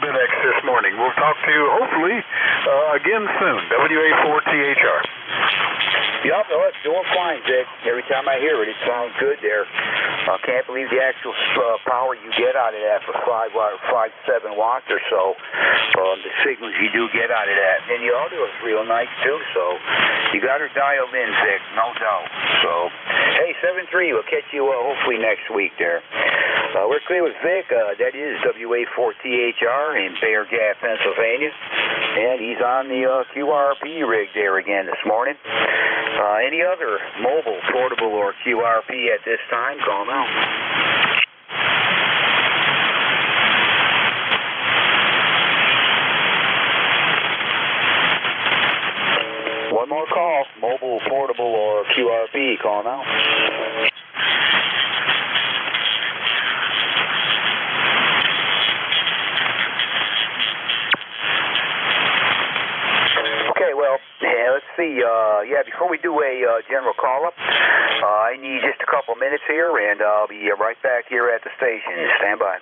Bidex this morning. We'll talk to you hopefully again soon. WA4THR. Yep, no, it's doing fine, Vic. Every time I hear it, it sounds good there. I can't believe the actual power you get out of that for 5 watts or so. The signals you do get out of that. And the audio is real nice, too, so you got her dialed in, Vic, no doubt. So, hey, 7-3, we'll catch you hopefully next week there. We're clear with Vic. That is WA4THR in Bear Gap, Pennsylvania. And he's on the QRP rig there again this morning. Any other mobile, portable, or QRP at this time, call now. One more call, mobile, portable, or QRP, call now. Okay, well, yeah, let's see. Before we do a general call-up, I need just a couple minutes here, and I'll be right back here at the station. Stand by.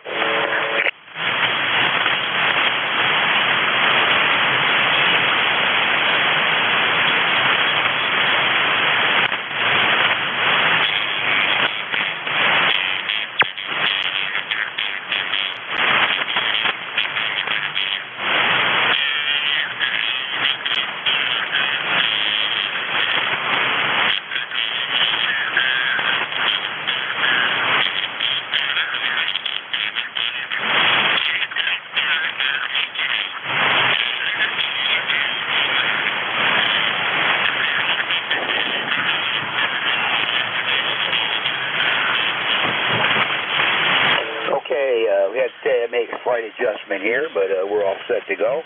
We had to make a slight adjustment here, but we're all set to go.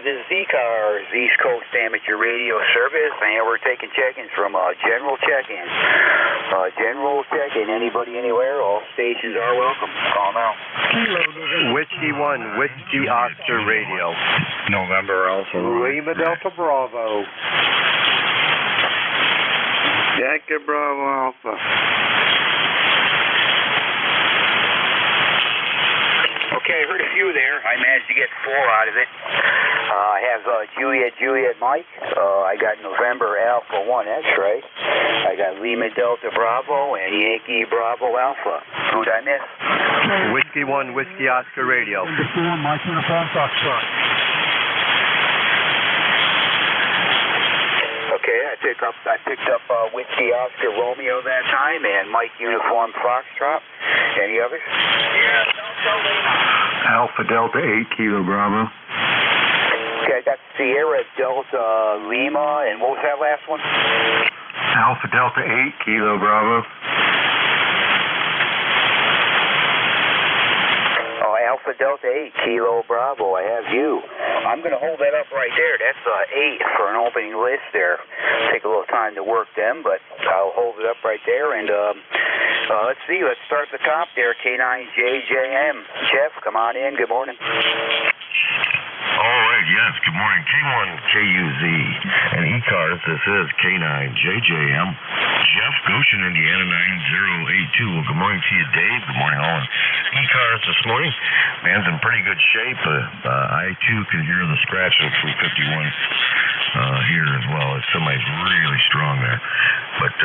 This is ECARS, East Coast Amateur Radio Service, and we're taking check-ins from General Check-In. General Check-In, anybody, anywhere, all stations are welcome. Call now. Whiskey 1, Whiskey Oscar Radio. November Alpha. Lima Delta Bravo. Yankee Bravo Alpha. Okay, I heard a few there. I managed to get 4 out of it. I have Juliet Mike. I got November Alpha 1, that's right. I got Lima Delta Bravo and Yankee Bravo Alpha. Who'd I miss? Whiskey 1, Whiskey Oscar Radio. Mike Uniform Foxtrot. Okay, I picked up Whiskey Oscar Romeo that time and Mike Uniform Foxtrot. Any others? Yeah, Alpha Delta 8 Kilo Bravo. Okay, I got Sierra Delta Lima, and what was that last one? Alpha Delta 8 Kilo Bravo. Oh, Alpha Delta 8 Kilo Bravo, I have you. I'm going to hold that up right there. That's 8 for an opening list there. Take a little time to work them, but I'll hold it up right there. And let's see, let's start the top there. K9JJM. Jeff, come on in. Good morning. All right, yes, good morning. K1KUZ and ECARS, this is K9JJM. Jeff, Goshen, Indiana, 9082. Well, good morning to you, Dave. Good morning, all. ECARS this morning. Man's in pretty good shape. I, too, can hear the scratching from 51 here as well. Somebody's really strong there. But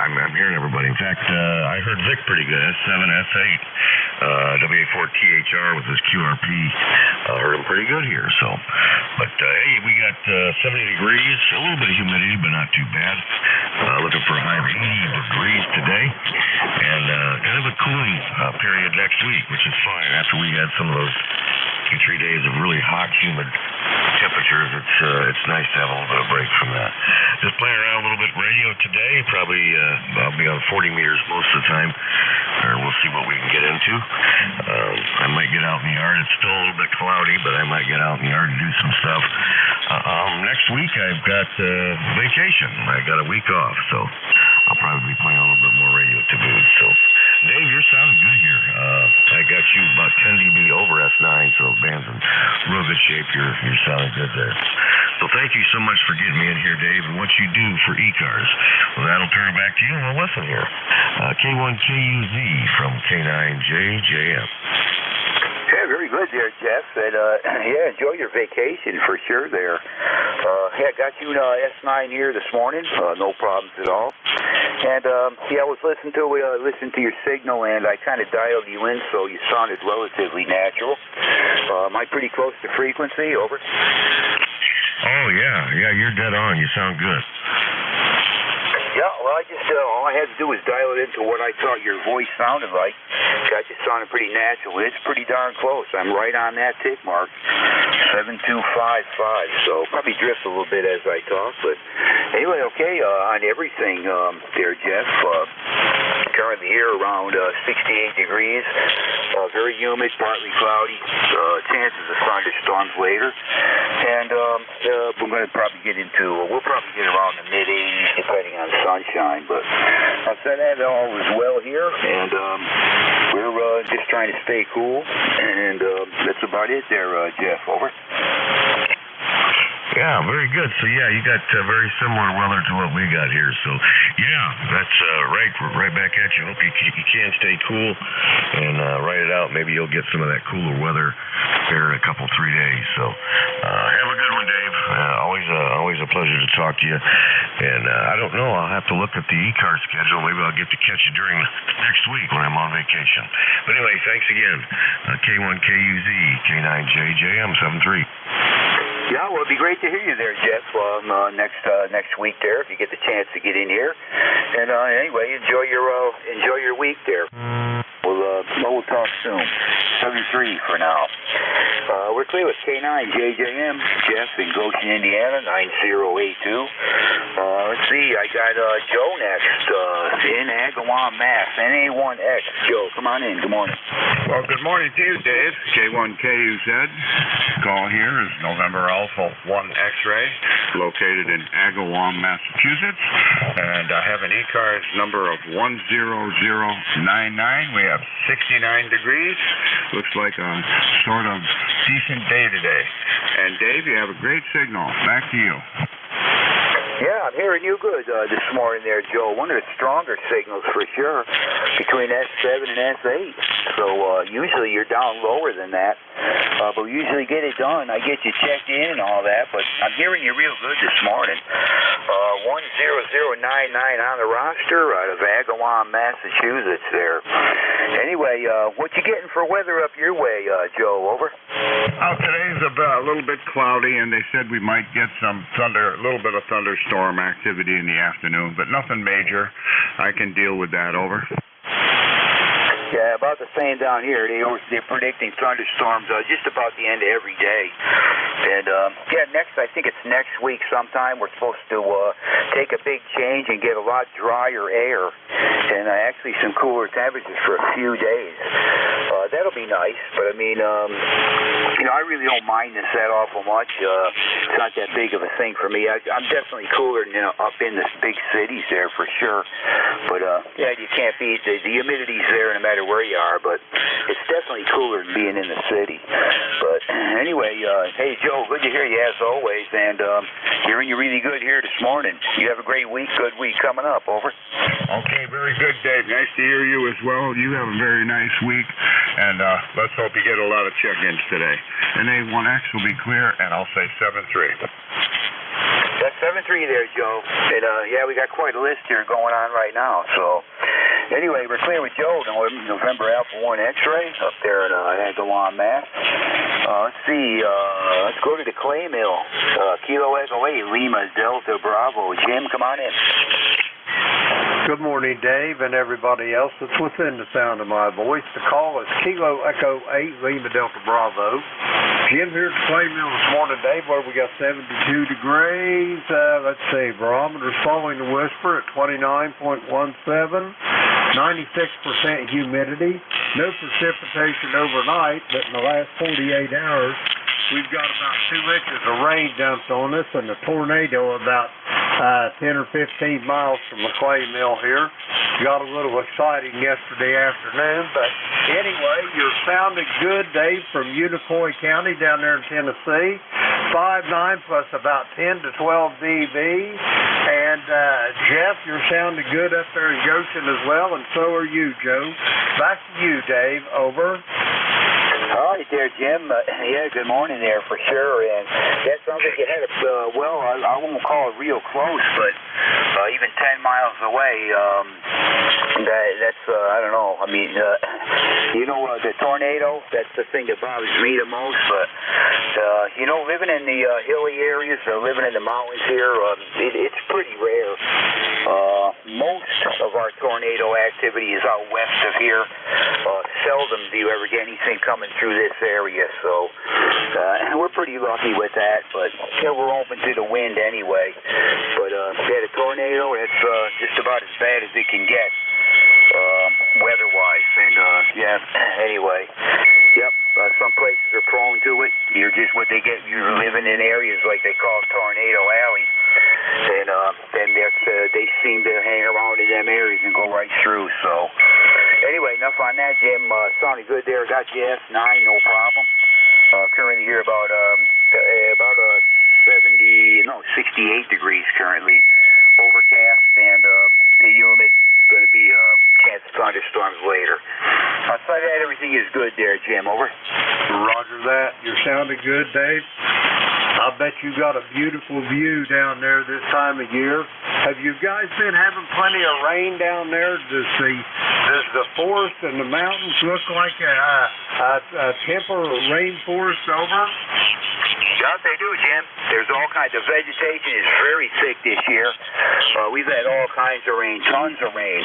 I'm hearing everybody. In fact, I heard Vic pretty good. S7, S8, WA4THR with his QRP. Heard him pretty good here. So, but hey, we got 70 degrees, a little bit of humidity, but not too bad. Looking for a high of 80 degrees today, and kind of a cooling period next week, which is fine. After we had some of those 2-3 days of really hot, humid temperatures, it's nice to have a little bit of break from that. Just playing around a little bit radio today. Probably I'll be on 40 meters most of the time, or we'll see what we can get into. I might get out in the yard. It's still a little bit cloudy, but I might get out in the yard and do some stuff. Next week I've got vacation. I got a week off, so I'll probably be playing a little bit more radio to boot. So, Dave, you're sounding good here. I got you about 10 dB over S9, so the band's in real good shape. You're sounding good there. So thank you so much for getting me in here, Dave, and what you do for ECARS. Well, that'll turn it back to you. Well, listen here. K1KUZ from K9JJM. Hey, very good there, Jeff. And yeah, enjoy your vacation for sure there. Yeah, got you S9 here this morning. No problems at all. And yeah, I was listening to your signal, and I kind of dialed you in, so you sounded relatively natural. Am I pretty close to frequency? Over. Oh yeah, you're dead on. You sound good. Yeah, well, I just all I had to do was dial it into what I thought your voice sounded like. That just sounded pretty natural. It's pretty darn close. I'm right on that tick mark, 7255. So probably drift a little bit as I talk, but anyway, okay. On everything there, Jeff. Currently here around 68 degrees. Very humid, partly cloudy. Chances of thunderstorms later, and we're going to probably get into. We'll probably get around the mid 80s depending on sunshine, but outside that, all is well here, and we're just trying to stay cool, and that's about it there, Jeff. Over. Yeah, very good. So yeah, you got very similar weather to what we got here. So yeah, that's right back at you. Hope you can stay cool and ride it out. Maybe you'll get some of that cooler weather here in a couple 3 days. So have a good one, Dave. Always a pleasure to talk to you. And I don't know, I'll have to look at the ECARS schedule. Maybe I'll get to catch you during next week when I'm on vacation. But anyway, thanks again. K1KUZ, K9JJM 73. Yeah, well, it'd be great to hear you there, Jeff, next week there, if you get the chance to get in here. And anyway, enjoy your week there. We'll talk soon. 73 for now. We're clear with K9JJM, Jeff in Goshen, Indiana, 9082. Let's see, I got Joe next in Agawam, Mass. NA1X. Joe, come on in. Good morning. Well, good morning to you, Dave. K1KUZ. Call here is November Alpha 1 X-ray, located in Agawam, Massachusetts. And I have an ECARS number of 10099. We have 69 degrees. Looks like a sort of decent day today. And Dave, you have a great signal. Back to you. Yeah, I'm hearing you good this morning there, Joe. One of the stronger signals for sure between S7 and S8. So usually you're down lower than that. But we usually get it done. I get you checked in and all that, but I'm hearing you real good this morning. 10099 on the roster out of Agawam, Massachusetts there. Anyway, what you getting for weather up your way, Joe? Over. Today's a little bit cloudy, and they said we might get some a little bit of thunderstorm activity in the afternoon, but nothing major. I can deal with that. Over. Yeah, about the same down here. They're predicting thunderstorms just about the end of every day. And, yeah, I think it's next week sometime, we're supposed to take a big change and get a lot drier air and actually some cooler temperatures for a few days. That'll be nice, but, I mean, I really don't mind this that awful much. It's not that big of a thing for me. I'm definitely cooler than up in the big cities there for sure. But, yeah, you can't beat the humidity's there no matter where you are, but it's definitely cooler than being in the city. But anyway, hey, Joe, good to hear you as always, and hearing you really good here this morning. You have a great week, good week coming up. Over. Okay, very good, Dave. Nice to hear you as well. You have a very nice week, and let's hope you get a lot of check-ins today. NA1X will be clear, and I'll say 7-3. That's 7-3 there, Joe. And yeah, we got quite a list here going on right now. So anyway, we're clear with Joe. November Alpha 1 X-ray up there in Agawam, Mass. Let's see. Let's go to the clay mill. Kilo Echo 8, Lima Delta Bravo. Jim, come on in. Good morning, Dave, and everybody else that's within the sound of my voice. The call is Kilo Echo 8, Lima Delta Bravo. Jim here at the clay mill this morning, Dave, where we got 72 degrees. Let's see, barometer's following the whisper at 29.17, 96% humidity, no precipitation overnight, but in the last 48 hours, we've got about 2 inches of rain dumped on us, and a tornado about 10 or 15 miles from the clay mill here. Got a little exciting yesterday afternoon, but anyway, you're sounding good, Dave, from Unicoi County down there in Tennessee. 5.9 plus about 10 to 12 dB. And Jeff, you're sounding good up there in Goshen as well, and so are you, Joe. Back to you, Dave. Over. All right there, Jim. Yeah, good morning there for sure. And that sounds like you had a, I won't call it real close, but even 10 miles away, that's, I don't know. I mean, the tornado, that's the thing that bothers me the most. But, living in the hilly areas or living in the mountains here, it's pretty rare. Most of our tornado activity is out west of here. Seldom do you ever get anything coming through this area, so we're pretty lucky with that, but we're open to the wind anyway. But the tornado, that's just about as bad as it can get weather-wise, and anyway, yep, some places are prone to it. You're just what they get. You're living in areas like they call Tornado Alley, and they seem to hang around in them areas and go right through. So anyway, enough on that, Jim. Sounded good there. Got you S9, no problem. Currently here about 68 degrees currently, overcast, and humid. Going to be chance of thunderstorms later. Outside of that, everything is good there, Jim. Over. Roger that. You're sounding good, Dave. I bet you got a beautiful view down there this time of year. Have you guys been having plenty of rain down there? Does the forest and the mountains look like a temporary rainforest over? Yes, they do, Jim. There's all kinds of vegetation is very thick this year. We've had all kinds of rain, tons of rain.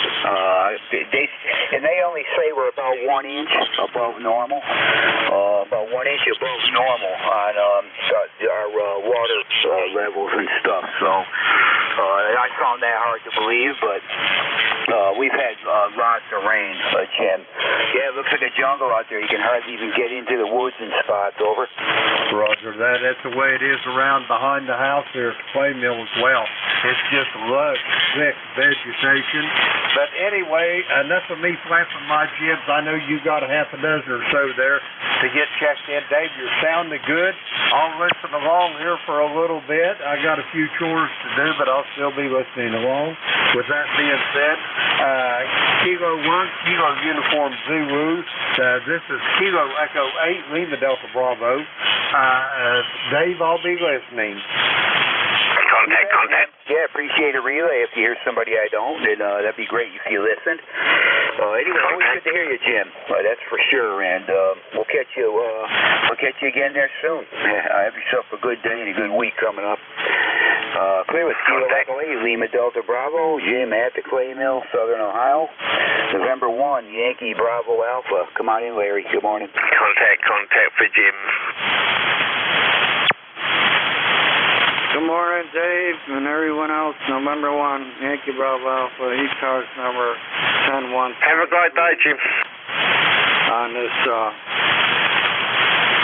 They only say we're about 1 inch above normal, about 1 inch above normal on our water levels and stuff. So I found that hard to believe, but we've had lots of rain, Jim. Yeah, it looks like a jungle out there. You can hardly even get into the woods in spots. Over. Roger that. That's the way it is around behind the house there at the clay mill as well. It's just lush, thick vegetation. But anyway, enough of me flapping my jibs. I know you got a half a dozen or so there to get checked in. Dave, you're sounding good. I'll listen along here for a little bit. I got a few chores to do, but I'll still be listening along. With that being said, Kilo 1, Kilo Uniform Zulu. This is Kilo Echo 8, Lima Delta Bravo. Dave, I'll be listening. Contact. Yeah, appreciate a relay. If you hear somebody I don't, then that'd be great if you listened. Anyway, always good to hear you, Jim. That's for sure. And we'll catch you again there soon. Have yourself a good day and a good week coming up. Clear with Kilo Echo 8, Lima Delta Bravo. Jim at the Clay Mill, Southern Ohio. November 1, Yankee Bravo Alpha. Come on in, Larry. Good morning. Contact for Jim. Good morning, Dave, and everyone else. November 1, Yankee Bravo Alpha, ECARS number 10-1. Have a great day, Jim. On this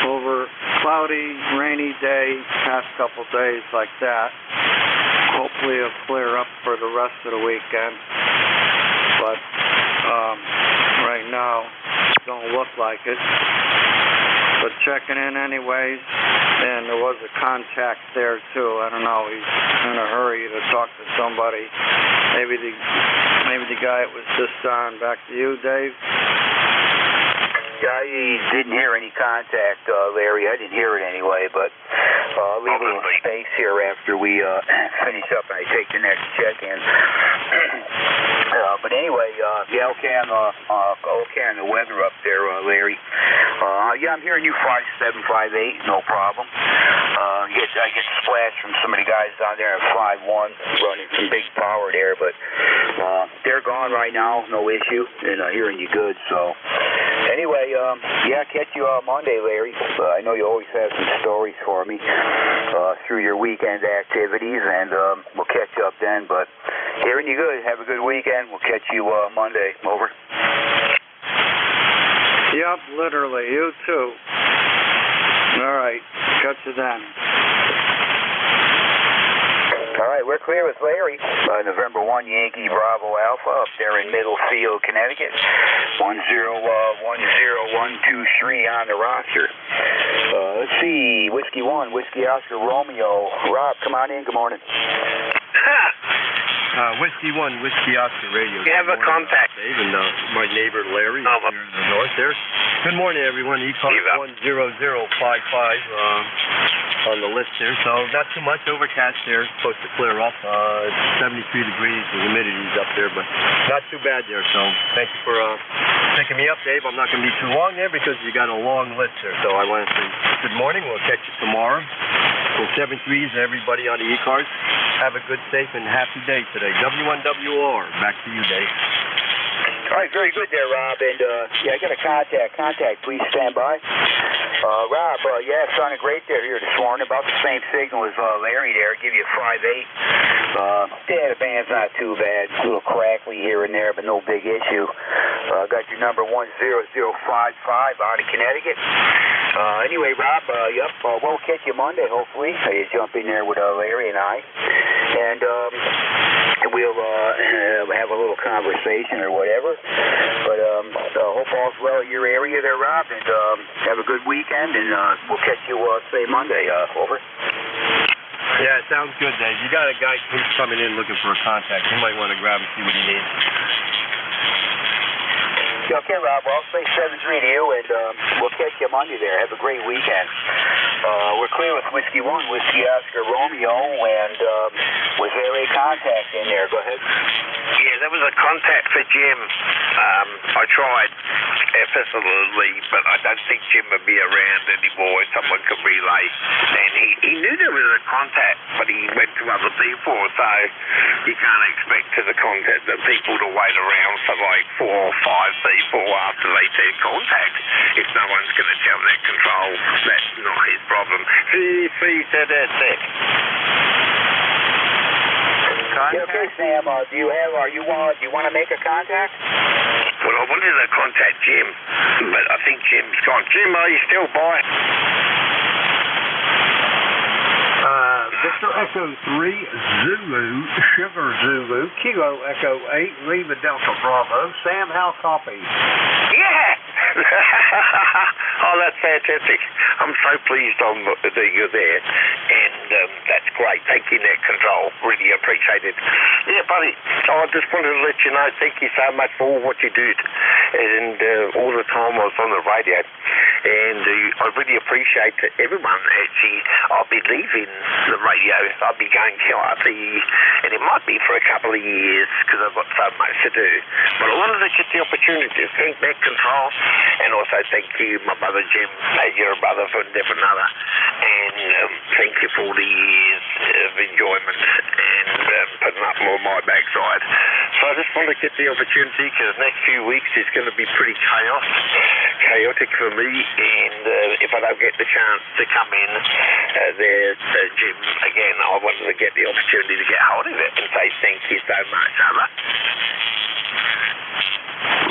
over cloudy, rainy day, past couple days like that. Hopefully it'll clear up for the rest of the weekend. But right now, don't look like it. But checking in anyways, and there was a contact there too. I don't know, he's in a hurry to talk to somebody. Maybe the guy was just on. Back to you, Dave. I didn't hear any contact, Larry. I didn't hear it anyway, but I'll leave a little space here after we finish up and I take the next check-in. But anyway, okay on the weather up there, Larry. I'm hearing you 5758, no problem. I get splashed from some of the guys down there at 5-1 running some big power there, but they're gone right now, no issue, and hearing you good. So anyway, catch you on Monday, Larry. I know you always have some stories for me through your weekend activities, and we'll catch up then. But hearing you good, have a good weekend. We'll catch you Monday. Over. Yep, literally. You too. All right. Catch you then. All right, we're clear with Larry. November 1, Yankee Bravo Alpha up there in Middlefield, Connecticut. 1010123 on the roster. Let's see, Whiskey 1, Whiskey Oscar Romeo. Rob, come on in. Good morning. Whiskey 1, Whiskey Oscar Radio. You have a contact. Dave and my neighbor Larry here in the north there. Good morning, everyone. ECARS 10055 on the list there. So not too much overcast there. It's supposed to clear up. It's 73 degrees. The humidity's up there, but not too bad there. So thank you for picking me up, Dave. I'm not going to be too long there because you got a long list there. So I want to say good morning. We'll catch you tomorrow. Well, 7 threes, everybody on the ECARS. Have a good, safe, and happy day today. W1WR. Back to you, Dave. All right, very good there, Rob. And, yeah, I got a contact. Please stand by. Rob, yeah, it sounded great there here this morning. About the same signal as Larry there. Give you a 5.8. Yeah, the band's not too bad. A little crackly here and there, but no big issue. Got your number 10055 out of Connecticut. Anyway, Rob, yep, we'll catch you Monday, hopefully. You jump in there with Larry and I. And we'll have a little conversation or whatever. But hope all's well in your area there, Rob, and have a good weekend, and we'll catch you, say, Monday. Over. Yeah, sounds good, Dave. You got a guy who's coming in looking for a contact. You might want to grab and see what he needs. Okay, Rob, well, I'll say 7-3 to you, and we'll catch you Monday there. Have a great weekend. We're clear with Whiskey 1, Whiskey Oscar Romeo, and was there a contact in there? Go ahead. Yeah, there was a contact for Jim. I tried effortlessly, but I don't think Jim would be around anymore if someone could relay. And he knew there was a contact, but he went to other people, so you can't expect the people to wait around for like 4 or 5 people after they see contact. If no one's going to tell that control, that's not his problem. He said that's it. Yeah, okay, Sam. Do you want to make a contact? Well, I wanted to contact Jim, but I think Jim's gone. Jim, are you still by? Victor Echo 3, Zulu, Sugar Zulu, Kilo Echo 8, Lima Delta Bravo. Sam, how copy? Yeah! Oh, that's fantastic. I'm so pleased that you're there, and that's great. Taking that control, really appreciate it. Yeah, buddy, I just wanted to let you know, thank you so much for all what you did, and all the time I was on the radio, and I really appreciate that everyone. Actually, I'll be leaving the radio. I'll be going QRP, and it might be for a couple of years because I've got so much to do. But I wanted to get the opportunity to thank that control, and also thank you, my brother Jim, your brother for never another, and thank you for all the years of enjoyment and putting up more my backside. So I just want to get the opportunity because the next few weeks is going to be pretty chaotic for me, and if I don't get the chance to come in there, Jim, again, I wanted to get the opportunity to get hold of it and say thank you so much, Albert.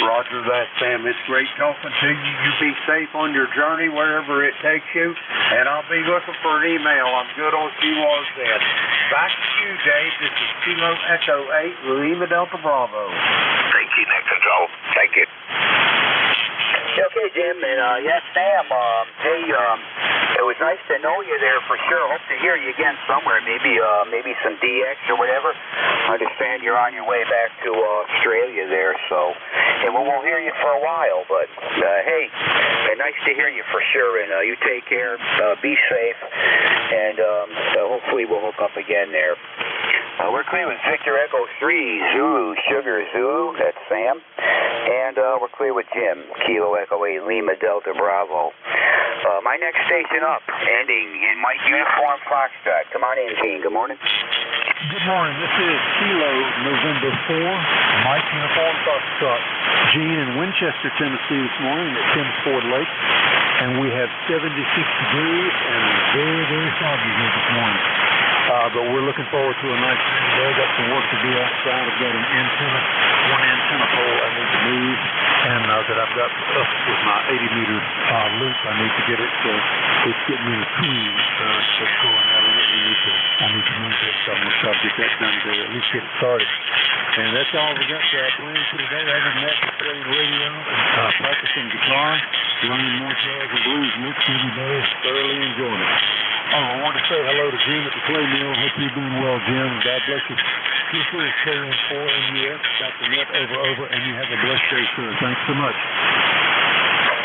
Roger that, Sam. It's great talking to you. You be safe on your journey wherever it takes you, and I'll be looking for an email. I'm good on QRZ. Back to you, Dave. This is Kilo Echo 8, Lima Delta Bravo. Thank you, Net Control. Thank you. Okay, Jim, and yes, Sam, hey, it was nice to know you there for sure. Hope to hear you again somewhere, maybe some DX or whatever. I understand you're on your way back to Australia there, so, and we won't hear you for a while, but, hey, nice to hear you for sure, and you take care, be safe, and hopefully we'll hook up again there. We're clear with Victor Echo 3, Zulu, Sugar Zulu, that's Sam, and we're clear with Jim, Kilo Echo 8, Lima Delta Bravo. My next station up, ending in Mike Uniform Foxtrot. Come on in, Gene. Good morning. Good morning. This is Kilo November 4, Mike Uniform Foxtrot. Gene in Winchester, Tennessee this morning at Tim's Ford Lake, and we have 76 degrees and very, very foggy here this morning. But we're looking forward to a nice day. Got some work to do outside. I've got one antenna pole I need to move, and that I've got up with my 80-meter loop. I need to get it. It's getting me a tool that's going out in it. I need to move it, so I'm going to try to get that done to at least get it started. And that's all we got planned for today. Other than that, just playing radio, practicing guitar, learning more jazz and blues mixed every day, thoroughly enjoying it. Oh, I want to say hello to Jim at the play mill. Hope you're doing well, Jim. God bless you. This is KN4 NUS, Dr. Net over, and you have a blessed day, sir. Thanks so much.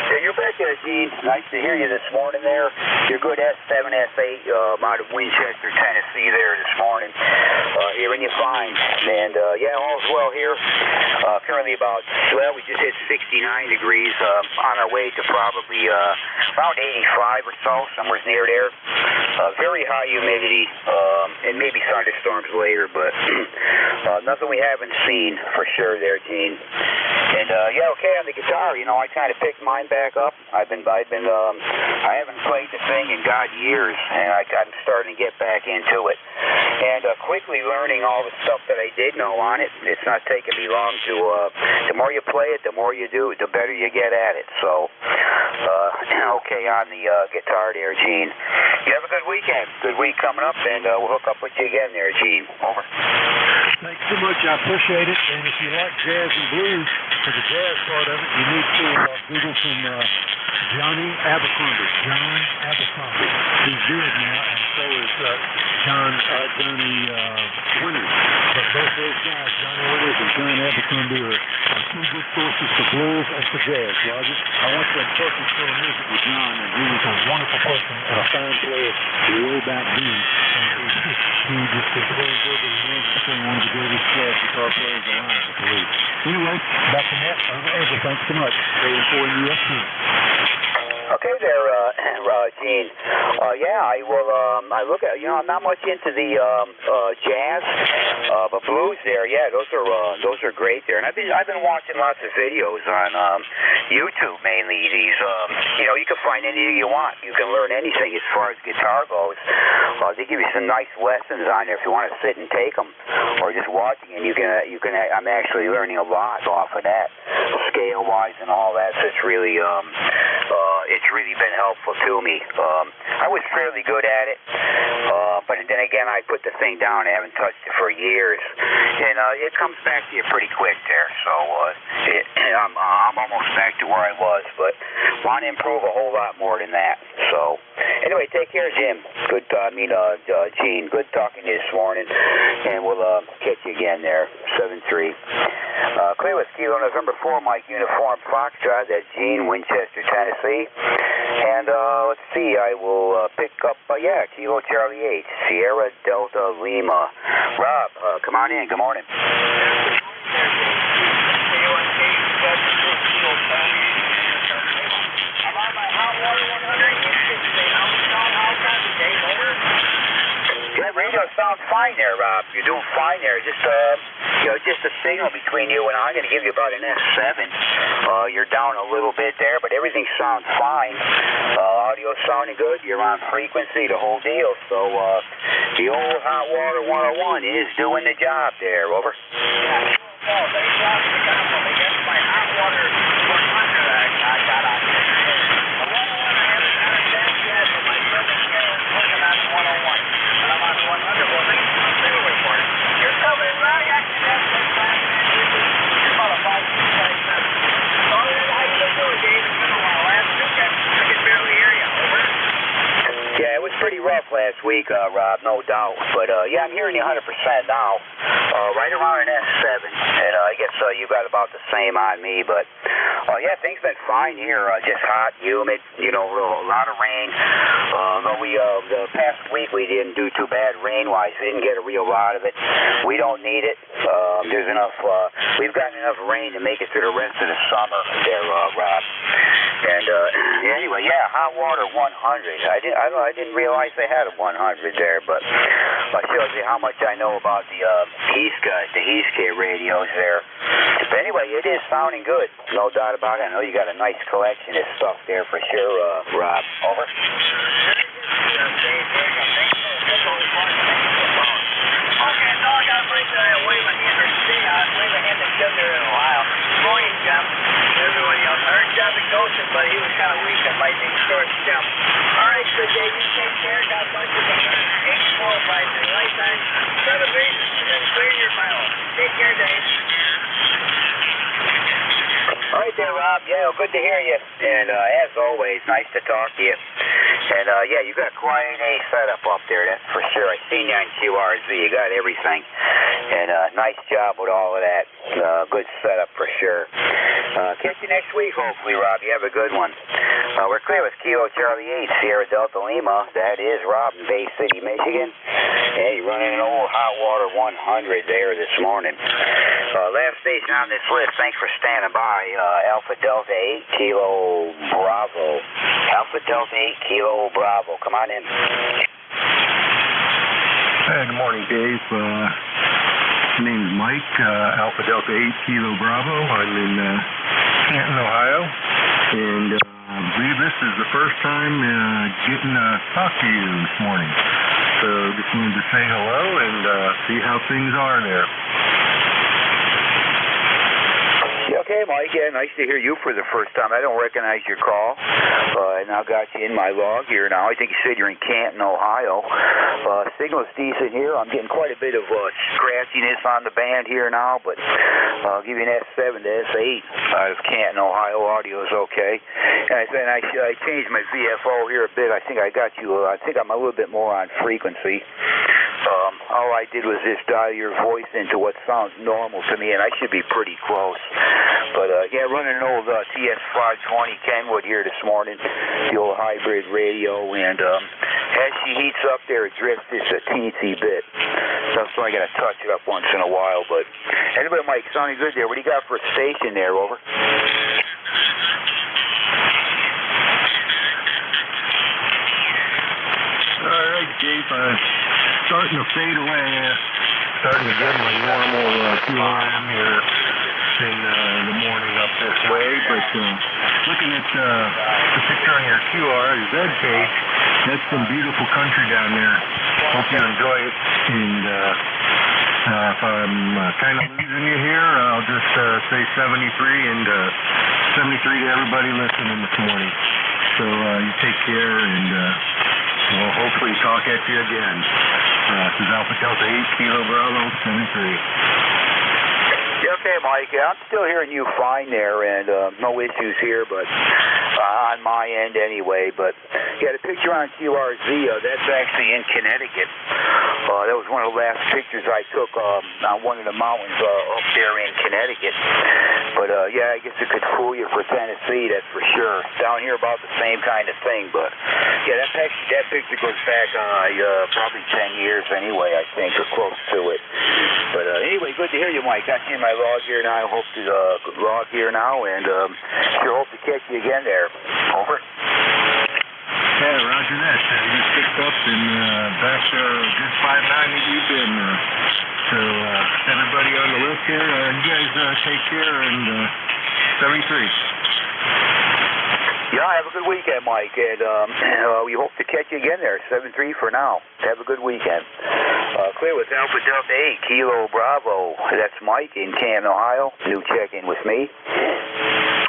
Yeah, you bet. Gene. Nice to hear you this morning there. Your good S7, S8 out of Winchester, Tennessee there this morning. Hearing you fine. And, yeah, all's well here. Currently about, well, we just hit 69 degrees. On our way to probably around 85 or so, somewhere near there. Very high humidity, and maybe thunderstorms later, but nothing we haven't seen for sure there, Gene. And yeah, okay, on the guitar, you know, I kind of picked mine back up. I haven't played the thing in years, and I'm starting to get back into it. And quickly learning all the stuff that I did know on it. It's not taking me long to. The more you play it, the more you do, the better you get at it. So, okay, on the guitar there, Gene. You have a good weekend. Good week coming up, and we'll hook up with you again there, Gene. Over. Thanks so much. I appreciate it. And if you like jazz and blues, for the jazz part of it, you need to Google some Johnny Abercrombie. John Abercrombie. He's dead now, and so is Johnny Winters. But both those guys, Johnny Winters and John Abercrombie, are two good sources for blues and for jazz, Roger. I went to a Turkey School of Music with John, and he was a wonderful person and a fine player way back then. And he just was very good at music, and one of the greatest guitar players alive, I believe. Anyway, back to that. Over. Thanks so much. NJ2US. Okay there, Gene. Yeah, I will. I look at. You know, I'm not much into the jazz, but blues there. Yeah, those are great there. And I've been watching lots of videos on YouTube mainly. These, you know, you can find anything you want. You can learn anything as far as guitar goes. They give you some nice lessons on there if you want to sit and take them, or just watching. And you can. I'm actually learning a lot off of that, scale wise and all that. So it's really been helpful to me. I was fairly good at it, but then again, I put the thing down. I haven't touched it for years, and it comes back to you pretty quick there. So I'm almost back to where I was, but want to improve a whole lot more than that. So anyway, take care, Jim. Good. Gene. Good talking to you this morning, and we'll catch you again there. 7-3. Clear with Kilo November 4, Mike Uniform Foxtrot. That's Gene, Winchester, Tennessee. And let's see, I will pick up, Kilo Charlie 8, Sierra Delta Lima. Rob, come on in. Good morning. Yeah, radio sounds fine there, Rob. You're doing fine there. Just a signal between you and I'm going to give you about an S7. You're down a little bit there, but everything sounds fine. Audio sounding good. You're on frequency, the whole deal. So the old Hot Water 101 is doing the job there. Over. Yeah. Oh, they dropped the compliment. That's my Hot Water 100 I got on there. The 101 I haven't got a chance yet, but my brother is working on the 101. And I'm on the 100. Well, thanks for the signal report. You're coming right after that. You're about a 5-6 7. So how you been doing, Dave? It's been a while. Last week I could barely hear you. Over. Yeah, it was pretty rough last week, Rob, no doubt. But, yeah, I'm hearing you 100% now. Right around an S7. And I guess you got about the same on me. But, yeah, things been fine here. Just hot, humid, you know, a lot of rain. Though the past week we didn't do too bad rain-wise. We didn't get a real lot of it. We don't need it. There's enough, we've gotten enough rain to make it through the rest of the summer there, Rob. And, anyway, yeah, Hot Water 100. I didn't realize they had a 100 there, but that shows you how much I know about the Heathkit radios there. But anyway, it is sounding good, no doubt about it. I know you got a nice collection of stuff there for sure, Rob. Over. Okay, so I got to bring wave a hand or stay on. Wave a hand to Jim there in a while. Morning, Jim. Everybody else. I heard Jim and Goshen, but he was kind of weak and lightning short, Jim. All right, good day. You take care. God bless you. 8-4 by the right time. 7 reasons and then clear your file. Take care, Dave. All right there, Rob. Yeah, good to hear you. And as always, nice to talk to you. And, yeah, you got quite a setup up there, that's for sure. I seen you on QRZ. You got everything. And nice job with all of that. Good setup for sure. Catch you next week, hopefully, Rob. You have a good one. We're clear with Kilo Charlie 8, Sierra Delta Lima. That is Rob in Bay City, Michigan. Hey, running an old hot water 100 there this morning. Last station on this list, thanks for standing by. Alpha Delta 8, Kilo Bravo. Alpha Delta 8, Kilo Bravo. Come on in. Hey, good morning, Dave. My name is Mike, Alpha Delta 8, Kilo Bravo. I'm in Canton, Ohio. And I believe this is the first time getting to talk to you this morning. So just wanted to say hello and see how things are there. Okay, Mike, yeah, nice to hear you for the first time. I don't recognize your call. I now got you in my log here now. I think you said you're in Canton, Ohio. Signal's decent here. I'm getting quite a bit of scratchiness on the band here now, but I'll give you an S7 to S8 out of Canton, Ohio. Audio is okay. And I changed my VFO here a bit. I think I got you. I think I'm a little bit more on frequency. All I did was just dial your voice into what sounds normal to me, and I should be pretty close. But, yeah, running an old TS520 Kenwood here this morning, the old hybrid radio, and as she heats up there, it drifts just a teensy bit. So I got to touch it up once in a while. But anyway, Mike, sounding good there. What do you got for a station there, over? All right, Dave, starting to fade away. Starting to get my normal QRM here in the morning up this way. But looking at the picture on your QRZ page, that's some beautiful country down there. Hope you enjoy it. And if I'm kind of losing you here, I'll just say 73 and 73 to everybody listening this morning. So you take care, and we'll hopefully talk at you again. This is Alpha Delta 8, Kilo Bravo, 73. Yeah, okay, Mike. I'm still hearing you fine there, and no issues here, but on my end anyway. But yeah, the picture on QRZ, that's actually in Connecticut. That was one of the last pictures I took on one of the mountains up there in Connecticut. But yeah, I guess it could fool you for Tennessee, that's for sure. Down here about the same kind of thing, but yeah, that picture goes back probably 10 years anyway, I think, or close to it. But anyway, good to hear you, Mike. Got you in my log here now. I hope to log here now, and sure hope to catch you again there. Over. Yeah, roger that. You just picked up and back there, good 590 you've been. So everybody on the list here, you guys take care, and 73. Yeah, have a good weekend, Mike, and we hope to catch you again there, 7-3 for now. Have a good weekend. Clear with Alpha Delta 8, Kilo Bravo. That's Mike in Canton, Ohio. New check-in with me.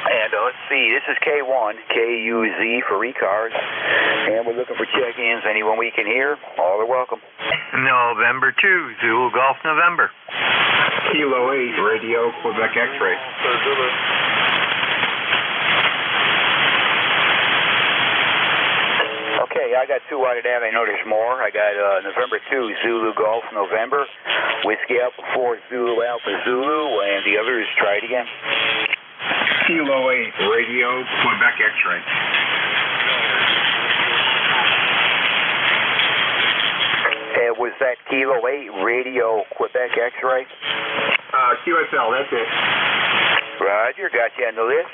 And let's see, this is K1, KUZ for ECARS, and we're looking for check-ins. Anyone we can hear, all are welcome. November 2, Zulu Golf November. Kilo 8, Radio, Quebec X-Ray. Okay, I got two out of that. I know there's more. I got November 2, Zulu Golf November, Whiskey Alpha 4, Zulu Alpha Zulu, and the other is, try it again. Kilo 8, Radio, Quebec X-Ray. Was that Kilo 8, Radio, Quebec X-Ray? QSL, that's it. Roger, got you on the list.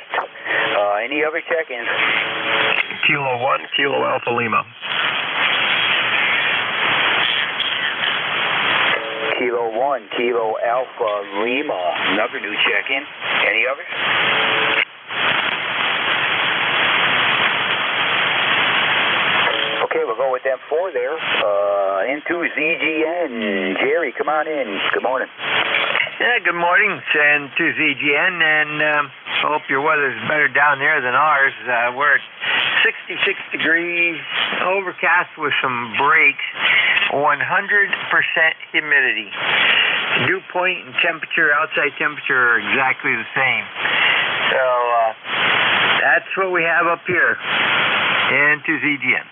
Any other check-ins? Kilo 1, Kilo Alpha Lima. Kilo 1, Kilo Alpha Lima. Another new check-in. Any others? Okay, we'll go with them four there. Into ZGN. Jerry, come on in. Good morning. Yeah, good morning. It's to ZGN, and hope your weather's better down there than ours. We're at 66 degrees, overcast with some breaks, 100% humidity. Dew point and temperature, outside temperature are exactly the same. So that's what we have up here. And to ZGN.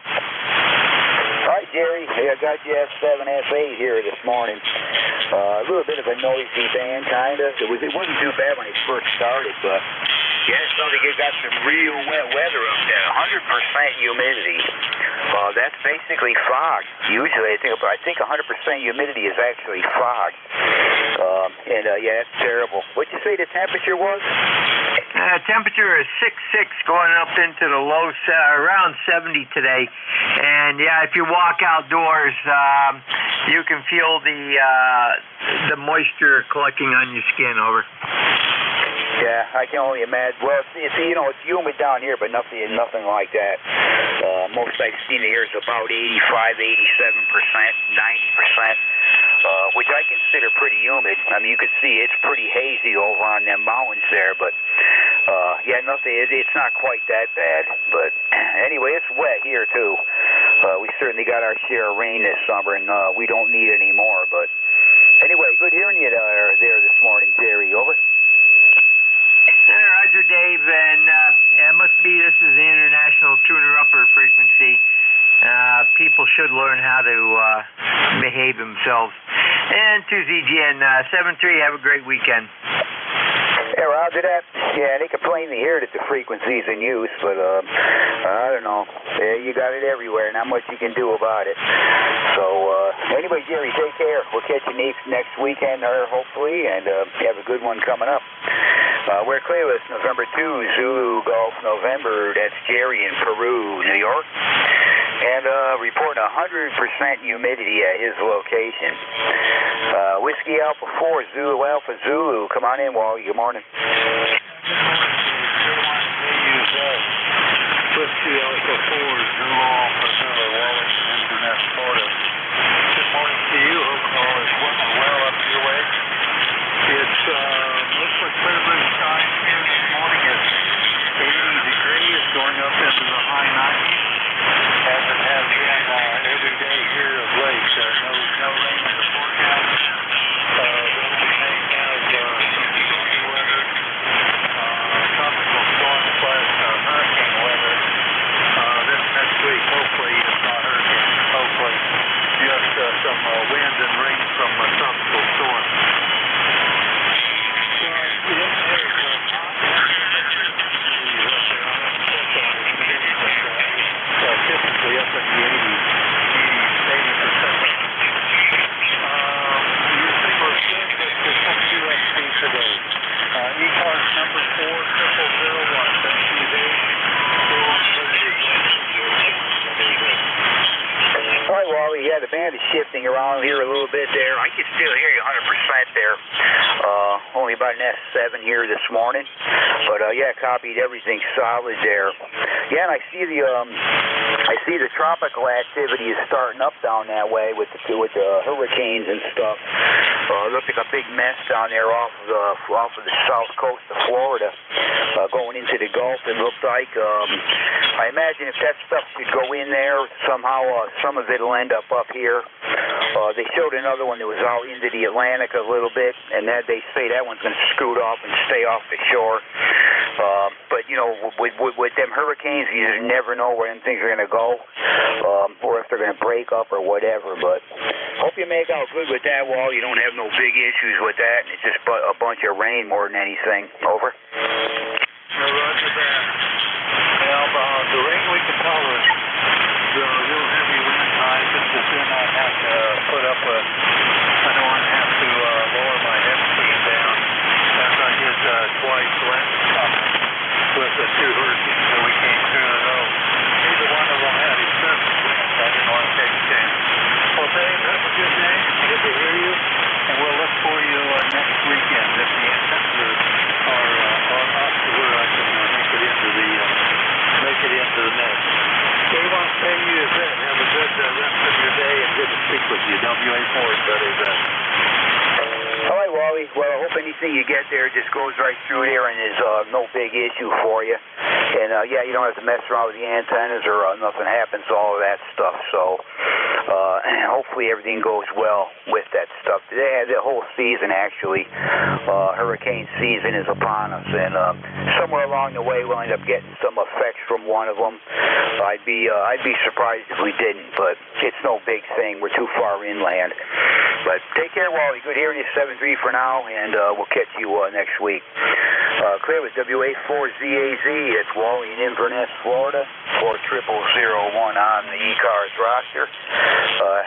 I got the F7, F8 here this morning. A little bit of a noisy band, kind of. It wasn't too bad when it first started, but yeah, it sounds like it got some real wet weather up there. 100% humidity. That's basically fog. Usually, I think 100% humidity is actually fog. Yeah, it's terrible. What'd you say the temperature was? Temperature is 66, going up into the low, around 70 today. And yeah, if you walk outdoors, you can feel the moisture collecting on your skin. Over. Yeah, I can only imagine. Well, it's humid down here, but nothing like that. Most I've seen here is about 85, 87%, 90%, which I consider pretty humid. I mean, you can see it's pretty hazy over on them mountains there, but yeah, nothing. It's not quite that bad. But anyway, it's wet here too. We certainly got our share of rain this summer, and we don't need any more. But anyway, good hearing you there this morning, Jerry. Over. Roger, Dave, and it must be this is the international tuner-upper frequency. People should learn how to behave themselves. And to ZGN 7-3, have a great weekend. Yeah, roger that. Yeah, they complain to hear that the frequency's in use, but I don't know. Yeah, you got it everywhere, not much you can do about it. So anyway, Jerry, take care. We'll catch you next weekend, hopefully, and have a good one coming up. We're clearless, November 2, Zulu Golf November. That's Jerry in Peru, New York. And reporting 100% humidity at his location. Whiskey Alpha 4, Zulu Alpha Zulu. Come on in, Wally. Good morning. Whiskey Alpha 4, Zulu Alpha Zulu, Wally, Inverness, Florida. Good morning to you. Hope all is well up your way. It's mostly clear blue skies here this morning. It's 80 degrees, going up into the high 90s, as it has been every day here of late. No rain in the forecast. That'll be made as stormy weather, tropical storm / hurricane weather. This next week, hopefully, it's not hurricane. Hopefully, just some wind and rain from a tropical storm. Typically up in the 80%. You think we're good with the NJ2US today. ECARS number 40001. Thank you, Dave. All right, Wally. Yeah, the band is shifting around here a little bit there. I can still hear you 100% there. Only about an S7 here this morning. But yeah, copied everything solid there. Yeah, and I see the tropical activity is starting up down that way with the hurricanes and stuff. Looks like a big mess down there off of the south coast of Florida, going into the Gulf. It looked like. I imagine if that stuff should go in there somehow, some of it will end up here. They showed another one that was out into the Atlantic a little bit, and they say that one's going to scoot off and stay off the shore. But you know, with them hurricanes, you just never know where them things are going to go, or if they're going to break up or whatever. But hope you make out good with that, Wall. You don't have no big issues with that. It's just a bunch of rain more than anything. Over. Roger that. Well, the rain we can tolerate. The real heavy rain, I just as soon I have to put up I know I have to lower my head speed down, as I did twice last summer with the 2 hurricanes that we came through in a row. Neither one of them had excessive wind. I didn't want to take a chance. Well, Dave, have a good day. Good to hear you, and we'll look for you next weekend if the antennas are up to where I can make it into the net. Dave on KUZ, have a good rest of your day and good to speak with you. WA4 is better than. All right, Wally. Well, I hope anything you get there just goes right through there and is no big issue for you. And yeah, you don't have to mess around with the antennas or nothing happens to all of that stuff. So hopefully everything goes well with that stuff. Today, the whole season actually, hurricane season is upon us, and somewhere along the way we'll end up getting some effects from one of them. I'd be surprised if we didn't, but it's no big thing. We're too far inland. But take care, Wally. Good hearing you, 7-3 for now, and we'll catch you next week. Clear with WA4ZAZ. It's Wally in Inverness, Florida. 40001 on the ECARS roster.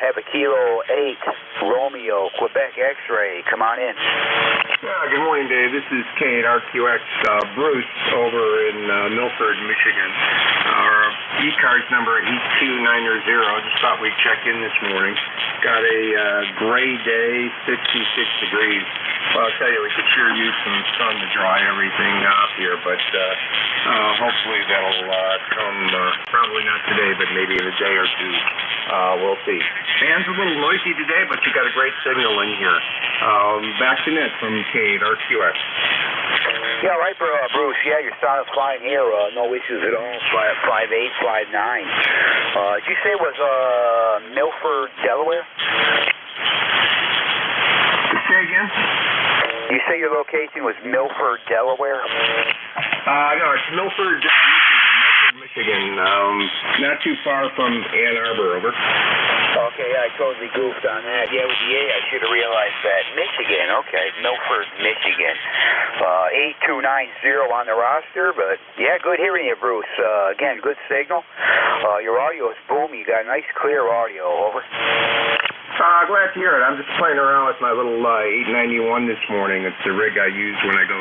Have a Kilo 8 Romeo Quebec X-ray. Come on in. Good morning, Dave. This is K8RQX Bruce over in Milford, Michigan. Our ECARS number 82900. Just thought we'd check in this morning. Got a gray day, 66 degrees. Well, I'll tell you, we could sure use some sun to dry everything off here, but hopefully that'll come, probably not today, but maybe in a day or two. We'll see. Fan's a little noisy today, but you got a great signal in here. Back to Ned from K8RQX. Yeah, right, Bruce. Yeah, your sound is fine here. No issues at all. 5'8", 5'9". Did you say it was Milford, Delaware? Say again? You say your location was Milford, Delaware? No, it's Milford, Michigan. Not too far from Ann Arbor, over. Okay, I totally goofed on that. Yeah, with the A, I should have realized that. Michigan, okay. Milford, Michigan. 8290 on the roster, but yeah, good hearing you, Bruce. Again, good signal. Your audio is booming. You got nice, clear audio, over. Glad to hear it. I'm just playing around with my little 891 this morning. It's the rig I use when I go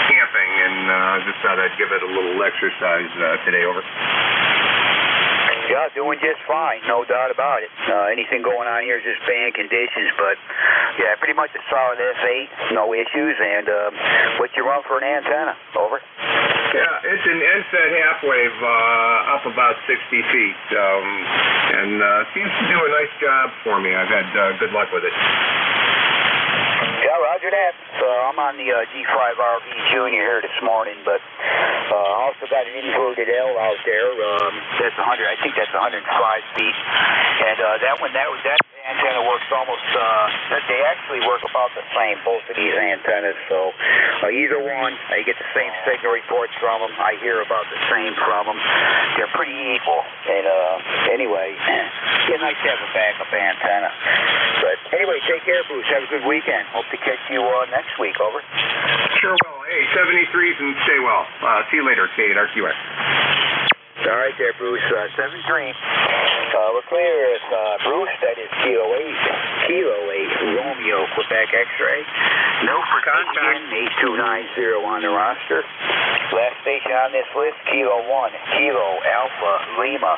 camping, and just thought I'd give it a little exercise today, over. Yeah, doing just fine, no doubt about it. Anything going on here is just bad conditions, but yeah, pretty much a solid S8, no issues. And what you run for an antenna, over? Yeah, it's an NSET half-wave up about 60 feet, and seems to do a nice job for me. I've had good luck with it. Yeah, roger that. I'm on the G5RV Junior here this morning, but also got an inverted L out there. That's 100. I think that's 105 feet, and that antenna works almost. They actually work about the same, both of these antennas. So either one, I get the same signal reports from them. I hear about the same from them. They're pretty equal. And anyway, it's nice to have a backup antenna. But anyway, take care, Bruce. Have a good weekend. Hope to catch you next week. Over. Sure will. Hey, 73s and stay well. See you later, K8RQX. All right there, Bruce. 7-3. We're clear with Bruce. That is Kilo 8 Romeo Quebec X-ray. Milford, Michigan, 8290 on the roster. Last station on this list, Kilo 1, Kilo Alpha Lima.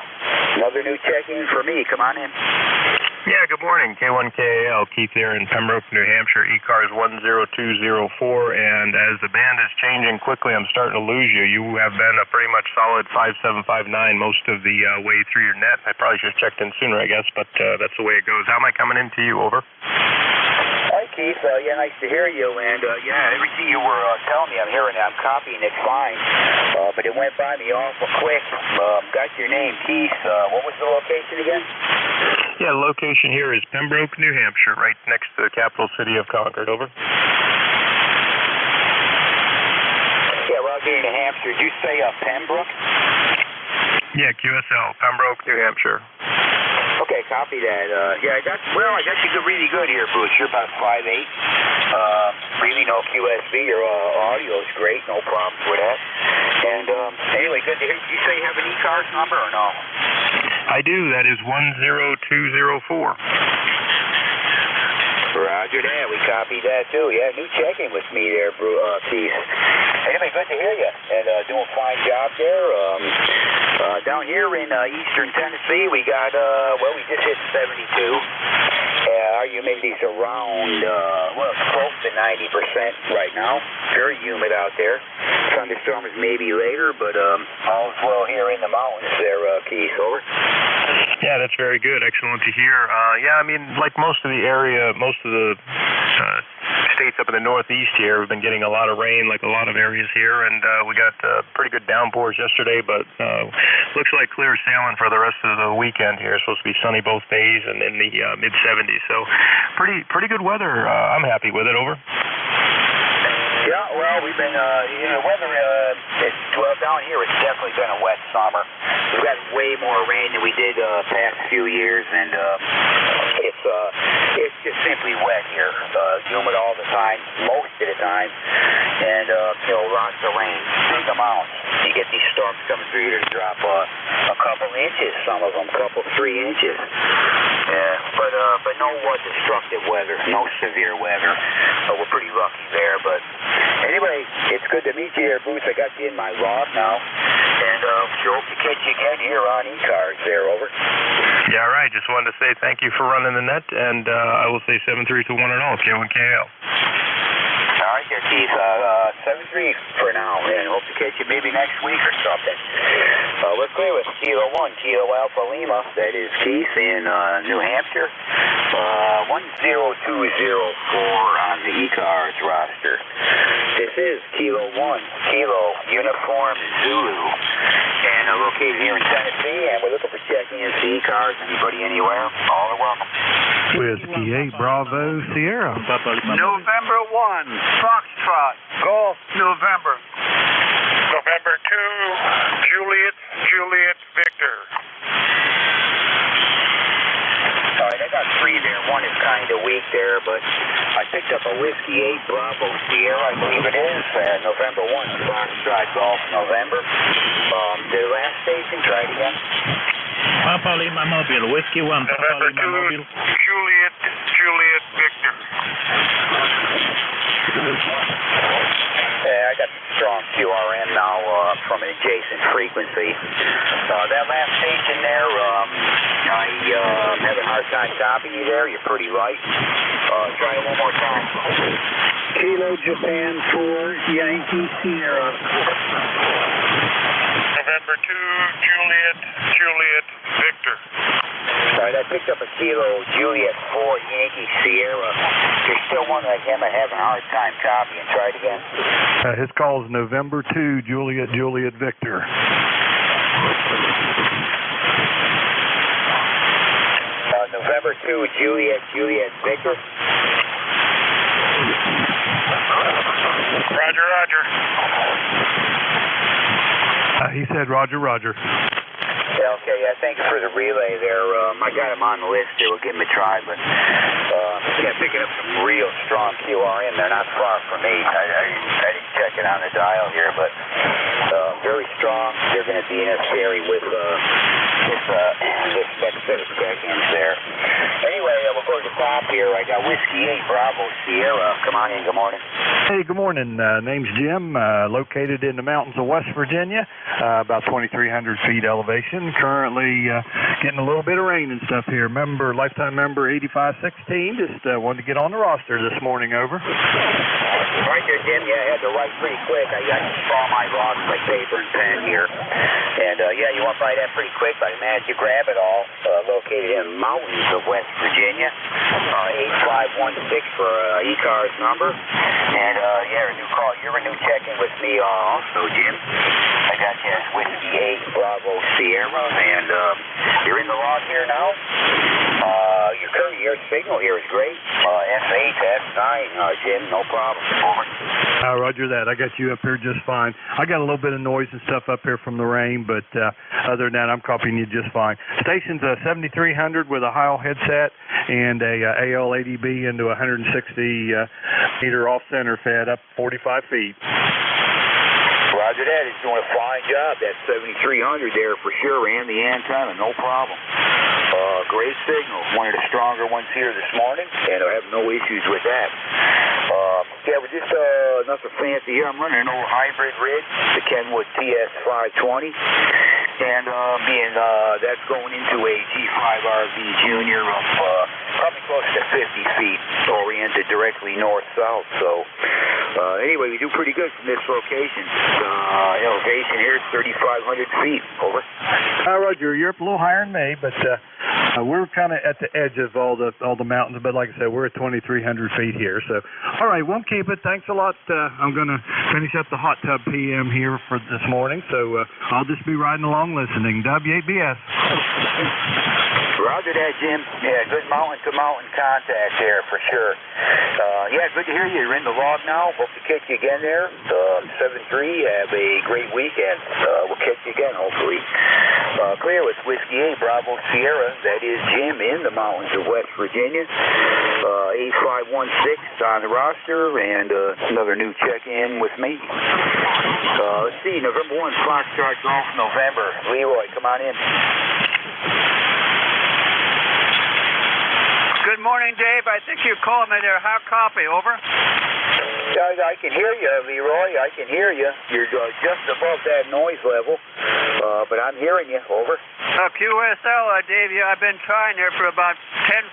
Another new check-in for me. Come on in. Yeah, good morning. K1KAL, Keith here in Pembroke, New Hampshire, ECARS 10204, and as the band is changing quickly, I'm starting to lose you. You have been a pretty much solid 5759 most of the way through your net. I probably should have checked in sooner, I guess, but that's the way it goes. How am I coming in to you? Over. Hi, Keith. Yeah, nice to hear you. And yeah, everything you were telling me, I'm hearing it. I'm copying it fine. But it went by me awful quick. Got your name, Keith. What was the location again? Yeah, the location here is Pembroke, New Hampshire, right next to the capital city of Concord. Over. Yeah, we're out here in New Hampshire. Did you say Pembroke? Yeah, QSL, Pembroke, New Hampshire. Okay, copy that. Yeah, I got you really good here, Bruce. You're about 5'8". Really no QSB. Your audio is great. No problems with that. And anyway, good to hear. Did you say you have an ECARS number or no? I do. That is 10204. Roger that. We copied that too. Yeah, new check-in with me there, Keith. Anyway, good to hear you. And doing a fine job there. Down here in eastern Tennessee, we got, we just hit 72. Our humidity's around, it's close to 90% right now. Very humid out there. Thunderstorms maybe later, but all's well here in the mountains there, Keith. Over. Yeah, that's very good. Excellent to hear. Yeah, I mean, like most of the area, most of the states up in the northeast here, we've been getting a lot of rain, like a lot of areas here, and we got pretty good downpours yesterday, but looks like clear sailing for the rest of the weekend here. It's supposed to be sunny both days and in the mid-70s, so pretty good weather. I'm happy with it. Over. Yeah, well, we've been, the weather, well, down here it's definitely been a wet summer. We've got way more rain than we did past few years, and it's just simply wet here. Humid all the time, most of the time, and lots of rain, big amounts. You get these storms coming through here to drop a couple inches, some of them, couple, 3 inches. Yeah, but no destructive weather, no severe weather. We're pretty lucky there, but anyway, it's good to meet you here, Bruce. I got you in my log now, and sure hope to catch you again here on ECARS there, over. Yeah, all right. Just wanted to say thank you for running the net, and I will say 7-3 to 1-0, K1KL. All right, there, Keith. 7-3 for now, and hope to catch you maybe next week or something. Let's go with Kilo 1, Kilo Alpha Lima. That is Keith in New Hampshire. 10204 on the ECARS roster. This is Kilo 1, Kilo Uniform Zulu. And located here in Tennessee, and we're looking for check-ins to ECARS. Anybody, anywhere, all are welcome. Whiskey 8 Bravo Sierra. November 1, Foxtrot, Golf, November. November 2, Juliet, Victor. All right, I got 3 there. One is kind of weak there, but I picked up a Whiskey 8 Bravo Sierra, I believe it is. November 1, Foxtrot, Golf, November. The last station, try it again. Papa Lima Mobile, Whiskey 1, Papa Lima Mobile. Juliet, Victor. I got strong QRM now from an adjacent frequency. That last station there, I'm having a hard time copying you there. You're pretty light. Try it one more time. Kilo Japan 4, Yankee Sierra. November 2, Juliet, Victor. All right, I picked up a Kilo Juliet 4 Yankee Sierra. There's still one like him. I'm having a hard time copying. Try it again. His call is November 2, Juliet Victor. November 2, Juliet Victor. Roger. He said Roger. Yeah, okay, thanks for the relay there. I got him on the list there. We'll give him a try, but picking up some real strong QRM. They're not far from me. I didn't check it on the dial here, but very strong. They're going to be necessary with this next set of check-ins there. Anyway, we'll go to the top here. I got Whiskey 8 Bravo Sierra. Come on in. Good morning. Hey, good morning. Name's Jim, located in the mountains of West Virginia, about 2,300 feet elevation. Currently getting a little bit of rain and stuff here. Lifetime member 8516. Just wanted to get on the roster this morning, over. Right there, Jim. Yeah, I had to write pretty quick. I got all my logs by paper and pen here. And, you went by that pretty quick, but I managed to grab it all. Located in the mountains of West Virginia. 8516 for ECARS number. And, a new call. You're a new check-in with me also, Jim. I got you Whiskey 8 Bravo Sierra, and you're in the log here now. Your signal here is great. S8, S9, Jim, no problem. Over. Roger that. I got you up here just fine. I got a little bit of noise and stuff up here from the rain, but other than that, I'm copying you just fine. Station's a 7300 with a Heil headset and a AL80B into 160 meter off-center fed up 45 feet. Roger that. He's doing a fine job. That 7300 there for sure, and the antenna, no problem. Great signal. One of the stronger ones here this morning, and I have no issues with that. We're just nothing fancy here. I'm running an old hybrid rig, the Kenwood TS520, and that's going into a G5RV Junior of probably close to 50 feet, oriented directly north-south. So anyway, we do pretty good from this location. Elevation here is 3,500 feet. Over. Roger, you're up a little higher than me, but we're kind of at the edge of all the mountains. But like I said, we're at 2,300 feet here. So, all right, won't keep it. Thanks a lot. I'm going to finish up the hot tub PM here for this morning. So I'll just be riding along listening. W8BS. Roger that, Jim. Yeah, good mountain-to-mountain contact there for sure. Yeah, good to hear you. You're in the log now. Hope to catch you again there. 7-3. Have a great weekend. We'll catch you again, hopefully. Clear with Whiskey 8 Bravo Sierra. That is Jim in the mountains of West Virginia. 8516 on the roster, and another new check-in with me. Let's see, November 1, Foxtrot Golf November. Leroy, come on in. Good morning, Dave. I think you called me there. Hard copy, over. I can hear you, Leroy. I can hear you. You're just above that noise level, but I'm hearing you, over. QSL, Dave, I've been trying there for about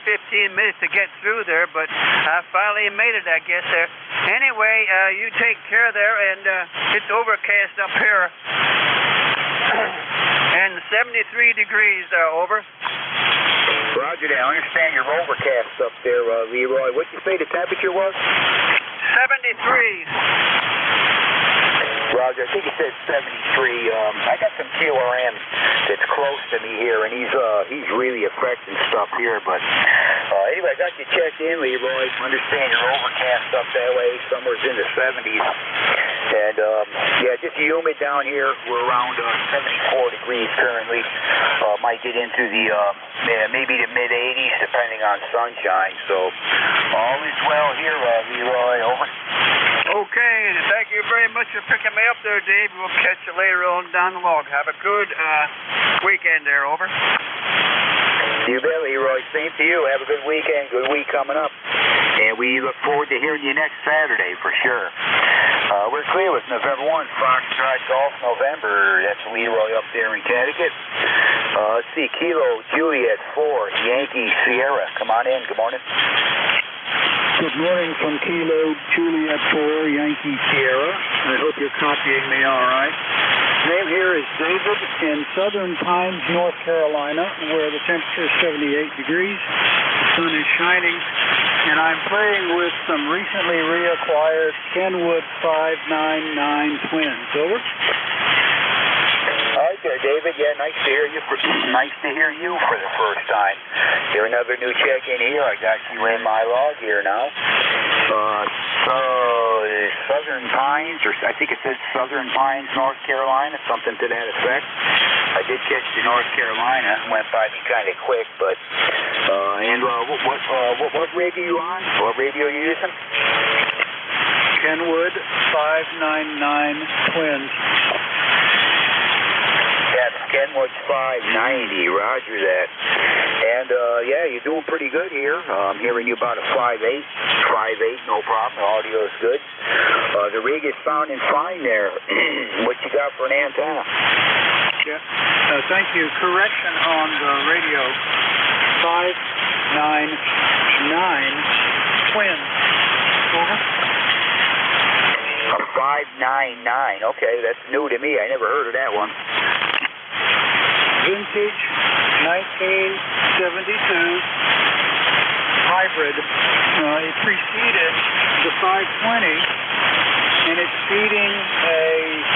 10-15 minutes to get through there, but I finally made it, I guess, there. Anyway, you take care there, and it's overcast up here. And 73 degrees, over. Roger that. I understand you're overcast up there, Leroy. What'd you say the temperature was? 73. Roger, I think he said 73. I got some QRM that's close to me here, and he's really affecting stuff here. But anyway, I got you checked in, Leroy. Understand you're overcast up that way, somewhere's in the 70s. And yeah, just humid down here. We're around 74 degrees currently. Might get into the maybe the mid 80s depending on sunshine. So all is well here, Leroy. Over. Okay, thank you very much for picking me up there, Dave. We'll catch you later on down the log. Have a good weekend there, over. You bet, Leroy. Same to you. Have a good weekend, good week coming up. And we look forward to hearing you next Saturday for sure. We're clear with November 1, Foxtrot Golf November. That's Leroy up there in Connecticut. Let's see, Kilo Juliet 4, Yankee Sierra. Come on in. Good morning. Good morning from Kilo Juliet 4, Yankee Sierra. I hope you're copying me all right. Name here is David in Southern Pines, North Carolina, where the temperature is 78 degrees. The sun is shining, and I'm playing with some recently reacquired Kenwood 599 twins. Over. All right there, David. Yeah, nice to hear you. Nice to hear you for the first time. Here's another new check-in here. I got you in my log here now. So Southern Pines, or I think it says Southern Pines, North Carolina, something to that effect. I did catch the North Carolina. Went by me kind of quick, but and what rig are you on? What radio are you using? Kenwood 599 twins. Yeah, Kenwood 590, roger that. And, yeah, you're doing pretty good here. I'm hearing you about a 5.8. 5.8, no problem. Audio is good. The rig is sounding fine there. What you got for an antenna? Yeah. Thank you. Correction on the radio. 599 twins. Over. A 599. Okay, that's new to me. I never heard of that one. Vintage 1972 hybrid. It preceded the 520, and it's feeding a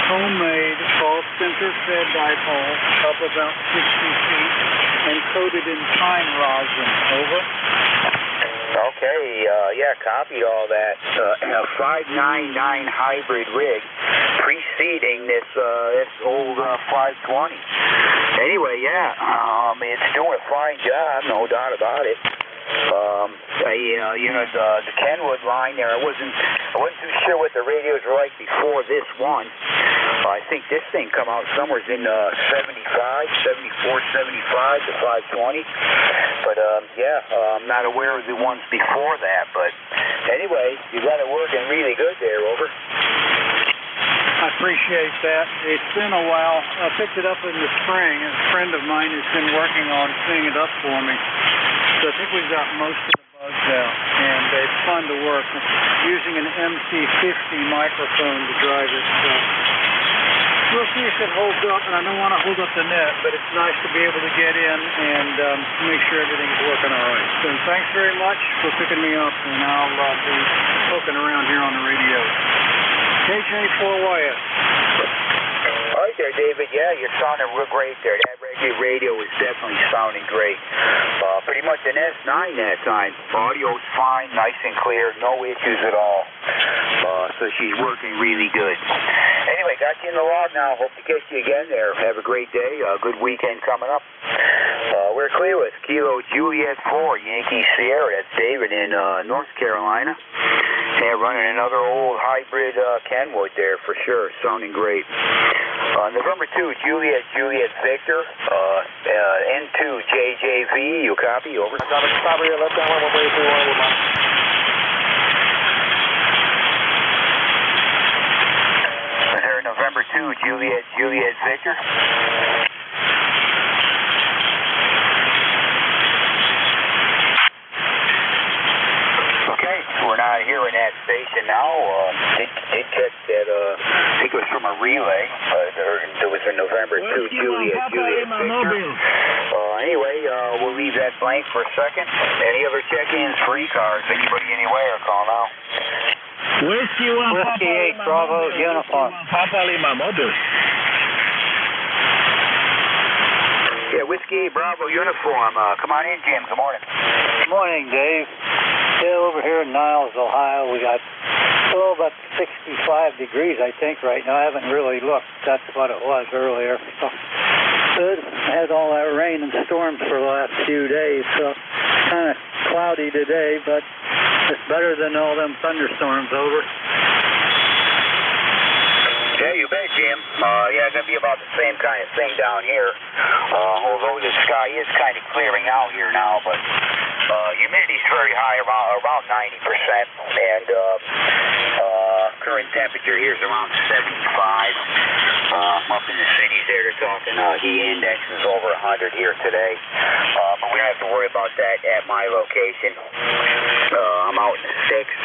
homemade off-center fed dipole up about 60 feet and coated in pine rosin. Over. Okay, yeah, copied all that. A 599 hybrid rig preceding this old 520. Anyway, yeah, it's doing a fine job, no doubt about it. You know, the Kenwood line there, I wasn't too sure what the radios were like before this one. I think this thing come out somewhere in 75, 74, 75 to 520. But, yeah, I'm not aware of the ones before that. But anyway, you got it working really good there, over. I appreciate that. It's been a while. I picked it up in the spring. A friend of mine has been working on cleaning it up for me. So I think we've got most of the bugs out, and it's fun to work using an MC50 microphone to drive it. So we'll see if it holds up, and I don't want to hold up the net, but it's nice to be able to get in and make sure everything's working all right. So thanks very much for picking me up, and I'll be poking around here on the radio. KJ4YS. All right there, David. Yeah, you're sounding real great there. That radio is definitely sounding great. Pretty much an S9 that time. Audio's fine, nice and clear, no issues at all. So she's working really good. Anyway, got you in the log now. Hope to catch you again there. Have a great day. Good weekend coming up. We're clear with Kilo Juliet 4, Yankee Sierra. That's David in North Carolina. Yeah, running another old hybrid Kenwood there for sure. Sounding great. November 2, Juliet Victor. N2 JJV. You copy? Over. November 2, Juliet Victor. Okay, we're not here in that station now. Did catch that, I think it was from a relay. There was a November 2, Juliet Victor. Anyway, we'll leave that blank for a second. Any other check-ins for ECARS? Anybody anywhere? Call now. Whiskey 8 Bravo Uniform. Papa Lima Mobile. Yeah, Whiskey 8 Bravo Uniform. Come on in, Jim. Good morning. Good morning, Dave. Yeah, over here in Niles, Ohio, we got about 65 degrees, I think, right now. I haven't really looked. That's what it was earlier. So, good. Had all that rain and storms for the last few days, so kind of cloudy today, but it's better than all them thunderstorms over. Yeah, you bet, Jim. Yeah, it's going to be about the same kind of thing down here. Although the sky is kind of clearing out here now, but humidity's very high, around 90%, and current temperature here is around 75. Up in the cities there, they're talking heat index is over 100 here today. But we don't have to worry about that at my location. I'm out in the sticks.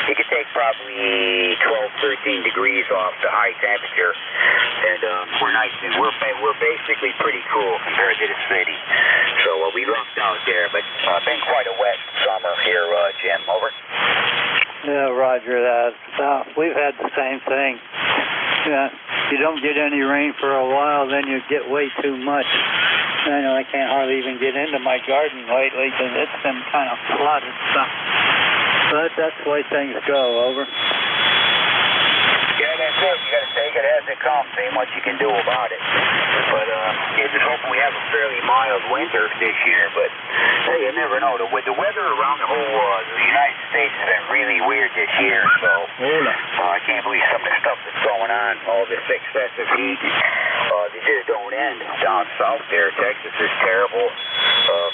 You could take probably 12, 13 degrees off the high temperature, and we're nice and we're basically pretty cool compared to the city. So we lucked out there, but been quite a wet summer here, Jim. Over. Yeah, Roger that. We've had the same thing. Yeah, you don't get any rain for a while, then you get way too much. I know I can't hardly even get into my garden lately because it's been kind of flooded. So. But that's the way things go. Over. Yeah, that's it. You got to take it as it comes. Ain't much you can do about it. But just hoping we have a fairly mild winter this year. But hey, you never know. The weather around the whole the United States has been really weird this year. So I can't believe some of the stuff that's going on. All this excessive heat. They just don't end down south there. Texas is terrible.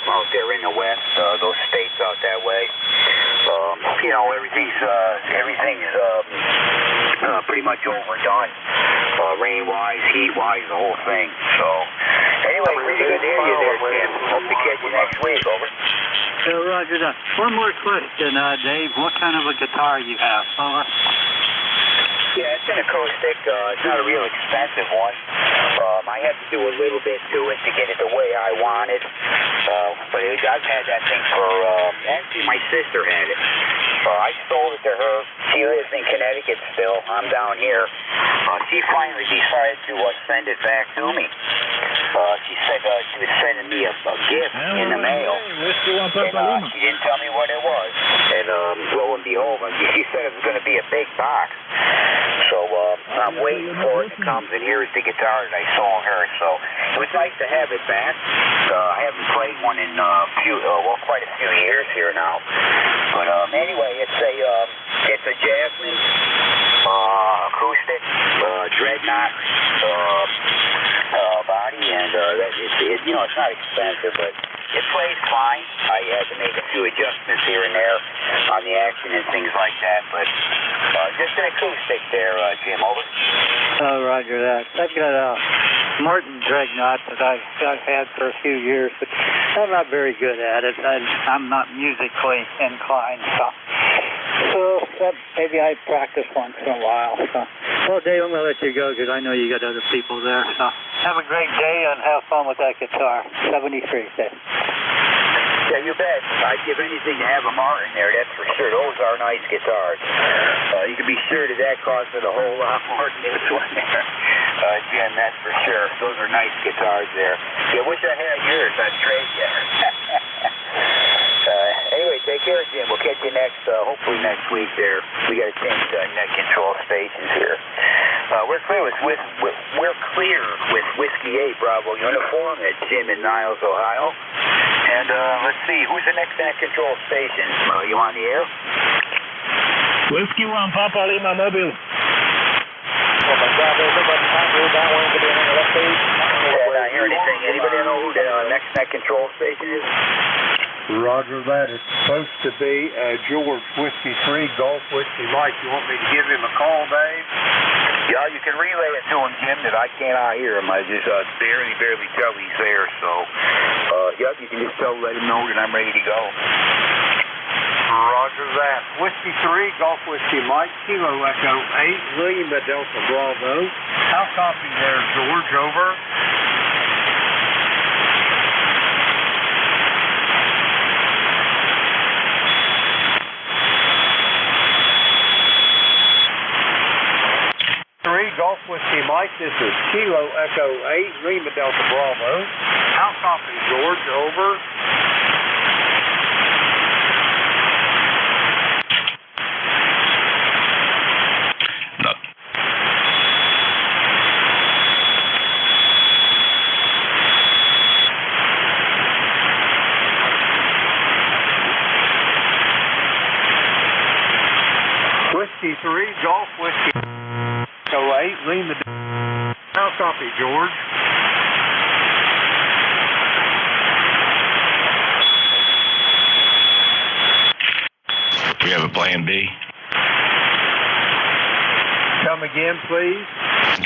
Out there in the west, those states out that way. You know, everything's pretty much overdone. Rain-wise, heat-wise, the whole thing. So, anyway, really good to hear you there, Tim. Hope to catch you next week. Over. Roger that. One more question, Dave. What kind of a guitar you have? Over. Yeah, it's an acoustic. It's not a real expensive one. I had to do a little bit to it to get it the way I wanted. But I've had that thing for, actually my sister had it. I sold it to her. She lives in Connecticut still. I'm down here. She finally decided to send it back to me. She said she was sending me a gift in the mail. And she didn't tell me what it was. And lo and behold, she said it was going to be a big box. So I'm waiting for it to come, and here's the guitar that I sold her. So it was nice to have it back. I haven't played one in quite a few years here now. But anyway, it's a Jasmine acoustic dreadnought body, and it's not expensive, but it plays fine. I had to make a few adjustments here and there on the action and things like that, but just an acoustic there, Jim. Over. Oh, Roger that. I've got a Martin Dreadnought that I've had for a few years, but I'm not very good at it. I'm not musically inclined, so maybe I practice once in a while. So. Well, Dave, I'm going to let you go because I know you got other people there. So have a great day and have fun with that guitar. 73, Dave. Yeah, you bet. I'd give anything to have a Martin there, that's for sure. Those are nice guitars. You can be sure that costed a whole lot more than this one there. Jim, that's for sure. Those are nice guitars there. Yeah, wish I had yours. I'd trade you. Anyway, take care, Jim. We'll catch you hopefully next week there. We got to change neck control stations here. We're clear with Whiskey 8 Bravo uniform at Jim in Niles, Ohio. And let's see, who's the next neck control station? You on the air? Whiskey 1 Papa Lima Mobile. Not hear anything. Anybody know who the next neck control station is? Roger that. It's supposed to be George Whiskey 3 Golf Whiskey Mike. You want me to give him a call, Dave? Yeah, you can relay it to him, Jim, that I cannot hear him. I just barely tell he's there. So, yep, you can just let him know that I'm ready to go. Roger that. Whiskey 3 Golf Whiskey Mike, Kilo Echo 8, William Delta Bravo. How copy there, George? Over. Golf Whiskey Mike, this is Kilo Echo 8, Lima Delta Bravo. How copy, George? Over. No. Whiskey 3, Golf Whiskey Echo 8, Lima. How copy, George? We have a plan B. Come again, please.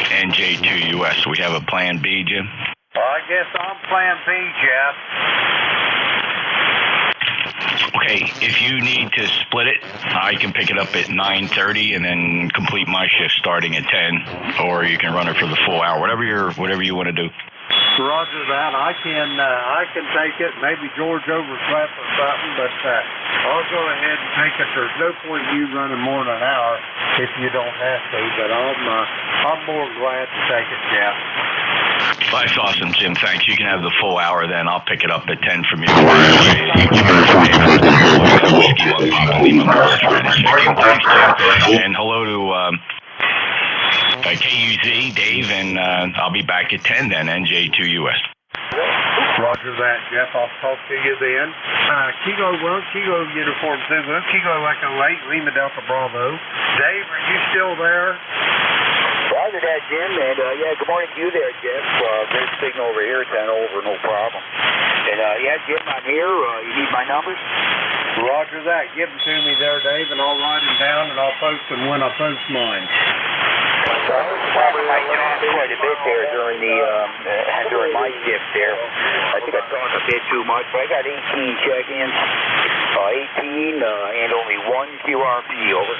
NJ2US. We have a plan B, Jim. Well, I guess I'm plan B, Jeff. Okay, if you need to split it, I can pick it up at 9:30 and then complete my shift starting at 10, or you can run it for the full hour, whatever you want to do. Roger that. I can take it. Maybe George overslept or something, but I'll go ahead and take it. There's no point in you running more than an hour if you don't have to, but I'm more glad to take it, Jeff. That's awesome, Jim. Thanks. You can have the full hour then. I'll pick it up at 10 from you. Thanks, Jim. And hello to KUZ, Dave, and I'll be back at 10 then, NJ2US. Roger that, Jeff. I'll talk to you then. Kilo Uniform Zulu, Kilo Echo 8, Lima Delta Bravo. Dave, are you still there? Roger that, Jim. And, yeah, good morning to you there, Jeff. Great signal over here, 10 over, no problem. And, yeah, Jim, I'm here. You need my numbers? Roger that. Give them to me there, Dave, and I'll write them down, and I'll post them when I post mine. Probably I went on quite a bit there during my shift there. I think I talked a bit too much, but I got 18 check-ins, 18, and only one QRP, over.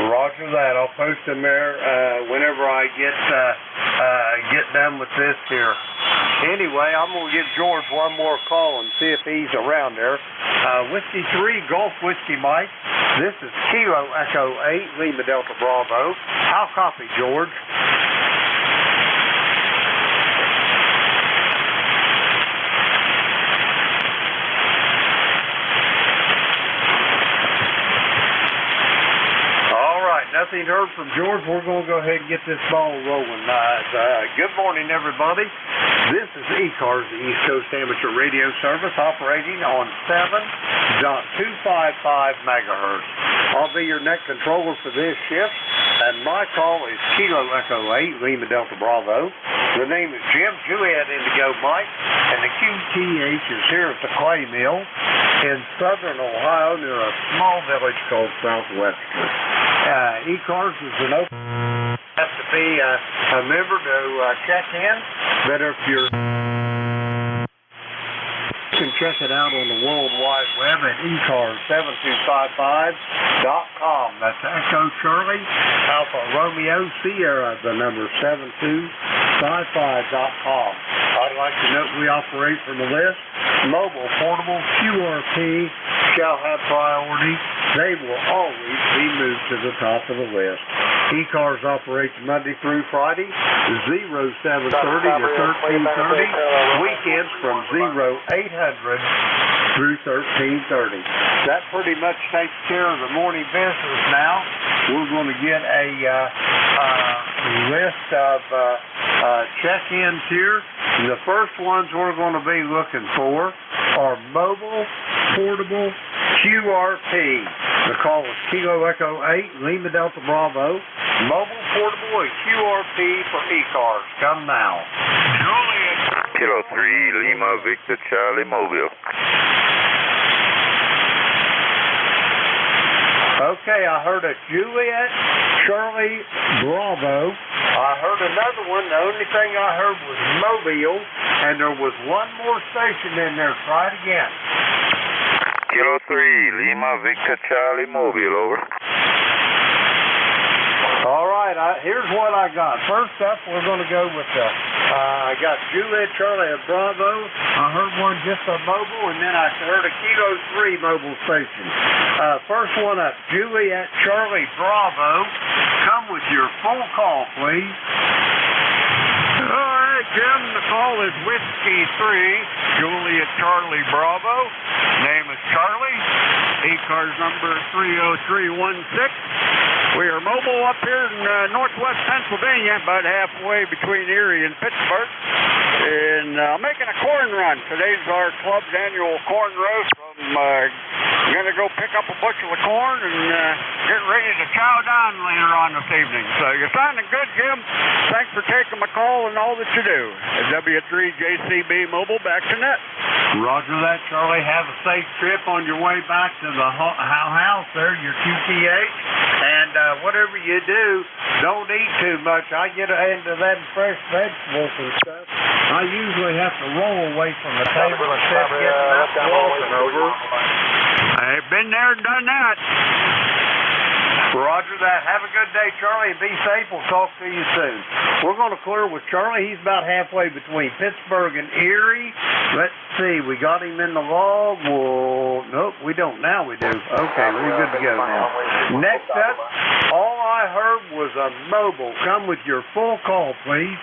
Roger that. I'll post them there whenever I get done with this here. Anyway, I'm going to give George one more call and see if he's around there. Whiskey 3, Golf Whiskey Mike. This is Kilo Echo 8, Lima Delta Bravo. How copy, George? Nothing heard from George. We're going to go ahead and get this ball rolling. Good morning, everybody. This is ECARS, the East Coast Amateur Radio Service, operating on 7.255 megahertz. I'll be your neck controller for this shift, and my call is Kilo Echo 8, Lima Delta Bravo. The name is Jim, Juliet Indigo Mike, and the QTH is here at the Clay Mill in southern Ohio near a small village called Southwestern. ECARS is an open. Have to be a member to check in, but if you can check it out on the World Wide Web at ECARS7255.com. That's Echo Charlie, Alpha Romeo Sierra, the number 7255.com. I'd like to note we operate from the list. Mobile, portable, QRP shall have priority. They will always be moved to the top of the list. ECARS operates Monday through Friday, 0730 to 1330. Weekends from 0800 through 1330. That pretty much takes care of the morning business now. We're going to get a list of check-ins here. The first ones we're going to be looking for are mobile, portable, QRP. The call is Kilo Echo 8, Lima Delta Bravo. Mobile, portable, and QRP for ECARS. Come now. Kilo 3, Lima Victor Charlie Mobile. Okay, I heard a Juliet Charlie Bravo. I heard another one. The only thing I heard was Mobile, and there was one more station in there. Try it again. Kilo 3, Lima Victor Charlie Mobile, over. All right, here's what I got. First up, we're going to go with I got Juliet Charlie Bravo. I heard one just a mobile, and then I heard a Kilo 3 mobile station. First one up, Juliet Charlie Bravo. Come with your full call, please. All right, Jim, the call is Whiskey 3, Juliet Charlie Bravo. Name is Charlie. ECARS number 30316. We are mobile up here in northwest Pennsylvania, about halfway between Erie and Pittsburgh. And making a corn run. Today's our club's annual corn roast. I'm going to go pick up a bushel of corn and get ready to chow down later on this evening. So you're sounding good, Jim. Thanks for taking my call and all that you do. W3JCB Mobile, back to net. Roger that, Charlie. Have a safe trip on your way back to the house there, your QTH. And whatever you do, don't eat too much. I get into that fresh vegetables and stuff. I usually have to roll away from the table instead of getting up and walking over. I've been there and done that. Roger that. Have a good day, Charlie, and be safe. We'll talk to you soon. We're going to clear with Charlie. He's about halfway between Pittsburgh and Erie. Let's see. We got him in the log. Well, nope, we don't. Now we do. Okay, we're good to go now. Next up, all I heard was a mobile. Come with your full call, please.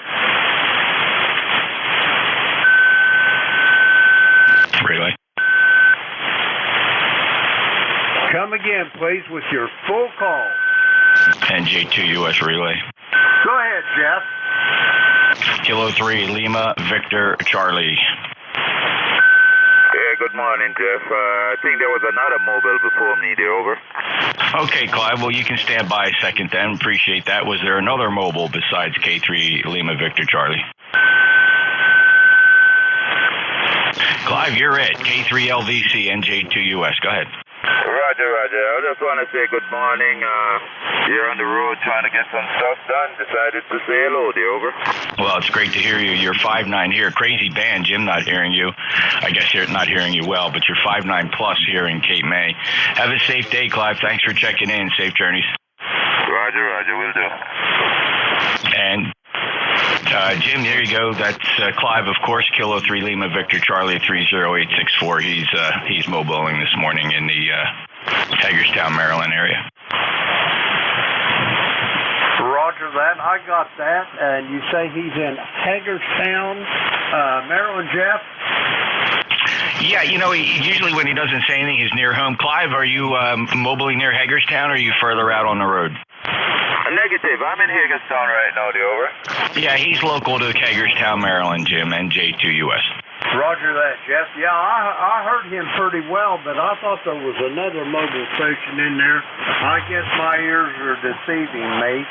Relay. Come again, please, with your full call. NJ2US relay. Go ahead, Jeff. Kilo 3, Lima, Victor, Charlie. Yeah, good morning, Jeff. I think there was another mobile before me there, over. Okay, Clive, well, you can stand by a second then. Appreciate that. Was there another mobile besides K3, Lima, Victor, Charlie? Clive, you're it. K3 LVC, NJ2US. Go ahead. Roger. I just want to say good morning. You're on the road trying to get some stuff done. Decided to say hello there, over. Well, it's great to hear you. You're 5'9" here. Crazy band. Jim not hearing you. I guess you're not hearing you well, but you're 5'9" plus here in Cape May. Have a safe day, Clive. Thanks for checking in. Safe journeys. Roger. Will do. And Jim, there you go. That's Clive, of course, Kilo 3 Lima Victor Charlie 30864. He's mobiling this morning in the Hagerstown, Maryland area. Roger that. I got that. And you say he's in Hagerstown, Maryland, Jeff? Yeah, usually when he doesn't say anything, he's near home. Clive, are you mobiling near Hagerstown, or are you further out on the road? Negative. I'm in Hagerstown right now, over. Yeah, he's local to Hagerstown, Maryland, Jim, NJ2US. Roger that, Jeff. Yeah, I heard him pretty well, but I thought there was another mobile station in there. I guess my ears are deceiving me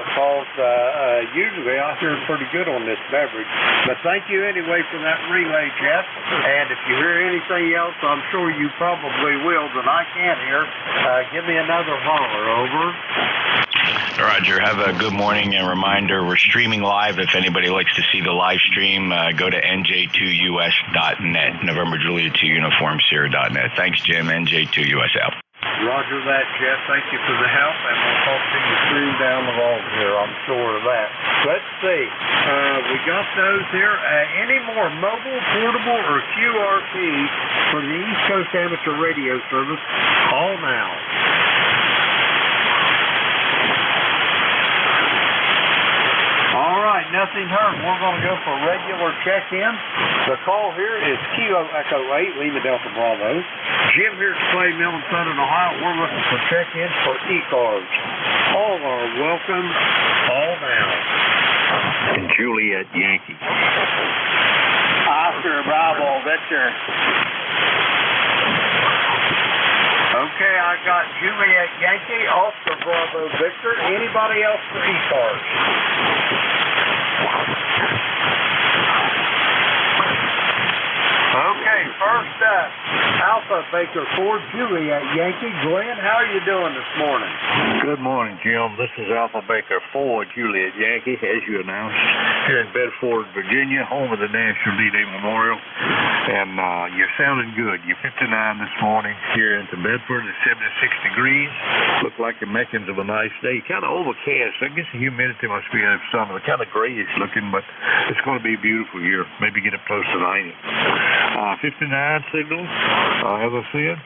because usually I hear pretty good on this beverage. But thank you anyway for that relay, Jeff. And if you hear anything else, I'm sure you probably will that I can't hear. Give me another holler, over. Roger, have a good morning, and reminder, we're streaming live. If anybody likes to see the live stream, go to NJ2US.net, November Juliet 2 Uniform Sierra.net. Thanks, Jim. NJ2US out. Roger that, Jeff. Thank you for the help, and we'll talk to you soon down the road here. I'm sure of that. Let's see. We got those here. Any more mobile, portable, or QRP for the East Coast Amateur Radio Service? Call now. right, nothing heard. We're going to go for a regular check-in. The call here is Kilo Echo 8, Lima Delta Bravo. Jim here at Clay Mill in Southern Ohio. We're looking for check-ins for ECARS. All are welcome. All now. And Juliet Yankee. Oscar Bravo Victor. Okay, I got Juliet Yankee, Oscar Bravo Victor. Anybody else for ECARS? Okay, first up, Alpha Baker 4, Juliet Yankee. Glenn, how are you doing this morning? Good morning, Jim. This is Alpha Baker 4, Juliet Yankee, as you announced, here in Bedford, Virginia, home of the National D-Day Memorial. And you're sounding good. You're 59 this morning here into Bedford. It's 76 degrees. Look like the makings of a nice day. Kind of overcast. I guess the humidity must be of some. It's kind of grayish looking, but it's going to be a beautiful year. Maybe get up close to 90. 59 signal, as I said.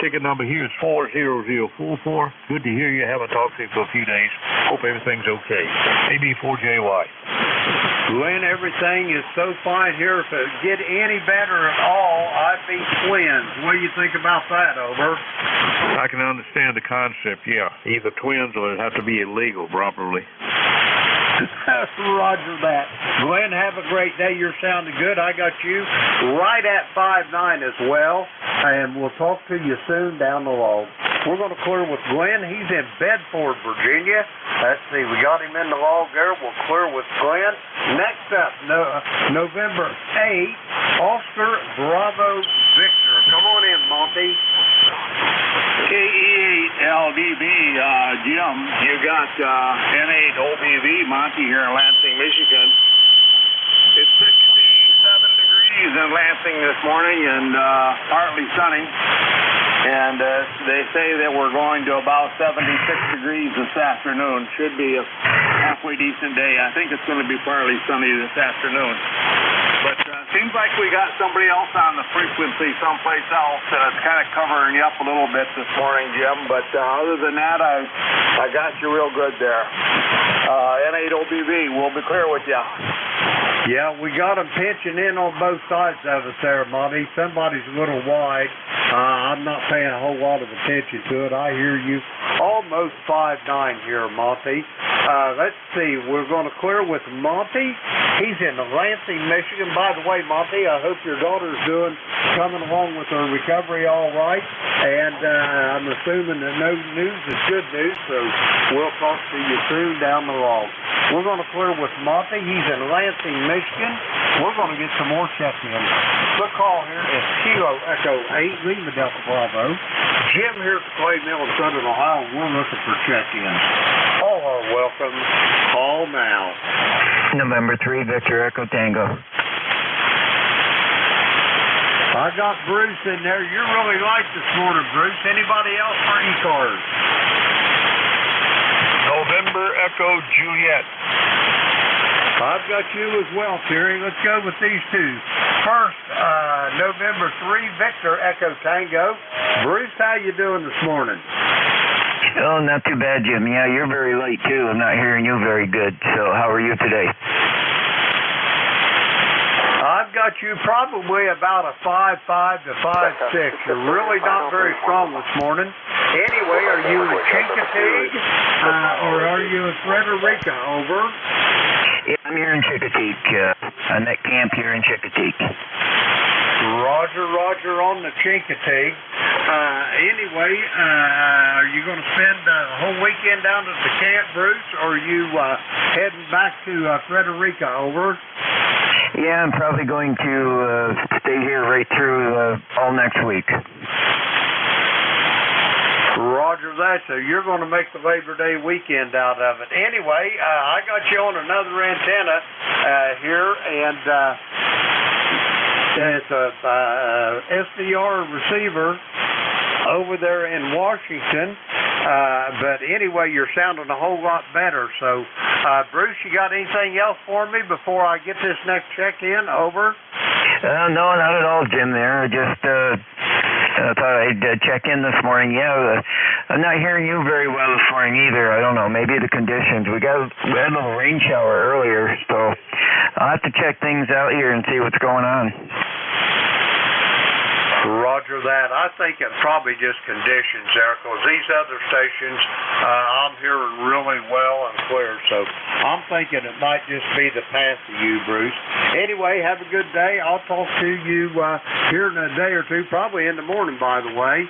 Ticket number here is 40044. Good to hear you. Haven't talked to you for a few days. Hope everything's okay. AB4JY. Glenn, everything is so fine here. If it get any better at all, I'd be twins. What do you think about that, over? I can understand the concept, yeah. Either twins or it'd have to be illegal properly. Roger that. Glenn, have a great day. You're sounding good. I got you right at 5'9" as well, and we'll talk to you soon down the log. We're going to clear with Glenn. He's in Bedford, Virginia. Let's see. We got him in the log there. We'll clear with Glenn. Next up, November 8th, Oscar Bravo Victor. Come on in, Monty. KE8LDB, Jim, you got N8OBV, Monty here in Lansing, Michigan. It's 67 degrees in Lansing this morning and partly sunny. And they say that we're going to about 76 degrees this afternoon. Should be a halfway decent day. I think it's going to be partly sunny this afternoon. But seems like we got somebody else on the frequency someplace else that's kind of covering you up a little bit this morning, Jim. But other than that, I got you real good there. N8OBV, we'll be clear with you. Yeah, we got them pitching in on both sides of us there, Monty. Somebody's a little wide. I'm not paying a whole lot of attention to it. I hear you almost 5'9" here, Monty. Let's see. We're going to clear with Monty. He's in Lansing, Michigan. By the way, Monty, I hope your daughter's coming along with her recovery all right. And I'm assuming that no news is good news, so we'll talk to you soon down the road. We're going to clear with Monty. He's in Lansing, Michigan. We're going to get some more check-ins. The call here is Kilo Echo 8, Lima Delta Bravo. Jim here at the Clay Mill in Southern Ohio. We're looking for check-ins. All are welcome. Call now. November 3, Victor Echo Tango. I got Bruce in there. You're really light this morning, Bruce. Anybody else for ECARS? November Echo Juliet. I've got you as well, Terry. Let's go with these two. First, November 3, Victor Echo Tango. Bruce, how you doing this morning? Oh, not too bad, Jim. Yeah, you're very late, too. I'm not hearing you very good. So how are you today? I've got you probably about a 5'5" to 5'6". You're really not very strong this morning. Anyway, are you in Chincoteague or are you in Frederica? Over. Yeah, I'm here in Chincoteague. I'm at camp here in Chincoteague. Roger on the Chincoteague. Anyway, are you going to spend the whole weekend down at the camp, Bruce, or are you heading back to Frederica? Over. Yeah, I'm probably going to stay here right through all next week. Roger that. So you're going to make the Labor Day weekend out of it. Anyway, I got you on another antenna here, and it's a SDR receiver over there in Washington. But anyway, you're sounding a whole lot better. So, Bruce, you got anything else for me before I get this next check-in? Over. No, not at all, Jim. There, just I thought I'd check in this morning. Yeah, I'm not hearing you very well this morning either. I don't know, maybe the conditions. We had a little rain shower earlier, so I'll have to check things out here and see what's going on. Roger that. I think it's probably just conditions there, because these other stations, I'm hearing really well and clear, so I'm thinking it might just be the path to you, Bruce. Anyway, have a good day. I'll talk to you here in a day or two, probably in the morning, by the way.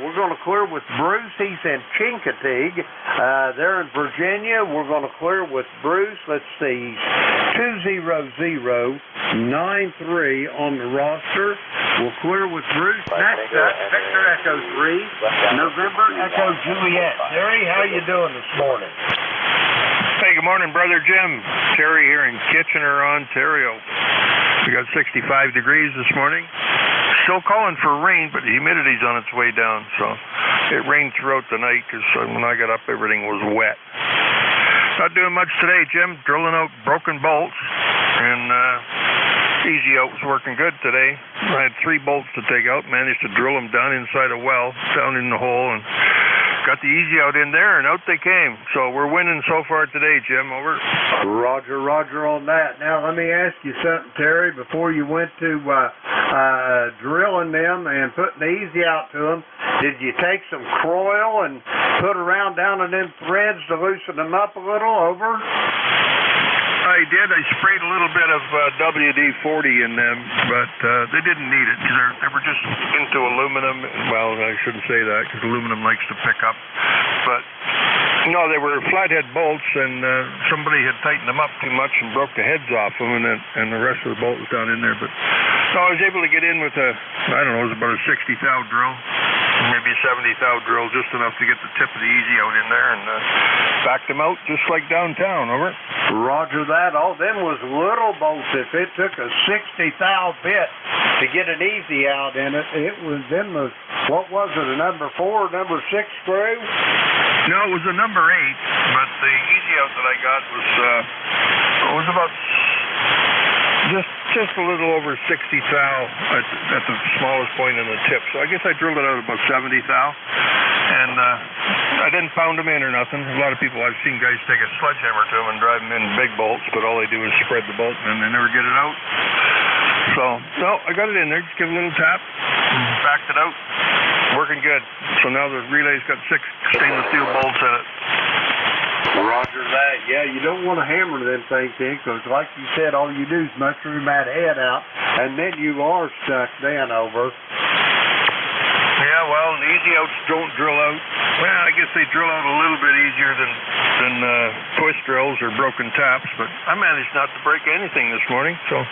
We're going to clear with Bruce. He's in Chincoteague. They're in Virginia. We're going to clear with Bruce. Let's see. 20093 on the roster. We'll clear with Bruce. Next up, Victor Echo 3, November Echo Juliet. Terry, how you doing this morning? Hey, good morning, Brother Jim. Terry here in Kitchener, Ontario. We got 65 degrees this morning. Still calling for rain, but the humidity's on its way down. So it rained throughout the night because when I got up, everything was wet. Not doing much today, Jim. Drilling out broken bolts, and Easy Out was working good today. I had 3 bolts to take out, managed to drill them down inside a well, down in the hole, and got the Easy Out in there, and out they came. So we're winning so far today, Jim. Over. Roger, roger on that. Now, let me ask you something, Terry. Before you went to drilling them and putting the Easy Out to them, did you take some Croil and put around down in them threads to loosen them up a little? Over? I did. I sprayed a little bit of WD-40 in them, but they didn't need it because they were just into aluminum. Well, I shouldn't say that because aluminum likes to pick up. But, no, they were flathead bolts, and somebody had tightened them up too much and broke the heads off them, and the rest of the bolt was down in there. But so I was able to get in with it was about a 60-thou drill, maybe a 70-thou drill, just enough to get the tip of the Easy Out in there and back them out just like downtown. Over. Roger that. Oh, them was little bolts. If it took a 60-thou bit to get an Easy Out in it, what was it, a number 4, number 6 screw? No, it was a number 8, but the Easy Out that I got was about just a little over 60 thou at the smallest point in the tip. So I guess I drilled it out about 70 thou, and I didn't pound them in or nothing. A lot of people, I've seen guys take a sledgehammer to them and drive them in big bolts, but all they do is spread the bolt and they never get it out. So, no, I got it in there. Just give it a little tap, backed it out. Working good. So now the relay's got 6 stainless steel bolts in it. Roger that. Yeah, you don't want to hammer them things in, because like you said, all you do is mushroom that head out, and then you are stuck then. Over. Yeah, well, the Easy Outs don't drill out. Well, I guess they drill out a little bit easier than twist drills or broken taps, but I managed not to break anything this morning, so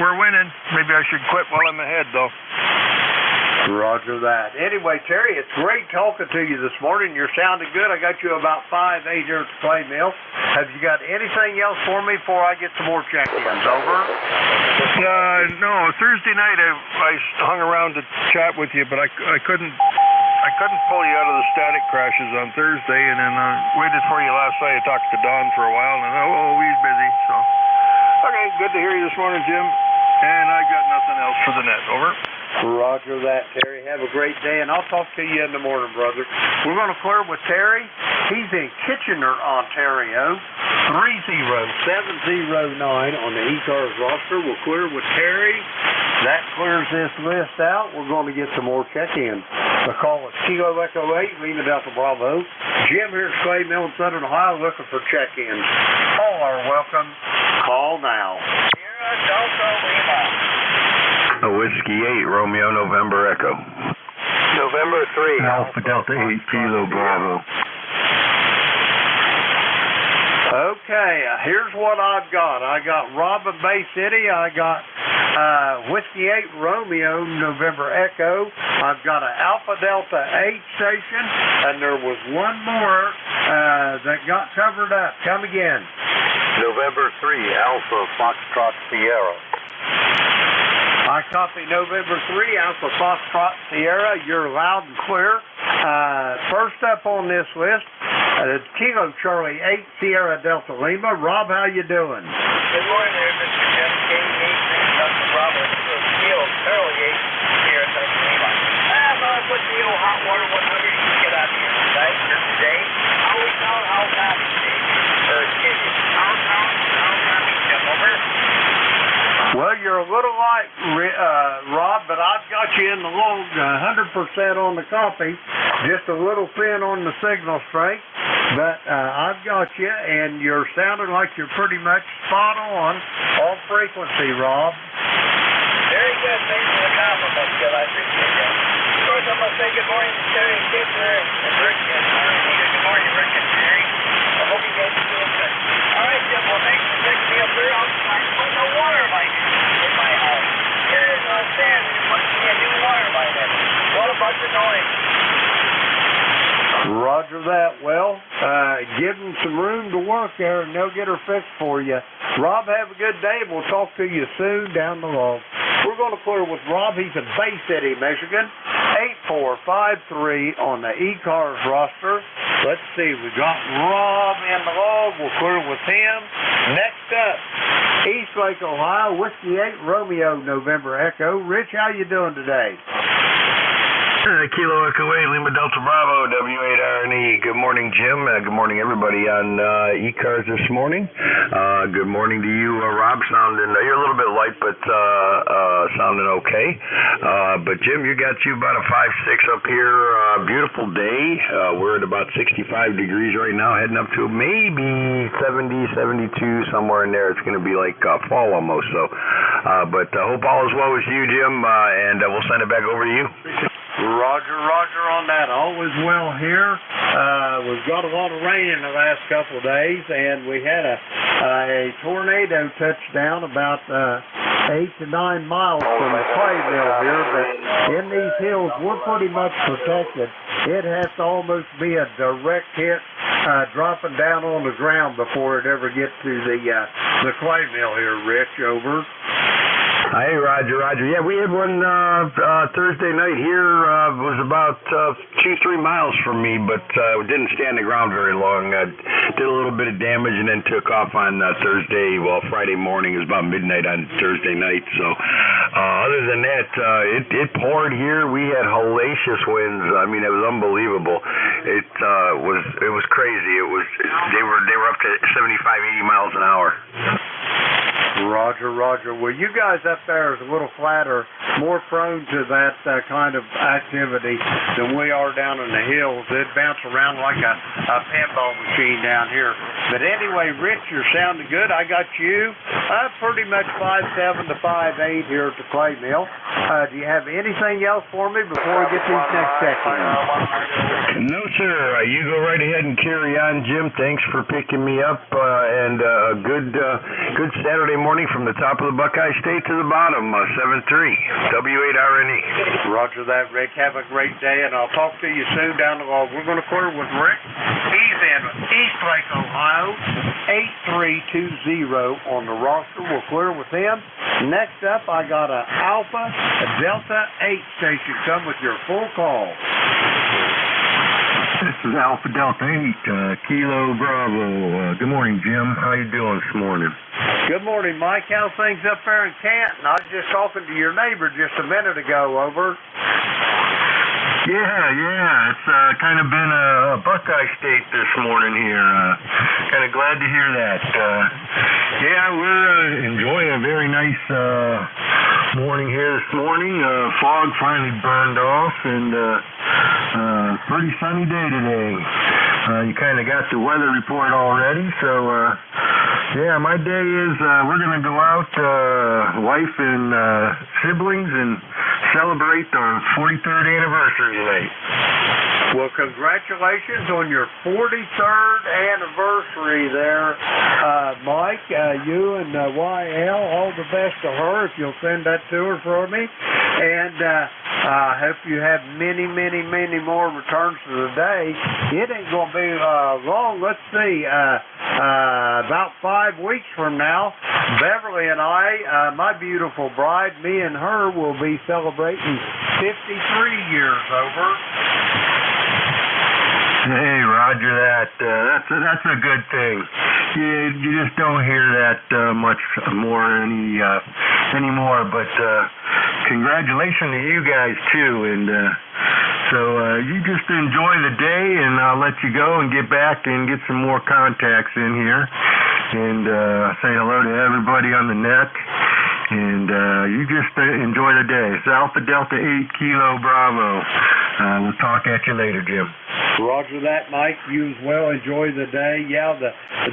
we're winning. Maybe I should quit while I'm ahead, though. Roger that. Anyway, Terry, it's great talking to you this morning. You're sounding good. I got you about 5-8 here at the clay mill. Have you got anything else for me before I get some more check-ins? Over? No. Thursday night I hung around to chat with you, but I couldn't pull you out of the static crashes on Thursday, and then waited for you last night. I talked to Don for a while, and he's busy. So, okay, good to hear you this morning, Jim. And I got nothing else for the net. Over. Roger that, Terry. Have a great day, and I'll talk to you in the morning, brother. We're going to clear with Terry. He's in Kitchener, Ontario. 30709 on the ECARS roster. We'll clear with Terry. That clears this list out. We're going to get some more check-ins. The call is Kilo Echo 8, Lima Delta Bravo. Jim here at Clay Mill in Southern Ohio looking for check-ins. All are welcome. Call now. Sierra Delta Lima. A Whiskey 8, Romeo, November Echo. November 3. Alpha Delta 8, Kilo Bravo. Okay, here's what I've got. I got Robin Bay City. I got Whiskey 8, Romeo, November Echo. I've got an Alpha Delta 8 station, and there was one more that got covered up. Come again. November 3, Alpha Foxtrot Sierra. I copy November 3, Alpha Foxtrot Sierra. You're loud and clear. First up on this list, Kilo Charlie 8, Sierra Delta Lima. Rob, how you doing? Good morning there, Mr. Jim. K8, Delta Bravo, Kilo Charlie 8, Sierra Delta Lima. little light, Rob, but I've got you in the log 100% on the copy, just a little thin on the signal strength, but I've got you, and you're sounding like you're pretty much spot on frequency, Rob. Very good. Thanks for the compliment, Bill. I appreciate that. Of course, I'm going to say good morning to Terry and Kipper and Rick and Anita. Good morning, Rick and Terry. I hope you guys are doing good. All right, Jim. Well, thanks for taking me up there. I'm putting a water line in my house. Here in San, you're putting me a new water line in. What a bunch of noise. Roger that. Well, give them some room to work there, and they'll get her fixed for you. Rob, have a good day. We'll talk to you soon down the road. We're going to clear with Rob. He's in Bay City, Michigan. 8453 on the ECARS roster. Let's see. We got Rob in the log. We'll clear with him. Next up, East Lake, Ohio, Whiskey 8 Romeo November Echo. Rich, how you doing today? Kilo Echo 8, Lima Delta Bravo, W8RNE. Good morning, Jim. Good morning, everybody on ECARS this morning. Good morning to you, Rob. You're a little bit light, but sounding okay. But Jim, you got you about a 5-6 up here. Beautiful day. We're at about 65 degrees right now, heading up to maybe 70, 72, somewhere in there. It's going to be like fall almost. So, but hope all is well with you, Jim, and we'll send it back over to you. Roger on that. Always well here. We've got a lot of rain in the last couple of days, and we had a tornado touchdown about 8 to 9 miles from the clay mill here, but in these hills, we're pretty much protected. It has to almost be a direct hit dropping down on the ground before it ever gets to the clay mill here, Rich. Over. Hey, Roger. Yeah, we had one Thursday night here. It was about 2-3 miles from me, but didn't stand the ground very long. Did a little bit of damage and then took off on Friday morning. It was about midnight on Thursday night. So other than that, it poured here. We had hellacious winds. I mean, it was unbelievable. It was crazy. They were up to 75, 80 miles an hour. Roger. Well, you guys up there is a little flatter, more prone to that kind of activity than we are down in the hills. It bounces around like a pinball machine down here. But anyway, Rich, you're sounding good. I got you pretty much 5'7" to 5'8" here at the clay mill. Do you have anything else for me before we get these next sections? No, sir. You go right ahead and carry on, Jim. Thanks for picking me up, and a good Saturday morning from the top of the Buckeye State to the bottom, 7-3, W8RNE. Roger that, Rick. Have a great day, and I'll talk to you soon down the road. We're going to clear with Rick. He's in East Lake, Ohio, 8320 on the roster. We'll clear with him. Next up, I got a Alpha, a Delta 8 station. Come with your full call. This is Alpha Delta 8, Kilo Bravo. Good morning, Jim. How you doing this morning? Good morning, Mike. How's things up there in Canton? I was just talking to your neighbor just a minute ago, over. Yeah. It's kind of been a Buckeye State this morning here. Kind of glad to hear that. We're enjoying a very nice morning here this morning. Fog finally burned off, and pretty sunny day today. You kind of got the weather report already, so my day is we're going to go out, wife and siblings, and celebrate our 43rd anniversary tonight. Well, congratulations on your 43rd anniversary there, Mike. You and YL, all the best to her if you'll send that to her for me. And I hope you have many, many, many more returns to the day. It ain't going to be long. Let's see, about 5 weeks from now, Beverly and I, my beautiful bride, me and her will be celebrating 53 years over. Hey, Roger that. That's a good thing. You just don't hear that much more anymore. But congratulations to you guys too. And so you just enjoy the day, and I'll let you go and get back and get some more contacts in here. And say hello to everybody on the net. and you just enjoy the day. It's Alpha Delta 8 Kilo Bravo. We'll talk at you later, Jim. Roger that, Mike. You as well. Enjoy the day. Yeah,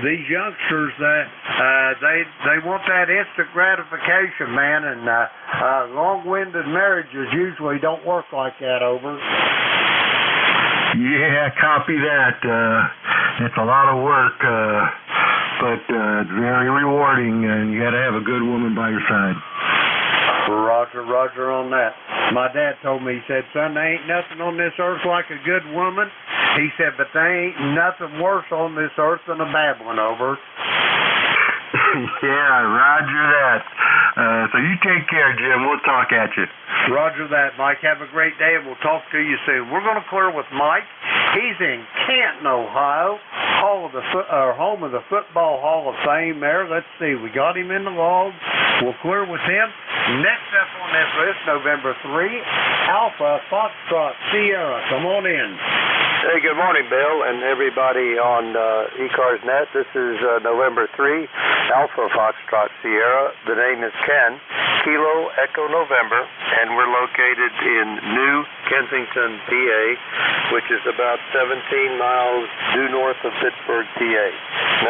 these youngsters, they want that instant gratification, man, and long-winded marriages usually don't work like that, over. Yeah, copy that. It's a lot of work, but it's very rewarding, and you got to have a good woman by your side. Roger on that. My dad told me, he said, son, there ain't nothing on this earth like a good woman. He said, but there ain't nothing worse on this earth than a bad one, over. Yeah, roger that. So you take care, Jim. We'll talk at you. Roger that, Mike. Have a great day, and we'll talk to you soon. We're going to clear with Mike. He's in Canton, Ohio, home of the Football Hall of Fame there. Let's see. We got him in the log. We'll clear with him. Next up on this list, November 3, Alpha Foxtrot Sierra. Come on in. Hey, good morning, Bill, and everybody on ECARS Net. This is November 3, Alpha Foxtrot Sierra. The name is Ken, Kilo Echo November, and we're located in New Kensington, PA, which is about 17 miles due north of Pittsburgh, PA.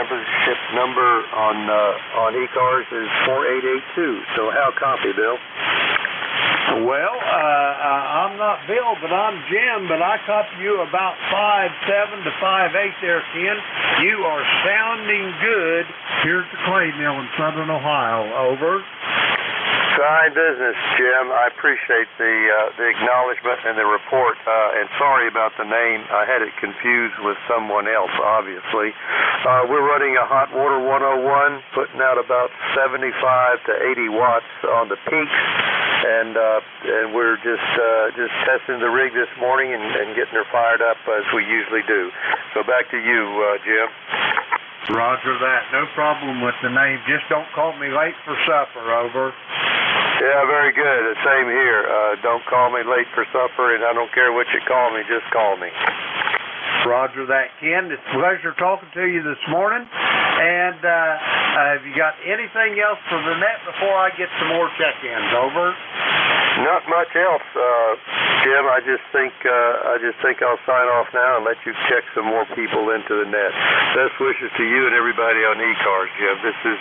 Membership number on ECARS is 4882. So how copy, Bill? Well, I'm not Bill, but I'm Jim, but I copy you about 5'7" to 5'8" there, Ken. You are sounding good here at the clay mill in Southern Ohio. Over. Fine business, Jim. I appreciate the acknowledgement and the report. And sorry about the name. I had it confused with someone else, obviously. We're running a hot water 101, putting out about 75 to 80 watts on the peaks, and we're just testing the rig this morning and getting her fired up as we usually do. So back to you, Jim. Roger that. No problem with the name. Just don't call me late for supper. Over. Yeah, very good. Same here. Don't call me late for supper, and I don't care what you call me. Just call me. Roger that, Ken. It's a pleasure talking to you this morning. And have you got anything else for the net before I get some more check-ins? Over. Not much else, Jim. I just think I'll sign off now and let you check some more people into the net. Best wishes to you and everybody on ECARS, Jim. This is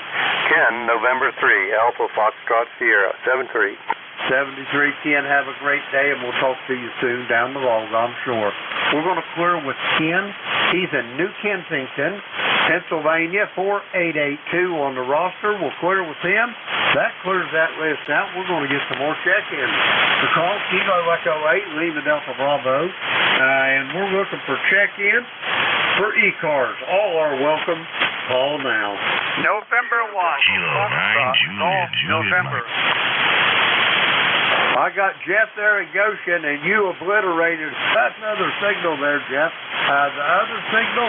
Ken, November 3, Alpha Foxtrot Sierra, 73. 73, Ken. Have a great day, and we'll talk to you soon down the road, I'm sure. We're going to clear with Ken. He's in New Kensington, Pennsylvania, 4882 on the roster. We'll clear with him. That clears that list out. We're going to get some more check-ins. The call, Kilo Echo 8, Lima Delta Bravo, and we're looking for check-ins for ECARS. All are welcome. Call now. November 1. Kilo 9, Juliet, November. I got Jeff there in Goshen, and you obliterated another signal there, Jeff. The other signal,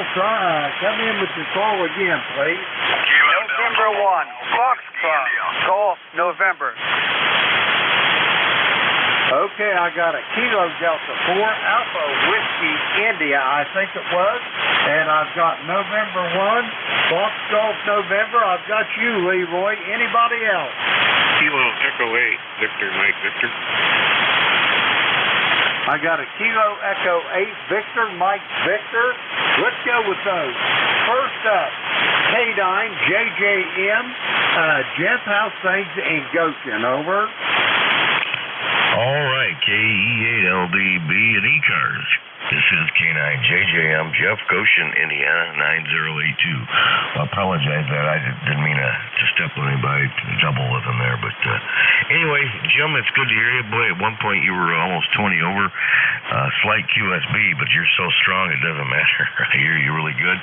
come in with your call again, please. November 1, Foxtrot, Golf, November. Okay, I got a Kilo Delta 4, Alpha Whiskey India, I think it was, and I've got November 1, Fox Golf November. I've got you, Leroy. Anybody else? Kilo Echo 8, Victor, Mike Victor. I got a Kilo Echo 8, Victor, Mike Victor. Let's go with those. First up, K9, JJM, Jeff, how's things in Goshen? Over. All right, KE8LDB and ECARS. This is K9JJM, Jeff, Goshen, Indiana, 9082. I apologize that I didn't mean to step on anybody, to double with them there. But anyway, Jim, it's good to hear you. Boy, at one point you were almost 20 over. Slight QSB, but you're so strong it doesn't matter. I hear you really good.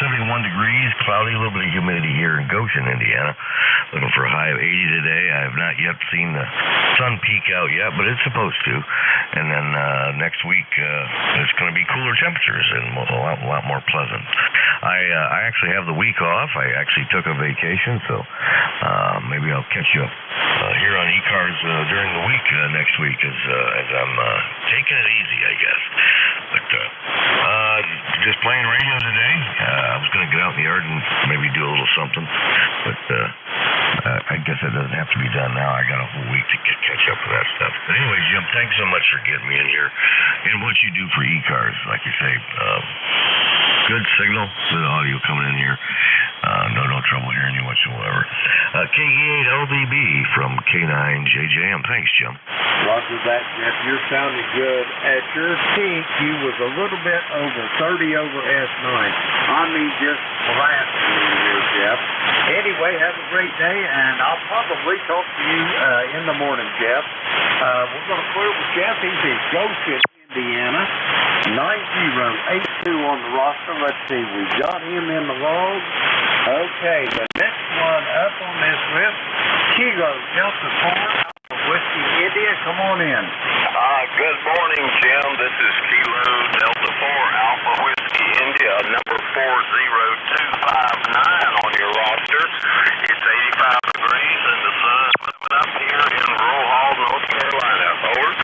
71 degrees, cloudy, a little bit of humidity here in Goshen, Indiana. Looking for a high of 80 today. I have not yet seen the sun peak out yet, but it's supposed to. And then next week it's going to be cooler temperatures and a lot more pleasant. I actually have the week off. I actually took a vacation, so maybe I'll catch you up here on ECARS during the week next week as I'm taking it easy, I guess. But just playing radio today. I was going to get out in the yard and maybe do a little something, but I guess that doesn't have to to be done now. I got a whole week to catch up with that stuff. But anyway, Jim, thanks so much for getting me in here. And what you do for ECARS, like you say, good signal, good audio coming in here. No trouble hearing you whatsoever. KE8LDB from K9JJM. Thanks, Jim. Roger that, Jeff. You're sounding good. At your peak, you was a little bit over 30 over S9. I mean, just blasting in here, Jeff. Anyway, have a great day, and I'll probably talk to you in the morning, Jeff. We're going to clear with Jeff. He's in Goshen, Indiana. 9082 on the roster. Let's see. We've got him in the log. Okay, the next one up on this list, Kilo Delta 4, Alpha Whiskey India. Come on in. Good morning, Jim. This is Kilo Delta 4, Alpha Whiskey India, number 40259 on your roster. It's 85 degrees and the sun coming up here in Rural Hall, North Carolina. Over.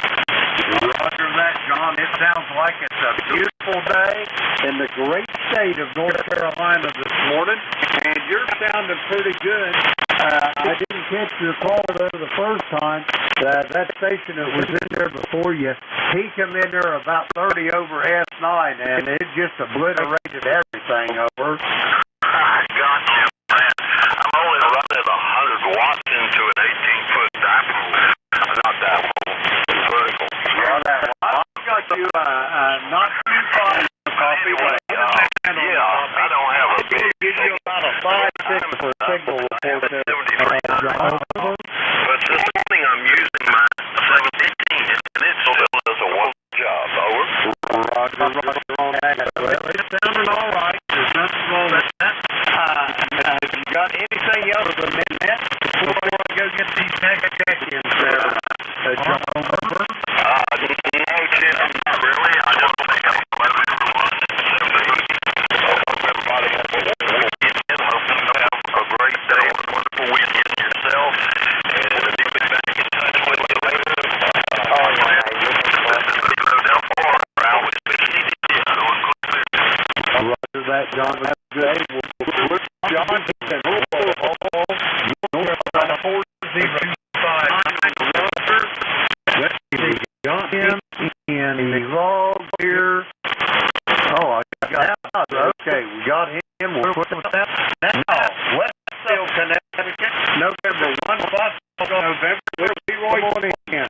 Roger that, John. It sounds like it's a beautiful day in the great state of North Carolina this morning, and you're sounding pretty good. I didn't catch your call there the first time. That station that was in there before you, he come in there about 30 over S9, and it just obliterated everything over. Gotcha, man. I'm only running 100 watts into an 18-foot dipole. Not that vertical. I've got you not too far in the coffee. I don't have a big give you about a 5-6 for signal report there. But this morning I'm using my 718, and it still does a wonderful job. Over. Roger on that. Well, it's sounding all right. There's nothing wrong with that. Have you got anything else to mention before I go get these next check-ins there, John? Over. No, Jim, not really. I don't think I'm glad everyone everybody has a wonderful weekend. Hope you have a great day and a wonderful weekend yourself. And we'll be back in touch with you later. Roger that, John. Have a good day. John, and North Carolina 405. Let's see. Got him in the log here. Oh, I got that. Okay, we got him. We're quick with that. Now, Westville, Connecticut, November 1, November. Leroy morning again.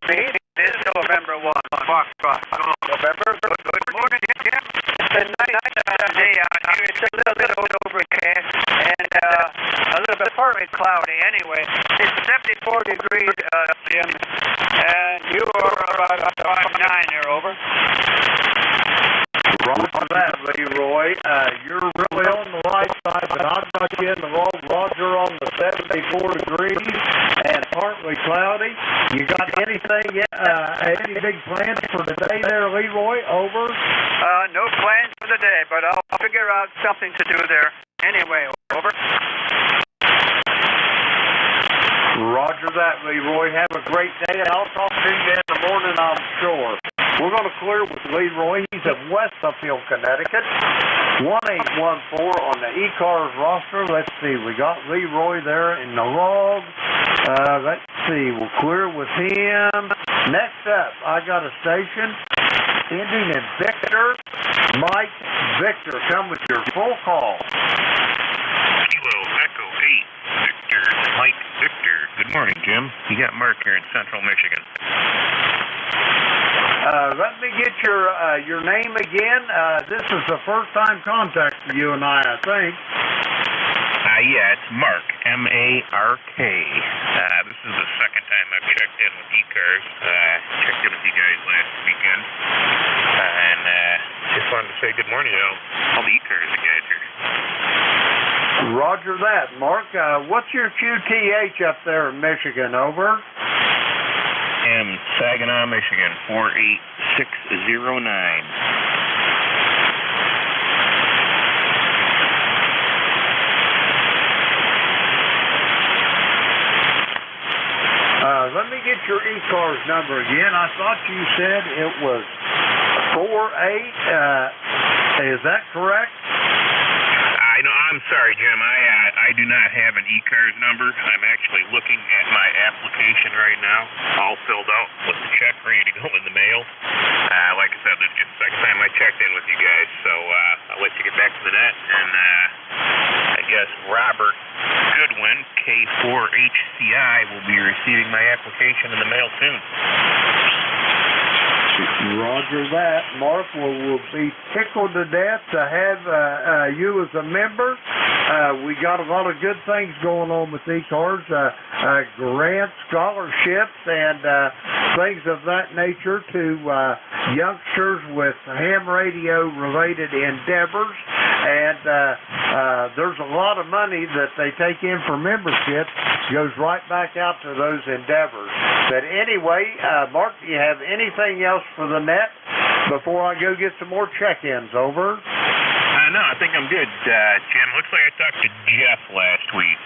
This is November 1, Foxtrot. November. Good morning, Jim. It's a nice day out here. It's a little bit overcast and a little bit partly cloudy anyway. It's 74 degrees, Jim, and you are about 5'9" there, over. Wrong for that, Leroy. You're really on the right side, but I've got you in the wrong. Roger on the 74 degrees and partly cloudy. You got anything yet? Any big plans for today there, Leroy? Over. No plans for the day, but I'll figure out something to do there. Anyway, over. Roger that, Leroy. Have a great day, and I'll talk to you in the morning, I'm sure. We're going to clear with Leroy. He's at Westville, Connecticut. 1814 on the ECARS roster. Let's see. We got Leroy there in the log. Let's see. We'll clear with him. Next up, I got a station ending in Victor. Mike Victor, come with your full call. Kilo Echo 8, Victor, Mike Victor. Good morning, Jim. You got Mark here in Central Michigan. Let me get your name again. This is the first time contact for you and I think. Yeah, it's Mark, M-A-R-K. This is the second time I've checked in with ECARS. Checked in with you guys last weekend. And just wanted to say good morning to all the ECARS guys here. Roger that, Mark. What's your QTH up there in Michigan? Over. Saginaw, Michigan, 48609. Let me get your ECARS number again. I thought you said it was 48. Is that correct? I'm I'm sorry, Jim. I do not have an ECARS number. I'm actually looking at my application right now, all filled out with the check ready to go in the mail. Like I said, this is just the second time I checked in with you guys, so I'll let you get back to the net. And I guess Robert Goodwin, K4HCI, will be receiving my application in the mail soon. Roger that. Mark will be tickled to death to have you as a member. We got a lot of good things going on with ECARS, grants, scholarships, and things of that nature to youngsters with ham radio related endeavors. And there's a lot of money that they take in for membership, goes right back out to those endeavors. But anyway, Mark, do you have anything else for the net before I go get some more check-ins? Over. No, I think I'm good, Jim. Looks like I talked to Jeff last week,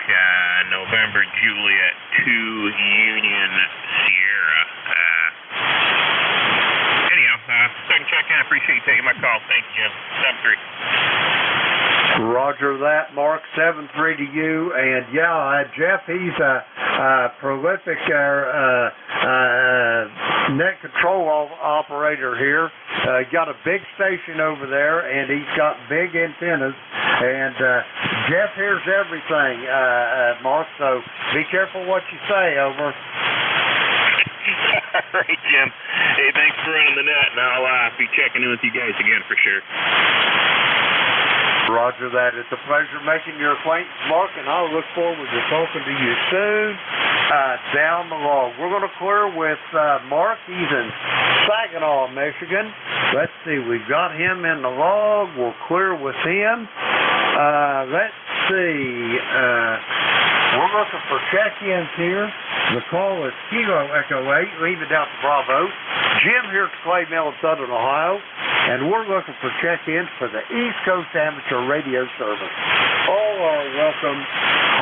November Juliet 2 Union Sierra. Anyhow, second check-in. I appreciate you taking my call. Thank you, Jim. 7-3. Roger that, Mark. 7-3 to you. And yeah, Jeff, he's a prolific net control operator here. Got a big station over there, and he's got big antennas. And Jeff hears everything, Mark. So be careful what you say. Over. All right, Jim. Hey, thanks for running the net, and I'll be checking in with you guys again for sure. Roger that. It's a pleasure making your acquaintance, Mark, and I'll look forward to talking to you soon down the log. We're going to clear with Mark. He's in Saginaw, Michigan. Let's see. We've got him in the log. We'll clear with him. Let's see. We're looking for check-ins here. The call is Kilo Echo 8, Lima Delta Bravo. Jim here at the Clay Mill in Southern Ohio, and we're looking for check-ins for the East Coast Amateur Radio Service. All are welcome.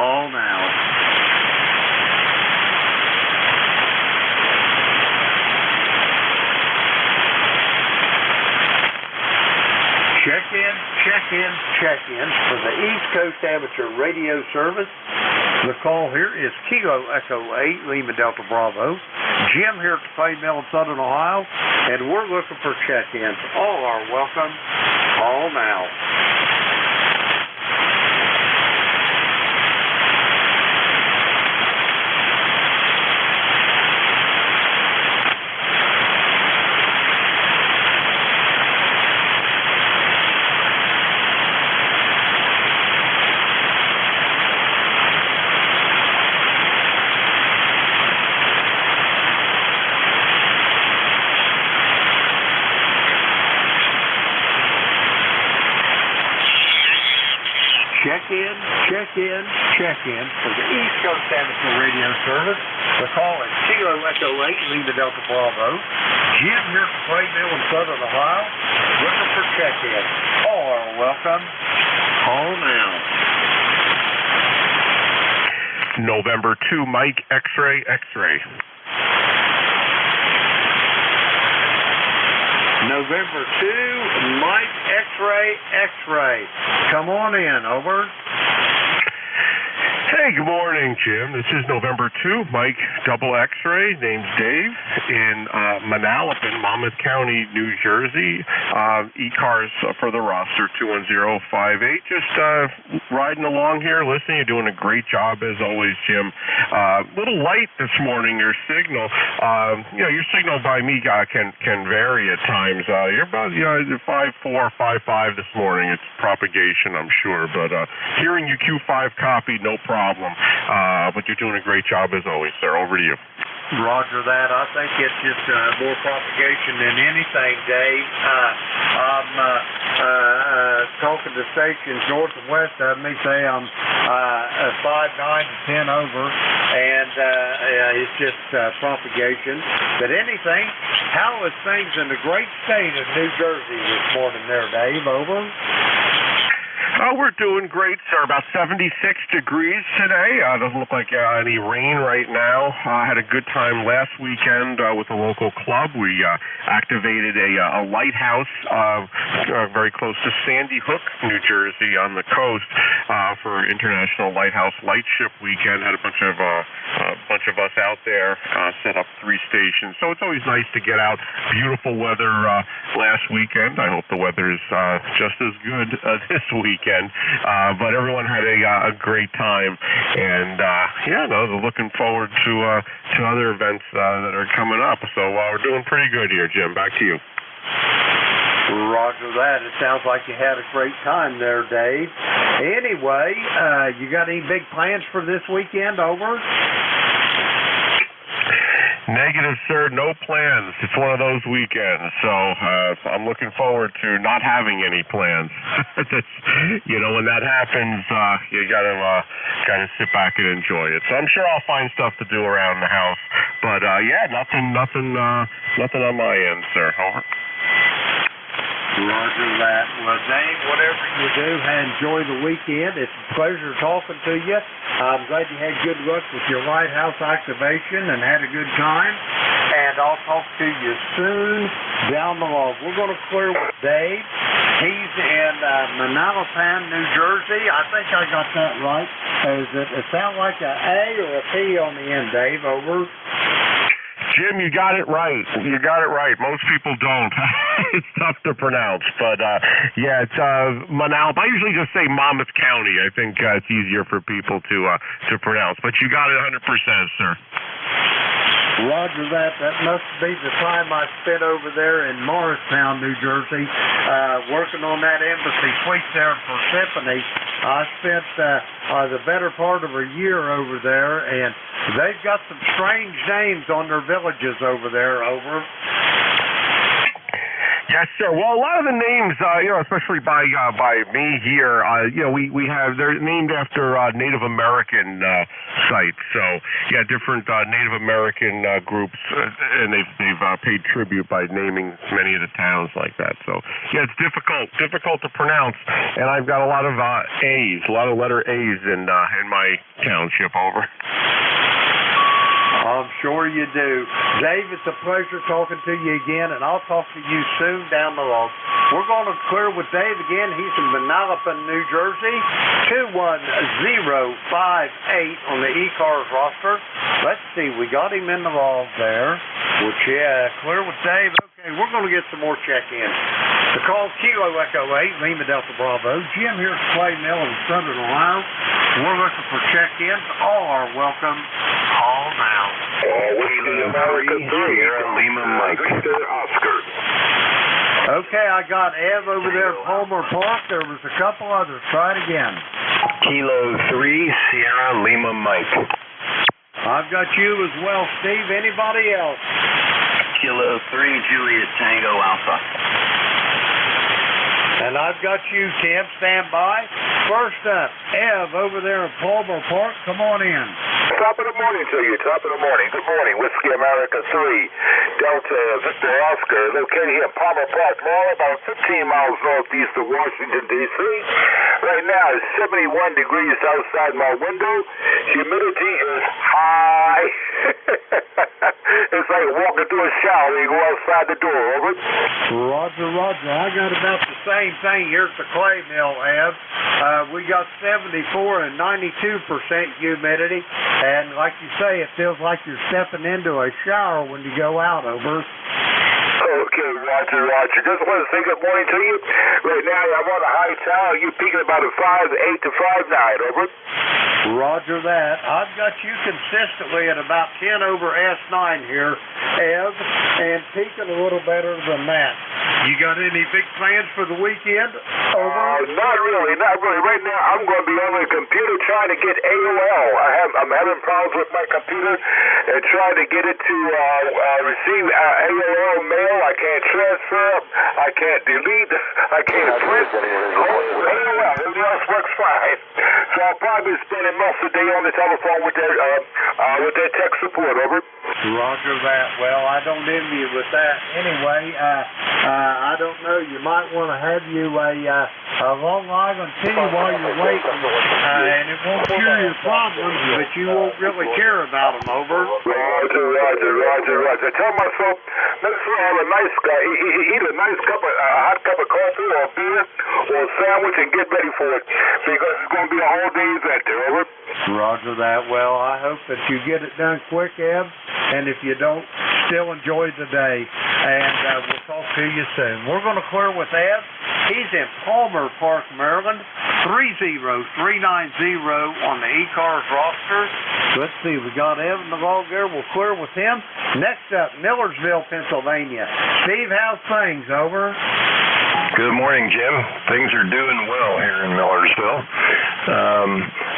Call now. Check-ins for the East Coast Amateur Radio Service. The call here is Kilo Echo 8, Lima Delta Bravo. Jim here at the Clay Mill in Southern Ohio, and we're looking for check-ins. All are welcome. Call now. Check-in for the East Coast Amateur Radio Service. The call is Kilo Echo 8, Lima Delta Bravo. Jim here from Clay Mill in Southern Ohio, looking for check-in. All are welcome. Call now. November 2, Mike, X-ray, X-ray. November 2, Mike, X-ray, X-ray. Come on in, over. Hey, good morning, Jim. This is November 2, Mike, double X-ray. Name's Dave in Manalapan, Monmouth County, New Jersey. ECARS for the roster, 21058. Just riding along here, listening. You're doing a great job as always, Jim. Little light this morning, your signal. Your signal by me can vary at times. You're about 5.4, 5.5 this morning. It's propagation, I'm sure. But hearing you Q5 copy, no problem. But you're doing a great job as always, sir. Over to you. Roger that. I think it's just more propagation than anything, Dave. I'm talking to stations north and west of me, say I'm 5, 9 to 10 over, and it's just propagation. But anything, how is things in the great state of New Jersey this morning there, Dave? Over. We're doing great, sir. About 76 degrees today. Doesn't look like any rain right now. Had a good time last weekend with a local club. We activated a lighthouse very close to Sandy Hook, New Jersey, on the coast for International Lighthouse Lightship Weekend. Had a bunch of us out there, set up 3 stations. So it's always nice to get out. Beautiful weather last weekend. I hope the weather is just as good this weekend. But everyone had a great time, and looking forward to other events that are coming up. So we're doing pretty good here, Jim. Back to you. Roger that. It sounds like you had a great time there, Dave. Anyway, you got any big plans for this weekend over? Negative, sir. No plans. It's one of those weekends, so I'm looking forward to not having any plans. When that happens, you gotta sit back and enjoy it. So I'm sure I'll find stuff to do around the house, but nothing on my end, sir. Over. Roger that. Well, Dave, whatever you do, enjoy the weekend. It's a pleasure talking to you. I'm glad you had good luck with your lighthouse activation and had a good time. And I'll talk to you soon down the road. We're going to clear with Dave. He's in Manalapan, New Jersey. I think I got that right. Does it sound like a A or a P on the end, Dave? Over. Jim, you got it right. You got it right. Most people don't. It's tough to pronounce, but it's Manalapan. I usually just say Monmouth County. I think it's easier for people to pronounce. But you got it 100%, sir. Roger that. That must be the time I spent over there in Morristown, New Jersey, working on that embassy suite there in Persephone. I spent the better part of a year over there, and they've got some strange names on their villages over there. Over. Yes, sir. Well, a lot of the names, especially by me here, we have, they're named after Native American sites. So, different Native American groups, and they've paid tribute by naming many of the towns like that. So, it's difficult to pronounce, and I've got a lot of A's, a lot of letter A's in my township. Over. I'm sure you do. Dave, it's a pleasure talking to you again, and I'll talk to you soon down the road. We're going to clear with Dave again. He's in Manalapan, New Jersey, 21058 on the ECARS roster. Let's see, we got him in the log there. Clear with Dave. Okay, we're going to get some more check-in. The call Kilo Echo 8, Lima Delta Bravo. Jim here at Clay Mill in Southern Ohio. We're looking for check-ins. All are welcome. Call now. America 3, Lima Mike. Oscar. Okay, I got Ev over there at Palmer Park. There was a couple others. Try it again. Kilo 3, Sierra Lima Mike. I've got you as well, Steve. Anybody else? Kilo 3, Juliet Tango Alpha. And I've got you, Tim. Stand by. First up, Ev over there at Palmer Park. Come on in. Top of the morning to you. Top of the morning. Good morning. Whiskey America 3, Delta Victor Oscar, located here in Palmer Park, Florida, about 15 miles northeast of Washington, D.C. Right now, it's 71 degrees outside my window. Humidity is high. It's like walking through a shower when you go outside the door. Over. Roger. I got about the same thing here at the Clay Mill, Ev. We got 74 and 92% humidity. And like you say, it feels like you're stepping into a shower when you go out. Over. Okay, Roger. Just want to say good morning to you. Right now, I'm on a high tower. You're peaking about a 5.8 to 5.9. Over. Roger that. I've got you consistently at about 10 over S9 here, Ev, and peaking a little better than that. You got any big plans for the weekend? Over? Not really. Right now, I'm going to be on the computer trying to get AOL. I'm having problems with my computer and trying to get it to receive AOL mail. I can't transfer. I can't delete. I can't print. AOL. Everything else works fine. So I'll probably be spending most of the day on the telephone with their tech support. Over. Roger that. Well, I don't envy you with that. Anyway, I don't know. You might want to have you a Long I continue while you're waiting, and it won't cure your problems, but you won't really care about them, over. Roger. Tell myself, let's have a nice guy, eat a nice hot cup of coffee or a beer or a sandwich and get ready for it, because it's going to be a whole day event there, over. Roger that. Well, I hope that you get it done quick, Eb, and if you don't, still enjoy the day, and we'll talk to you soon. We're going to clear with Eb. He's in Palmer Park, Maryland, 30390 on the ECARS roster. Let's see, we got Eb in the log there. We'll clear with him. Next up, Millersville, Pennsylvania. Steve, how's things, over? Good morning, Jim. Things are doing well here in Millersville.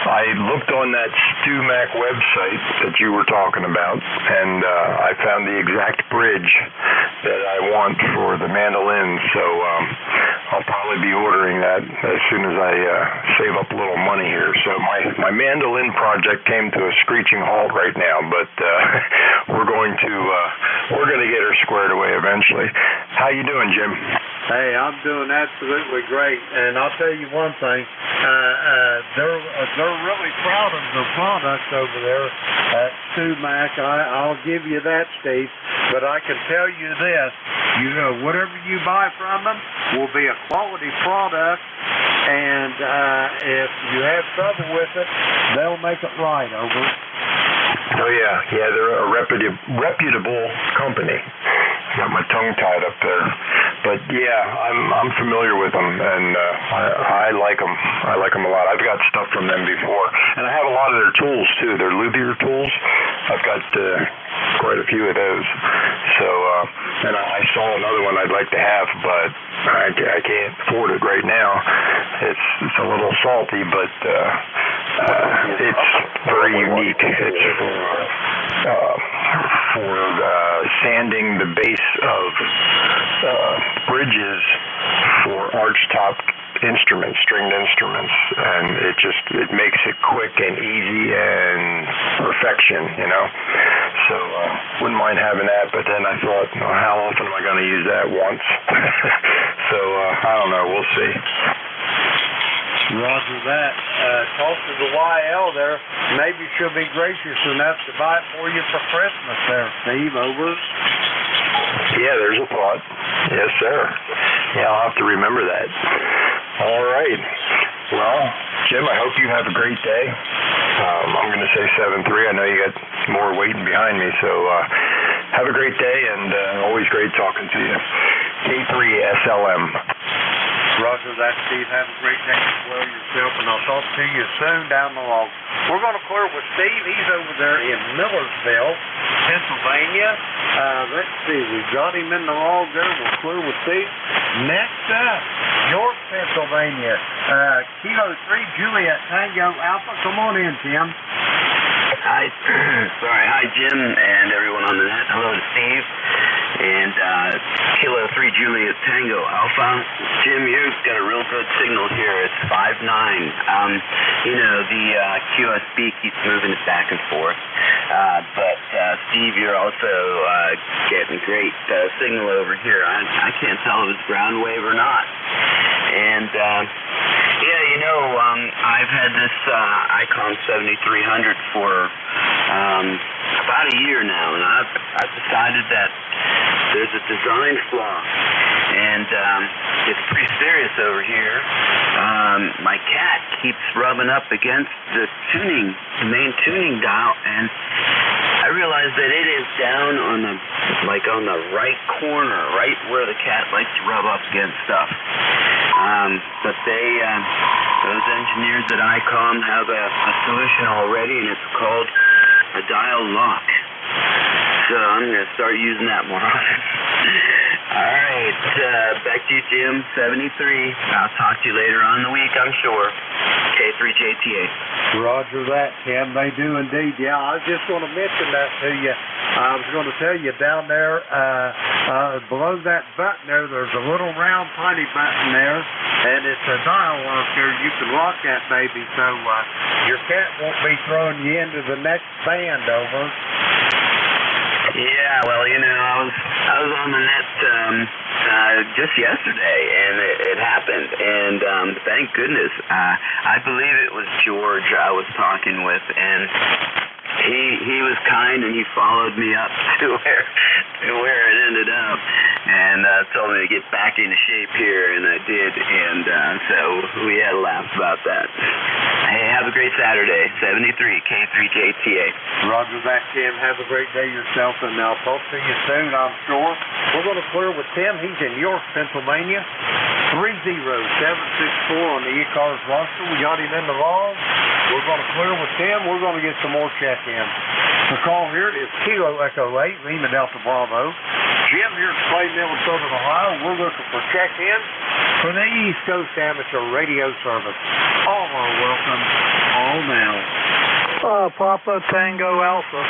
I looked on that StuMac website that you were talking about, and I found the exact bridge that I want for the mandolin, so I'll probably be ordering that as soon as I save up a little money here. So my mandolin project came to a screeching halt right now, but we're going to get her squared away eventually. How you doing, Jim? Hey, I'm doing absolutely great, and I'll tell you one thing, they're really proud of the products over there at StuMac. I'll give you that, Steve, but I can tell you this, whatever you buy from them will be a quality product, and if you have trouble with it, they'll make it right, over. Oh, yeah, they're a reputable company. Got my tongue tied up there, but yeah, I'm familiar with them, and I like them. I like them a lot. I've got stuff from them before, and I have a lot of their tools too. Their luthier tools. I've got quite a few of those. So, and I saw another one I'd like to have, but I can't afford it right now. It's a little salty, but it's very unique. It's for sanding the base of bridges for archtop instruments, stringed instruments, and it makes it quick and easy and perfection, So wouldn't mind having that, but then I thought, how often am I going to use that? Once. So I don't know. We'll see. Roger that. Talk to the YL there. Maybe she'll be gracious enough to buy it for you for Christmas there, Steve, over. Yeah, there's a thought. Yes, sir. Yeah, I'll have to remember that. All right. Well, Jim, I hope you have a great day. I'm going to say 7-3. I know you got more waiting behind me, so have a great day, and always great talking to you. K3SLM. Roger that, Steve. Have a great day as well yourself, and I'll talk to you soon down the log. We're going to clear with Steve. He's over there in Millersville, Pennsylvania. Let's see. We've got him in the log there. We'll clear with Steve. Next up, York, Pennsylvania. Kilo 3 Juliet Tango Alpha. Come on in, Tim. Hi. Hi, Jim, and everyone on the net. Hello to Steve. And Kilo 3 Juliet Tango Alpha. Jim, you've got a real good signal here. It's 5-9. The QSB keeps moving it back and forth. But Steve, you're also getting great signal over here. I can't tell if it's ground wave or not. And I've had this Icon 7300 for about a year now, and I've decided that there's a design flaw, and it's pretty serious over here. My cat keeps rubbing up against the main tuning dial, and I realize that it is down on the right corner, right where the cat likes to rub up against stuff. But those engineers at ICOM have a solution already, and it's called a dial lock. So I'm going to start using that more often. All right, back to you, Jim. 73. I'll talk to you later on in the week, I'm sure. K3JTA. Roger that, Tim. They do indeed. Yeah, I was just going to mention that to you. I was going to tell you down there, below that button there's a little round tiny button there, and it's a dial lock there. You can lock that baby, so your cat won't be throwing you into the next band, over. Yeah, well, I was on the net just yesterday, and it happened, and thank goodness. I believe it was George I was talking with, and he was kind, and he followed me up to where it ended up, and told me to get back into shape here, and I did, and so we had a laugh about that. Hey, have a great Saturday. 73 K3JTA. Roger that, Tim. Have a great day yourself, and I'll talk to you soon, I'm sure. We're going to clear with Tim. He's in York, Pennsylvania. 30764 on the ECARS roster. We got him in the log. We're going to clear with Tim. We're going to get some more check-ins. The call here is Kilo Echo 8, Lima Delta Bravo. Jim here at Clay Mill, Southern Ohio. We're looking for check-in for the East Coast Amateur Radio Service. All are welcome. All now. Papa Tango Alpha.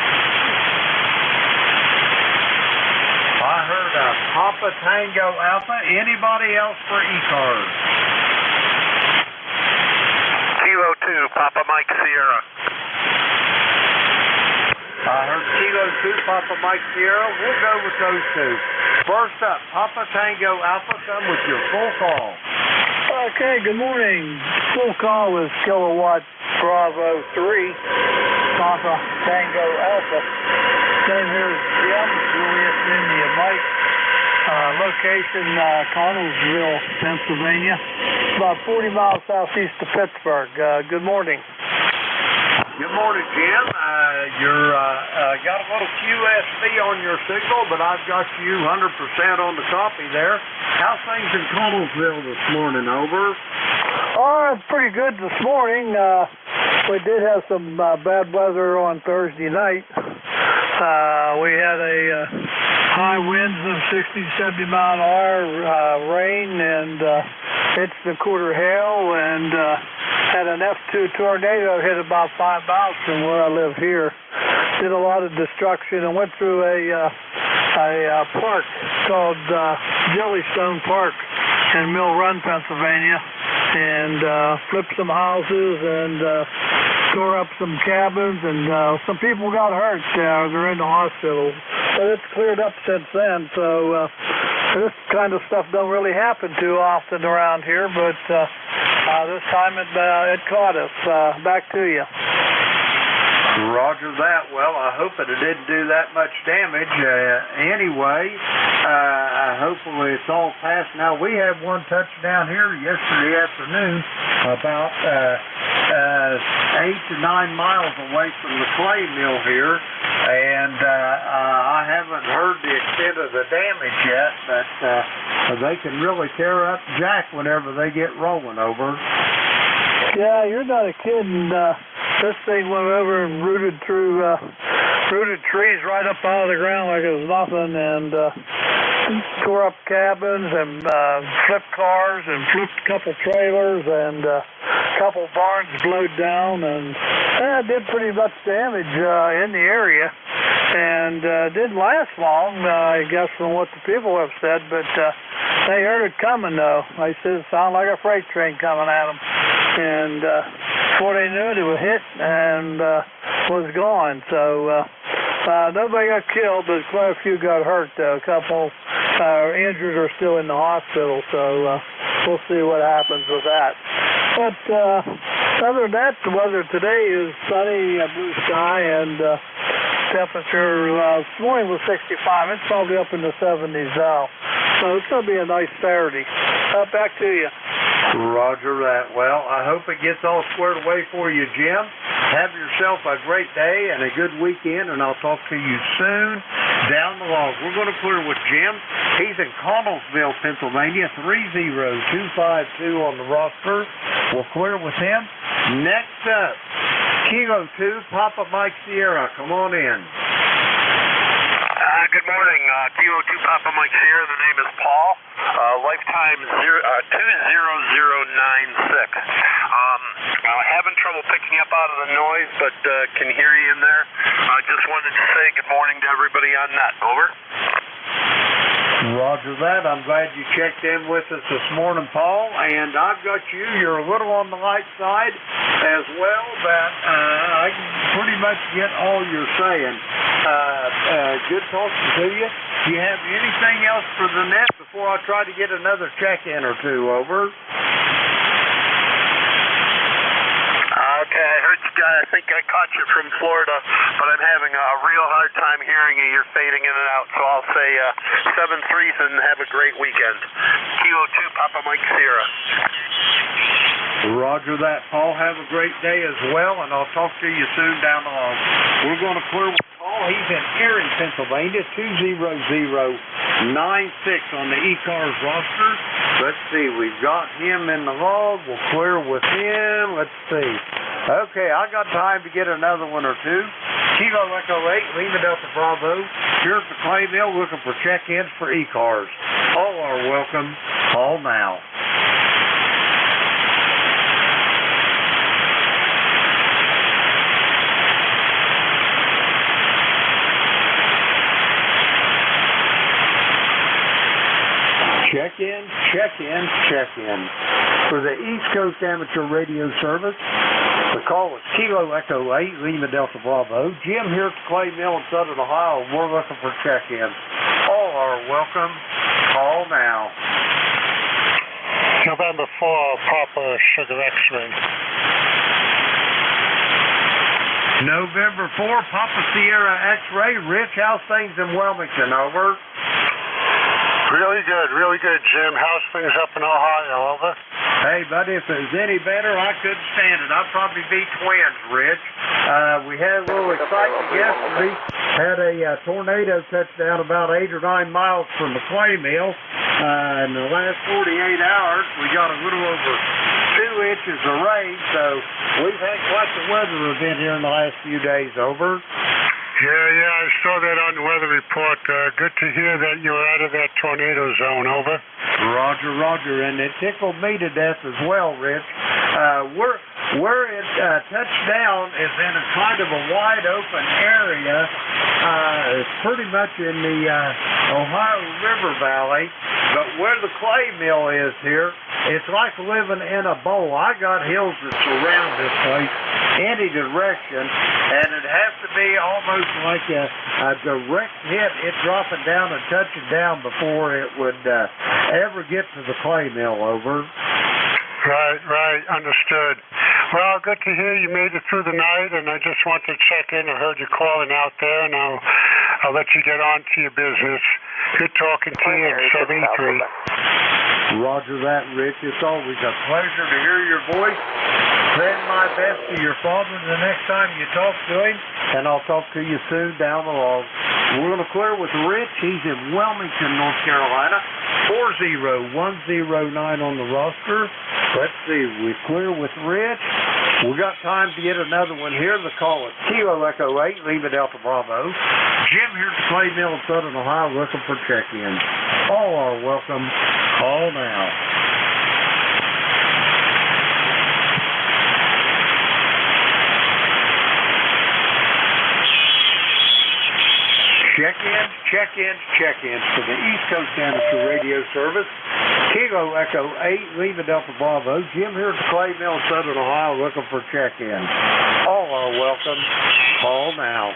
I heard Papa Tango Alpha. Anybody else for ECARS? Kilo 2, Papa Mike Sierra. I heard Kilo 2, Papa Mike Sierra. We'll go with those two. First up, Papa Tango Alpha, come with your full call. Okay, good morning. Full call is Kilowatt Bravo 3, Papa Tango Alpha. Name here is Jim, Juliet India Mike. Location, Connellsville, Pennsylvania. About 40 miles southeast of Pittsburgh. Good morning. Good morning, Jim. You're got a little QSB on your signal, but I've got you 100% on the copy there. How's things in Connellsville this morning? Over. Oh, it's pretty good this morning. We did have some bad weather on Thursday night. We had a high winds of 60, 70 mile an hour, rain, and hits the quarter hail, and had an F2 tornado hit about 5 miles from where I live here. Did a lot of destruction and went through a park called Jellystone Park in Mill Run, Pennsylvania, and flipped some houses and tore up some cabins, and some people got hurt. They're in the hospital, but it's cleared up since then. So this kind of stuff don't really happen too often around here, but this time it caught us. Back to you. Roger that. Well, I hope that it didn't do that much damage. Anyway, hopefully it's all past. Now, we have one touchdown here yesterday afternoon about 8 to 9 miles away from the clay mill here, and I haven't heard the extent of the damage yet, but they can really tear up Jack whenever they get rolling. Over. Yeah, you're not a kidding. This thing went over and rooted trees right up out of the ground like it was nothing, and tore up cabins and flipped cars and flipped a couple trailers, and a couple barns blowed down, and did pretty much damage in the area, and didn't last long, I guess, from what the people have said, but they heard it coming, though. They said it sounded like a freight train coming at them, and before they knew it, it was hit and was gone. So nobody got killed, but quite a few got hurt. A couple injured are still in the hospital, so we'll see what happens with that. But other than that, the weather today is sunny, blue sky, and temperature this morning was 65. It's probably up in the 70s now. So it's going to be a nice Saturday. Back to you. Roger that. Well, I hope it gets all squared away for you, Jim. Have yourself a great day and a good weekend, and I'll talk to you soon down the log. We're going to clear with Jim. He's in Connellsville, Pennsylvania, 30252 on the roster. We'll clear with him. Next up, Kilo 2, Papa Mike Sierra. Come on in. Good morning, Kilo 2 Papa Mike Sierra. The name is Paul. Lifetime 20096. Having trouble picking up out of the noise, but can hear you in there. Just wanted to say good morning to everybody on net. Over. Roger that. I'm glad you checked in with us this morning, Paul. And I've got you. You're a little on the light side as well, but I can pretty much get all you're saying. Good talking to you. Do you have anything else for the net before I try to get another check-in or two? Over. Okay, I heard you guys. I think I caught you from Florida, but I'm having a real hard time hearing you. You're fading in and out, so I'll say 7-3 and have a great weekend. Kilo 2, Papa Mike Sierra. Roger that, Paul. Have a great day as well, and I'll talk to you soon down the line. We're going to clear with Paul. He's in Erie, Pennsylvania, 20096 on the ECARS roster. Let's see, we've got him in the log. We'll clear with him. Let's see. Okay, I got time to get another one or two. Kilo Echo 8, Lima Delta Bravo. Here at the clay mill looking for check-ins for ECARS. All are welcome. Call now. Check-in, check-in, check-in. For the East Coast Amateur Radio Service, the call is Kilo Echo 8, Lima Delta Bravo. Jim here at the Clay Mill in Southern Ohio. We're looking for check-ins. All are welcome. Call now. November 4, Papa Sugar X-Ray. November 4, Papa Sierra X-Ray. Rich, how's things in Wilmington? Over. Really good, Jim. How's things up in Ohio? Over. Hey, buddy, if it was any better, I couldn't stand it. I'd probably be twins, Rich. We had a little excitement yesterday. Had a tornado touch down about 8 or 9 miles from the clay mill. In the last 48 hours, we got a little over 2 inches of rain, so we've had quite the weather event here in the last few days. Over. Yeah, I saw that on the weather report. Good to hear that you're out of that tornado zone. Over. Roger, and it tickled me to death as well, Rich. Where it touched down is in a kind of a wide open area. It's pretty much in the Ohio River Valley, but where the clay mill is here, it's like living in a bowl. I got hills that surround this place any direction, and it'd have to be almost like a direct hit, it dropping down and touching down before it would ever get to the clay mill. Over. Right, understood. Well, good to hear you made it through the night, and I just wanted to check in. I heard you calling out there, and I'll let you get on to your business. Good talking to you in 73. Roger that, Rich. It's always a pleasure to hear your voice. Send my best to your father the next time you talk to him, and I'll talk to you soon down the road. We're going to clear with Rich. He's in Wilmington, North Carolina. 40109 on the roster. Let's see. We clear with Rich. We got time to get another one here. The call is Kilo Echo 8, Lima Delta Bravo. Jim here at the Clay Mill in Southern Ohio looking for check-ins. All are welcome. Call now. Check-ins for the East Coast Amateur Radio Service. Kilo Echo 8, Lima Delta Bravo. Jim here at the Clay Mill in Southern Ohio looking for check-in. All are welcome. Call now.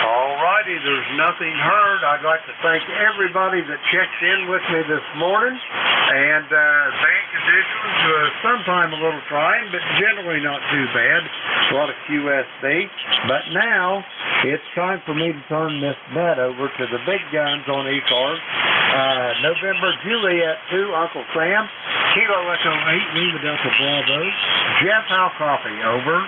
Alrighty, there's nothing heard. I'd like to thank everybody that checks in with me this morning. And band conditions, sometimes a little trying, but generally not too bad. A lot of QSB. But now, it's time for me to turn this net over to the big guns on ECARS. November Juliet 2, Uncle Sam. Kilo Echo 8, Lima Delta Bravo. Jeff, how copy? Over.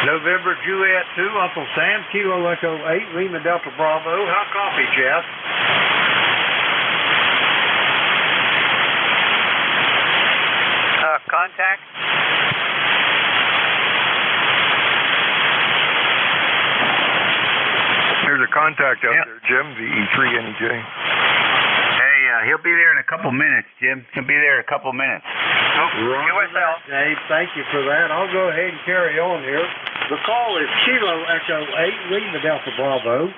November Juliet 2, Uncle Sam, Kilo Echo 8, Lima Delta Bravo. How copy, Jeff? Contact. There's a contact out there, Jim, VE3NEJ. Hey, he'll be there in a couple minutes, Jim. He'll be there in a couple minutes. USL. Dave, thank you for that. I'll go ahead and carry on here. The call is Kilo Echo 8, Lima Delta Bravo.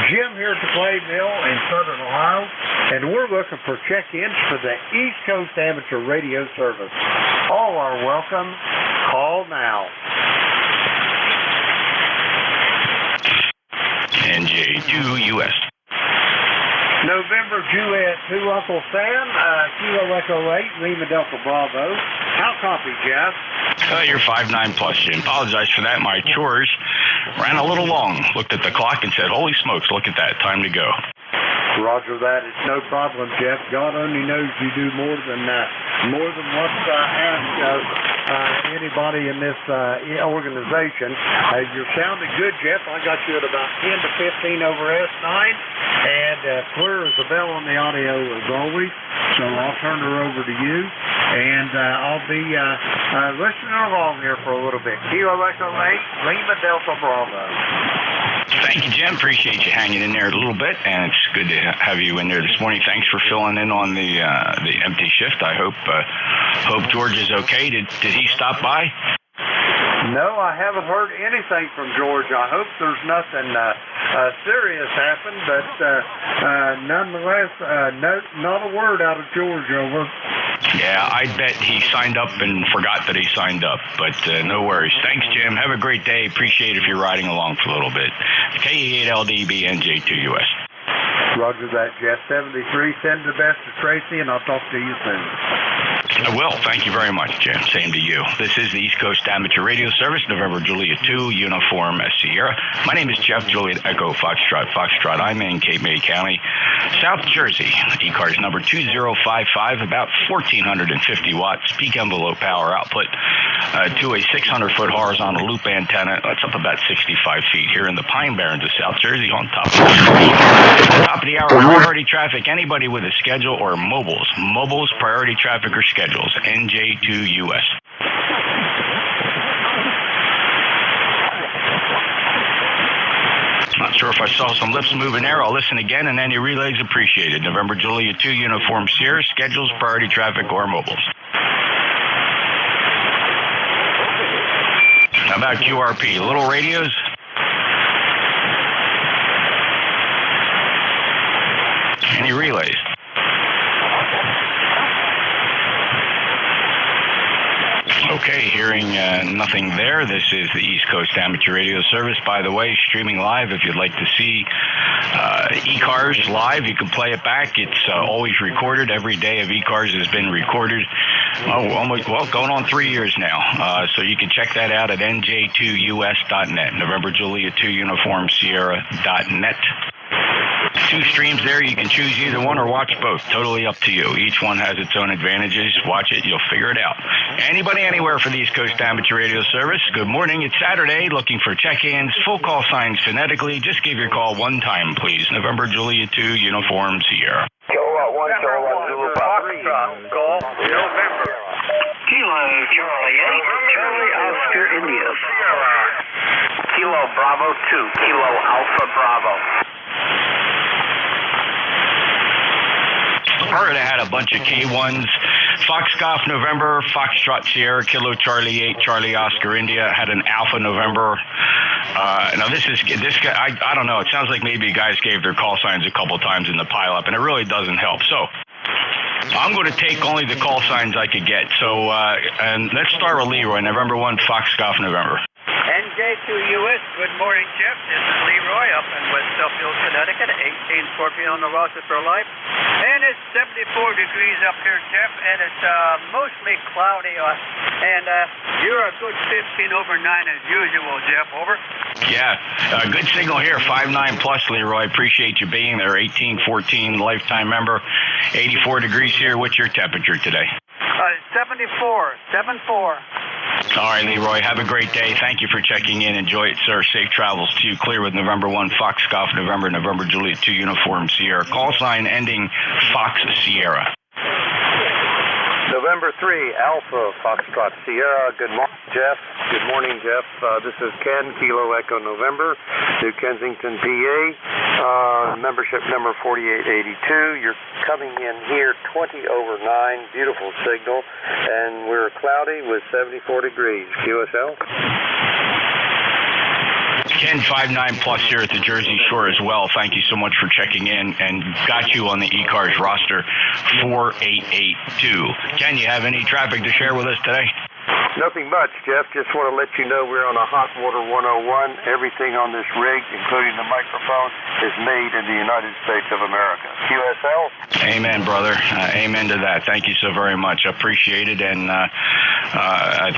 Jim here at the Clay Mill in Southern Ohio, and we're looking for check-ins for the East Coast Amateur Radio Service. All are welcome. Call now. NJ2US. November Juliet 2, Uncle Sam, Kilo Echo 8, Lima Delta Bravo. How copy, Jeff? You're 5'9 plus, Jim. Apologize for that. My chores ran a little long. Looked at the clock and said, holy smokes, look at that. Time to go. Roger that. It's no problem, Jeff. God only knows you do more than what's asked of anybody in this organization. You're sounding good, Jeff. I got you at about 10 to 15 over S9, and clear as a bell on the audio as always. So I'll turn her over to you, and I'll be listening along here for a little bit. Kilo Echo 8, Lima Delta Bravo. Thank you, Jim. Appreciate you hanging in there a little bit, and it's good to have you in there this morning. Thanks for filling in on the empty shift. I hope George is okay. Did he stop by? No, I haven't heard anything from George. I hope there's nothing serious happened, but nonetheless, not a word out of George over. Yeah, I bet he signed up and forgot that he signed up, but no worries. Thanks, Jim. Have a great day. Appreciate if you're riding along for a little bit. KE8LDB NJ2US. Roger that, Jeff. 73. Send the best to Tracy, and I'll talk to you soon. I will. Thank you very much, Jim. Same to you. This is the East Coast Amateur Radio Service, November Juliet 2, Uniform Sierra. My name is Jeff Juliet Echo Foxtrot. I'm in Cape May County, South Jersey. ECARS number 2055, about 1,450 watts peak envelope power output to a 600-foot horizontal loop antenna. That's up about 65 feet here in the Pine Barrens of South Jersey on top of the hour. Priority traffic, anybody with a schedule or mobiles, priority traffic or schedules, NJ2US. Not sure if I saw some lips moving there. I'll listen again, and any relays appreciated. November Juliet 2, Uniform Sierra, schedules, priority traffic, or mobiles. How about QRP? Little radios? Any relays? Okay, hearing nothing there. This is the East Coast Amateur Radio Service. By the way, streaming live. If you'd like to see ECARS live, you can play it back. It's always recorded. Every day of ECARS has been recorded. Going on 3 years now. So you can check that out at NJ2US.net. November Juliet 2 Uniform Sierra.net. 2 streams there. You can choose either one or watch both. Totally up to you. Each one has its own advantages. Watch it. You'll figure it out. Anybody, anywhere for the East Coast Amateur Radio Service. Good morning. It's Saturday. Looking for check-ins. Full call signs phonetically. Just give your call one time, please. November Juliet 2 Uniform Sierra. Kilowatt 1, Kilowatt Zulu, Call November. Kilo Charlie 8, Charlie Oscar India. Kilo Bravo 2, Kilo Alpha Bravo. Heard I had a bunch of K1s. Foxcroft November, Foxtrot Sierra, Kilo Charlie 8, Charlie Oscar India. Had an Alpha November. Now this guy, I don't know. It sounds like maybe guys gave their call signs a couple times in the pileup, and it really doesn't help. So I'm going to take only the call signs I could get. So and let's start with Leroy, November 1, Foxcroft November. NJ2US, good morning, Jeff. This is Leroy up in West Suffield, Connecticut, 18 Scorpion on the roster for life. And it's 74 degrees up here, Jeff, and it's mostly cloudy. And you're a good 15 over 9 as usual, Jeff, over. Yeah, good signal here, 5'9 plus, Leroy. Appreciate you being there, 1814 lifetime member, 84 degrees here. What's your temperature today? 74. All right, Leroy, have a great day. Thank you for checking in. Enjoy it, sir. Safe travels to you. Clear with November 1, Foxcroft November, November Juliet 2 Uniform Sierra. Call sign ending Fox Sierra. November November 3, Alpha Foxtrot Sierra. Good morning, Jeff. Good morning, Jeff. This is Ken, Kilo Echo November, New Kensington, PA. Membership number 4882. You're coming in here 20 over 9. Beautiful signal. And we're cloudy with 74 degrees. QSL? Ken 59 plus here at the Jersey Shore as well. Thank you so much for checking in and got you on the ECARS roster 4882. Ken, you have any traffic to share with us today? Nothing much, Jeff. Just want to let you know we're on a Hot Water 101. Everything on this rig, including the microphone, is made in the United States of America. QSL? Amen, brother. Amen to that. Thank you so very much. Appreciate it. And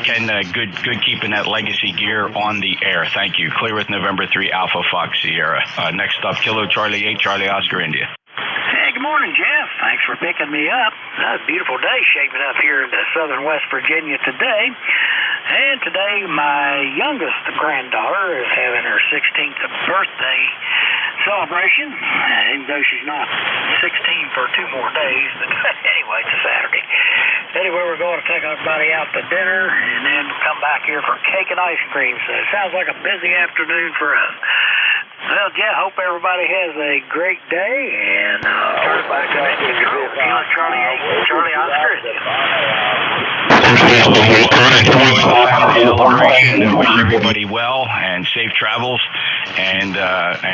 Ken, good keeping that legacy gear on the air. Thank you. Clear with November 3, Alpha Fox Sierra. Next up, Kilo Charlie 8, Charlie Oscar India. Hey, good morning, Jeff. Thanks for picking me up. A beautiful day shaping up here in southern West Virginia today. And today, my youngest granddaughter is having her 16th birthday celebration, even though she's not 16 for 2 more days. But anyway, it's a Saturday. Anyway, we're going to take everybody out to dinner, and then we'll come back here for cake and ice cream. So it sounds like a busy afternoon for us. Well, Jeff, hope everybody has a great day, and turn it back to that control. Kilo Charlie 8, Charlie Oscar. Celebration and wish everybody well and safe travels, and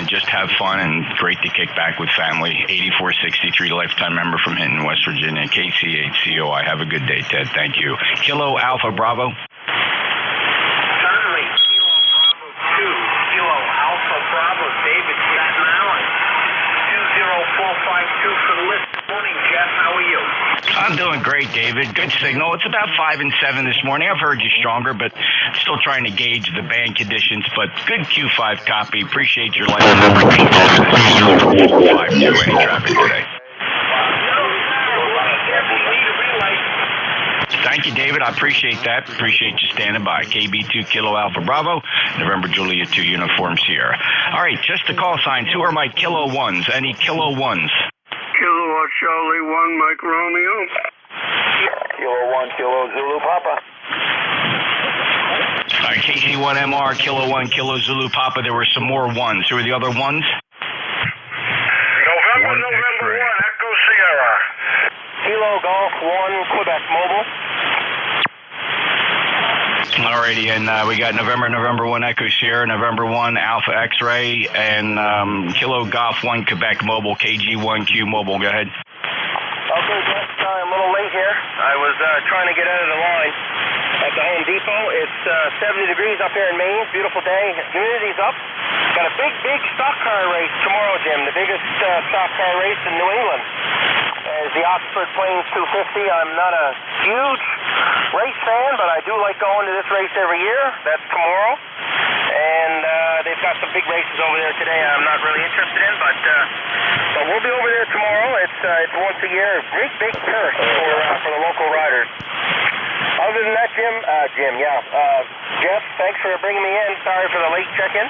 just have fun and great to kick back with family. 8463 lifetime member from Hinton, West Virginia, KC8COI. Have a good day, Ted. Thank you. Kilo Alpha Bravo. Certainly. Kilo Bravo 2. Kilo Alpha Bravo. David Staten Island. 20452 for the list. Good morning, Jeff. How are you? I'm doing great, David. Good signal. It's about 5 and 7 this morning. I've heard you stronger, but still trying to gauge the band conditions. But good Q5 copy. Appreciate your life. Any traffic today? Thank you, David. I appreciate that. Appreciate you standing by. KB2 Kilo Alpha Bravo, November Juliet 2 Uniform Sierra. All right, just the call signs. Who are my Kilo 1s? Any Kilo 1s? Kilo Charlie 1, Mike Romeo. Kilo 1, Kilo Zulu Papa. All right, KC1MR, Kilo 1, Kilo Zulu Papa. There were some more 1s. Who are the other 1s? November 1, Echo Sierra. Kilo Golf 1, Quebec Mobile. Alrighty, and we got November 1 Echo Sierra, November 1 Alpha X-Ray, and Kilo Golf 1 Quebec Mobile, KG1Q Mobile. Go ahead. Okay, Jeff, sorry, I'm a little late here. I was trying to get out of the line at the Home Depot. It's 70 degrees up here in Maine. Beautiful day. Humidity's up. Got a big stock car race tomorrow, Jim. The biggest stock car race in New England. Is the Oxford Plains 250. I'm not a huge race fan, but I do like going to this race every year. That's tomorrow. And they've got some big races over there today I'm not really interested in, but we'll be over there tomorrow. It's once a year. Great big purse for the local riders. Other than that, Jeff, thanks for bringing me in. Sorry for the late check-in.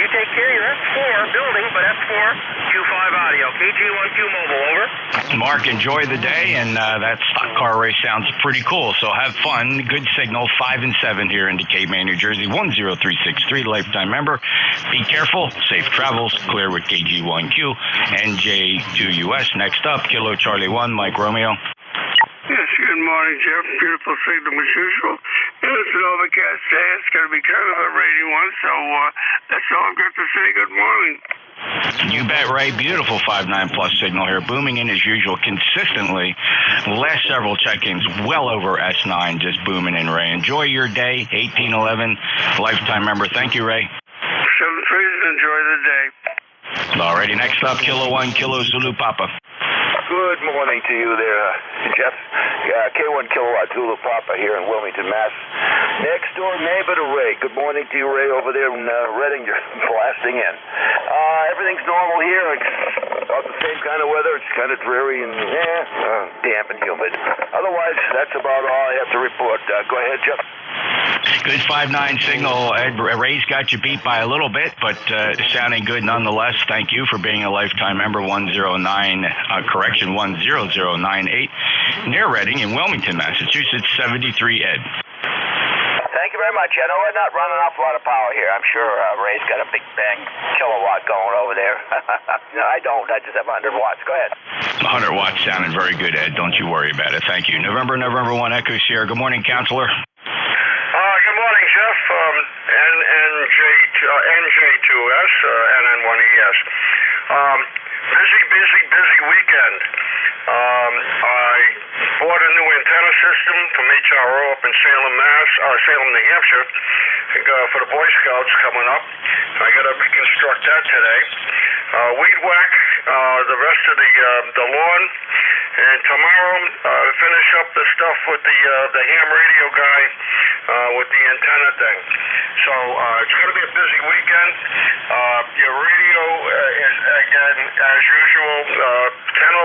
You take care. You're S4 building, but S4 Q5 audio. KG1Q mobile, over. Mark, enjoy the day, and that stock car race sounds pretty cool, so have fun. Good signal, 5 and 7 here in Decatur, New Jersey, 10363, lifetime member. Be careful, safe travels, clear with KG1Q, NJ2US. Next up, Kilo Charlie 1, Mike Romeo. Yes, good morning, Jeff. Beautiful signal as usual. It's an overcast day. It's going to be kind of a rainy one, so that's all I've got to say. Good morning. You bet, Ray. Beautiful 5.9 plus signal here, booming in as usual consistently. The last several check-ins well over S9, just booming in, Ray. Enjoy your day, 1811, lifetime member. Thank you, Ray. 7-3, enjoy the day. Alrighty, next up, Kilo 1, Kilo Zulu Papa. Good morning to you there, Jeff. K1 Kilowatt Zulu Papa here in Wilmington, Mass. Next door neighbor to Ray. Good morning to you, Ray, over there in Reading. You're blasting in. Everything's normal here. It's about the same kind of weather. It's kind of dreary and damp and humid. Otherwise, that's about all I have to report. Go ahead, Jeff. Good 5-9 signal, Ed. Ray's got you beat by a little bit, but sounding good nonetheless. Thank you for being a lifetime member. 10098 near Reading in Wilmington, Massachusetts. 73 Ed. Thank you very much. I know we're not running an awful lot of power here. I'm sure Ray's got a big bang kilowatt going over there. No, I don't. I just have 100 watts. Go ahead. 100 watts sounding very good, Ed. Don't you worry about it. Thank you. November 1 Echo Sierra. Good morning, Counselor. Good morning, Jeff. NJ2US, NN1ES. Busy weekend. I bought a new antenna system from HRO up in Salem, New Hampshire, for the Boy Scouts coming up. I got to reconstruct that today. Weed whack the rest of the lawn, and tomorrow finish up the stuff with the ham radio guy with the antenna thing. So it's going to be a busy weekend. Your radio is, again, as usual, 10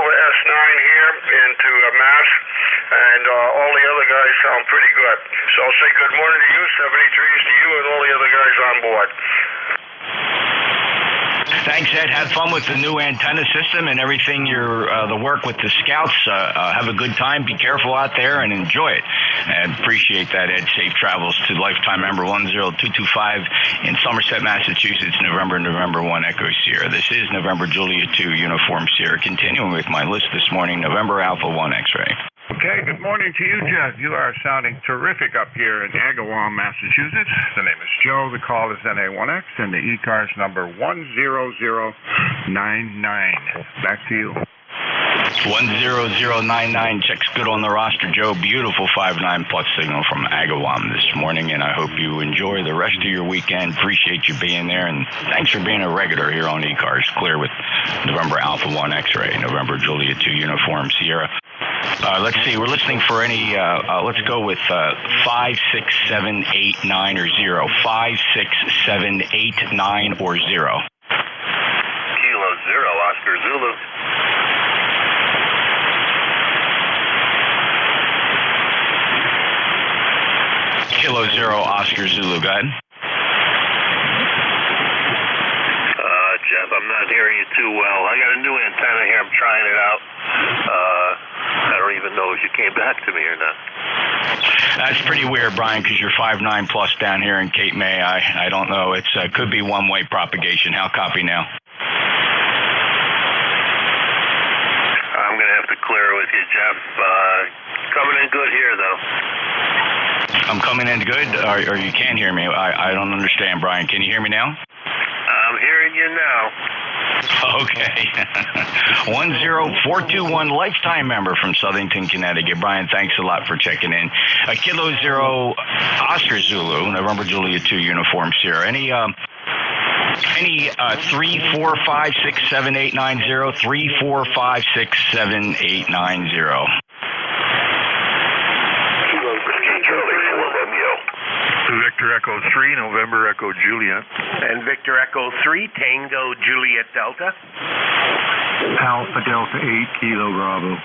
over S9 here into Mass, and all the other guys sound pretty good. So I'll say good morning to you, 73s to you, and all the other guys on board. Thanks, Ed. Have fun with the new antenna system and everything. The work with the Scouts. Have a good time. Be careful out there and enjoy it. And appreciate that, Ed. Safe travels to lifetime member 10225 in Somerset, Massachusetts. November 1 Echo Sierra. This is November Juliet 2 Uniform Sierra. Continuing with my list this morning. November Alpha 1 X-ray. Okay, good morning to you, Jeff. You are sounding terrific up here in Agawam, Massachusetts. The name is Joe. The call is NA1X, and the ECARS number 10099. Back to you. 10099 checks good on the roster, Joe. Beautiful 5-9 plus signal from Agawam this morning, and I hope you enjoy the rest of your weekend. Appreciate you being there, and thanks for being a regular here on ECARS. Clear with November Alpha 1 X-ray, November Juliet 2 Uniform Sierra. Let's see, we're listening for any, let's go with 5, 6, 7, 8, 9, or 0. 5, 6, 7, 8, 9, or 0. Kilo 0, Oscar Zulu. Kilo 0, Oscar Zulu, go ahead. Jeff, I'm not hearing you too well. I got a new antenna here. I'm trying it out. I don't even know if you came back to me or not. That's pretty weird, Brian, because you're 5-9 plus down here in Cape May. I don't know. It's could be one-way propagation. How copy now? I'm going to have to clear it with you, Jeff. Coming in good here, though. I'm coming in good, or you can't hear me. I don't understand, Brian. Can you hear me now? I'm hearing you now. Okay. 10421 lifetime member from Southington, Connecticut. Brian, thanks a lot for checking in. Kilo 0 Oscar Zulu, November Juliet 2 Uniform Sierra. Any 3, 4, 5, 6, 7, 8, 9, 0, 3, 4, 5, 6, 7, 8, 9, 0. Victor Echo 3, November Echo Juliet. And Victor Echo 3, Tango Juliet Delta. Alpha Delta 8, Kilo Bravo.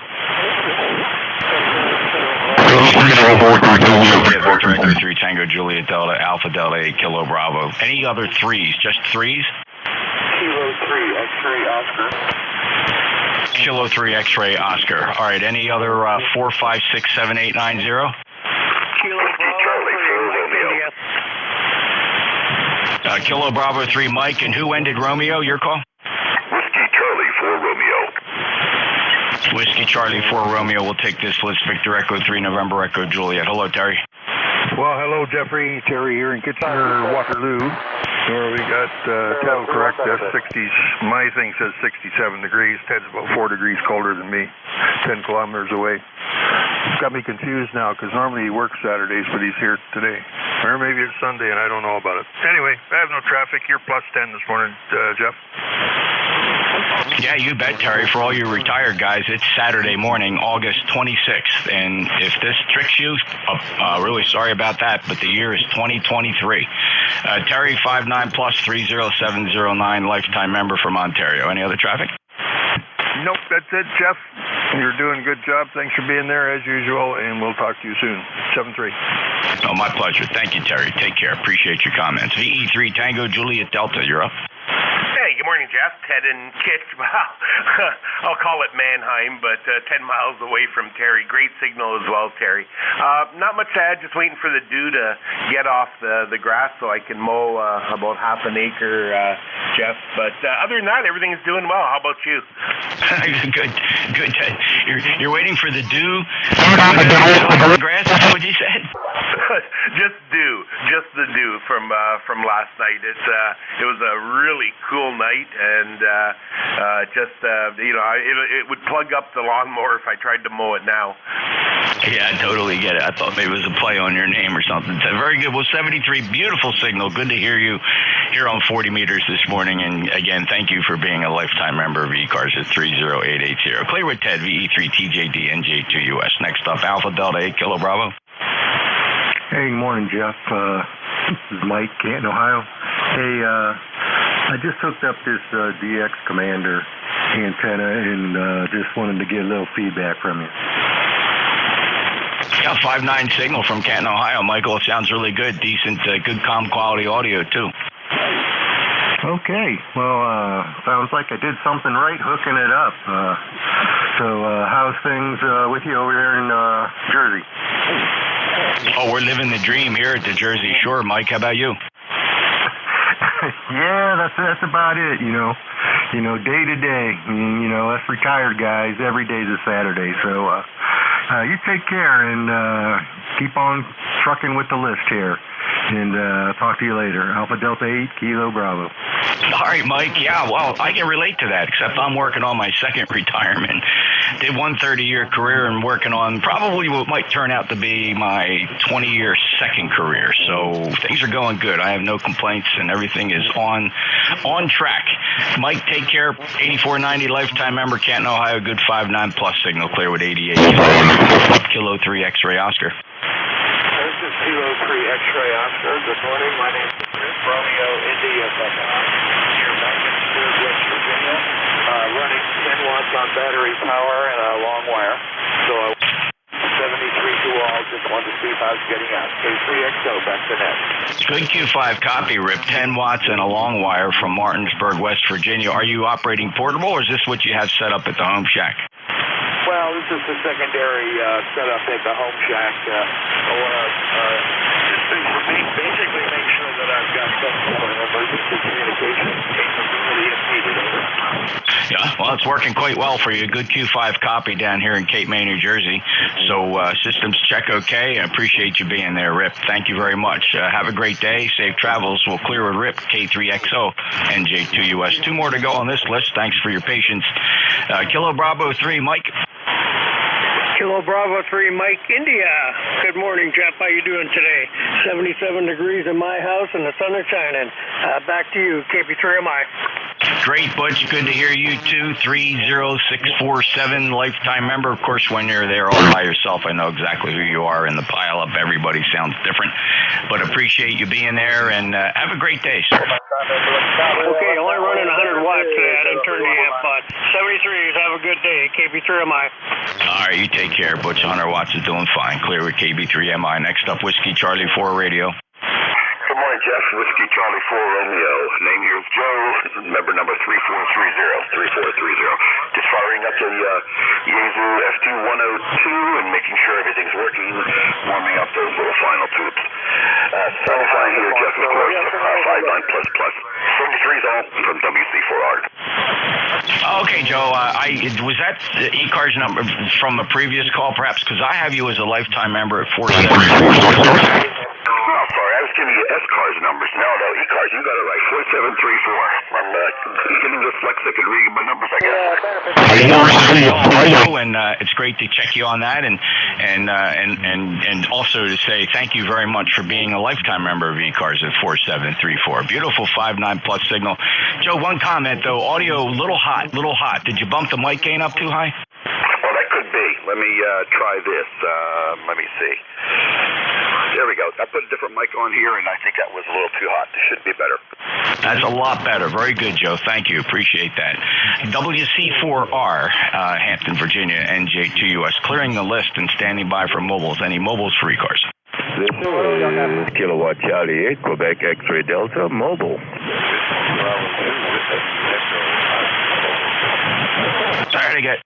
Victor Echo 3, Tango Juliet Delta, Alpha Delta 8, Kilo Bravo. Any other threes? Just threes? Kilo 3, X-ray Oscar. Kilo 3, X-ray Oscar. All right, any other 4, 5, 6, 7, 8, 9, 0? Kilo Bravo 3, Kilo Bravo 3, Mike. And who ended Romeo? Your call? Whiskey Charlie 4 Romeo. Whiskey Charlie 4 Romeo. We'll take this list. Victor Echo 3, November Echo Juliet. Hello, Terry. Well, hello, Jeffrey. Terry here in Kitchener, Waterloo, where we got title correct. That's 60s. My thing says 67 degrees. Ted's about 4 degrees colder than me, 10 kilometers away. It's got me confused now because normally he works Saturdays, but he's here today. Or maybe it's Sunday and I don't know about it. Anyway, I have no traffic. You're plus 10 this morning, Jeff. Yeah, you bet, Terry. For all you retired guys, it's Saturday morning, August 26th. And if this tricks you, really sorry about that, but the year is 2023. Terry, 5-9 plus 30709, lifetime member from Ontario. Any other traffic? Nope, that's it, Jeff. You're doing a good job. Thanks for being there as usual, and we'll talk to you soon. 7-3. Oh, my pleasure. Thank you, Terry. Take care. Appreciate your comments. VE3 Tango Juliet Delta, you're up. Hey, good morning, Jeff. Ted and Kit. I'll call it Mannheim, but 10 miles away from Terry. Great signal as well, Terry. Not much to add, just waiting for the dew to get off the grass so I can mow about half an acre, Jeff. But other than that, everything's doing well. How about you? Good, Ted. You're waiting for the dew on the grass, is that what you said? Just the dew from last night. It was a really cool night, and it would plug up the lawnmower if I tried to mow it now. Yeah, I totally get it. I thought maybe it was a play on your name or something. Very good. Well, 73, beautiful signal. Good to hear you here on 40 meters this morning. And again, thank you for being a lifetime member of ECARS at 30880. Clear with Ted, VE3 TJD NJ2US. Next up, Alpha Delta 8 Kilo Bravo. Hey, good morning, Jeff. This is Mike, Canton, Ohio. Hey, I just hooked up this DX Commander antenna and just wanted to get a little feedback from you. Yeah, 5.9 signal from Canton, Ohio. Michael, it sounds really good. Decent, good comm quality audio, too. Okay. Well, sounds like I did something right hooking it up. So how's things with you over there in Jersey? Oh, we're living the dream here at the Jersey Shore, Mike. How about you? Yeah, that's about it, you know, day to day. You know, us retired guys, every day's a Saturday. So you take care and keep on trucking with the list here. And I'll talk to you later. Alpha Delta 8 Kilo Bravo. All right, Mike. Yeah, well, I can relate to that, except I'm working on my second retirement. Did one 30-year career and working on probably what might turn out to be my 20-year second career. So things are going good. I have no complaints, and everything is on track. Mike, take care. 8490 lifetime member, Canton, Ohio. Good 5.9 plus signal. Clear with 88 Kilo 3 X-ray Oscar. This is Kilo 3 X-ray Oscar. Good morning. My name is Romeo India here back in West Virginia, running 10 watts on battery power and a long wire. So 73 to all. Just wanted to see if I was getting out. K3XO, back to net. Good Q5 copy, Rip. 10 watts and a long wire from Martinsburg, West Virginia. Are you operating portable, or is this what you have set up at the home shack? Well, this is the secondary setup at the home shack. I want to basically make sure that I've got some form of emergency communication capability if needed. Yeah, well, it's working quite well for you. Good Q5 copy down here in Cape May, New Jersey. So systems check okay. I appreciate you being there, Rip. Thank you very much. Have a great day. Safe travels. We'll clear with Rip, K3XO, NJ2US. 2 more to go on this list. Thanks for your patience. Kilo Bravo 3, Mike. Kilo Bravo 3, Mike, India. Good morning, Jeff. How you doing today? 77 degrees in my house and the sun is shining. Back to you, KP3MI. Great, Butch. Good to hear you, too. 30647, lifetime member. Of course, when you're there all by yourself, I know exactly who you are in the pile-up. Everybody sounds different. But appreciate you being there, and have a great day, sir. Okay, only running 100 watts. I didn't turn the amp on. 73s, have a good day. KB3MI. All right, you take care. Butch 100 watts is doing fine. Clear with KB3MI. Next up, Whiskey Charlie 4 Radio. Good morning, Jeff. Whiskey Charlie 4 Romeo. Name here is Joe. Member number 3430. Just firing up the Yaesu FT102 and making sure everything's working. Warming up those little final tubes. Sounding fine here, Jeff, of course. 5.9 plus. 73's all from WC4R. Okay, Joe. Was that the ECARS number from a previous call, perhaps? Because I have you as a lifetime member at 4734. Oh, sorry, I was giving you ECARS numbers. No, ECARS, you got it right. 4734. I'm getting dyslexic and reading my numbers, I guess. And it's great to check you on that, and also to say thank you very much for being a lifetime member of ECARS at 4734. Beautiful 5.9 plus signal. Joe, one comment though. Audio a little hot. Did you bump the mic gain up too high? Well, that could be. Let me try this. Let me see. There we go. I put a different mic on here, and I think that was a little too hot. This should be better. That's a lot better. Very good, Joe. Thank you. Appreciate that. WC4R, Hampton, Virginia, NJ2US, clearing the list and standing by for mobiles. Any mobiles for ECARS? This is Kilowatt Charlie 8, Quebec X-Ray Delta, mobile. Sorry to get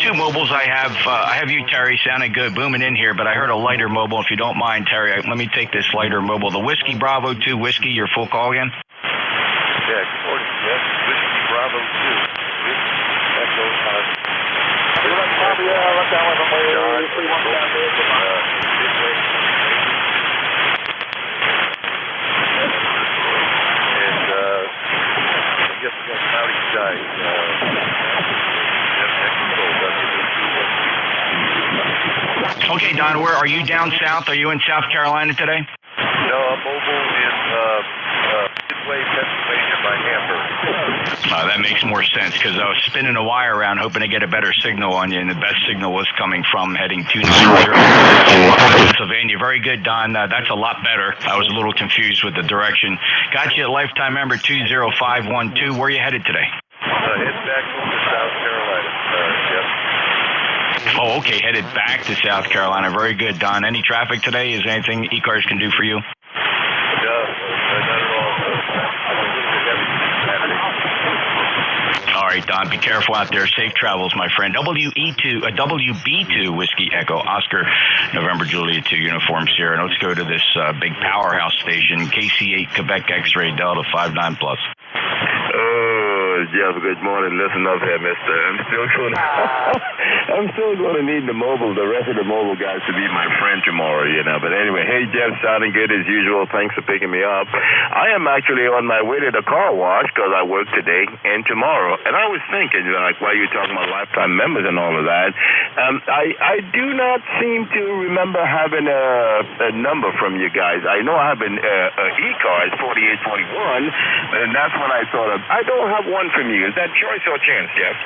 two mobiles. I have you, Terry, sounding good, booming in here, but I heard a lighter mobile. If you don't mind, Terry, let me take this lighter mobile. The Whiskey Bravo 2 Whiskey, your full call again? Yeah, good morning, Jeff. Whiskey Bravo 2. Echo, I guess we got cloudy skies. Okay, Don, where are you down south? Are you in South Carolina today? No, I'm mobile in Midway, Pennsylvania by Hamburg. That makes more sense because I was spinning a wire around hoping to get a better signal on you, and the best signal was coming from heading 290 Pennsylvania. Very good, Don. That's a lot better. I was a little confused with the direction. Got you at lifetime member 20512. Where are you headed today? Head back to South Carolina, Jeff. Oh, okay. Headed back to South Carolina. Very good, Don. Any traffic today? Is there anything ECARS can do for you? No, not at all. All right, Don. Be careful out there. Safe travels, my friend. WB2 Whiskey Echo Oscar November Juliet 2 Uniform Sierra. And let's go to this big powerhouse station, KC8 Quebec X-Ray Delta 59 plus. Jeff, good morning. Listen up here, mister. I'm still going to need the rest of the mobile guys to be my friend tomorrow, But anyway, hey, Jeff, sounding good as usual. Thanks for picking me up. I am actually on my way to the car wash because I work today and tomorrow. And I was thinking, while you're talking about lifetime members and all of that, I do not seem to remember having a number from you guys. I know I have an ECARS 4841, and that's when I thought of, I don't have one from you. Is that choice or chance, Jeff?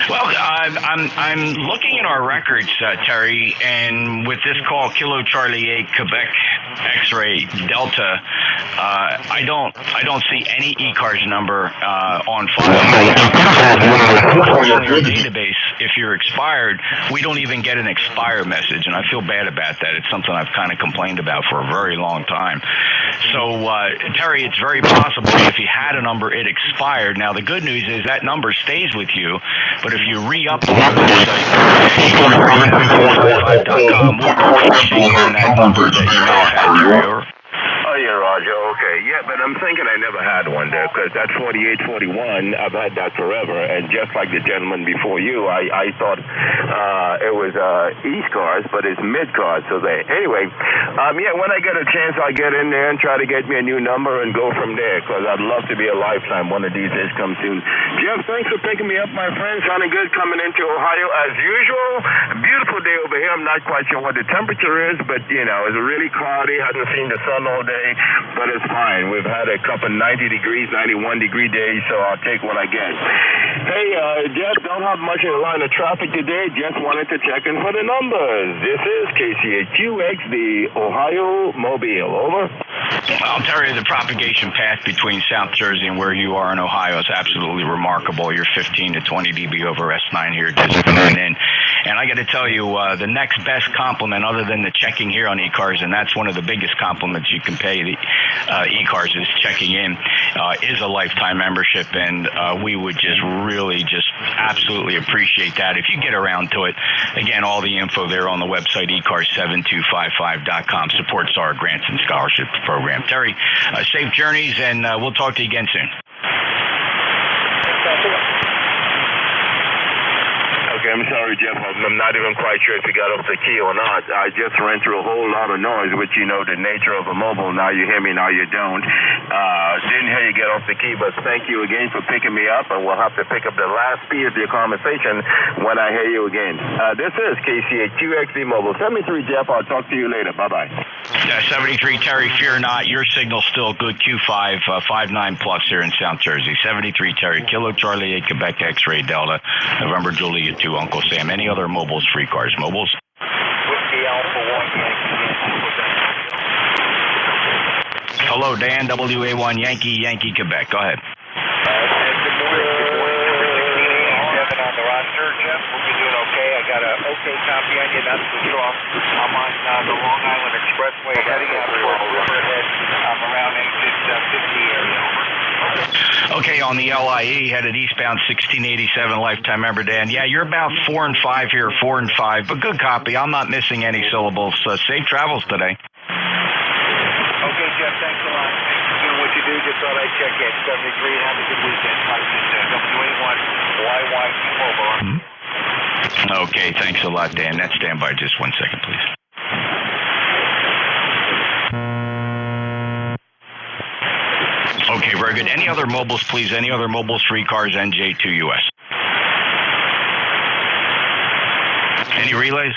Well, I'm looking at our records, Terry, and with this call, Kilo Charlie 8 Quebec X-Ray Delta, I don't see any ECARS number on file. In our database, if you're expired, we don't even get an expire message, and I feel bad about that. It's something I've kind of complained about for a very long time. So, Terry, it's very possible if you had a number, it expired. Now, the good news is that number stays with you, but if you re-up the website, we'll appreciate that number that you may have had, Terry. Over. Oh, yeah, Roger. Okay. Yeah, but I'm thinking I never had one there because that 4841, I've had that forever. And just like the gentleman before you, I thought it was ECARS, but it's mid-cars. So anyway, when I get a chance, I'll get in there and try to get me a new number and go from there because I'd love to be a lifetime. One of these days come soon. Jeff, thanks for picking me up, my friend. Sounding good coming into Ohio as usual. Beautiful day over here. I'm not quite sure what the temperature is, but, it's really cloudy. Hasn't seen the sun all day. But it's fine. We've had a couple 90 degrees, 91 degree days, so I'll take what I get. Hey, Jeff, don't have much in the line of traffic today. Just wanted to check in for the numbers. This is KC8QX, the Ohio Mobile. Over. I'll tell you, the propagation path between South Jersey and where you are in Ohio is absolutely remarkable. You're 15 to 20 dB over S9 here, just coming in. And I got to tell you, the next best compliment, other than the checking here on ECARS, and that's one of the biggest compliments you can pay the ECARS is checking in, is a lifetime membership, and we would really absolutely appreciate that if you get around to it. Again, all the info there on the website, ECARS7255.com, supports our grants and scholarships program. Terry, safe journeys, and we'll talk to you again soon. Okay, I'm sorry, Jeff. I'm not even quite sure if you got off the key or not. I just ran through a whole lot of noise, which the nature of a mobile. Now you hear me, now you don't. Didn't hear you get off the key, but thank you again for picking me up, and we'll have to pick up the last piece of your conversation when I hear you again. This is KC8QXD Mobile. 73, Jeff. I'll talk to you later. Bye-bye. 73, Terry, fear not. Your signal's still good. Q5, 59 plus here in South Jersey. 73, Terry, Kilo Charlie 8, Quebec X-Ray Delta, November Juliet 2, Uncle Sam. Any other mobiles, free cars? Mobiles? Whiskey Alpha 1, Hello, Dan, WA1 Yankee, Quebec. Go ahead. Good morning. Number 1687 on the roster, Jeff. Hope you're doing okay. I got an okay copy on you, not so strong. I'm on the Long Island Expressway heading out towards Riverhead. I'm around exit 50 area. Okay, on the LIE, headed eastbound 1687, lifetime member Dan. Yeah, you're about 4 and 5 here, 4 and 5, but good copy. I'm not missing any syllables. Safe travels today. Okay, Jeff, thanks a lot. Doing what you do, just thought I'd check in. 73, and have a good weekend. WA1 YY T-Mobile. Okay, thanks a lot, Dan. That's stand by just 1 second, please. Okay, very good. Any other mobiles, please? Any other mobiles for ECARS NJ2US? Any relays?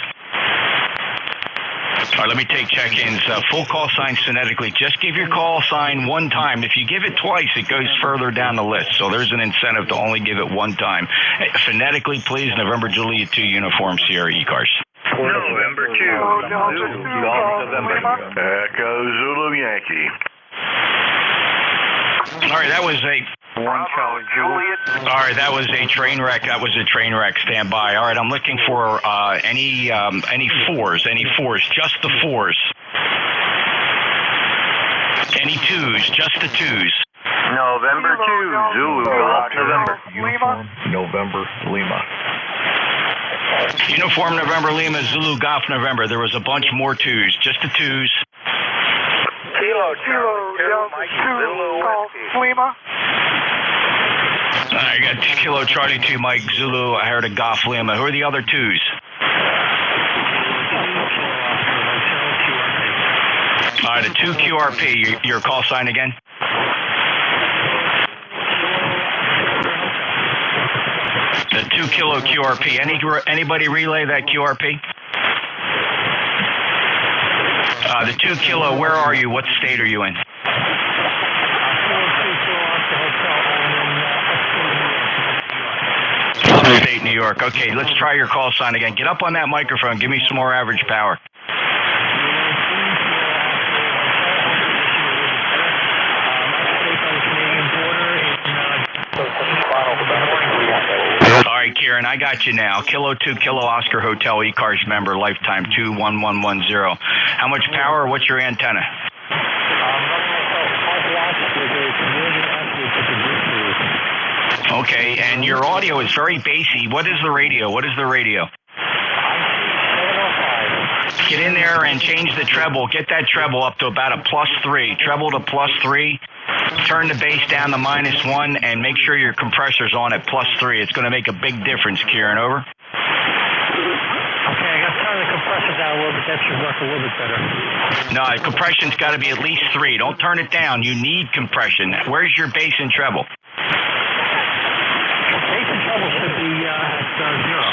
All right, let me take check-ins. Full call signs phonetically. Just give your call sign one time. If you give it twice, it goes further down the list. So there's an incentive to only give it one time. Phonetically, please. November, Juliet 2, Uniform Sierra ECARS. November 2. November. Echo Zulu Yankee. All right, that was a that was a train wreck. That was a train wreck. Stand by. All right, I'm looking for any fours, just the fours. Any twos, just the twos. November 2, Zulu Golf November. Uniform November Lima. Uniform November Lima, Zulu Golf November. There was a bunch more twos, just the twos. Kilo, Mike, Zulu, Golf Lima. I got Kilo Charlie 2, Mike, Zulu. I heard a Golf Lima. Who are the other twos? All right, a 2 QRP. Your call sign again? The 2 Kilo QRP. Anybody relay that QRP? The 2 Kilo, where are you? What state are you in? Upstate New York. Okay, let's try your call sign again. Get up on that microphone. Give me some more average power. All right, Kieran, I got you now. Kilo 2 Kilo Oscar Hotel ECARS member, lifetime 21110. How much power? What's your antenna? Okay, and your audio is very bassy. What is the radio? Get in there and change the treble. Get that treble up to about a +3. Treble to +3. Turn the bass down to -1 and make sure your compressor's on at +3. It's going to make a big difference, Kieran. Over. Okay, I got to turn the compressor down a little bit. That should work a little bit better. No, compression's got to be at least 3. Don't turn it down. You need compression. Where's your bass and treble? Bass and treble should be at 0.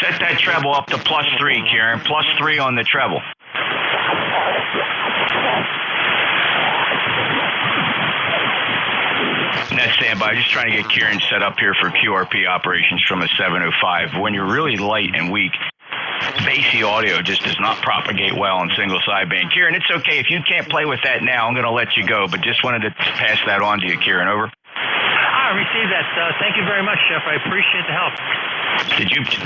Set that treble up to +3, Kieran. +3 on the treble. That's standby. Just trying to get Kieran set up here for QRP operations from a 705. When you're really light and weak, bassy audio just does not propagate well on single sideband. Kieran, it's okay. If you can't play with that now, I'm going to let you go, but just wanted to pass that on to you, Kieran. Over. I received that. Thank you very much, Chef. I appreciate the help.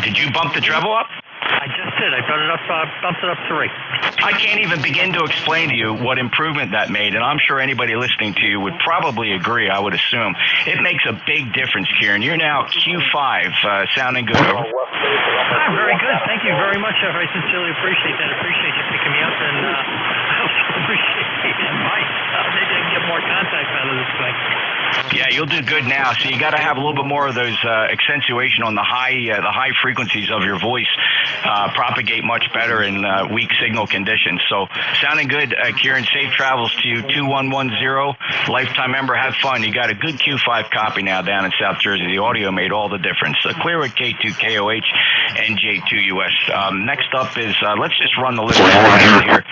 Did you bump the treble up? I just did. I bumped it up 3. I can't even begin to explain to you what improvement that made, and I'm sure anybody listening to you would probably agree, I would assume. It makes a big difference, Kieran. You're now Q5, sounding good. Over. Very good. Thank you very much, Chef. I sincerely appreciate that. I appreciate you picking me up, and I also appreciate the advice. Maybe I can get more contact out of this thing. Yeah, you'll do good now. So you got to have a little bit more of those accentuation on the high frequencies of your voice. Propagate much better in weak signal conditions. So sounding good, Kieran. Safe travels to you. 2110, lifetime member. Have fun. You got a good Q5 copy now down in South Jersey. The audio made all the difference. Clear with K2KOH, NJ2US. Next up is let's just run the list here.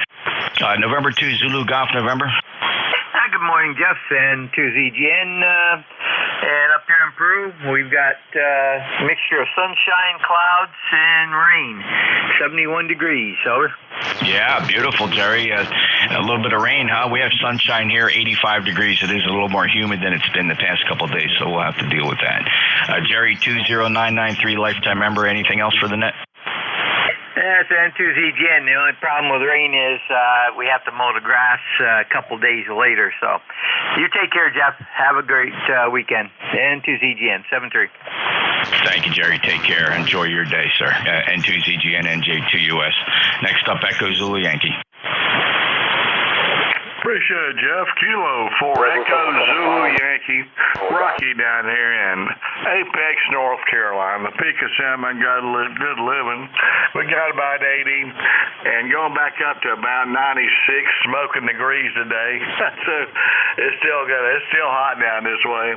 November 2 Zulu Golf November. Good morning, Jeff, and to ZGN, and up here in Peru. We've got a mixture of sunshine, clouds, and rain. 71 degrees. Over. Yeah, beautiful, Jerry. A little bit of rain, huh? We have sunshine here, 85 degrees. It is a little more humid than it's been the past couple of days, so we'll have to deal with that. Jerry, 20993, lifetime member. Anything else for the net? That's N2ZGN. The only problem with rain is we have to mow the grass a couple days later. So you take care, Jeff. Have a great weekend. N2ZGN, 7-3. Thank you, Jerry. Take care. Enjoy your day, sir. N2ZGN, NJ2US. Next up, Echo Zulu Yankee. Appreciate it, Jeff. Kilo for Echo Zulu Yankee. Rocky down here in Apex, North Carolina. The peak of salmon got a good living. We got about 80 and going back up to about 96 smoking degrees today. So it's still good. It's still hot down this way.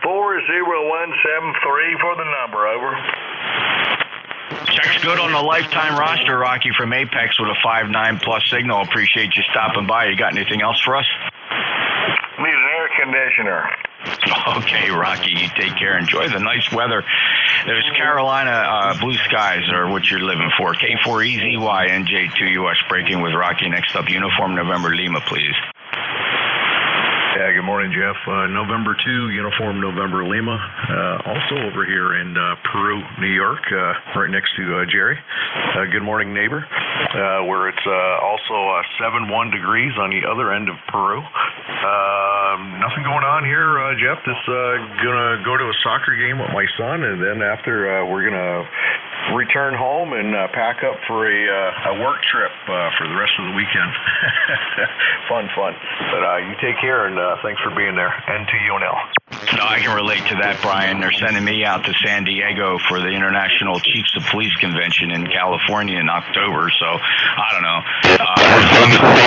40173 for the number. Over. Check's good on the lifetime roster, Rocky from Apex with a 5.9 plus signal. Appreciate you stopping by. You got anything else for us? Need an air conditioner. Okay, Rocky, you take care. Enjoy the nice weather. Those Carolina blue skies are what you're living for. K4EZY, NJ2US breaking with Rocky. Next up, Uniform November Lima, please. Yeah, good morning, Jeff. November 2, Uniform November Lima. Also over here in Peru, New York, right next to Jerry. Good morning, neighbor. Where it's also 71 degrees on the other end of Peru. Nothing going on here, Jeff. Just gonna go to a soccer game with my son, and then after we're gonna return home and pack up for a work trip for the rest of the weekend. Fun. But you take care, and thanks for being there. And to UNL. No, I can relate to that, Brian. They're sending me out to San Diego for the International Chiefs of Police Convention in California in October, so I don't know.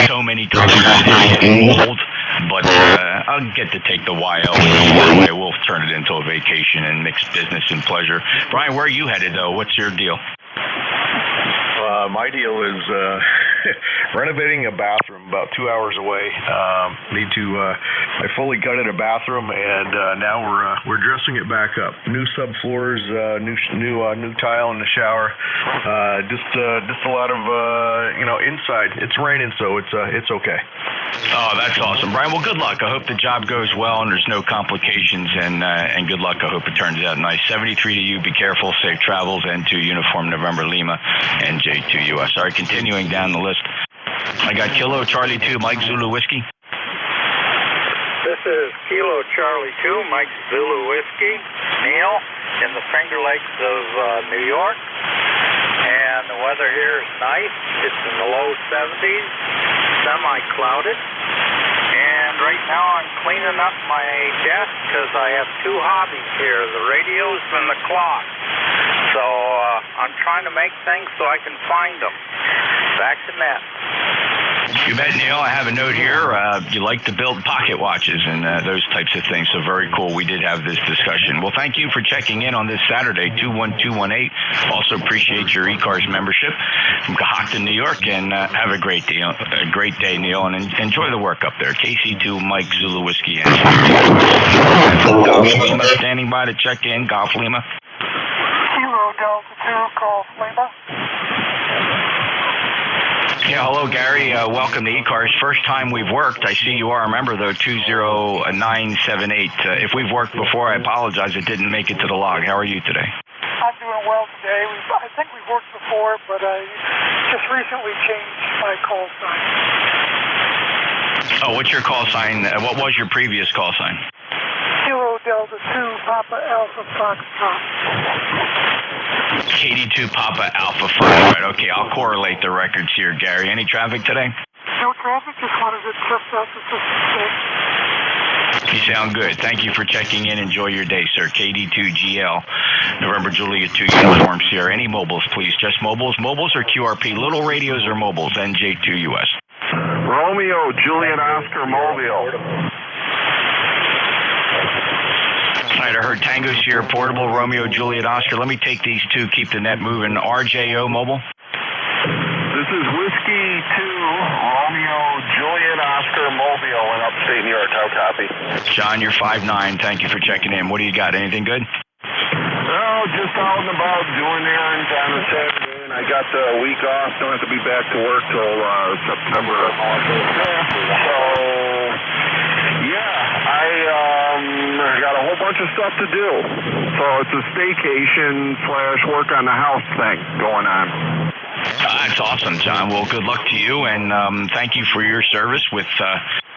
So many countries getting old, but I'll get to take the YL anyway. We'll turn it into a vacation and mix business and pleasure. Brian, where are you headed, though? What's your deal? My deal is renovating a bathroom about 2 hours away. I fully gutted a bathroom, and now we're dressing it back up. New subfloors, new tile in the shower. Just a lot of inside. It's raining, so it's okay. Oh, that's awesome, Brian. Well, good luck. I hope the job goes well and there's no complications, and good luck. I hope it turns out nice. 73 to you. Be careful. Safe travels. And to Uniform November Lima and J2US. All right, continuing down the list. I got Kilo Charlie 2, Mike Zulu Whiskey. This is Kilo Charlie 2, Mike Zulu Whiskey, Neil, in the Finger Lakes of New York. And the weather here is nice. It's in the low 70s, semi-clouded. And right now I'm cleaning up my desk because I have two hobbies here, the radios and the clock. So I'm trying to make things so I can find them. Back to net. You bet, Neil. I have a note here. You like to build pocket watches and those types of things, so very cool. We did have this discussion. Well, thank you for checking in on this Saturday, 21218. Also appreciate your ECARS membership from Cohocton, New York, and have a great day, Neil, and enjoy the work up there. KC2, Mike Zulu Whiskey, and Golf Lima standing by to check in. Golf Lima. Kilo Delta 2, Golf Lima. Yeah, hello, Gary. Welcome to ECARS. First time we've worked. I see you are a member, though, 20978. If we've worked before, I apologize. It didn't make it to the log. How are you today? I'm doing well today. I think we've worked before, but I just recently changed my call sign. Oh, what's your call sign? What was your previous call sign? Kilo Delta 2, Papa Alpha Foxtrot. KD2 Papa Alpha 5. Right, okay, I'll correlate the records here, Gary. Any traffic today? No traffic, just wanted to test out the system. You sound good. Thank you for checking in. Enjoy your day, sir. KD2GL, November Juliet 2 uniforms here. Any mobiles, please? Just mobiles? Mobiles or QRP? Little radios or mobiles? NJ2US. Romeo, Juliet, Oscar, Mobile. All right, I heard Tango Sierra Portable, Romeo, Juliet, Oscar. Let me take these two, keep the net moving. RJO Mobile. This is Whiskey 2, Romeo, Juliet, Oscar, Mobile, and up Upstate New York, how copy? John, you're 5'9". Thank you for checking in. What do you got? Anything good? Oh, just out and about doing errands on a Saturday, and I got the week off. Don't have to be back to work till September. So, yeah, I got a whole bunch of stuff to do. So it's a staycation / work on the house thing going on. That's awesome, John. Well, good luck to you, and thank you for your service with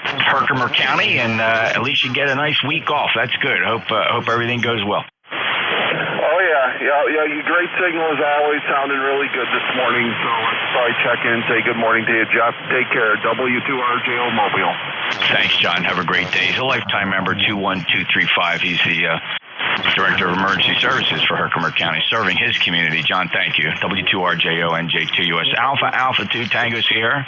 Herkimer County, and at least you get a nice week off. That's good. Hope everything goes well. Oh, yeah, your great signal is always sounding really good this morning, so let's probably check in and say good morning to you, Jeff. Take care. W2RJO Mobile. Thanks, John. Have a great day. He's a lifetime member, 21235. He's the Director of Emergency Services for Herkimer County, serving his community. John, thank you. W2RJO NJ2US Alpha 2 Tango Sierra.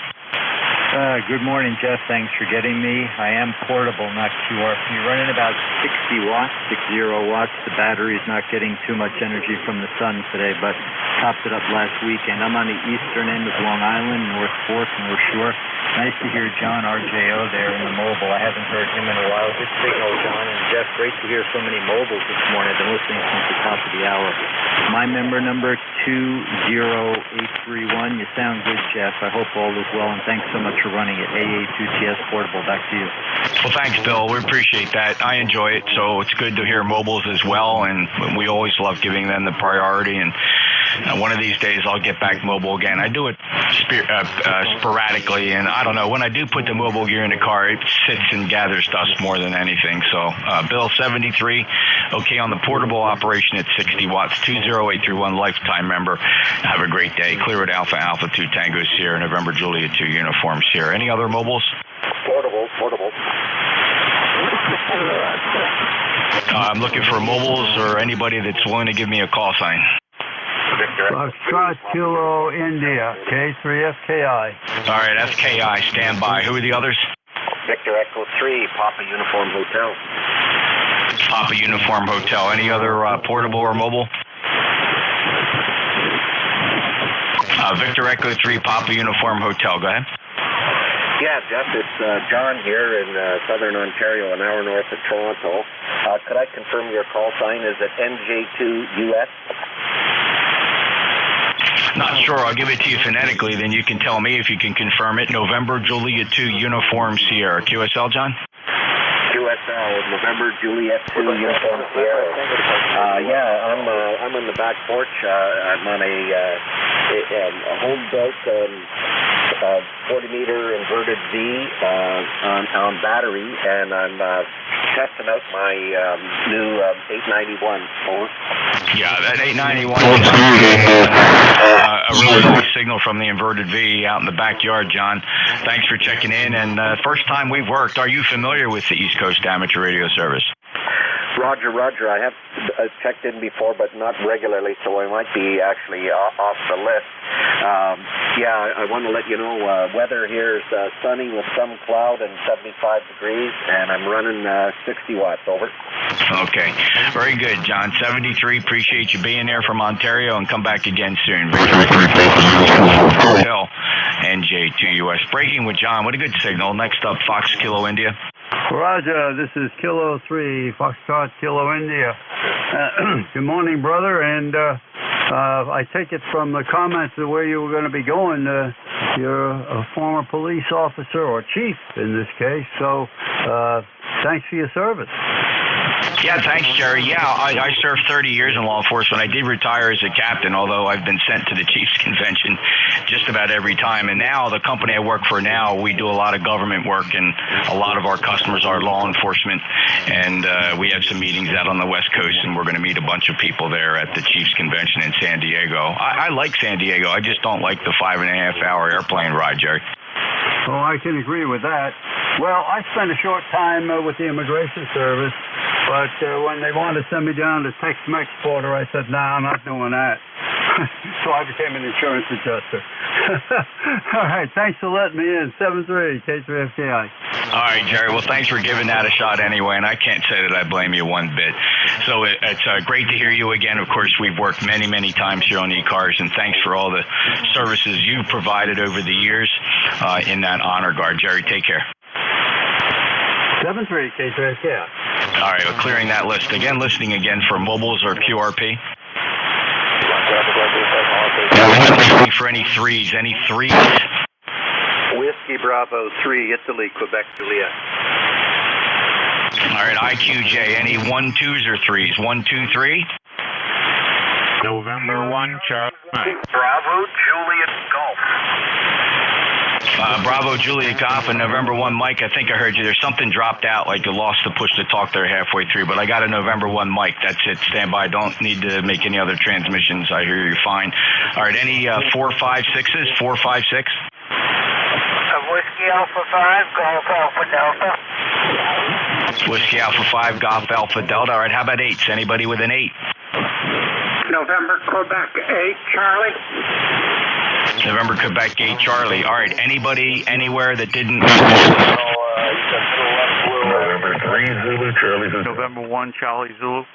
Good morning, Jeff. Thanks for getting me. I am portable, not QRP. Running about 60 watts, 60 watts. The battery's not getting too much energy from the sun today, but topped it up last weekend. I'm on the eastern end of Long Island, North Fork, North Shore. Nice to hear John RJO there in the mobile. I haven't heard him in a while. Good signal, John. And Jeff, great to hear so many mobiles this morning. I've been listening since the top of the hour. My member number 20831. You sound good, Jeff. I hope all is well, and thanks so much for running it. AA2TS Portable. Back to you. Well, thanks, Bill. We appreciate that. I enjoy it, so it's good to hear mobiles as well, and we always love giving them the priority. And one of these days, I'll get back mobile again. I do it sporadically, and I don't know. When I do put the mobile gear in the car, it sits and gathers dust more than anything. So, Bill, 73, okay on the portable operation at 60 watts, 20831, lifetime member. Have a great day. Clear it Alpha 2 Tango Sierra, November Juliet 2 Uniform Sierra. Any other mobiles? Portable. I'm looking for mobiles or anybody that's willing to give me a call sign. Foxtrot Kilo India, K3FKI. All right, FKI, stand by. Who are the others? Victor Echo 3, Papa Uniform Hotel. Papa Uniform Hotel. Any other portable or mobile? Victor Echo 3, Papa Uniform Hotel. Go ahead. Yeah, Jeff, it's John here in southern Ontario, an hour north of Toronto. Could I confirm your call sign? Is it NJ2US? Not sure. I'll give it to you phonetically, then you can tell me if you can confirm it. November Juliet 2 Uniform Sierra. QSL, John? QSL, November Juliet 2 Uniform Sierra. I'm on the back porch. I'm on a home-built 40-meter inverted V on battery, and I'm testing out my new 891. Over. Yeah, that 891 is a really nice signal from the inverted V out in the backyard, John. Thanks for checking in, and first time we've worked. Are you familiar with the East Coast Amateur Radio Service? Roger. I have checked in before, but not regularly, so I might be actually off the list. I want to let you know weather here is sunny with some cloud and 75 degrees, and I'm running 60 watts. Over. Okay. Very good, John. 73. Appreciate you being there from Ontario, and come back again soon. Hotel, NJ2US. Breaking with John. What a good signal. Next up, Fox Kilo India. Roger, this is Kilo 3, Foxtrot Kilo India. Good morning, brother, and I take it from the comments of where you were going to be going, you're a former police officer, or chief in this case, so thanks for your service. Yeah, thanks, Jerry. Yeah, I served 30 years in law enforcement. I did retire as a captain, although I've been sent to the Chiefs Convention just about every time. And now the company I work for now, we do a lot of government work, and a lot of our customers are law enforcement. And we have some meetings out on the West Coast, and we're going to meet a bunch of people there at the Chiefs Convention in San Diego. I like San Diego. I just don't like the 5.5-hour airplane ride, Jerry. Oh, I can agree with that. Well, I spent a short time with the Immigration Service, but when they wanted to send me down to Tex-Mex border, I said, nah, I'm not doing that. So I became an insurance adjuster. All right, thanks for letting me in. 7-3, K3FKI. All right, Jerry. Well, thanks for giving that a shot anyway, and I can't say that I blame you one bit. So it's great to hear you again. Of course, we've worked many, many times here on ECARS, and thanks for all the services you've provided over the years in that honor guard. Jerry, take care. 7-3, K-Track, yeah. All right, we're clearing that list. Again, listening again for mobiles or QRP. Listening for any threes. Any threes? Whiskey Bravo 3, Italy, Quebec, Juliet. All right, IQJ, any 1-2s or 3s? 1, 2, 3? November 1, Charlie. Bravo, Juliet, Golf. Bravo, Juliet, Golf, and November 1, Mike, I think I heard you. There's something dropped out, like you lost the push to talk there halfway through, but I got a November 1, Mike. That's it. Stand by. Don't need to make any other transmissions. I hear you're fine. All right, any 4, 5, 6s? 4, 5, 6? Whiskey Alpha 5, Golf Alpha Delta. Whiskey Alpha 5, Golf Alpha Delta. All right, how about 8s? Anybody with an 8? November Quebec 8, Charlie. November Quebec 8 Charlie. All right, anybody anywhere that didn't... November 3 Zulu Charlie. November 1 Charlie Zulu.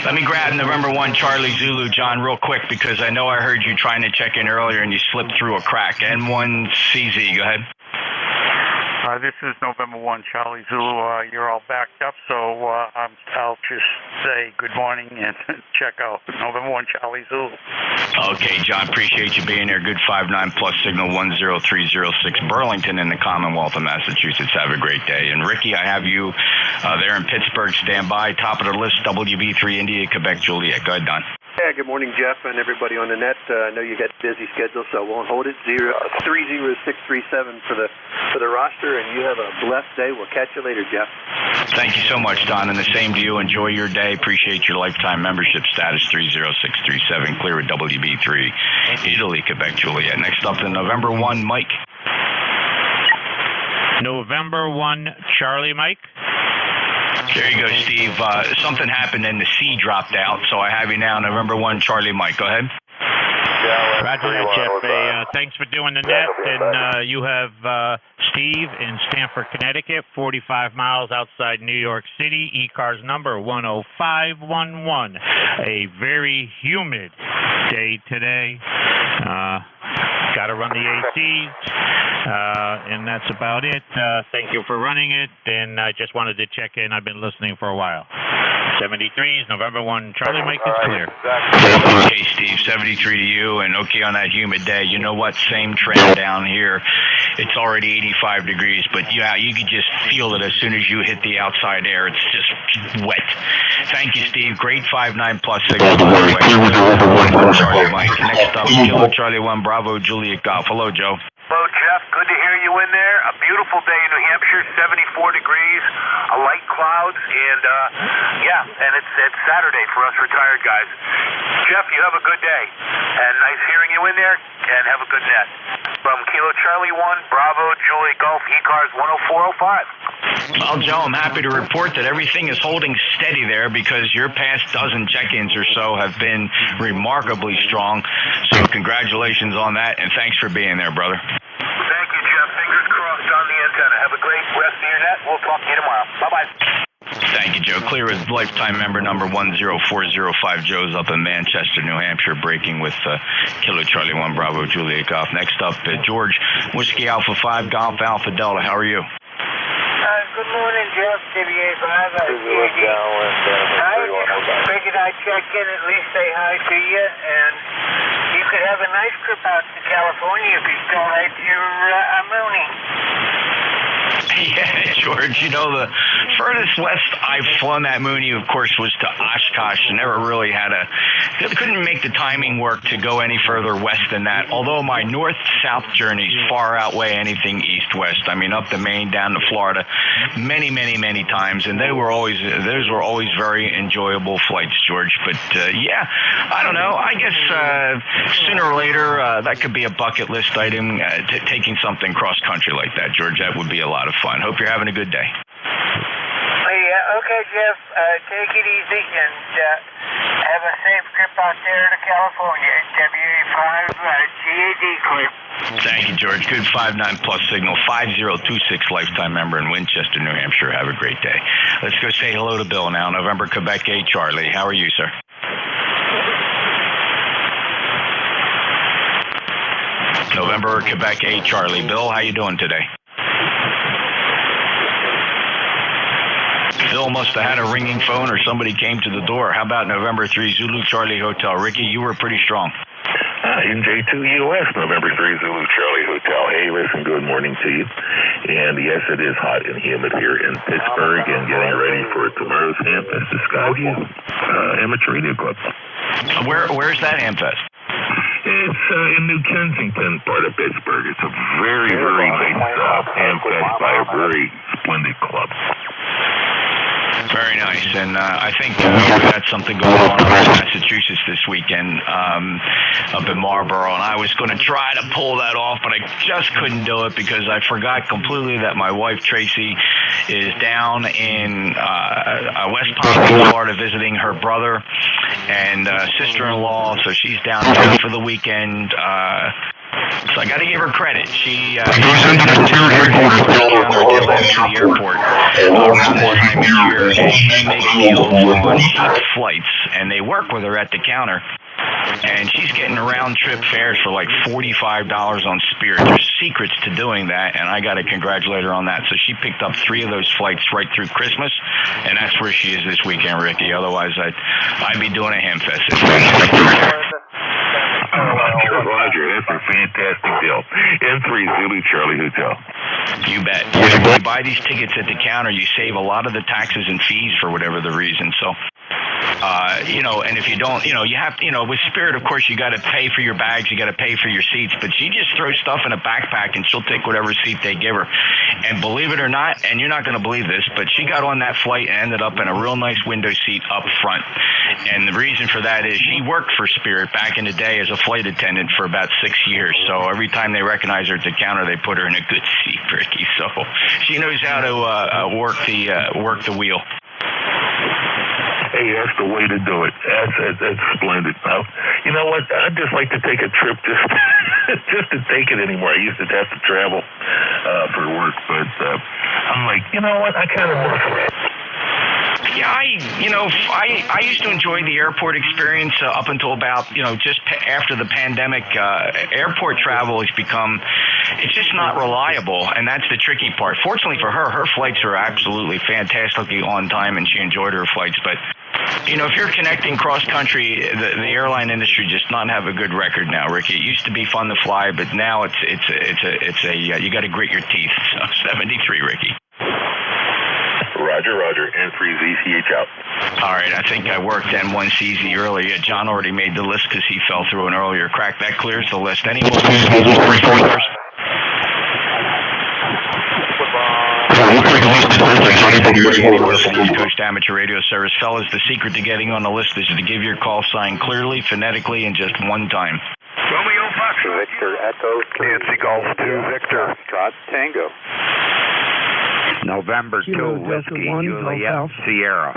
Let me grab November 1 Charlie Zulu, John, real quick, because I know I heard you trying to check in earlier and you slipped through a crack. N1 CZ, go ahead. This is November 1 Charlie Zulu. You're all backed up, so I'll just say good morning and check out November 1 Charlie Zulu. Okay, John, appreciate you being here. Good 59 plus signal 10306 Burlington in the Commonwealth of Massachusetts. Have a great day. And Ricky, I have you there in Pittsburgh. Stand by. Top of the list, WB3 India, Quebec, Juliet. Go ahead, Don. Yeah, good morning, Jeff, and everybody on the net. I know you got a busy schedule, so I won't hold it. 30637 for the roster, and you have a blessed day. We'll catch you later, Jeff. Thank you so much, Don, and the same to you. Enjoy your day. Appreciate your lifetime membership status. 30637, clear with WB3, Italy, Quebec, Juliet. Next up, the November 1, Mike. November 1 Charlie Mike. There you go, Steve. Something happened and the C dropped out, so I have you now. November 1, Charlie Mike. Go ahead. Roger that, Jeff. Thanks for doing the net. And you have Steve in Stamford, Connecticut, 45 miles outside New York City. ECARS number 10511. A very humid day today. Got to run the ACs. And that's about it. Thank you for running it. And I just wanted to check in. I've been listening for a while. 73s, November 1, Charlie Mike is clear. Okay, Steve, 73 to you, and okay on that humid day. You know what? Same trend down here. It's already 85 degrees, but yeah, you could just feel it as soon as you hit the outside air. It's just wet. Thank you, Steve. Great 5-9 plus signal. Charlie Mike. Next up, Kilo Charlie 1, Bravo, Juliet Golf. Hello, Joe. Hello, Jeff. Good to hear you in there. A beautiful day in New Hampshire, 74 degrees, a light clouds, and it's Saturday for us retired guys. Jeff, you have a good day, and nice hearing you in there, and have a good net. From Kilo Charlie 1, Bravo, Juliet Golf, ECARS 10405. Well, Joe, I'm happy to report that everything is holding steady there because your past dozen check-ins or so have been remarkably strong. So congratulations on that, and thanks for being there, brother. Thank you, Jeff. Fingers crossed on the antenna. Have a great rest of your net. We'll talk to you tomorrow. Bye-bye. Thank you, Joe. Clear as lifetime member number 10405. Joe's up in Manchester, New Hampshire, breaking with Kilo Charlie 1, Bravo, Juliet Golf. Next up, George, Whiskey Alpha 5, Golf Alpha Delta. How are you? Good morning, Jeff. WA5. I figured I'd check in, at least say hi to you, and you could have a nice trip out to California if you still had your Mooney. Yeah, George, you know, the furthest west I've flown that Mooney, of course, was to Oshkosh. Never really couldn't make the timing work to go any further west than that, although my north-south journeys far outweigh anything east-west. I mean, up to Maine, down to Florida, many, many, many times, and those were always very enjoyable flights, George. But, yeah, I don't know. I guess sooner or later that could be a bucket list item, taking something cross-country like that, George. That would be a lot of fun. Hope you're having a good day. Yeah, okay, Jeff. Take it easy and have a safe trip out there to California. WA5 GAD clear. Thank you, George. Good 5-9 plus signal. 5026 lifetime member in Winchester, New Hampshire. Have a great day. Let's go say hello to Bill now. November Quebec 8 Charlie. How are you, sir? November Quebec 8 Charlie. Bill, how you doing today? Bill must have had a ringing phone or somebody came to the door. How about November 3 Zulu Charlie Hotel? Ricky, you were pretty strong. NJ2US, November 3 Zulu Charlie Hotel. Hey, listen, good morning to you. And yes, it is hot and humid here in Pittsburgh and getting ready for tomorrow's Hamfest at Skyview Amateur Radio Club. Where's that Hamfest? It's in New Kensington, part of Pittsburgh. It's a very, very nice Hamfest by a very splendid club. Very nice, and I think we got something going on in Massachusetts this weekend up in Marlborough, and I was going to try to pull that off, but I just couldn't do it because I forgot completely that my wife, Tracy, is down in West Palm Beach, Florida, visiting her brother and sister-in-law, so she's down there for the weekend. So I got to give her credit. She goes into the airport around this time of year, and she makes deals on cheap flights, and they work with her at the counter. And she's getting round-trip fares for like $45 on Spirit. There's secrets to doing that, and I got to congratulate her on that. So she picked up 3 of those flights right through Christmas, and that's where she is this weekend, Ricky. Otherwise, I'd be doing a Hamfest this weekend. Roger, that's a fantastic deal. N3 Zulu Charlie Hotel. You bet. When you buy these tickets at the counter, you save a lot of the taxes and fees for whatever the reason. So, and if you don't, you have to, with Spirit, of course, you got to pay for your bags, you got to pay for your seats, but she just throws stuff in a backpack and she'll take whatever seat they give her. And believe it or not, and you're not going to believe this, but she got on that flight and ended up in a real nice window seat up front. And the reason for that is she worked for Spirit back in the day as a flight attendant for about 6 years. So every time they recognize her at the counter, they put her in a good seat, Ricky. So she knows how to work the wheel. Hey, that's the way to do it. That's splendid. Now, you know what? I'd just like to take a trip just to take it anymore. I used to have to travel for work, but I'm like, you know what? I kind of miss it. Yeah, I used to enjoy the airport experience up until about, just after the pandemic. Airport travel has become, it's just not reliable, and that's the tricky part. Fortunately for her, her flights are absolutely fantastically on time, and she enjoyed her flights, but if you're connecting cross-country, the airline industry just not have a good record now, Ricky. It used to be fun to fly, but now it's you got to grit your teeth. So 73, Ricky. Roger. N3ZCH out. All right, I think I worked N1CZ earlier. John already made the list because he fell through an earlier crack. That clears the list. Any more? East Coast Amateur Radio Service. Fellas, the secret to getting on the list is to give your call sign clearly, phonetically, and just one time. Romeo Fox, Victor Echo, Nancy Golf 2, Victor, Scott Tango. November 2, Whiskey, Juliet, Sierra.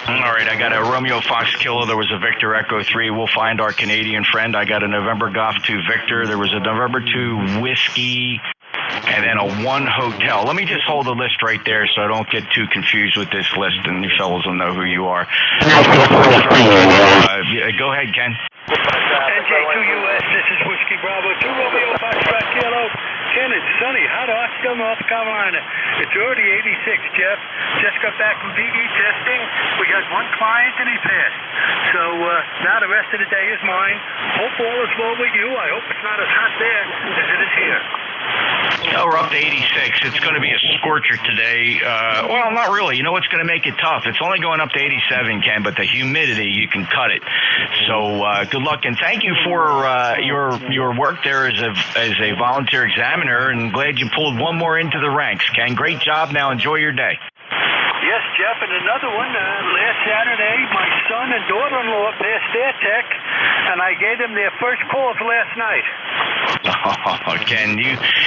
All right, I got a Romeo Fox Kilo. There was a Victor Echo 3. We'll find our Canadian friend. I got a November Golf 2 Victor. There was a November 2 Whiskey, and then a 1 Hotel. Let me just hold the list right there so I don't get too confused with this list, and you fellas will know who you are. Go ahead, Ken. NJ2US, this is Whiskey Bravo 2 Romeo Foxtrot Kilo. Ken, it's sunny, hot Oscar, North Carolina. It's already 86, Jeff. Just got back from VE testing. We got 1 client and he passed. So now the rest of the day is mine. Hope all is well with you. I hope it's not as hot there as it is here. Oh, we're up to 86. It's going to be a scorcher today. Well, not really. You know what's going to make it tough? It's only going up to 87, Ken, but the humidity, you can cut it. So good luck, and thank you for your work there as a volunteer examiner, and glad you pulled 1 more into the ranks, Ken. Great job. Now enjoy your day. Yes, Jeff, and another one. Last Saturday, my son and daughter-in-law passed their tech, and I gave them their first calls last night. Oh, Ken,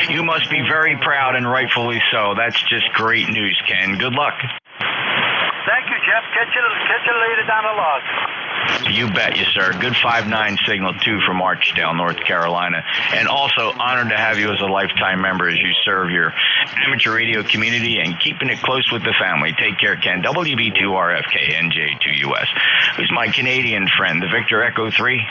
you must be very proud, and rightfully so. That's just great news, Ken. Good luck. Thank you, Jeff. Catch you later down the log. You bet you, sir. Good 5-9 signal, 2 from Archdale, North Carolina. And also honored to have you as a lifetime member as you serve your amateur radio community and keeping it close with the family. Take care, Ken. WB2RFK, NJ2US. Who's my Canadian friend, the Victor Echo 3?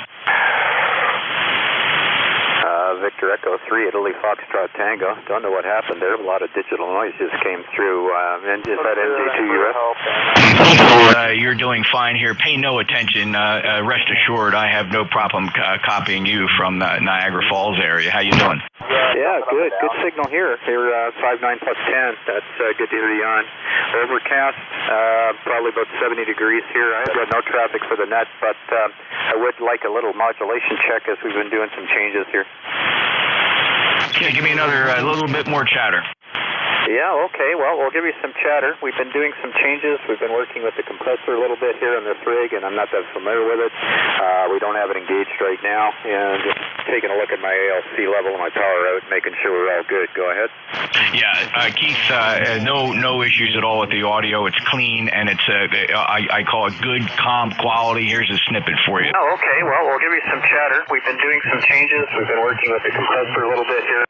Victor Victor Echo 3, Italy Foxtrot Tango. Don't know what happened there. A lot of digital noise just came through. And is that NJ2US? You're doing fine here. Pay no attention. Rest assured, I have no problem copying you from the Niagara Falls area. How you doing? Yeah, good. Good signal here. Here, 59 plus 10. That's good to hear you on. Overcast, probably about 70 degrees here. I've got no traffic for the net, but I would like a little modulation check as we've been doing some changes here. Okay, give me another little bit more chatter. Yeah, okay. Well, we'll give you some chatter. We've been doing some changes. We've been working with the compressor a little bit here on this rig, and I'm not that familiar with it. We don't have it engaged right now, and just taking a look at my ALC level and my power out, making sure we're all good. Go ahead. Yeah, Keith, no issues at all with the audio. It's clean, and it's I call it good, calm quality. Here's a snippet for you. Oh, okay. Well, we'll give you some chatter. We've been doing some changes. We've been working with the compressor a little bit here.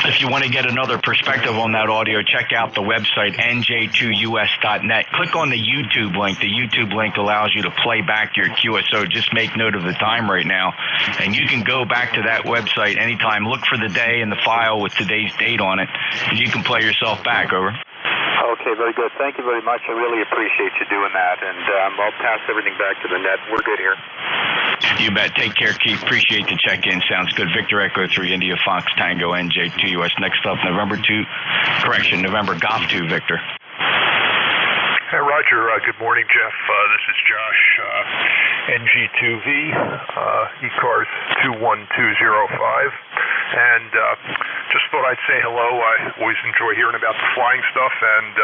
If you want to get another perspective on that audio, check out the website, NJ2US.net. Click on the YouTube link. The YouTube link allows you to play back your QSO. Just make note of the time right now, and you can go back to that website anytime. Look for the day in the file with today's date on it, and you can play yourself back. Over. Okay, very good. Thank you very much. I really appreciate you doing that, and I'll pass everything back to the net. We're good here. You bet. Take care, Keith. Appreciate the check-in. Sounds good. Victor Echo 3, India Fox Tango, NJ2US. Next up, November Golf 2, Victor. Hey, Roger. Good morning, Jeff. This is Josh, NG2V, ECARS 21205. And just thought I'd say hello. I always enjoy hearing about the flying stuff. And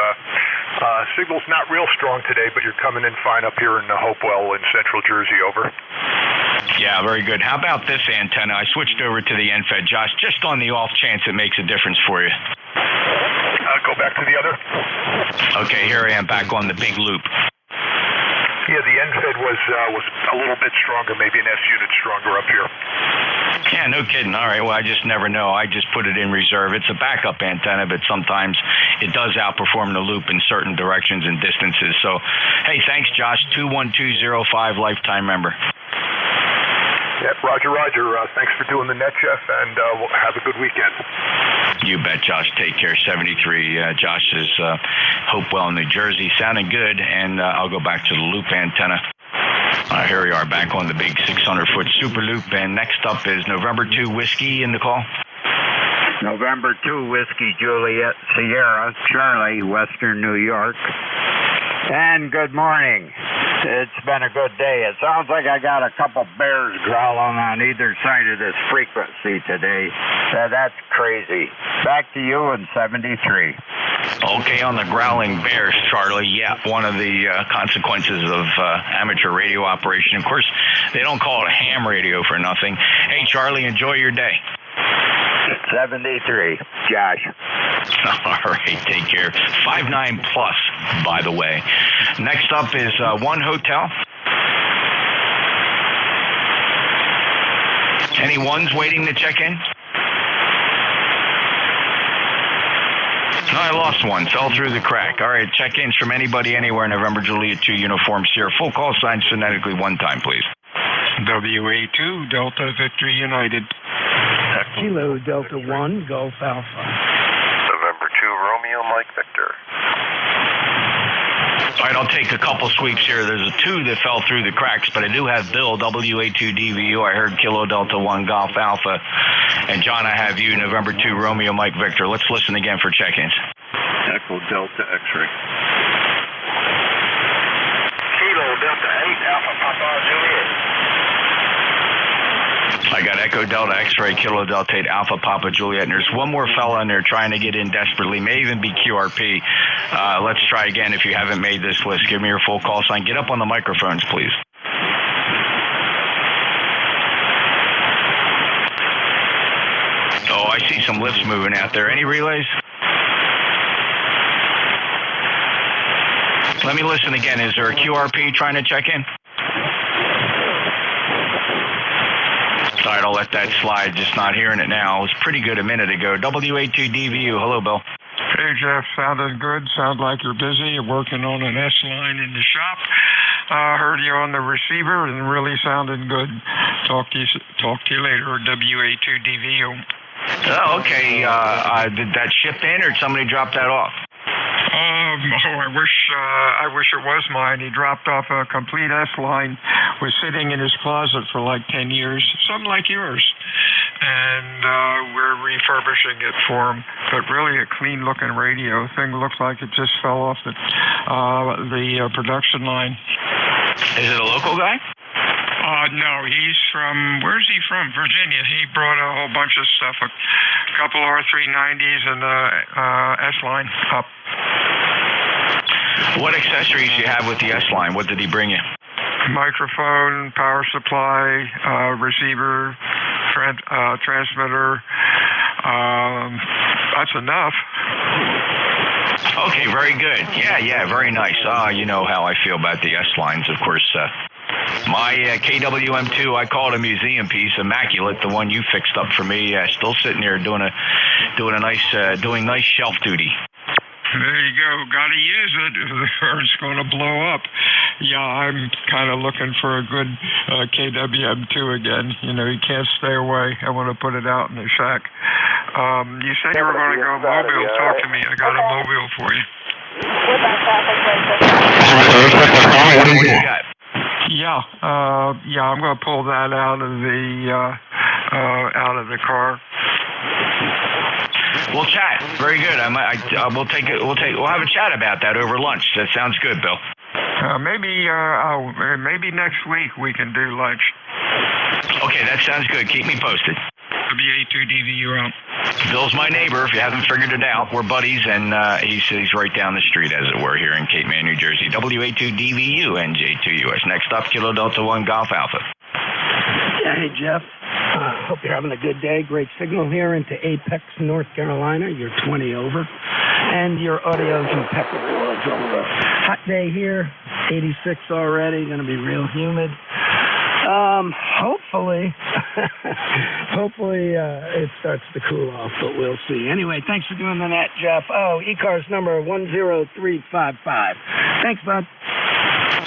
signal's not real strong today, but you're coming in fine up here in Hopewell in central Jersey. Over. Yeah, very good. How about this antenna? I switched over to the NFED, Josh, just on the off chance it makes a difference for you. Go back to the other. Okay, here I am back on the big loop. Yeah, the NFED was a little bit stronger, maybe an S unit stronger up here. Yeah, no kidding. All right, well, I just never know. I just put it in reserve. It's a backup antenna, but sometimes it does outperform the loop in certain directions and distances. So, hey, thanks, Josh. 21205, lifetime member. Yeah, Roger. Thanks for doing the net, Jeff, and have a good weekend. You bet, Josh. Take care. 73. Josh is Hopewell, New Jersey. Sounding good, and I'll go back to the loop antenna. Here we are back on the big 600-foot super loop, and next up is November 2 Whiskey in the call. November 2 Whiskey Juliet Sierra Charlie, Western New York. And good morning. It's been a good day. It sounds like I got a couple bears growling on either side of this frequency today. That's crazy. Back to you in 73. Okay, on the growling bears, Charlie. Yeah, one of the consequences of amateur radio operation. Of course, they don't call it ham radio for nothing. Hey, Charlie, enjoy your day. 73, Josh. All right, take care. 59 plus, by the way. Next up is One Hotel. Any ones waiting to check in? No, I lost one. Fell through the crack. All right, check-ins from anybody, anywhere. November Juliet 2 Uniform Sierra. Full call sign phonetically one time, please. WA2 Delta Victory United. Kilo Delta 1 Golf Alpha. November 2 Romeo Mike Victor. All right, I'll take a couple sweeps here. There's a 2 that fell through the cracks, but I do have Bill, WA2DVU. I heard Kilo Delta 1 Golf Alpha. And John, I have you, November 2 Romeo Mike Victor. Let's listen again for check-ins. Echo Delta X-ray. Kilo Delta 8 Alpha Papa Juliet. I got Echo Delta X-ray, Kilo Delta 8 Alpha Papa Juliet, and there's one more fella in there trying to get in desperately, may even be QRP. Let's try again if you haven't made this list. Give me your full call sign. Get up on the microphones, please. Oh, I see some lifts moving out there. Any relays? Let me listen again. Is there a QRP trying to check in? All right, I'll let that slide. Just not hearing it now. It was pretty good a minute ago. WA2DVU. Hello, Bill. Hey, Jeff. Sounded good. Sounds like you're busy. You're working on an S line in the shop. Heard you on the receiver and really sounded good. Talk to you later. WA2DVU. Oh, okay. Did that ship in, or did somebody drop that off? I wish it was mine. He dropped off a complete S-line, was sitting in his closet for like 10 years, something like yours. And we're refurbishing it for him. But really a clean-looking radio. Thing looks like it just fell off the production line. Is it a local guy? No, he's from, where's he from? Virginia. He brought a whole bunch of stuff, a couple R390s and S-line up. What accessories do you have with the S-line? What did he bring you? Microphone, power supply, receiver, transmitter. That's enough. Okay, very good. Yeah, very nice. You know how I feel about the S-lines, of course. My KWM2, I call it a museum piece, immaculate. The one you fixed up for me, still sitting there doing nice shelf duty. There you go. Got to use it, or it's going to blow up. Yeah, I'm kind of looking for a good KWM2 again. You know, you can't stay away. I want to put it out in the shack. You said you were going to go mobile. Talk to me. I got a mobile for you. What do you got? Yeah, I'm going to pull that out of the car. We'll chat. Very good. We'll have a chat about that over lunch. That sounds good, Bill. Maybe next week we can do lunch. Okay, that sounds good. Keep me posted. WA2DVU out. Bill's my neighbor. If you haven't figured it out, we're buddies, and he's right down the street, as it were, here in Cape May, New Jersey. WA2DVU, NJ2US. Next up, Kilo Delta 1 Golf Alpha. Yeah, hey, Jeff. Hope you're having a good day. Great signal here into Apex, North Carolina. You're 20 over. And your audio's impeccable. It's over. Hot day here. 86 already. Going to be real humid. Hopefully it starts to cool off, but we'll see. Anyway, thanks for doing the net, Jeff. ECARS number 10355. Thanks, bud.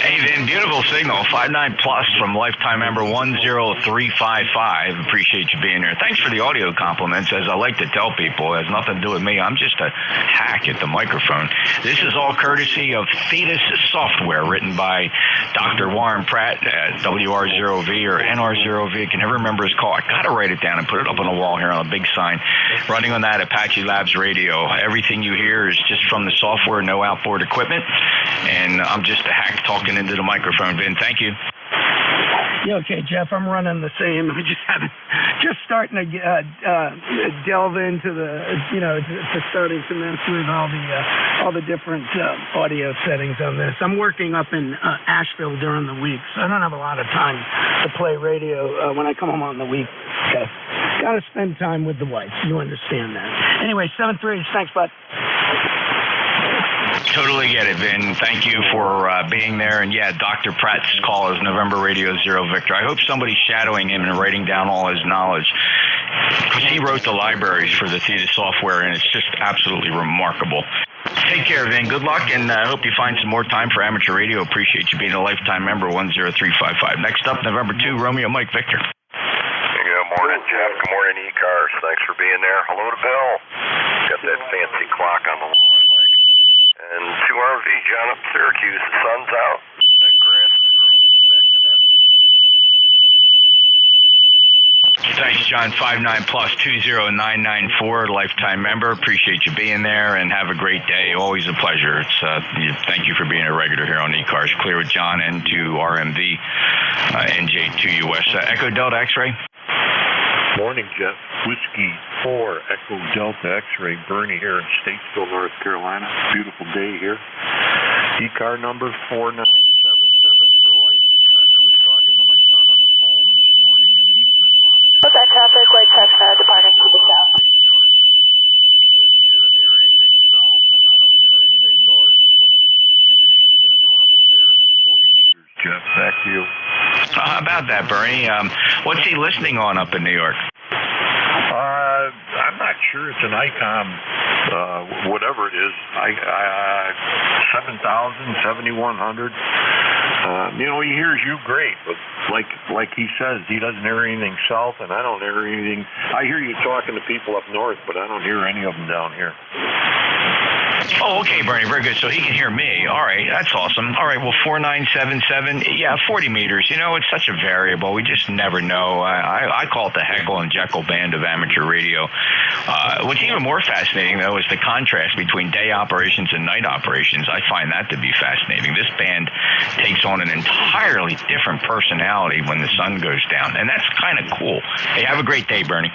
Hey, Vin, beautiful signal. 59 plus from lifetime member 10355. Appreciate you being here. Thanks for the audio compliments. As I like to tell people, it has nothing to do with me. I'm just a hack at the microphone. This is all courtesy of Thetis software, written by Dr. Warren Pratt, WR0V or NR0V. I can never remember his call. I got to write it down and put it up on the wall here on a big sign. Running on that Apache Labs radio. Everything you hear is just from the software, no outboard equipment. And I'm just a hack talking into the microphone. Vin, thank you. Yeah, okay, Jeff, I'm running the same. I just starting to delve into to starting to mess with all the different audio settings on this. I'm working up in Asheville during the week, so I don't have a lot of time to play radio when I come home on the week. Okay, got to spend time with the wife. You understand that. Anyway, 7-3. Thanks, bud. Totally get it, Vin. Thank you for being there. And yeah, Dr. Pratt's call is November Radio Zero Victor. I hope somebody's shadowing him and writing down all his knowledge, because he wrote the libraries for the Thetis software, and it's just absolutely remarkable. Take care, Vin. Good luck, and I hope you find some more time for amateur radio. Appreciate you being a lifetime member, 10355. Next up, November 2, Romeo Mike Victor. Good morning, Jeff. Good morning, ECARS. Thanks for being there. Hello to Bill. Got that fancy clock on the wall. And 2RV, John up Syracuse. The sun's out, and the grass is growing. Back to that. Thanks, John. 59 plus 20994, lifetime member. Appreciate you being there, and have a great day. Always a pleasure. Thank you for being a regular here on ECARS. Clear with John, N2 RMV, NJ2US. Echo Delta X-ray. Morning, Jeff. Whiskey 4 Echo Delta X-ray. Bernie here in Statesville, North Carolina. Beautiful day here. ECAR number 4977 for life. I was talking to my son on the phone this morning, and he's been monitoring. What's that traffic? White Cessna departing to the south. New York, and he says he doesn't hear anything south, and I don't hear anything north. So conditions are normal here on 40 meters. Jeff, back to you. How about that, Bernie? What's he listening on up in New York? I'm not sure. It's an ICOM, whatever it is. 7,000, 7,100. He hears you great, but like he says, he doesn't hear anything south, and I don't hear anything. I hear you talking to people up north, but I don't hear any of them down here. Oh, okay, Bernie, very good. So he can hear me. All right, that's awesome. All right, well, 4977, yeah, 40 meters. It's such a variable. We just never know. I call it the Heckle and Jekyll band of amateur radio. What's even more fascinating, though, is the contrast between day operations and night operations. I find that to be fascinating. This band takes on an entirely different personality when the sun goes down, and that's kind of cool. Hey, have a great day, Bernie.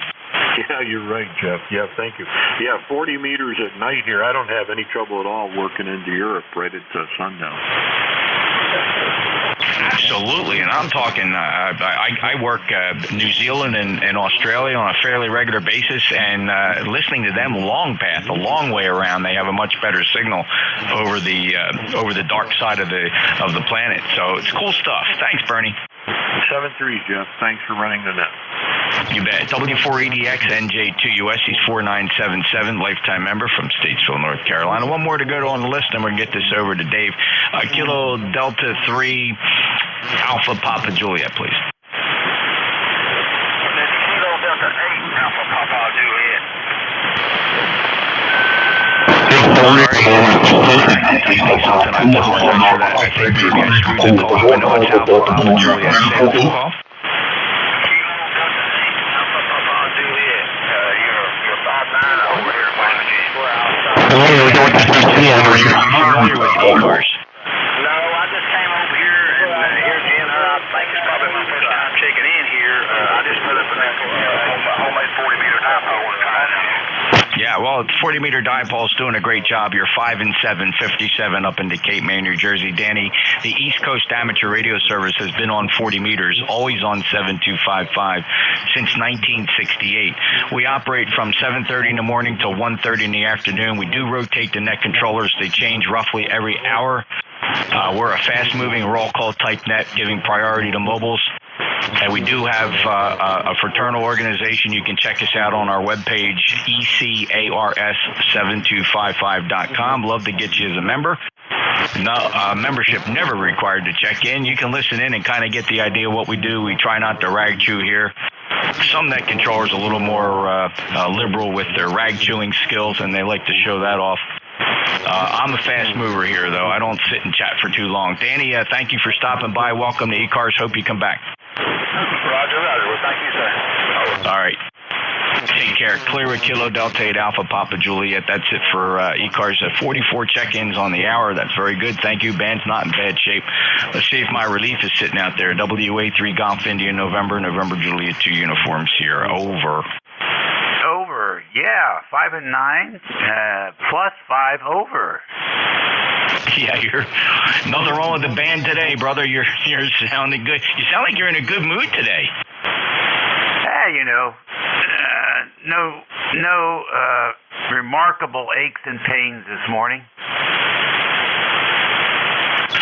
Yeah, you're right, Jeff. Yeah, thank you. Yeah, 40 meters at night here. I don't have any trouble at all working into Europe right at sundown. Absolutely, and I'm talking, I work New Zealand and Australia on a fairly regular basis, and listening to them long path, a long way around, they have a much better signal over the dark side of the planet. So it's cool stuff. Thanks, Bernie. 7-3, Jeff. Thanks for running the net. You bet. W4EDX NJ2US. He's 4977, lifetime member from Statesville, North Carolina. One more to go on the list, and we're going to get this over to Dave. Kilo Delta 3 Alpha Papa Juliet, please. Kilo Delta 8 Alpha Papa Juliet. Something I apologize for that. I think maybe I screwed the call up. I know it's Alpha Papa Juliet. Say the full call. Are you familiar with ECARS? No, I just came over here and here's Jen. I think it's probably my first time checking in here. I just put up a homemade 40-meter dipole and trying out. Yeah, well, it's 40-meter dipole's doing a great job. You're 5 and 7, 57 up into Cape May, New Jersey. Danny, the East Coast Amateur Radio Service has been on 40 meters, always on 7255 since 1968. We operate from 7:30 in the morning till 1:30 in the afternoon. We do rotate the net controllers. They change roughly every hour. We're a fast-moving roll call type net, giving priority to mobiles. And we do have a fraternal organization. You can check us out on our webpage, ECARS7255.com. Love to get you as a member. No, membership never required to check in. You can listen in and kind of get the idea of what we do. We try not to rag chew here. Some net controllers are a little more liberal with their rag chewing skills, and they like to show that off. I'm a fast mover here, though. I don't sit and chat for too long. Danny, thank you for stopping by. Welcome to ECARS. Hope you come back. Roger. Well, thank you, sir. All right. Take care. Clear with Kilo Delta 8 Alpha Papa Juliet. That's it for ECARS. 44 check-ins on the hour. That's very good. Thank you. Band's not in bad shape. Let's see if my relief is sitting out there. WA3 Golf India November Juliet 2 uniforms here. Over. Over. Yeah. 5 and 9 plus 5 over. Yeah, you're nothing wrong with the band today, brother. You're sounding good. You sound like you're in a good mood today. Hey, no remarkable aches and pains this morning.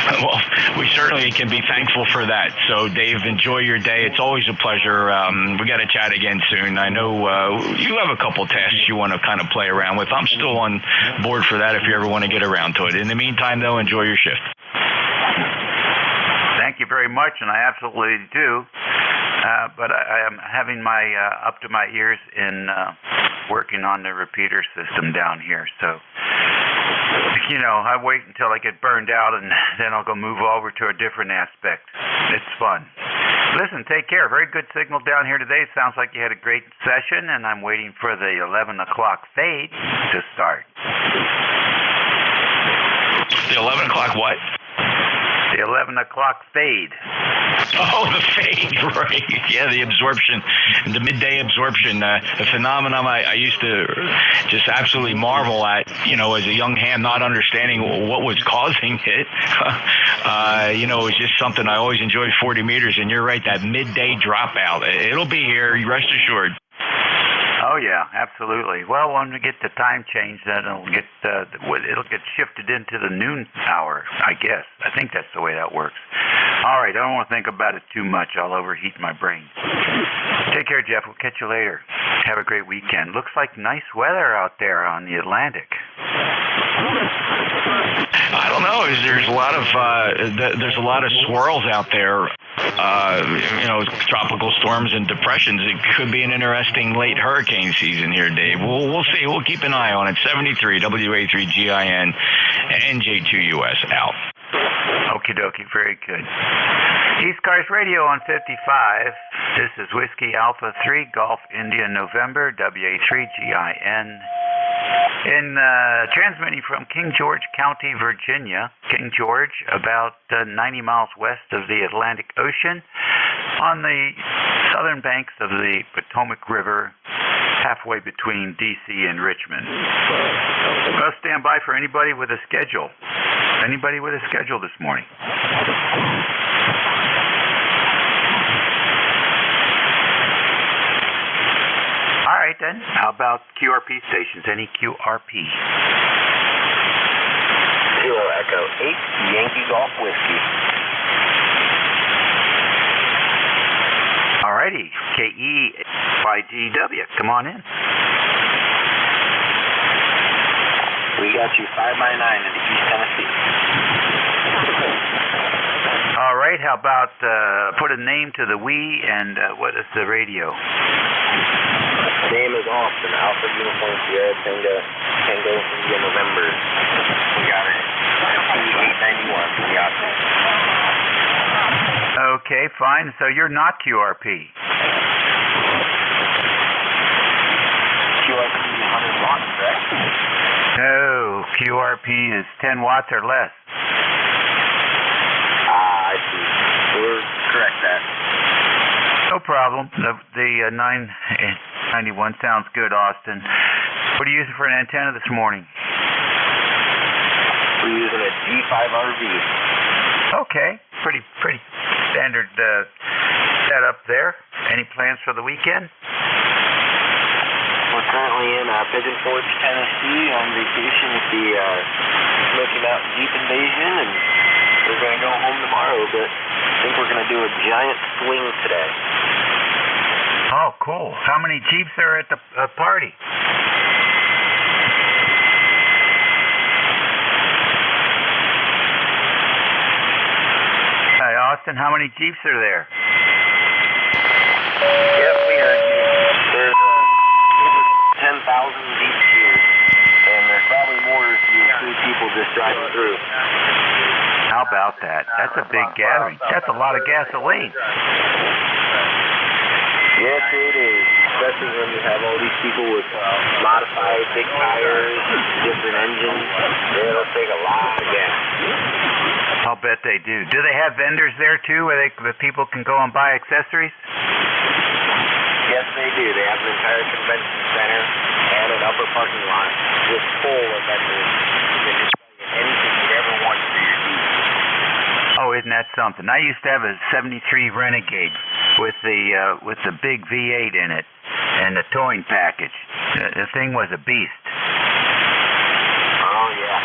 Well, we certainly can be thankful for that. So, Dave, enjoy your day. It's always a pleasure. We got to chat again soon. I know you have a couple tasks you want to kind of play around with. I'm still on board for that if you ever want to get around to it. In the meantime, though, enjoy your shift. Thank you very much, and I absolutely do. But I am having my up to my ears in working on the repeater system down here. So, I wait until I get burned out, and then I'll go move over to a different aspect. It's fun. Listen, take care. Very good signal down here today. Sounds like you had a great session, and I'm waiting for the 11 o'clock fade to start. The 11 o'clock what? The 11 o'clock fade. Oh, the fade, right. Yeah, the absorption, the midday absorption, a phenomenon I used to just absolutely marvel at, as a young ham, not understanding what was causing it. It was just something I always enjoyed 40 meters, and you're right, that midday dropout, it'll be here, rest assured. Oh yeah, absolutely. Well, when we get the time change, then it'll get shifted into the noon hour, I guess. I think that's the way that works. All right, I don't want to think about it too much. I'll overheat my brain. Take care, Jeff. We'll catch you later. Have a great weekend. Looks like nice weather out there on the Atlantic. I don't know. There's a lot of swirls out there. Tropical storms and depressions. It could be an interesting late hurricane season here, Dave. We'll see. We'll keep an eye on it. 73 WA3GIN NJ2US out. Okie dokie, very good. ECARS Radio on 55. This is Whiskey Alpha 3 Golf India November WA3GIN. Transmitting from King George County, Virginia. King George, about 90 miles west of the Atlantic Ocean, on the southern banks of the Potomac River, halfway between D.C. and Richmond. Well, stand by for anybody with a schedule. Anybody with a schedule this morning? All right, then. How about QRP stations? Any QRP? Kilo Echo 8, Yankee Golf Whiskey. All righty. KEYGW. Come on in. We got you 5x9 into East Tennessee. All right. How about put a name to the we and what is the radio? Name is Austin, Alpha Uniform Sierra Tango India November. We got it. FT891 from the Austin. Okay, fine. So you're not QRP. QRP 100 watts, correct? No, QRP is 10 watts or less. I see. We'll correct that. No problem. The 991 sounds good, Austin. What are you using for an antenna this morning? We're using a G5RV. Okay, pretty standard setup there. Any plans for the weekend? We're currently in Pigeon Forge, Tennessee on vacation with the Smoky Mountain Jeep Invasion, and we're going to go home tomorrow, but I think we're going to do a giant swing today. Oh, cool. How many Jeeps are at the party? Hi, Austin. How many Jeeps are there? Yep, we heard you. There's over 10,000 Jeeps here, and there's probably more if you include people just driving through. How about that? That's a big gathering. That's a lot of gasoline. Yes, it is. Especially when you have all these people with modified big tires, different engines. It'll take a lot of gas. I'll bet they do. Do they have vendors there too, where people can go and buy accessories? Yes, they do. They have an entire convention center and an upper parking lot just full of vendors. They can sell you anything you'd ever want for your Jeep. Oh, isn't that something? I used to have a '73 Renegade with the big V8 in it and the towing package. The thing was a beast. Oh yeah.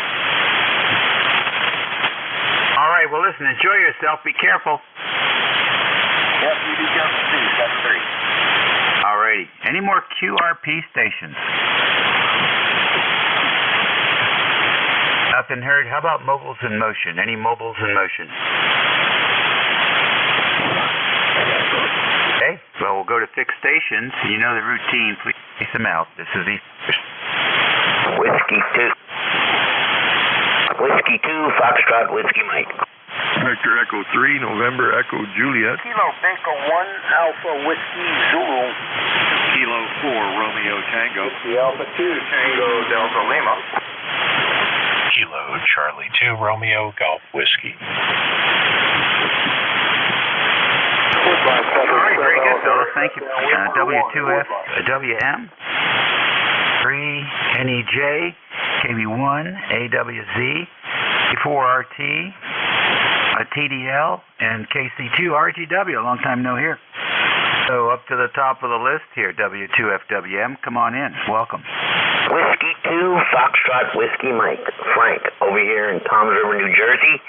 All right. Well, listen. Enjoy yourself. Be careful. Yep, you be careful too. 7-3. All righty. Any more QRP stations? Nothing heard. How about mobiles in motion? Any mobiles in motion? Okay. Well, we'll go to fixed stations. You know the routine. Please place them out. This is the Whiskey 2. Whiskey 2, Foxtrot, Whiskey Mike. Victor Echo 3, November Echo Juliet. Kilo Baker 1, Alpha Whiskey Zulu. Kilo 4, Romeo Tango. Whiskey Alpha 2, Tango Delta Lima. Kilo Charlie 2, Romeo Golf Whiskey. All right, very good, fellas. Thank you. W2F, WM, 3, NEJ, KB1, AWZ, K4RT, TDL, and KC2, RGW. A long time no here. So up to the top of the list here, W2FWM. Come on in. Welcome. Whiskey 2, Foxtrot, Whiskey Mike. Frank, over here in Toms River, New Jersey.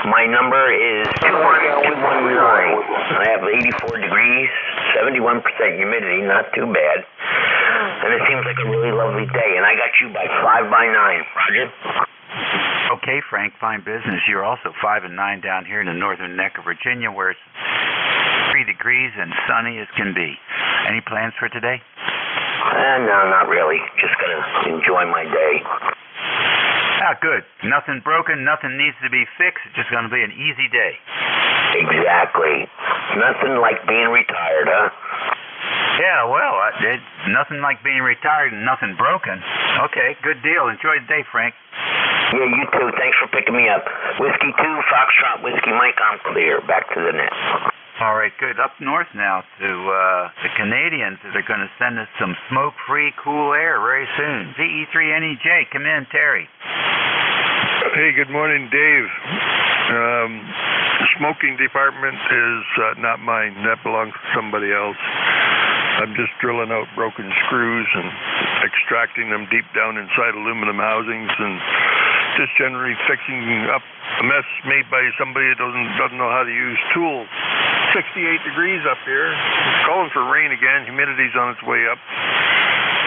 My number is 21219. I have 84 degrees, 71% humidity, not too bad. and it seems like a really lovely day, and I got you by 5 by 9. Roger? Okay, Frank, fine business. You're also 5 and 9 down here in the northern neck of Virginia, where it's 3 degrees and sunny as can be. Any plans for today? No, not really. Just gonna enjoy my day. Ah, good. Nothing broken, nothing needs to be fixed. It's just going to be an easy day. Exactly. Nothing like being retired, huh? Yeah, well, nothing like being retired and nothing broken. Okay, good deal. Enjoy the day, Frank. Yeah, you too. Thanks for picking me up. Whiskey 2, Foxtrot, Whiskey Mike, I'm clear. Back to the net. All right, good. Up north now to the Canadians that are going to send us some smoke-free, cool air very soon. VE3NEJ, come in, Terry. Hey, good morning, Dave. The smoking department is not mine. That belongs to somebody else. I'm just drilling out broken screws and extracting them deep down inside aluminum housings and just generally fixing up a mess made by somebody that doesn't know how to use tools. 68 degrees up here. It's calling for rain again. Humidity's on its way up.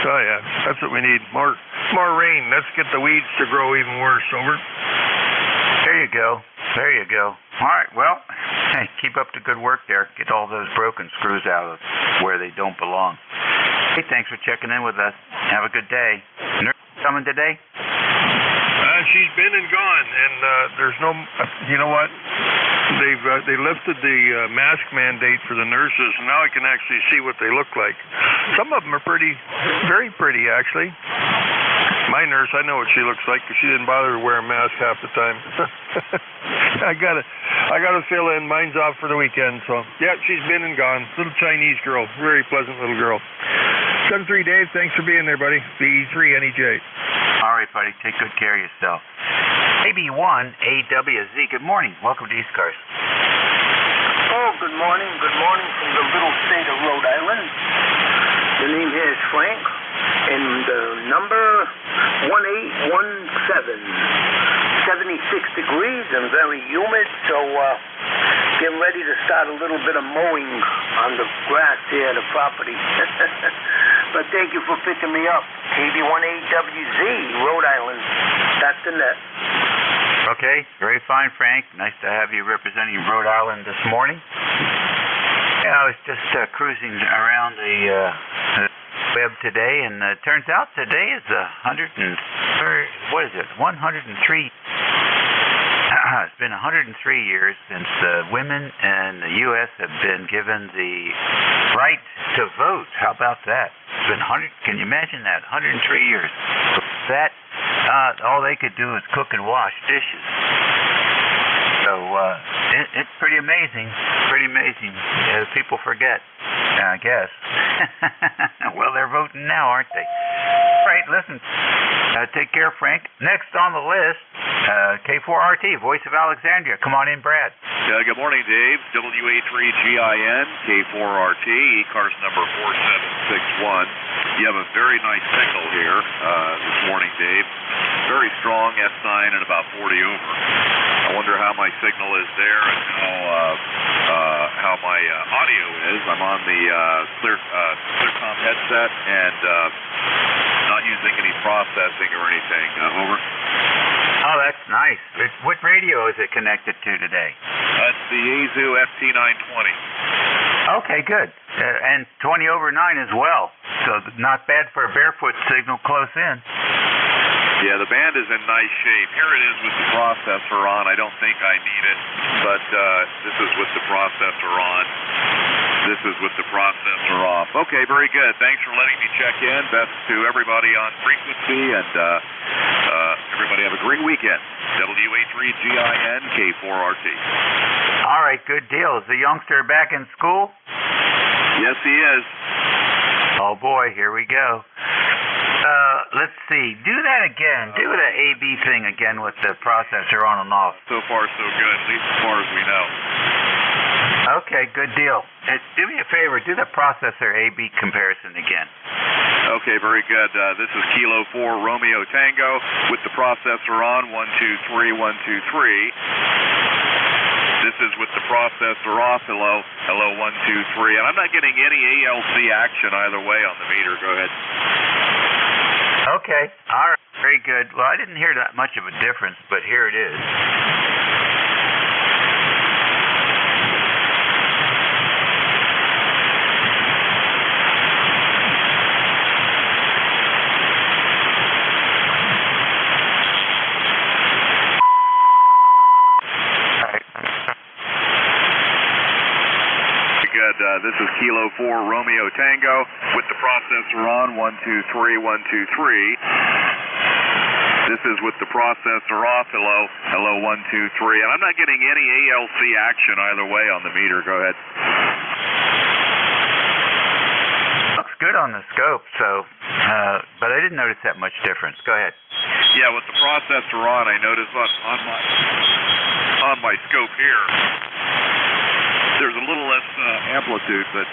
So yeah, that's what we need. More rain. Let's get the weeds to grow even worse. Over. There you go. There you go. All right, well, hey, keep up the good work there. Get all those broken screws out of where they don't belong. Hey, thanks for checking in with us. Have a good day. Nurse coming today? She's been and gone, and there's no, you know what? They lifted the mask mandate for the nurses, and now I can actually see what they look like. Some of them are very pretty, actually. My nurse, I know what she looks like because she didn't bother to wear a mask half the time. I gotta fill in. Mine's off for the weekend, so yeah, she's been and gone. Little Chinese girl, very pleasant little girl. 7-3 Dave, thanks for being there, buddy. VE3NEJ. All right, buddy. Take good care of yourself. AB1AWZ. Good morning. Welcome to ECARS. Oh, good morning. Good morning from the little state of Rhode Island. The name here is Frank, and the number 1817. 76 degrees and very humid, so getting ready to start a little bit of mowing on the grass here at the property. But thank you for picking me up. KB1AWZ, Rhode Island. That's the net. Okay, very fine, Frank. Nice to have you representing Rhode Island this morning. Yeah, I was just cruising around the web today, and it turns out today is 103. It's been 103 years since women in the U.S. have been given the right to vote. How about that? It's been 100. Can you imagine that? 103 years. That all they could do is cook and wash dishes. So it's pretty amazing. Pretty amazing. People forget, I guess. Well, they're voting now, aren't they? All right, listen. Take care, Frank. Next on the list, K4RT, Voice of Alexandria. Come on in, Brad. Good morning, Dave. WA3GIN, K4RT, ECARS number 4761. You have a very nice signal here this morning, Dave. Very strong S9 and about 40 over. I wonder how my signal is there and how my audio is. I'm on the Clearcom headset and not using any processing or anything. Over. Oh, that's nice. What radio is it connected to today? That's the Yaesu FT920. Okay, good. And 20 over 9 as well. So not bad for a barefoot signal close in. Yeah, the band is in nice shape. Here it is with the processor on. I don't think I need it, but this is with the processor on. This is with the processor off. Okay, very good. Thanks for letting me check in. Best to everybody on frequency, and everybody have a great weekend. WA3GIN, K4RT. All right, good deal. Is the youngster back in school? Yes, he is. Oh, boy, here we go. Let's see. Do that again. Do the AB thing again with the processor on and off. So far, so good, at least as far as we know. Okay, good deal. Do me a favor. Do the processor AB comparison again. Okay, very good. This is Kilo 4 Romeo Tango with the processor on. 123, 123. This is with the processor off. Hello, 123. And I'm not getting any ALC action either way on the meter. Go ahead. Okay. All right. Very good. Well, I didn't hear that much of a difference, but here it is. This is Kilo 4 Romeo Tango with the processor on, 123, 123. This is with the processor off, hello, 123. And I'm not getting any ALC action either way on the meter. Go ahead. Looks good on the scope, so, but I didn't notice that much difference. Go ahead. Yeah, with the processor on, I noticed on my scope here, there's a little less amplitude, but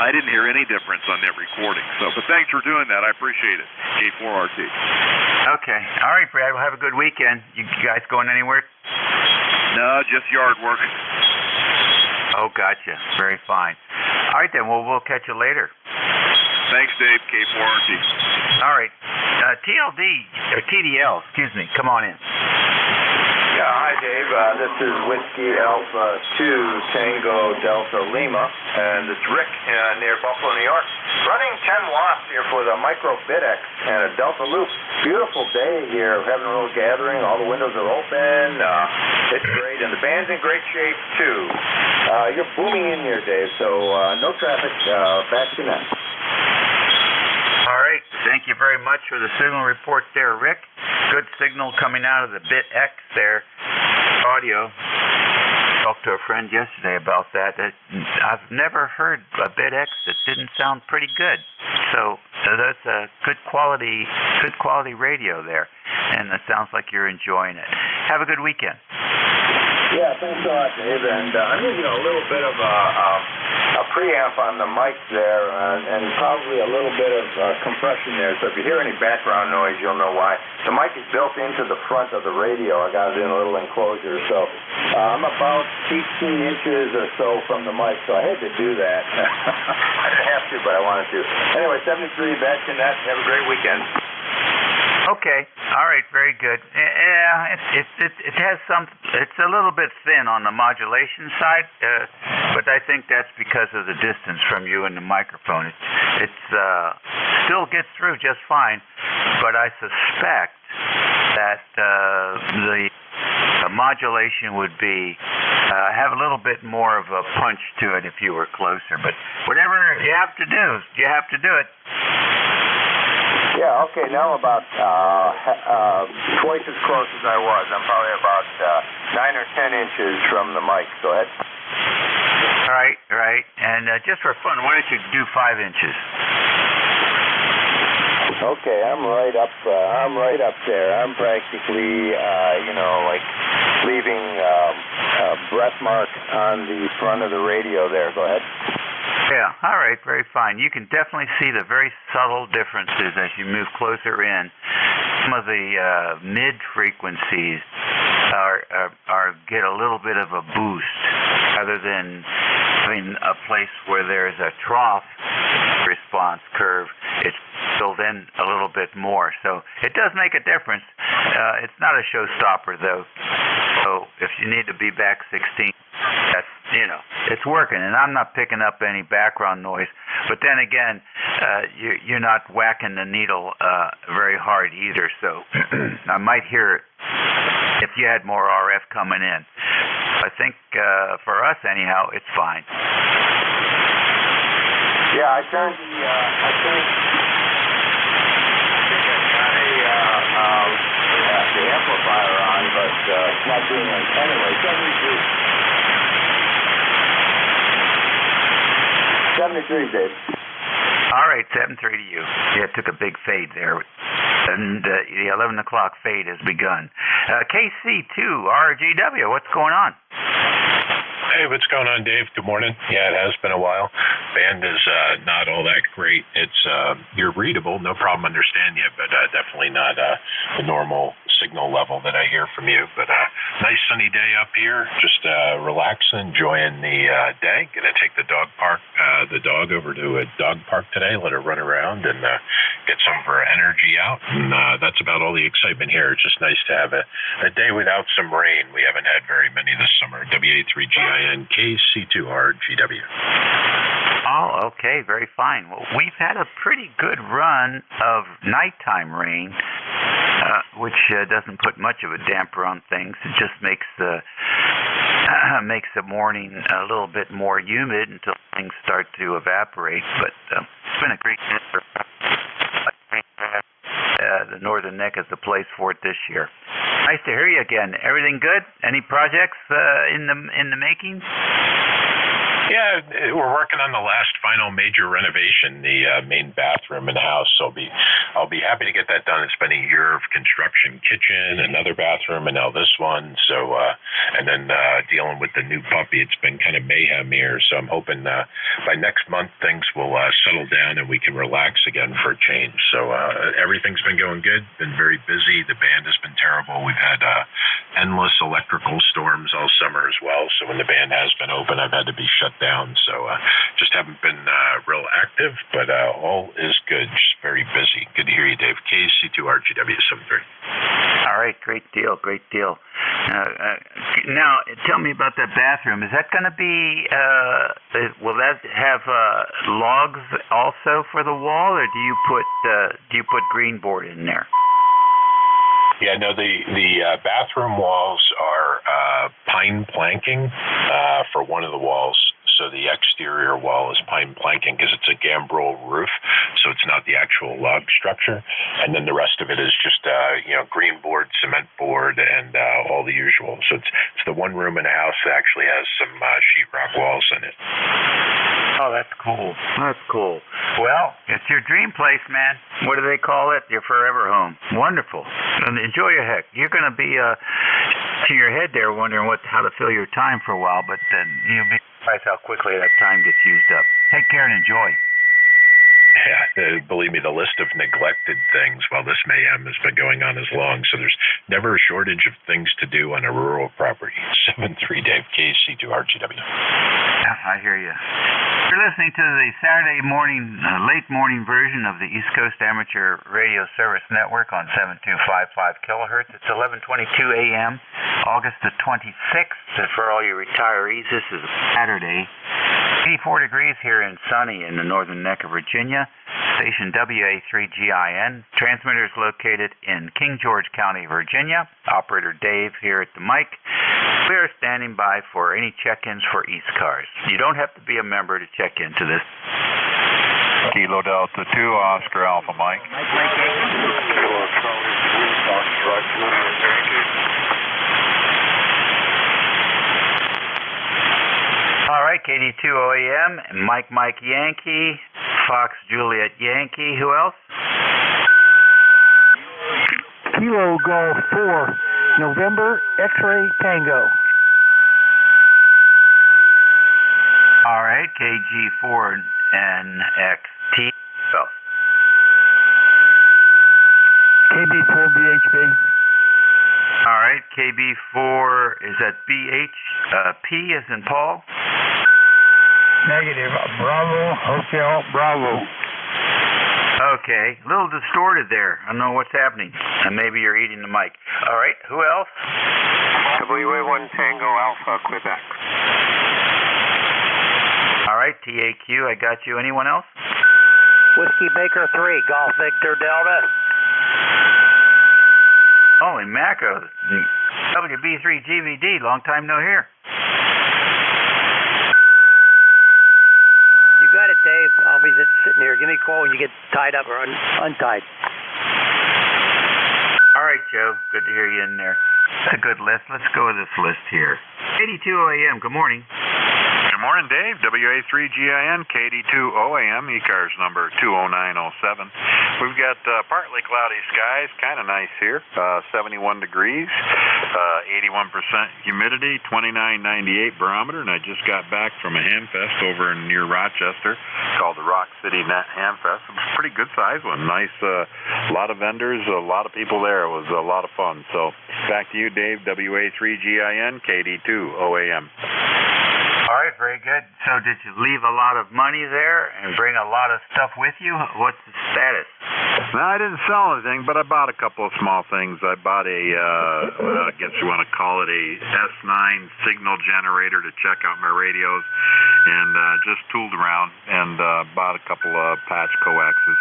I didn't hear any difference on that recording. So, but thanks for doing that. I appreciate it. K4RT. Okay. All right, Brad. Well, have a good weekend. You guys going anywhere? No, just yard work. Oh, gotcha. Very fine. All right, then. Well, we'll catch you later. Thanks, Dave. K4RT. All right. TLD, or TDL, excuse me. Come on in. Yeah, hi, Dave. This is Whiskey Alpha 2 Tango Delta Lima, and it's Rick near Buffalo, New York. Running 10 watts here for the Micro BitX and a Delta Loop. Beautiful day here. We're having a little gathering. All the windows are open. It's great, and the band's in great shape, too. You're booming in here, Dave, so no traffic. Back to net. All right. Thank you very much for the signal report there, Rick. Good signal coming out of the BitX there. Audio. Talked to a friend yesterday about that. I've never heard a BitX that didn't sound pretty good. So that's a good quality radio there, and it sounds like you're enjoying it. Have a good weekend. Yeah, thanks a lot, Dave. And I'm using a little bit of a preamp on the mic there, and probably a little bit of compression there. So if you hear any background noise, you'll know why. The mic is built into the front of the radio. I got it in a little enclosure. So I'm about 18 inches or so from the mic, so I had to do that. I didn't have to, but I wanted to. Anyway, 73, back to net. Have a great weekend. Okay. All right. Very good. Yeah, it has some. It's a little bit thin on the modulation side, but I think that's because of the distance from you and the microphone. It still gets through just fine, but I suspect that the modulation would be have a little bit more of a punch to it if you were closer. But whatever you have to do, you have to do it. Yeah, okay, now I'm about twice as close as I was. I'm probably about 9 or 10 inches from the mic. Go ahead. Right. And just for fun, why don't you do 5 inches? Okay, I'm right up there. I'm practically, like leaving a breath mark on the front of the radio there. Go ahead. Yeah, all right, very fine. You can definitely see the very subtle differences as you move closer in. Some of the mid frequencies are get a little bit of a boost, rather than having a place where there's a trough response curve. It's filled in a little bit more, so it does make a difference. It's not a showstopper though. So if you need to be back 16, that's, it's working, and I'm not picking up any background noise. But then again, you're not whacking the needle very hard either, so I might hear it if you had more RF coming in. I think for us anyhow, it's fine. Yeah, I turned the amplifier on, but it's not doing it anyway. 73, Dave. All right, 7-3 to you. Yeah, it took a big fade there. And the 11 o'clock fade has begun. KC2, RGW, what's going on? Hey, what's going on, Dave? Good morning. Yeah, it has been a while. Band is not all that great. It's you're readable, no problem understanding you, but definitely not the normal signal level that I hear from you. But Nice sunny day up here. Just relaxing, enjoying the day. Gonna take the dog over to a dog park today. Let her run around and get some of her energy out. And that's about all the excitement here. It's just nice to have a day without some rain. We haven't had very many this summer. WA3GIN KC2RGW. Oh, okay, very fine. Well, we've had a pretty good run of nighttime rain, which doesn't put much of a damper on things. It just makes the morning a little bit more humid until things start to evaporate. But it's been a great year. The northern neck is the place for it this year. Nice to hear you again. Everything good? Any projects in the making? Yeah, we're working on the last final major renovation, the main bathroom in the house. So I'll be happy to get that done. It's been a year of construction, kitchen, another bathroom, and now this one. So and then dealing with the new puppy, it's been kind of mayhem here. So I'm hoping by next month things will settle down and we can relax again for a change. So everything's been going good. Been very busy. The band has been terrible. We've had endless electrical storms all summer as well. So when the band has been open, I've had to be shut down, so just haven't been real active, but all is good. Just very busy. Good to hear you, Dave. KC2RGW73. All right, great deal. Now, tell me about that bathroom. Is that going to be? Will that have logs also for the wall, or do you put green board in there? Yeah, no, the bathroom walls are pine planking for one of the walls. So the exterior wall is pine planking because it's a gambrel roof, so it's not the actual log structure. And then the rest of it is just green board, cement board, and all the usual. So it's the one room in the house that actually has some sheetrock walls in it. Oh, that's cool. That's cool. Well, it's your dream place, man. What do they call it? Your forever home. Wonderful. And enjoy your heck. You're going to be to your head there wondering how to fill your time for a while, but then you'll be surprised how quickly that time gets used up. Take care and enjoy. Yeah, believe me, the list of neglected things while this mayhem has been going on is long, so there's never a shortage of things to do on a rural property. 7-3 Dave, KC2RGW. I hear you. You're listening to the Saturday morning, late morning version of the East Coast Amateur Radio Service Network on 7255 kilohertz. It's 11:22 a.m., August the 26th. For all you retirees, this is Saturday. 84 degrees here in sunny in the northern neck of Virginia. Station WA3GIN. Transmitter is located in King George County, Virginia. Operator Dave here at the mic. We are standing by for any check-ins for ECARS. You don't have to be a member to check into this. Kilo Delta 2, Oscar Alpha Mike. All right, KD2OAM, Mike Yankee, Fox Juliet Yankee. Who else? Kilo Golf 4, November X-Ray Tango. All right, KG4NXT. KB4 BHP. All right, KB4, is that BH? P as in Paul? Negative. Bravo, Hotel, Bravo. Okay, a little distorted there. I don't know what's happening. And maybe you're eating the mic. All right, who else? WA1 Tango Alpha, Quebec. All right, TAQ, I got you. Anyone else? Whiskey Baker 3, Golf Victor Delta. Holy macro. WB3GVD, long time no hear. You got it, Dave. I'll be sitting here. Give me a call when you get tied up or untied. All right, Joe. Good to hear you in there. That's a good list. Let's go with this list here. 82 AM, good morning. Good Good morning, Dave. WA3GIN, KD2OAM, ECARS number 20907. We've got partly cloudy skies, kind of nice here, 71 degrees, 81% humidity, 2998 barometer, and I just got back from a Hamfest over near Rochester called the Rock City Net Hamfest. It was a pretty good size one. Nice, a lot of vendors, a lot of people there. It was a lot of fun. So back to you, Dave, WA3GIN, KD2OAM. All right, very good. So did you leave a lot of money there and bring a lot of stuff with you? What's the status? No, I didn't sell anything, but I bought a couple of small things. I bought a, I guess you want to call it a S9 signal generator to check out my radios, and just tooled around and bought a couple of patch coaxes.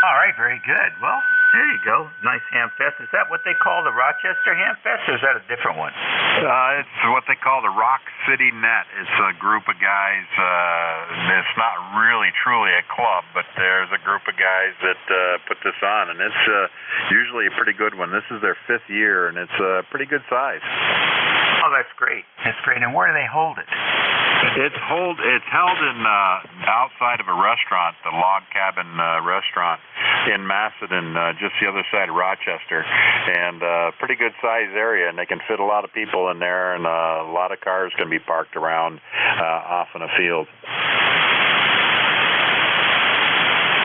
All right, very good. Well, there you go. Nice Hamfest. Is that what they call the Rochester Hamfest, or is that a different one? It's what they call the Rock City Net. It's a group of guys. It's not really truly a club, but there's a group of guys that put this on, and it's usually a pretty good one. This is their 5th year, and it's a pretty good size. Oh, that's great. That's great. And where do they hold it? It's held in outside of a restaurant, the Log Cabin restaurant in Macedon, just the other side of Rochester, and pretty good sized area, and they can fit a lot of people in there, and a lot of cars can be parked around off in a field.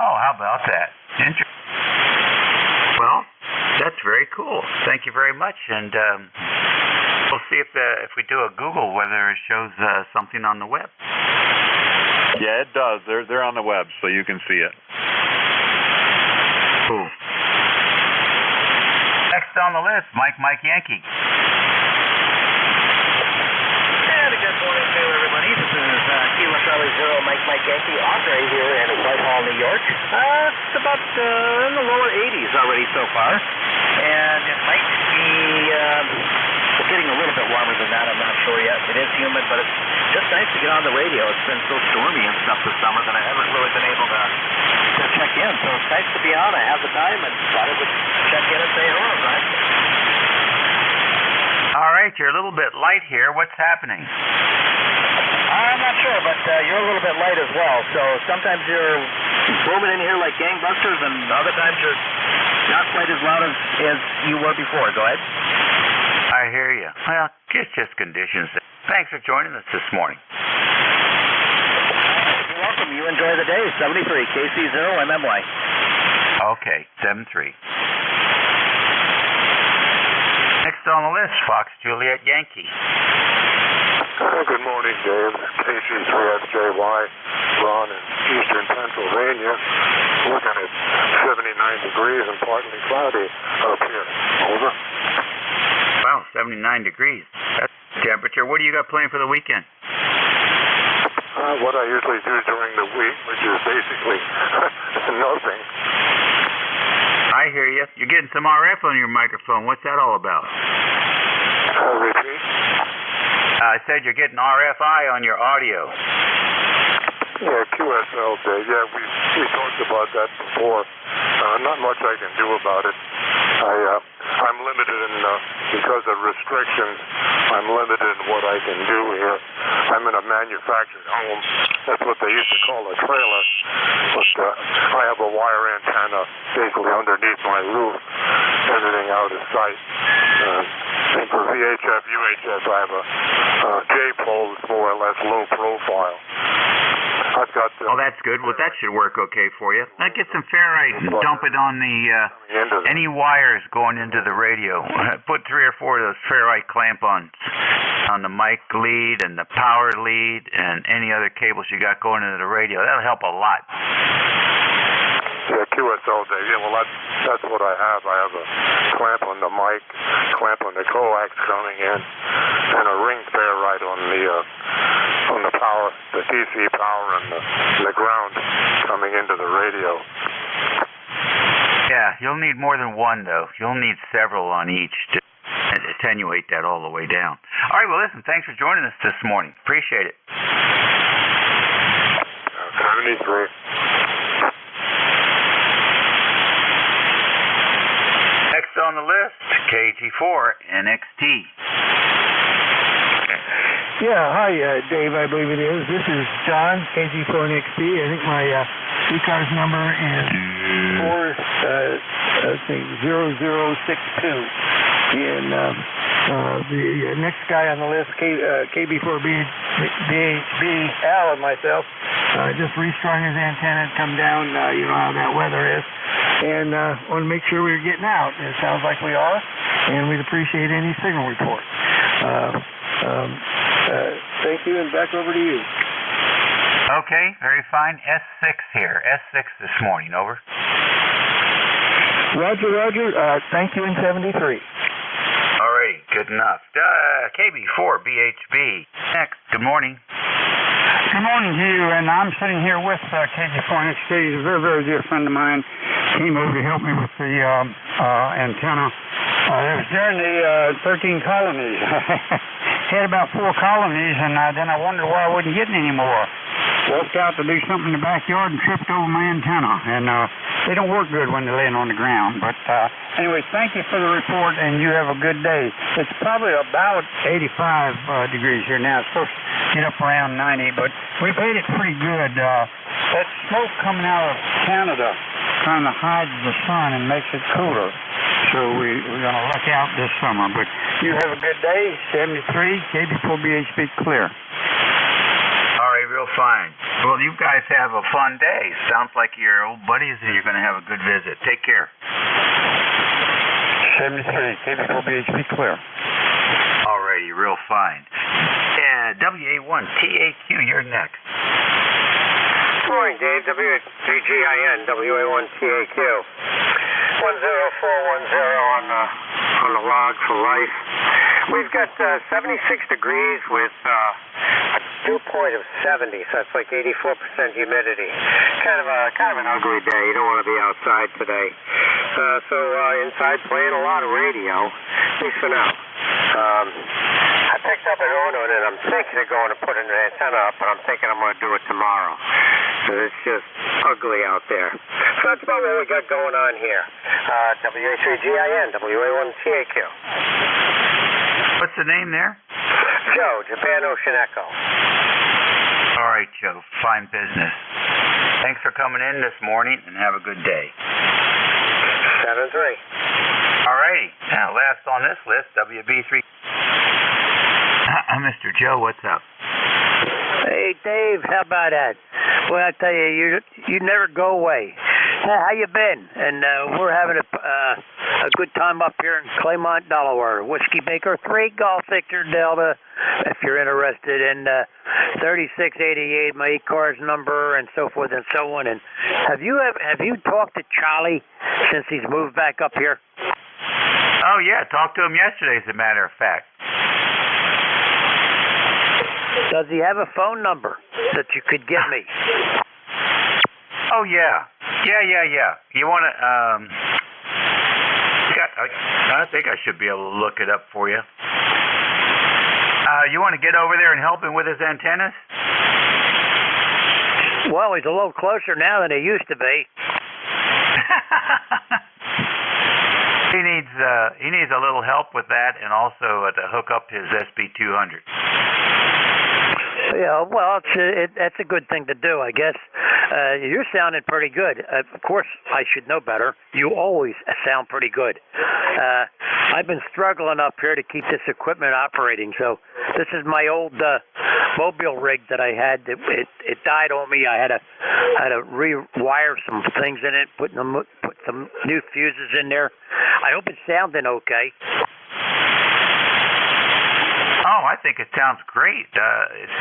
Oh, how about that? Well, that's very cool. Thank you very much, and we'll see if we do a Google whether it shows something on the web. Yeah, it does. They're on the web, so you can see it. Cool. Next on the list, Mike Yankee. And a good morning to everybody. This is Kilo Charlie Zero, Mike Yankee, Andre here in Whitehall, New York. It's about in the lower 80s already so far, and it might be getting a little bit warmer than that. I'm not sure yet. It is humid, but it's just nice to get on the radio. It's been so stormy and stuff this summer that I haven't really been able to check in. So it's nice to be on. I have the time and thought I would check in and say hello, right? All right, you're a little bit light here. What's happening? I'm not sure, but you're a little bit light as well. So sometimes you're booming in here like gangbusters, and other times you're not quite as loud as you were before. Go ahead. I hear you. Well, it's just conditions. Thanks for joining us this morning. You're welcome. You enjoy the day. 73 KC0MMY. Okay, 73. Next on the list, Fox Juliet Yankee. Good morning, Dave. KC3FJY, Ron in eastern Pennsylvania. Looking at 79 degrees and partly cloudy up here. Over. Wow, 79 degrees. That's temperature. What do you got planned for the weekend? What I usually do during the week, which is basically nothing. I hear you. You're getting some RF on your microphone. What's that all about? Repeat? I said you're getting RFI on your audio. Yeah, QSL, Dave. Yeah, we talked about that before. Not much I can do about it. I'm limited in, because of restrictions, I'm limited in what I can do here. I'm in a manufactured home. That's what they used to call a trailer. But I have a wire antenna basically underneath my roof, everything out of sight. And for VHF, UHF, I have a J-pole that's more or less low profile. I've got oh, that's good. Well, that should work okay for you. Now get some ferrite and dump it on the any wires going into the radio. Put 3 or 4 of those ferrite clamp-ons on the mic lead and the power lead and any other cables you got going into the radio. That'll help a lot. Yeah, QSL Dave. Yeah, well, that's what I have. I have a clamp on the mic, clamp on the coax coming in, and a ring ferrite on the power, the DC power, and the ground coming into the radio. Yeah, you'll need more than one, though. You'll need several on each to attenuate that all the way down. All right, well, listen, thanks for joining us this morning. Appreciate it. 73. Next on the list, KG4 NXT. Yeah, hi, Dave, I believe it is. This is John, KG4NXP. I think my ECARS number is 0062. And the next guy on the list, KB4BHBL and myself, just restrung his antenna and come down. You know how that weather is. And want to make sure we're getting out. It sounds like we are, and we'd appreciate any signal report. Thank you, and back over to you. Okay, very fine. S6 here. S6 this morning, over. Roger. Thank you in 73. All right, good enough. KB4BHB. Next, good morning. Good morning to you, and I'm sitting here with KG4NXP. He's a very, very dear friend of mine. Came over to help me with the antenna. It was during the 13 colonies. Had about 4 colonies, and then I wondered why I wasn't getting any more. Walked out to do something in the backyard and tripped over my antenna. And they don't work good when they're laying on the ground. But anyway, thank you for the report, and you have a good day. It's probably about 85 degrees here now. It's supposed to get up around 90, but we made it pretty good. That smoke coming out of Canada kind of hides the sun and makes it cooler. So we're going to luck out this summer. But you have a good day. 73, KB4BHB clear. All right, real fine. Well, you guys have a fun day. Sounds like you're old buddies and you're going to have a good visit. Take care. 73, KB4BHB clear. All righty, real fine. WA1TAQ, you're next. Good morning, Dave. WGIN, WA1TAQ. 10410 on the log for life. We've got 76 degrees with a dew point of 70, so it's like 84% humidity. Kind of an ugly day. You don't want to be outside today. So inside playing a lot of radio, at least for now. I picked up an Uno and I'm thinking of going to put an antenna up, but I'm thinking I'm going to do it tomorrow. So it's just ugly out there. So that's about what we got going on here. WA3GIN, WA1TAQ. What's the name there? Joe, Japan Ocean Echo. All right, Joe. Fine business. Thanks for coming in this morning, and have a good day. 7-3. All righty. Now, last on this list, WB3. Mr. Joe, what's up? Hey, Dave, how about that? Well, I tell you, you never go away. How you been? And we're having a good time up here in Claymont, Delaware. Whiskey Baker 3, Golf Victor Delta, if you're interested in 3688, my ECARS number, and so forth and so on. And have you talked to Charlie since he's moved back up here? Oh, yeah, talked to him yesterday, as a matter of fact. Does he have a phone number that you could give me? Oh, yeah. Yeah. You want to, I think I should be able to look it up for you. You want to get over there and help him with his antennas? Well, he's a little closer now than he used to be. He needs a little help with that, and also to hook up his SB200. Yeah, well, that's a good thing to do, I guess. You're sounding pretty good. Of course, I should know better. You always sound pretty good. I've been struggling up here to keep this equipment operating. So this is my old mobile rig that I had. It died on me. I had to rewire some things in it, put some new fuses in there. I hope it's sounding okay. Oh, I think it sounds great. It's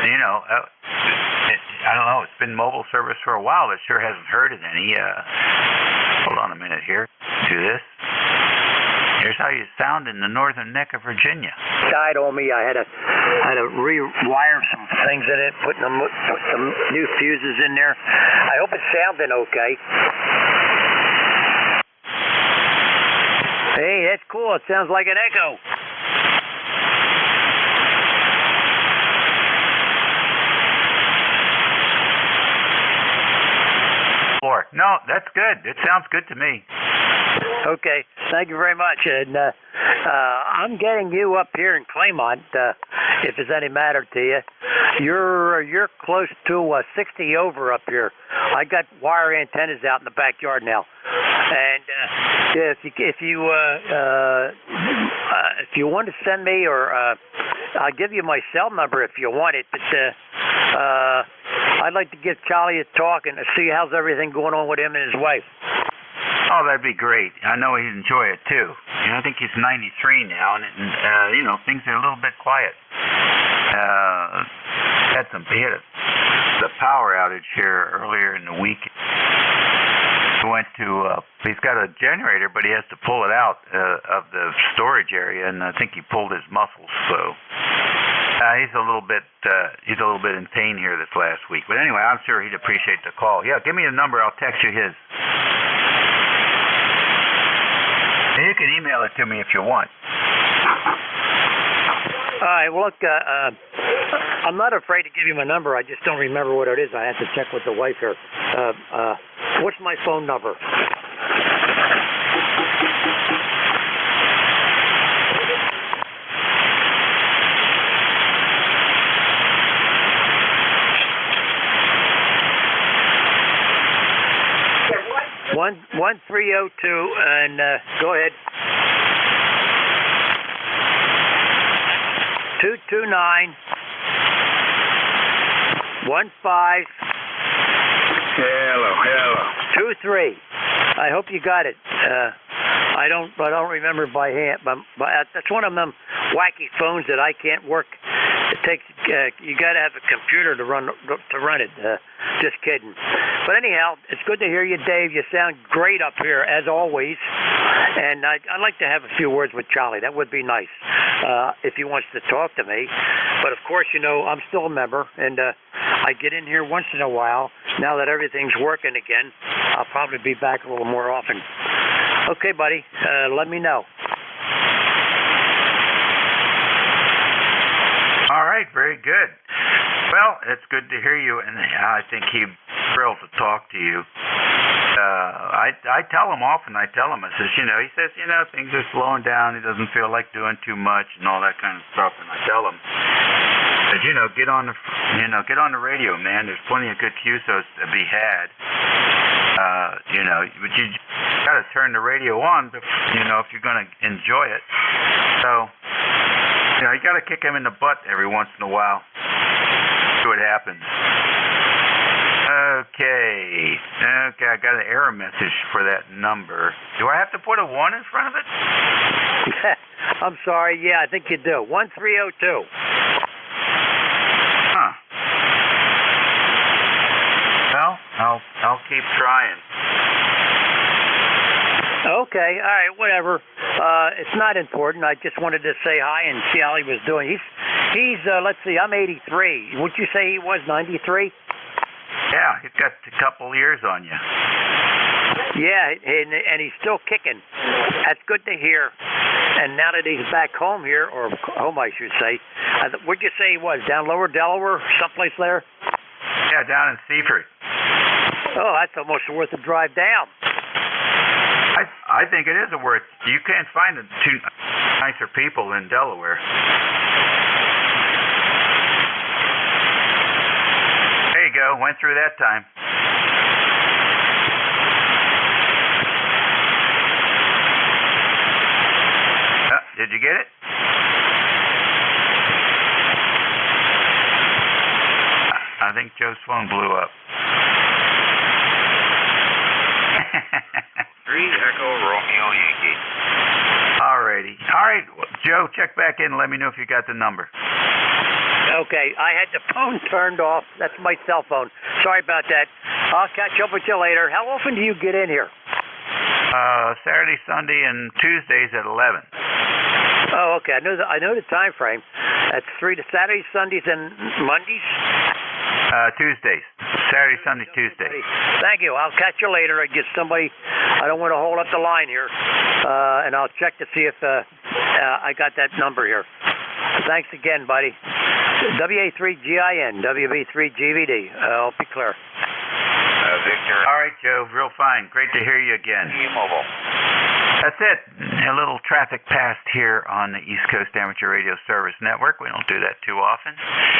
I don't know. It's been mobile service for a while. It sure hasn't hurted any. Hold on a minute here. Do this. Here's how you sound in the northern neck of Virginia. Died on me. I had to rewire some things in it, put some new fuses in there. I hope it's sounding okay. Hey, that's cool. It sounds like an echo. No, that's good. It sounds good to me. Okay, thank you very much. And I'm getting you up here in Claymont, if it's any matter to you. You're close to 60 over up here. I got wire antennas out in the backyard now, and if you want to send me, or I'll give you my cell number if you want it. But I'd like to give Charlie a talk and see how's everything going on with him and his wife. Oh, that'd be great. I know he'd enjoy it too. You know, I think he's 93 now, and you know, things are a little bit quiet. He had the power outage here earlier in the week. He went to. He's got a generator, but he has to pull it out of the storage area, and I think he pulled his muscles. So he's a little bit in pain here this last week. But anyway, I'm sure he'd appreciate the call. Yeah, give me a number. I'll text you his. And you can email it to me if you want. All right, well, look, I'm not afraid to give you my number. I just don't remember what it is. I have to check with the wife here. What's my phone number? What? 1302, and go ahead. 229 15. Hello. 23. I hope you got it. I don't remember by hand, but that's one of them wacky phones that I can't work. It takes you got to have a computer to run it. Just kidding. But anyhow, it's good to hear you, Dave. You sound great up here as always. And I'd like to have a few words with Charlie. That would be nice if he wants to talk to me. But of course, you know, I'm still a member, and I get in here once in a while. Now that everything's working again, I'll probably be back a little more often. Okay, buddy. Let me know. All right, very good. Well, it's good to hear you, and I think he's thrilled to talk to you. I tell him often, I says, you know, he says, you know, things are slowing down. He doesn't feel like doing too much and all that kind of stuff. And I tell him, that, you know, get on the radio, man. There's plenty of good QSOs to be had. You know, but you got to turn the radio on, you know, if you're going to enjoy it. So, you know, you got to kick him in the butt every once in a while. See what happens. Okay, I got an error message for that number. Do I have to put a 1 in front of it? I'm sorry. Yeah, I think you do. 1302. Huh. Well, I'll keep trying. Okay, all right, whatever. It's not important. I just wanted to say hi and see how he was doing. He's let's see, I'm 83. Would you say he was 93? Yeah, he's got a couple years on you. Yeah, and he's still kicking. That's good to hear. And now that he's back home here, or home I should say, where'd you say he was? Down lower Delaware, someplace there? Yeah, down in Seaford. Oh, that's almost worth a drive down. I think it is worth. You can't find two nicer people in Delaware. There you go. Went through that time. Did you get it? I think Joe's phone blew up. 3 Echo Romeo Yankee. Alrighty. All right, Joe, check back in and let me know if you got the number. Okay, I had the phone turned off. That's my cell phone. Sorry about that. I'll catch up with you later. How often do you get in here? Saturday, Sunday, and Tuesdays at 11. Oh, okay. I know the time frame. That's 3 to Saturdays, Sundays, and Mondays? Tuesdays. Saturday, Sunday, Tuesday. Thank you. I'll catch you later. I get somebody. I don't want to hold up the line here. And I'll check to see if I got that number here. Thanks again, buddy. WA3GIN, WB3GVD. I'll be clear. Victor. All right, Joe. Real fine. Great to hear you again. T-Mobile. That's it. A little traffic past here on the East Coast Amateur Radio Service Network. We don't do that too often.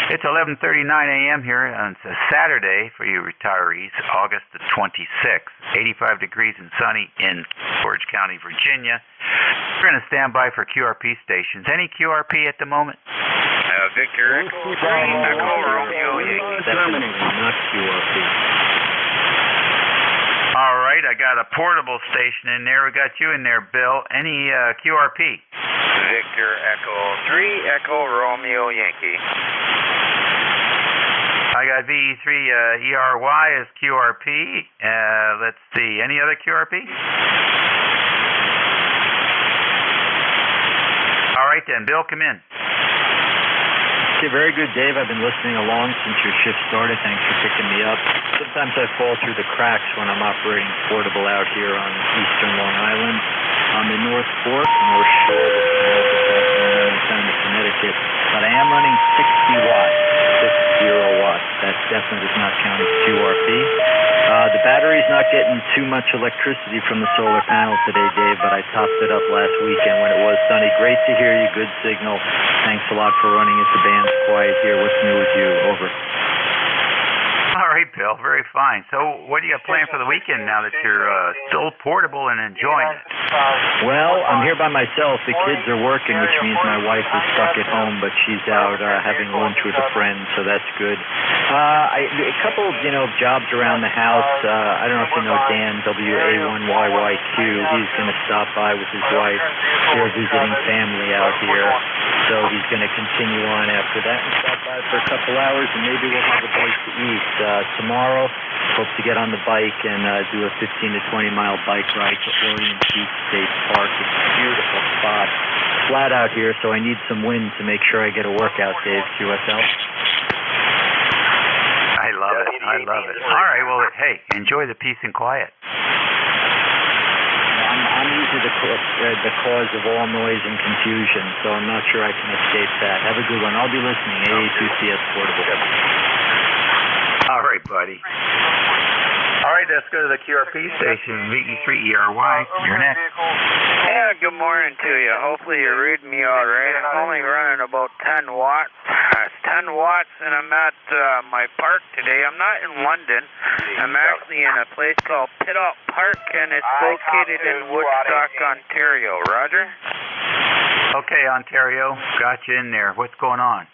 It's 11:39 a.m. here, and it's a Saturday for you retirees, August the 26th. 85 degrees and sunny in Orange County, Virginia. We're going to stand by for QRP stations. Any QRP at the moment? Victor Echo 3, Echo Romeo Yankee. Terminating, not QRP. All right, I got a portable station in there. We got you in there, Bill. Any QRP? Victor Echo 3, Echo Romeo Yankee. I got VE3ERY as QRP. Let's see, any other QRP? All right then, Bill, come in. Okay, very good, Dave. I've been listening along since your shift started. Thanks for picking me up. Sometimes I fall through the cracks when I'm operating portable out here on eastern Long Island. I'm in North Fork, North Shore, of Connecticut, but I am running 60 watts, 60 watts. That definitely does not count as QRP. The battery's not getting too much electricity from the solar panel today, Dave, but I topped it up last weekend when it was sunny. Great to hear you. Good signal. Thanks a lot for running it. The band's quiet here. What's new with you? Over. All right, Bill. Very fine. So what do you got planned for the weekend now that you're still portable and enjoying it? Well, I'm here by myself. The kids are working, which means my wife is stuck at home, but she's out having lunch with a friend, so that's good. A couple, jobs around the house. I don't know if you know Dan, WA1YYQ. He's going to stop by with his wife. They're visiting family out here, so he's going to continue on after that and stop by for a couple hours, and maybe we'll have a bite to eat. Tomorrow, hope to get on the bike and do a 15 to 20 mile bike ride to Orient Beach State Park. It's a beautiful spot. Flat out here, so I need some wind to make sure I get a workout, Dave. QSL. I love it. I love it. All right, well, hey, enjoy the peace and quiet. I'm usually the cause of all noise and confusion, so I'm not sure I can escape that. Have a good one. I'll be listening. AA2CS Portable. All right, buddy. All right, let's go to the QRP station, VE3ERY. You're next. Yeah, good morning to you. Hopefully you're reading me all right. I'm only running about 10 watts. It's 10 watts, and I'm at my park today. I'm not in London. I'm actually in a place called Pittop Park, and it's located in Woodstock, Ontario. Roger? Okay, Ontario. Got you in there. What's going on?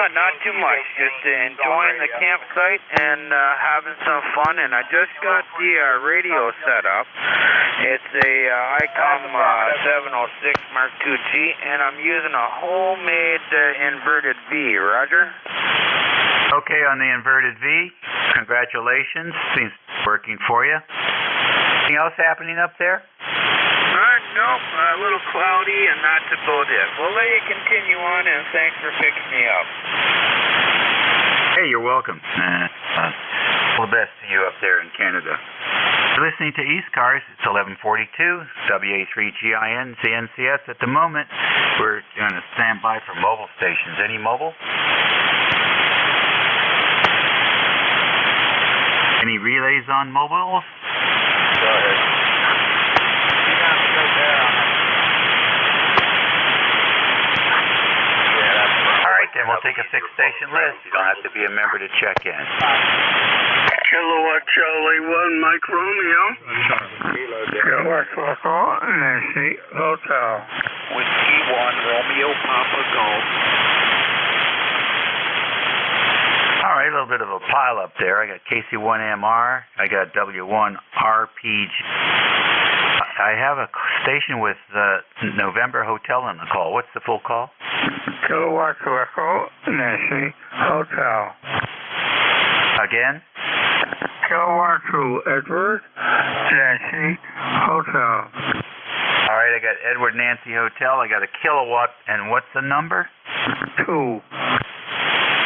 Not too much. Just enjoying the campsite and having some fun. And I just got the radio set up. It's a ICOM 706 Mark II-G, and I'm using a homemade inverted V. Roger? Okay, on the inverted V. Congratulations. Seems working for you. Anything else happening up there? Nope, a little cloudy, and that's about it. We'll let you continue on, and thanks for picking me up. Hey, you're welcome. All the best to you up there in Canada. You're listening to ECARS. It's 11:42, WA3GIN, CNCS. At the moment, we're going to stand by for mobile stations. Any mobile? Any relays on mobiles? Go ahead. Then we'll take a fixed station list. You don't have to be a member to check in. Kilowatt Charlie 1, Mike Romeo. Kilowatt Echo, Nancy Hotel. Whiskey 1, Romeo Papa Golf. All right, a little bit of a pile up there. I got KC1MR. I got W1RPG. I have a station with November Hotel on the call. What's the full call? Kilowatt Echo, Nancy Hotel. Again? Kilowatt Edward, Nancy Hotel. All right, I got Edward Nancy Hotel. I got a kilowatt, and what's the number? 2.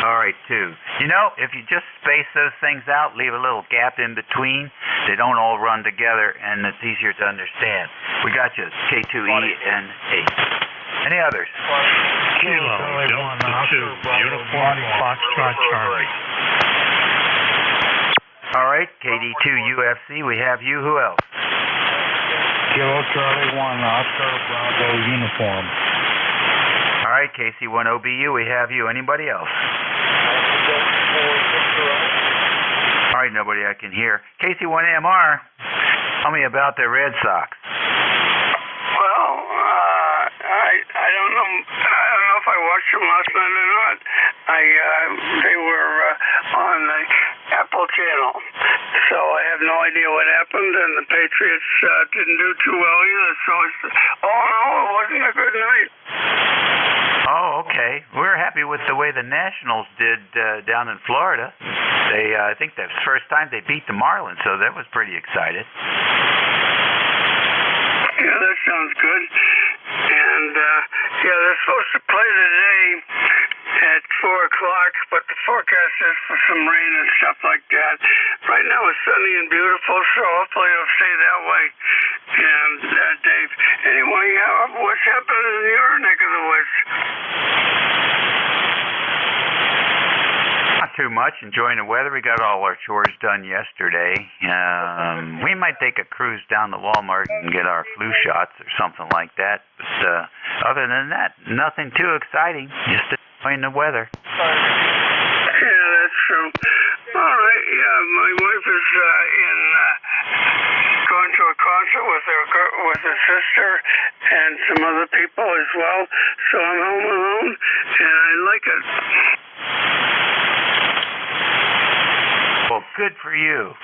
All right, 2. If you just space those things out, leave a little gap in between, they don't all run together, and it's easier to understand. We got you, K2E and 8. Any others? Kilo Delta 2, Uniform Foxtrot Charlie. All right, KD2 UFC, we have you. Who else? Kilo Charlie 1, Oscar Bravo uniform. All right, KC1OBU, we have you. Anybody else? All right, nobody I can hear. KC1AMR, tell me about the Red Sox. Well, I don't know. I don't know if I watched them last night or not. They were on the Apple channel, so I have no idea what happened. And the Patriots didn't do too well either. So it's it wasn't a good night. Oh, okay. We're happy with the way the Nationals did down in Florida. They, I think that's the first time they beat the Marlins, so that was pretty excited. Yeah, that sounds good. And they're supposed to play today at 4 o'clock, but the forecast is for some rain and stuff like that. Right now it's sunny and beautiful, so hopefully it'll stay that way. And Dave, anyway, what's happening in your neck of the woods? Not too much. Enjoying the weather. We got all our chores done yesterday. We might take a cruise down to Walmart and get our flu shots or something like that. But other than that, nothing too exciting. Just enjoying the weather. Yeah, that's true. All right. Yeah, my wife is going to a concert with her sister and some other people as well. So I'm home alone, and I like it. Well, good for you.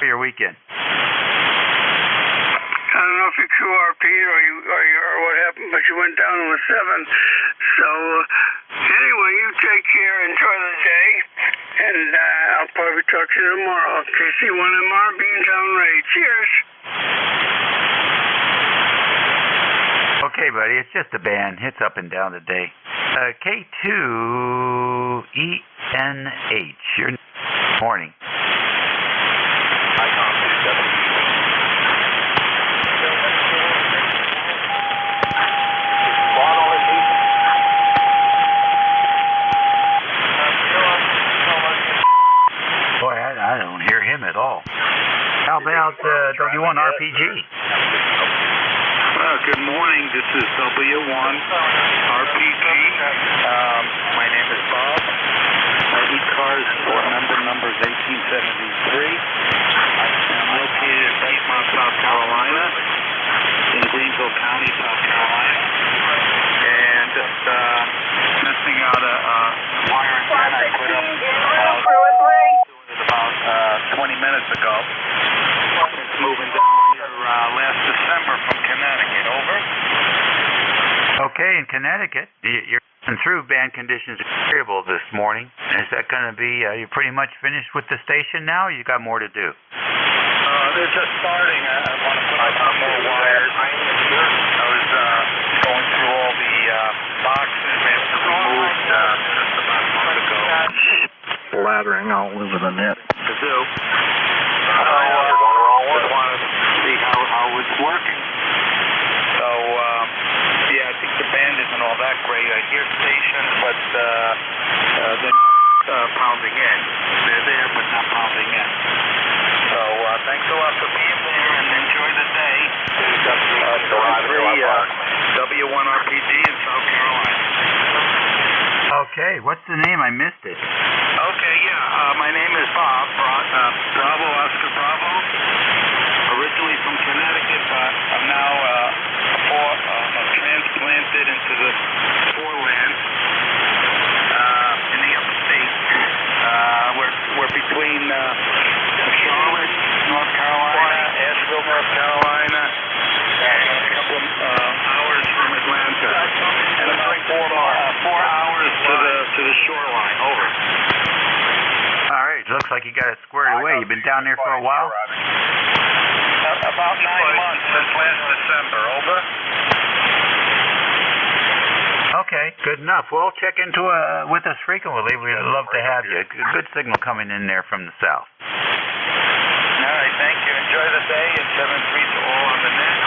For your weekend. I don't know if you QRP'd or what happened, but you went down to a 7. So anyway, you take care, enjoy the day, and I'll probably talk to you tomorrow. KC1MR, Beantown Ray. Cheers. Okay, buddy, it's just a band. Hits up and down today. K2ENH. Your morning. Boy, I don't hear him at all. How about W1RPG? Good morning. This is W1 RPG. My name is Bob. ECARS for number is 1873. I'm located in Piedmont, South Carolina, in Greenville County, South Carolina, and just testing out a wire antenna I put up about 20 minutes ago. It's moving down here last December from Connecticut. Over. Okay, in Connecticut, you're through band conditions variable this morning. Is that going to be, you pretty much finished with the station now, or you got more to do? They're just starting. I want to put up some more wires. I was going through all the boxes after we moved just about a month ago. Blathering all over the net. To do. So just wanted to see how it's working. So, I think the band isn't all that great. I hear stations, but they're not pounding in. They're there, but not pounding in. So, thanks a lot for being there, and enjoy the day. W1RPG in South Carolina. Okay, what's the name? I missed it. Okay, my name is Bob, Bravo, Oscar Bravo. Originally from Connecticut, but I'm now transplanted into the foreland in the upstate. We're between Charlotte, North Carolina, Asheville, North Carolina, and a couple of hours from Atlanta, and about 4 hours to the shoreline. Over. All right, looks like you got it squared away. You've been down there for a while? About 9 months since last December. Over. Okay, good enough. Well, check into with us frequently. We'd love to have you. Good signal coming in there from the south. All right, thank you. Enjoy the day, and 7-3 to all on the net.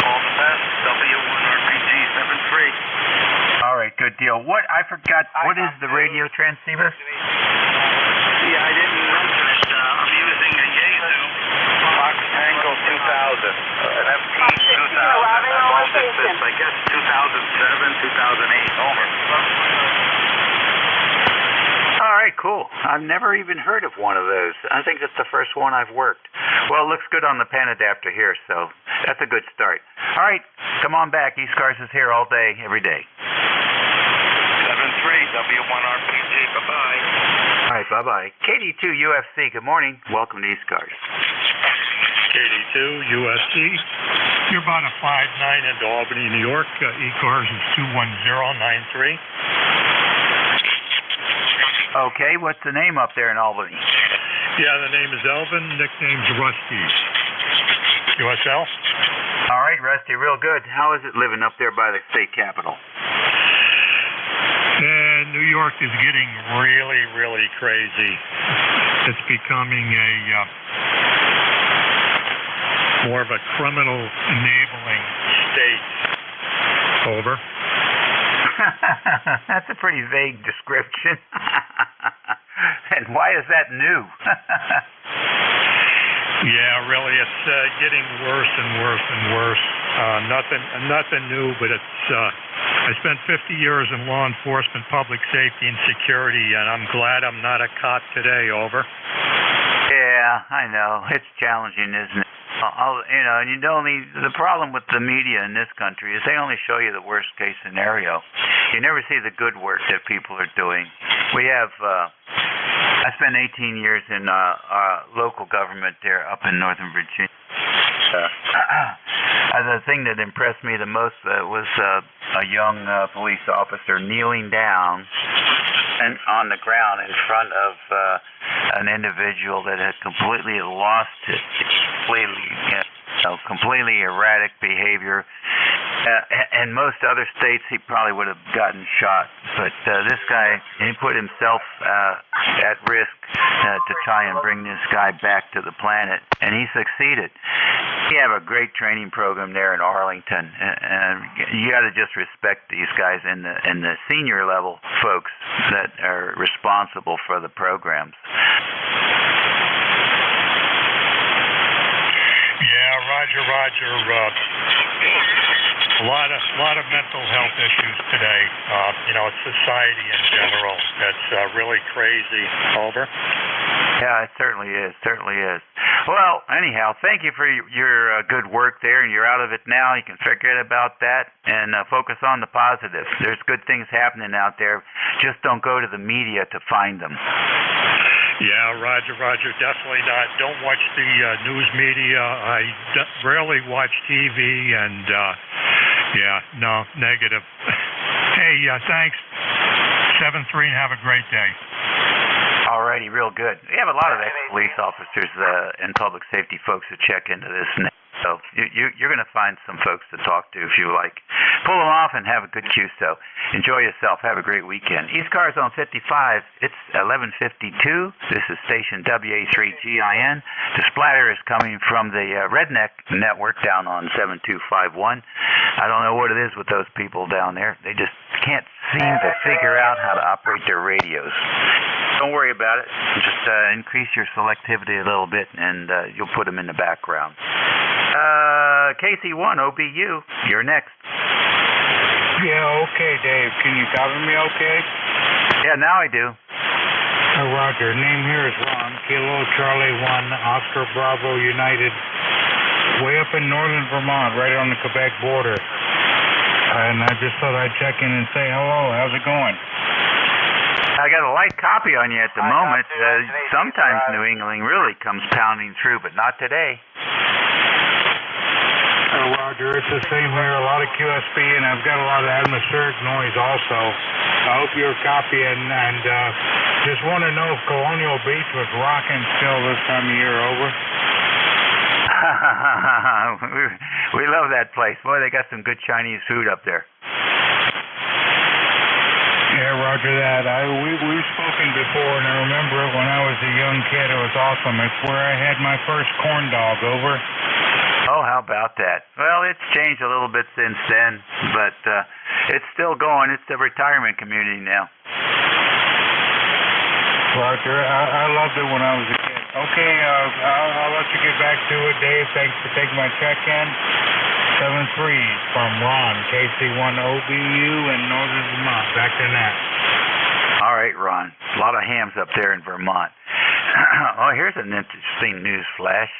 All the best. W1RPG 7-3. All right, good deal. I forgot, what is the radio transceiver? Yeah, I didn't mention it. I'm using a Yaesu Fox Tango 2000. An FT 2000. I bought it since, I guess, 2007, 2008. Over. All right, cool. I've never even heard of one of those. I think that's the first one I've worked. Well, it looks good on the pen adapter here, so that's a good start. All right, come on back. ECARS is here all day, every day. 73 W1RPG. Bye-bye. All right, bye-bye. KD2UFC, good morning. Welcome to ECARS. KD2USC. You're about a 5'9" into Albany, New York. ECARS is 21093. Okay, what's the name up there in Albany? Yeah, the name is Elvin, nickname's Rusty. USL? All right, Rusty, real good. How is it living up there by the state capitol? And New York is getting really, really crazy. It's becoming more of a criminal enabling state. Over. That's a pretty vague description. And why is that new? Yeah, really, it's getting worse and worse and worse. Nothing new, but it's. I spent 50 years in law enforcement, public safety, and security, and I'm glad I'm not a cop today. Over. Yeah, I know. It's challenging, isn't it? And the problem with the media in this country is they only show you the worst case scenario. You never see the good work that people are doing. We have, I spent 18 years in local government there up in Northern Virginia. The thing that impressed me the most was a young police officer kneeling down and on the ground in front of an individual that had completely lost it, completely erratic behavior. In most other states, he probably would have gotten shot. But this guy, he put himself at risk to try and bring this guy back to the planet, and he succeeded. We have a great training program there in Arlington, and you got to just respect these guys in the senior level folks that are responsible for the programs. Yeah, Roger. A lot of mental health issues today. It's society in general that's really crazy. Over. Yeah, it certainly is. Well, anyhow, thank you for your good work there, and you're out of it now. You can forget about that and focus on the positive. There's good things happening out there. Just don't go to the media to find them. Yeah, Roger, definitely not. Don't watch the news media. I rarely watch TV, and no, negative. Hey, thanks. 7-3, and have a great day. Alrighty, real good. We have a lot of ex-police officers and public safety folks who check into this now. So you're going to find some folks to talk to if you like. Pull them off and have a good QSO. Enjoy yourself. Have a great weekend. ECARS on 55. It's 11:52. This is station WA3GIN. The splatter is coming from the Redneck Network down on 7251. I don't know what it is with those people down there. They just can't seem to figure out how to operate their radios. Don't worry about it. Just increase your selectivity a little bit, and you'll put them in the background. KC1 OBU, you're next. Yeah, okay, Dave. Can you cover me okay? Yeah, now I do. Roger. Name here is Ron. Kilo Charlie 1, Oscar Bravo United. Way up in northern Vermont, right on the Quebec border. And I just thought I'd check in and say hello. How's it going? I got a light copy on you at the moment. Sometimes New England really comes pounding through, but not today. Roger, it's the same here. A lot of QSB, and I've got a lot of atmospheric noise also. I hope you're copying, and just want to know if Colonial Beach was rocking still this time of year. Over. We love that place. Boy, they got some good Chinese food up there. Yeah, Roger that. We've spoken before, and I remember it when I was a young kid. It was awesome. It's where I had my first corn dog. Over. Oh, how about that? Well, it's changed a little bit since then, but it's still going. It's the retirement community now. Roger, I loved it when I was a kid. Okay, I'll let you get back to it, Dave. Thanks for taking my check-in. 7-3 from Ron, KC1OBU in northern Vermont. Back to that. All right, Ron. A lot of hams up there in Vermont. Oh, here's an interesting news flash.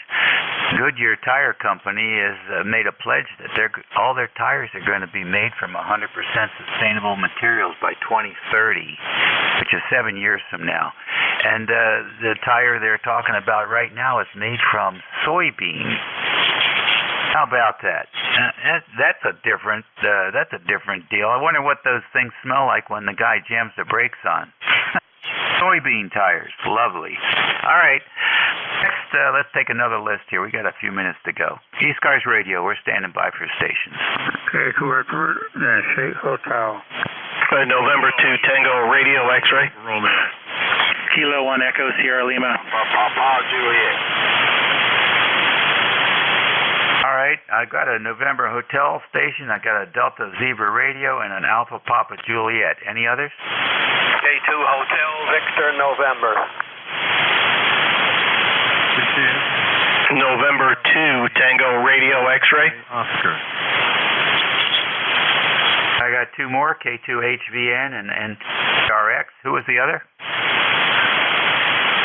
Goodyear Tire Company has made a pledge that all their tires are going to be made from 100% sustainable materials by 2030, which is 7 years from now. And the tire they're talking about right now is made from soybeans. How about that? That's a different deal. I wonder what those things smell like when the guy jams the brakes on. Soybean tires, lovely. All right, next let's take another list here. We got a few minutes to go. ECARS Radio, we're standing by for stations. Okay, Director, Nancy Hotel. November 2 Tango Radio X-ray. Romeo. Kilo 1 Echo Sierra Lima. Papa Juliet. All right, I got a November Hotel station, I got a Delta Zebra Radio, and an Alpha Papa Juliet. Any others? J2 Hotel Victor November. November 2 Tango Radio X-ray. Oscar. I got two more, K2HVN and RX. Who was the other?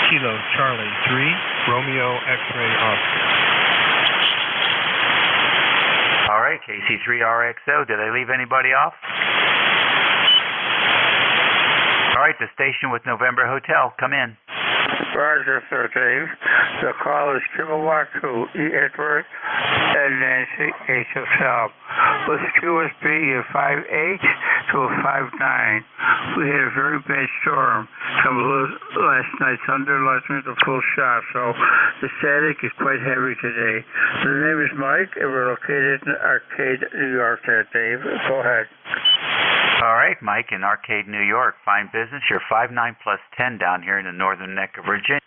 Kilo Charlie 3, Romeo X-ray Oscar. All right, KC3RXO. Did I leave anybody off? All right, the station with November Hotel. Come in. Roger, sir, Dave. The call is Kilowatt 2, E. Edward, and Nancy H. Hotel. With QSB at 5.8 to a 5.9. We had a very bad storm last night, thunder, lightning, a full shot, so the static is quite heavy today. The name is Mike, and we're located in Arcade, New York there, Dave. Go ahead. All right, Mike in Arcade, New York. Fine business. You're 5.9 plus 10 down here in the northern neck of Virginia.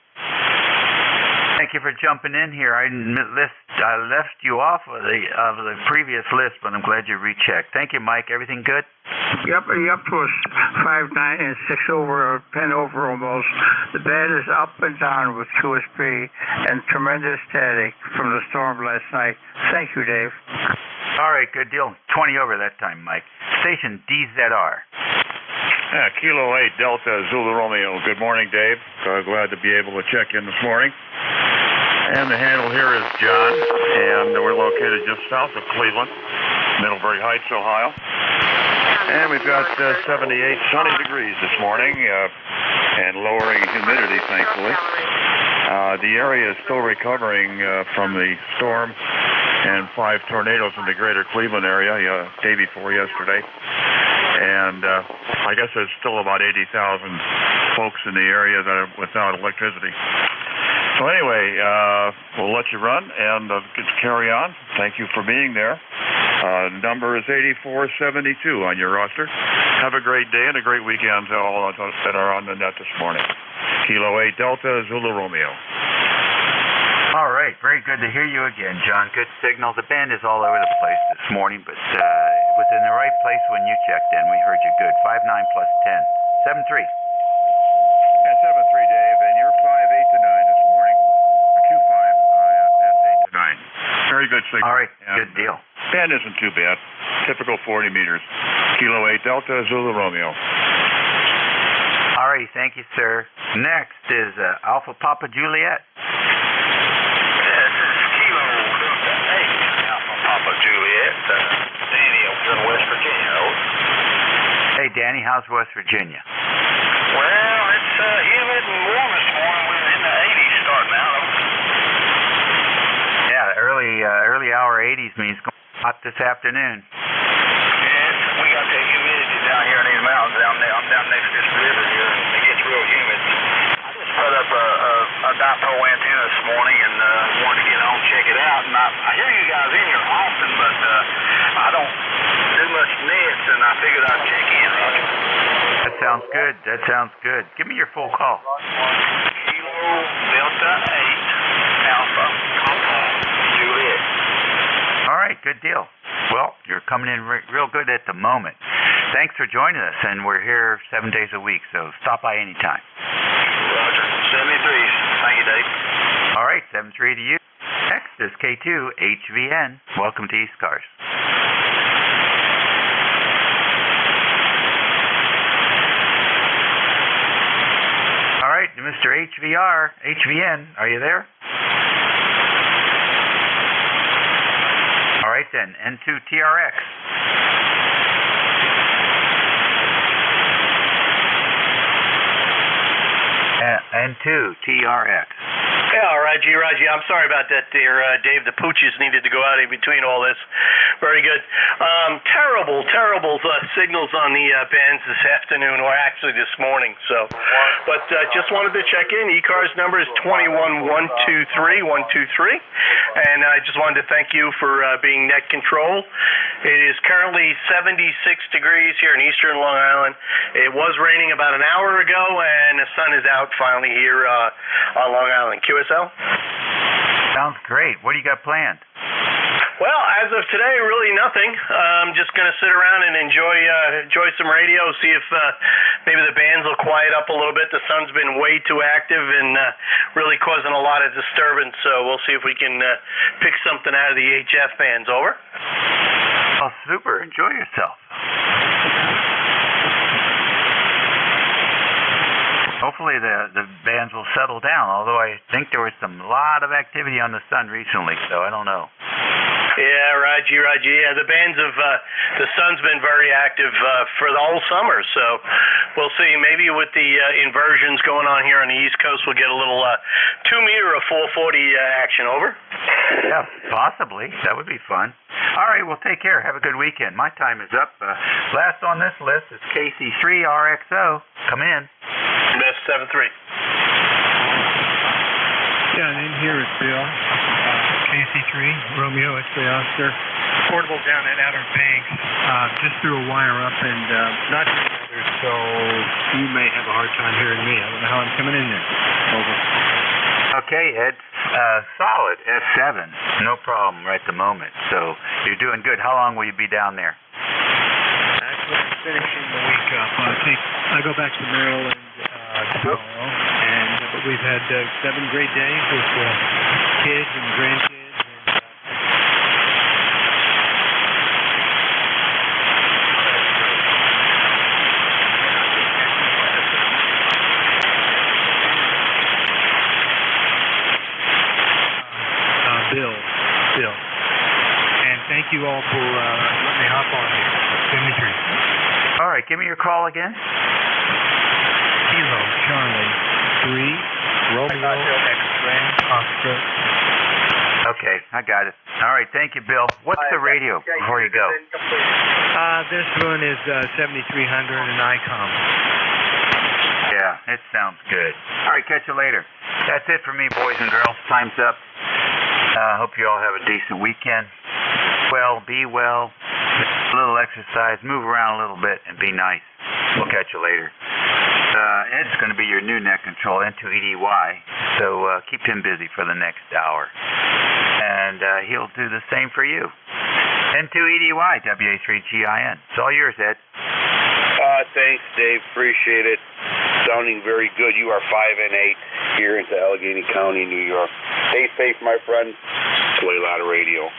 Thank you for jumping in here. I left you off of the previous list, but I'm glad you rechecked. Thank you, Mike. Everything good? Yep, up to us 5.9 and 6 over, 10 over almost. The band is up and down with QSB and tremendous static from the storm last night. Thank you, Dave. All right, good deal. 20 over that time, Mike. Station DZR. Yeah, Kilo 8 Delta Zulu Romeo. Good morning, Dave. Glad to be able to check in this morning. And the handle here is John, and we're located just south of Cleveland, Middlebury Heights, Ohio. And we've got 78 sunny degrees this morning, and lowering humidity, thankfully. The area is still recovering from the storm and 5 tornadoes in the greater Cleveland area day before yesterday. And I guess there's still about 80,000 folks in the area that are without electricity. So anyway, we'll let you run and carry on. Thank you for being there. Number is 8472 on your roster. Have a great day and a great weekend to all that are on the net this morning. Kilo 8 Delta Zulu Romeo. All right, very good to hear you again, John. Good signal. The band is all over the place this morning, but it was in the right place when you checked in. We heard you good. 5.9 plus 10. 7.3. Yeah, 7.3, Dave, and you're 5.8 to 9 this morning. 2.5, that's 8 to 9. Very good signal. All right, and, good deal. Band isn't too bad. Typical 40 meters. Kilo 8 Delta Zulu Romeo. All right, thank you, sir. Next is Alpha Papa Juliet. Papa Juliet, Danny over in West Virginia. Hey, Danny, how's West Virginia? Well, it's humid and warm this morning. We're in the 80s starting out. Yeah, early hour 80s means hot this afternoon. Yes, we got that humidity down here in these mountains. I'm down next to this river here. It gets real humid. I just put up a dipole antenna this morning and wanted to get home and check it out. And I hear you guys in here often, but I don't do much nets, and I figured I'd check in, Roger. That sounds good. That sounds good. Give me your full call. Kilo Delta 8 Alpha Papa Juliet. All right, good deal. Well, you're coming in real good at the moment. Thanks for joining us, and we're here 7 days a week, so stop by anytime. Roger. 73s. Thank you, Dave. 573 to you. Next is K2HVN. Welcome to ECARS. All right, Mr. HVN, are you there? All right then, N2TRX. N2TRX. Yeah, Raji, I'm sorry about that there, Dave. The pooches needed to go out in between all this. Very good. Terrible signals on the bands this afternoon, or actually this morning. So, but just wanted to check in. ECARS number is 21123, and I just wanted to thank you for being net control. It is currently 76 degrees here in eastern Long Island. It was raining about an hour ago, and the sun is out finally here on Long Island. QSL? Sounds great. What do you got planned? Well, as of today, really nothing. I'm just going to sit around and enjoy some radio, see if maybe the bands will quiet up a little bit. The sun's been way too active and really causing a lot of disturbance, so we'll see if we can pick something out of the HF bands. Over. Oh, super. Enjoy yourself. Hopefully the bands will settle down, although I think there was a lot of activity on the sun recently, so I don't know. Yeah, Raji. Yeah, the bands have, the sun's been very active for the whole summer, so we'll see. Maybe with the inversions going on here on the East Coast, we'll get a little 2-meter or 440 action. Over. Yeah, possibly. That would be fun. All right, well, take care. Have a good weekend. My time is up. Last on this list is KC3RXO. Come in. Best 7-3. Yeah, and in here is Bill. KC3, Romeo, X-ray Oscar. Portable down at Outer Banks. Just threw a wire up and not hearing others, so you may have a hard time hearing me. I don't know how I'm coming in there. Over. Okay, Ed. Solid. S7. No problem right at the moment. So you're doing good. How long will you be down there? Actually, finishing the week up. I go back to Maryland tomorrow, but we've had 7 great days with kids and grandkids. Bill. And thank you all for letting me hop on here. 73. All right, give me your call again. Kilo Charlie 3 Romeo X-ray Oscar. Okay, I got it. All right, thank you, Bill. What's the radio before you go? This one is 7300 and ICOM. Yeah, it sounds good. All right, catch you later. That's it for me, boys and girls. Time's up. Hope you all have a decent weekend. Well, be well. A little exercise. Move around a little bit and be nice. We'll catch you later. Ed's going to be your new net control, N2EDY, so keep him busy for the next hour. And he'll do the same for you. N2EDY, WA3GIN. It's all yours, Ed. Thanks, Dave. Appreciate it. Sounding very good. You are 5 and 8 here into Allegheny County, New York. Stay safe, my friend. Play a lot of radio.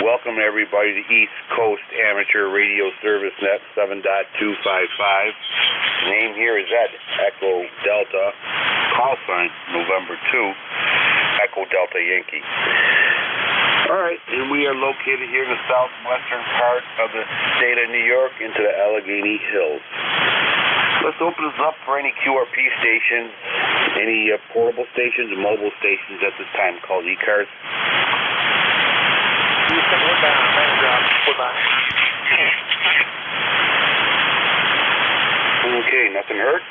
Welcome, everybody, to East Coast Amateur Radio Service Net 7.255. Name here is Ed, Echo Delta. Call sign, November 2, Echo Delta Yankee. All right, and we are located here in the southwestern part of the state of New York into the Allegheny Hills. Let's open this up for any QRP stations, any portable stations, mobile stations at this time called ECARS. Okay, nothing hurt.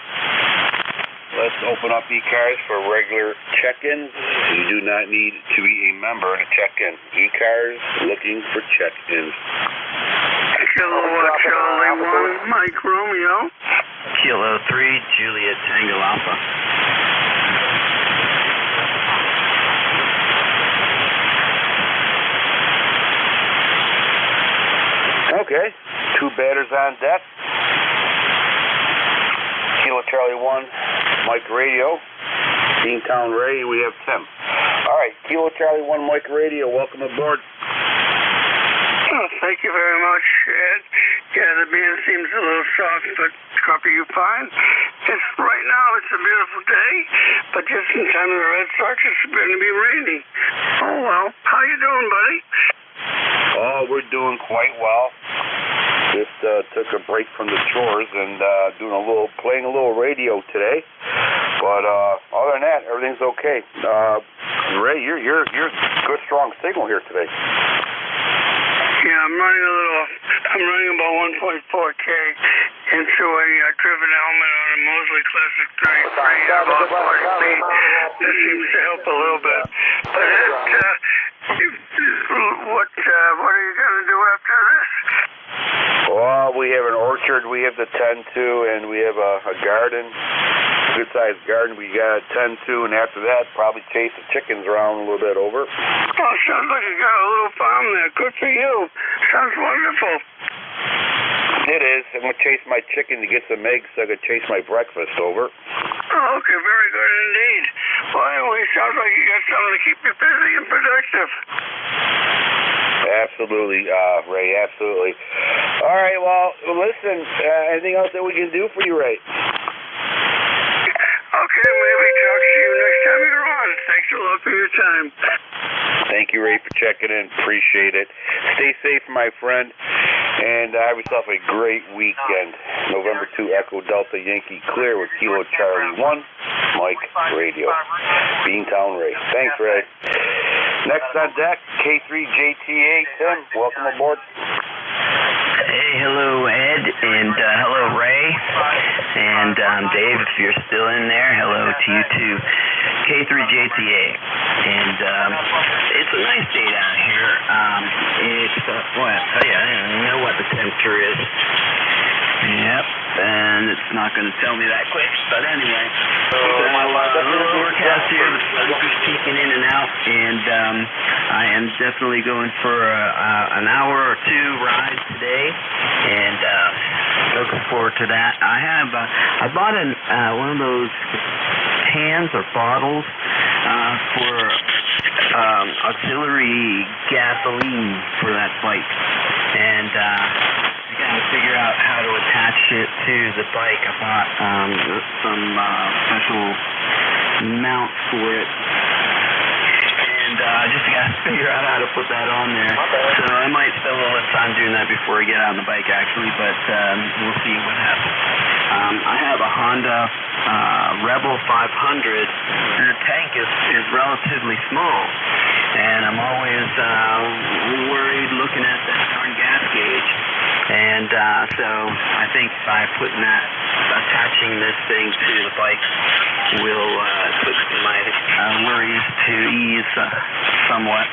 Let's open up ECARS for regular check-ins. You do not need to be a member to check in. ECARS looking for check-ins. Kilo Charlie 1, Mike Romeo. Kilo 3, Juliet Tango Alpha. Okay, 2 batters on deck. Kilo Charlie 1, Mike Radio, Beantown Ray, we have Tim. All All right, Kilo Charlie 1 Mike Radio, welcome aboard. Oh, thank you very much, Ed. Yeah, the band seems a little soft, but copy you fine. Right now it's a beautiful day, but just in time of the Red Sox, it's going to be rainy. Oh, well. How you doing, buddy? Oh, we're doing quite well. Just took a break from the chores and playing a little radio today. But other than that, everything's okay. Ray, you're good, strong signal here today. Yeah, I'm running about 1.4K into a driven helmet on a Mosley Classic 33 at about 40 feet. This seems to help a little bit. But what are you going to do after this? Well, we have an orchard we have to tend to, and we have a garden, good-sized garden we got to tend to, and after that, probably chase the chickens around a little bit over. Oh, sounds like you got a little farm there. Good for you. Sounds wonderful. It is. I'm going to chase my chicken to get some eggs so I can chase my breakfast over. Oh, okay. Very good indeed. Well, anyway, sounds like you got something to keep you busy and productive. Absolutely, Ray, absolutely. All right, well, listen, anything else that we can do for you, Ray? Okay, maybe talk to you next time you're on. Thanks a lot for your time. Thank you, Ray, for checking in. Appreciate it. Stay safe, my friend, and have yourself a great weekend. November 2, Echo Delta Yankee Clear with Kilo Charlie 1, Mike Radio. Beantown Ray. Thanks, Ray. Next on deck, K3JTA. Tim, welcome aboard. Hey, hello, Ed, and hello, Ray, and Dave, if you're still in there, hello to you too. K3JTA, and it's a nice day down here. It's, boy, I tell you, I don't even know what the temperature is. Yep, and it's not going to tell me that quick, but anyway. So, a little overcast here, the sun keeps peeking in and out, and I am definitely going for an hour or two ride today, and looking forward to that. I bought one of those cans or bottles for auxiliary gasoline for that bike, and I got to figure out how to attach it to the bike. I bought some special mounts for it, and I just got to figure out how to put that on there. So I might spend a little time doing that before I get on the bike, actually, but we'll see what happens. I have a Honda Rebel 500, and the tank is relatively small, and I'm always worried looking at that darn gas gauge. And so I think by attaching this thing to the bike will put my worries to ease somewhat.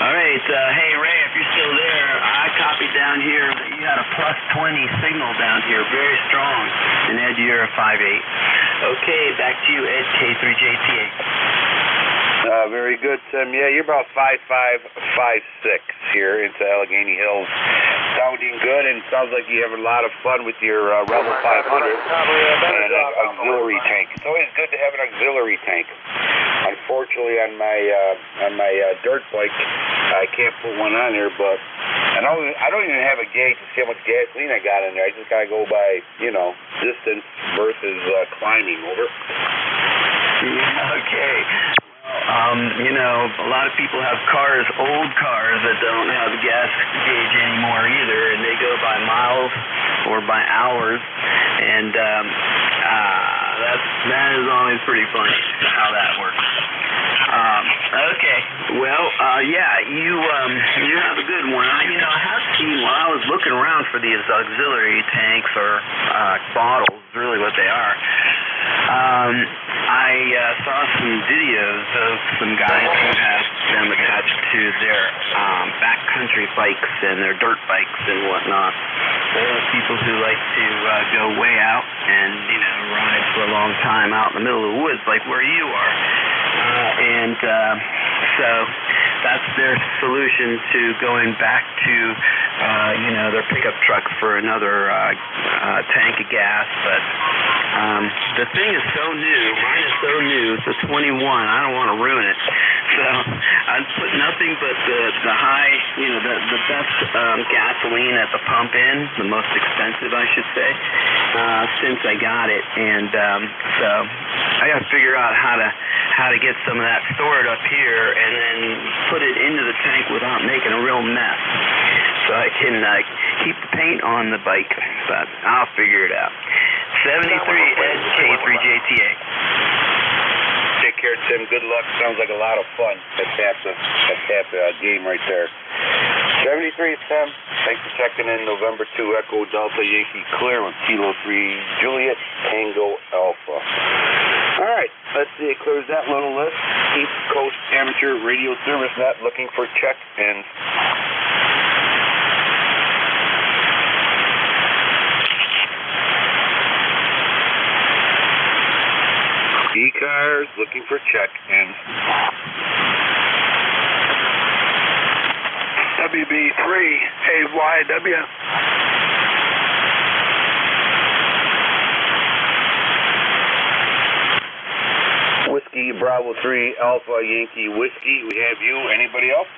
All right, hey Ray, if you're still there, I copied down here that you had a +20 signal down here, very strong, and Ed, you're a 5.8. Okay, back to you, Ed, K3JTA. Very good, Tim. Yeah, you're about 5'5", 5'6" here into Allegheny Hills. Sounding good, and sounds like you have a lot of fun with your Rebel 500 and an auxiliary tank. It's always good to have an auxiliary tank. Unfortunately, on my dirt bike, I can't put one on there, but I don't even have a gauge to see how much gasoline I got in there. I just gotta go by, distance versus climbing. Over. Yeah, okay. A lot of people have old cars that don't have a gas gauge anymore either, and they go by miles or by hours, and that is always pretty funny how that works. Okay, well, yeah, you have a good one. I have seen while I was looking around for these auxiliary tanks or bottles, really what they are. I saw some videos of some guys who have them attached to their backcountry bikes and their dirt bikes and whatnot. There are people who like to go way out and ride for a long time out in the middle of the woods, like where you are. So that's their solution to going back to their pickup truck for another tank of gas. But the thing is so new. Mine is so new. It's a 21. I don't want to ruin it. So I put nothing but the high, the best gasoline at the pump in, the most expensive, I should say, since I got it. And so I got to figure out how to get some of that stored up here and then put it into the tank without making a real mess, so I can keep the paint on the bike. But I'll figure it out. 73 Ed K3JTA. Take care, Tim. Good luck. Sounds like a lot of fun. That's half the game right there. 73 Tim. Thanks for checking in. November 2 Echo Delta Yankee clear with Kilo 3 Juliet Tango Alpha. All right, let's see. It clears that little list. East Coast Amateur Radio Service Net looking for check-ins. ECARS looking for check-ins. WB3 AYW. Whiskey Bravo 3 Alpha Yankee Whiskey. We have you. Anybody else?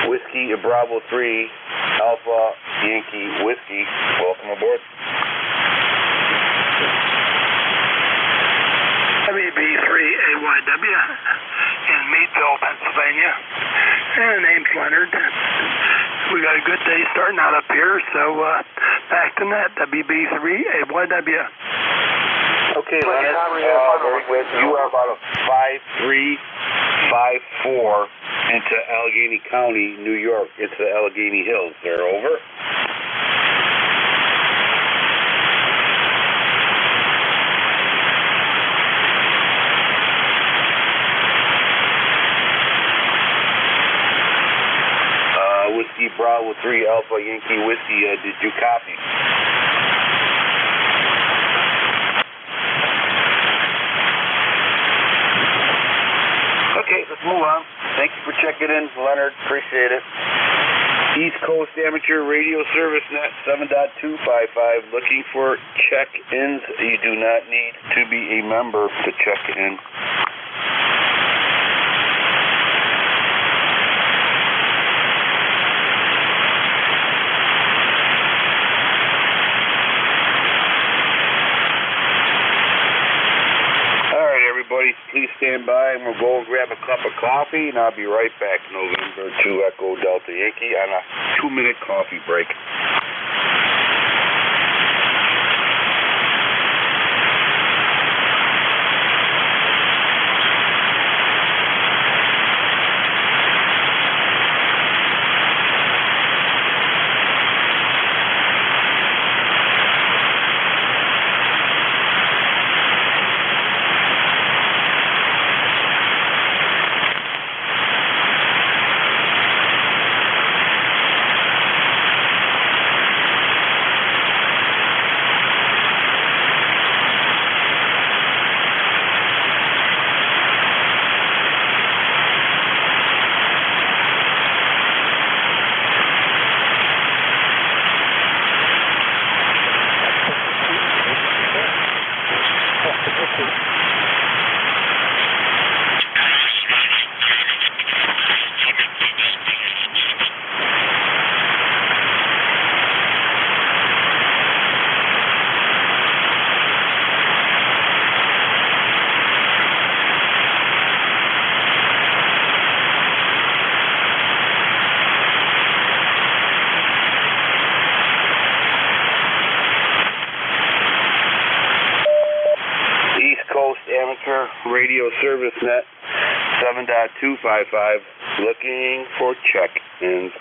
Whiskey Bravo 3 Alpha Yankee Whiskey. Welcome aboard. WB3 AYW in Meadville, Pennsylvania. And the name's Leonard. We got a good day starting out up here, so back to net, WB3 AYW. Okay, Leonard, very good. You are about a 5'3", 5'4" into Allegheny County, New York. It's the Allegheny Hills. They're over. Whiskey Bravo 3 Alpha Yankee Whiskey, did you copy? Okay, let's move on. Thank you for checking in, Leonard. Appreciate it. East Coast Amateur Radio Service Net 7.255. Looking for check-ins. You do not need to be a member to check in. Please stand by and we'll go and grab a cup of coffee, and I'll be right back. November 2 Echo Delta Yankee on a 2-minute coffee break. Radio Service Net 7.255. Looking for check-ins.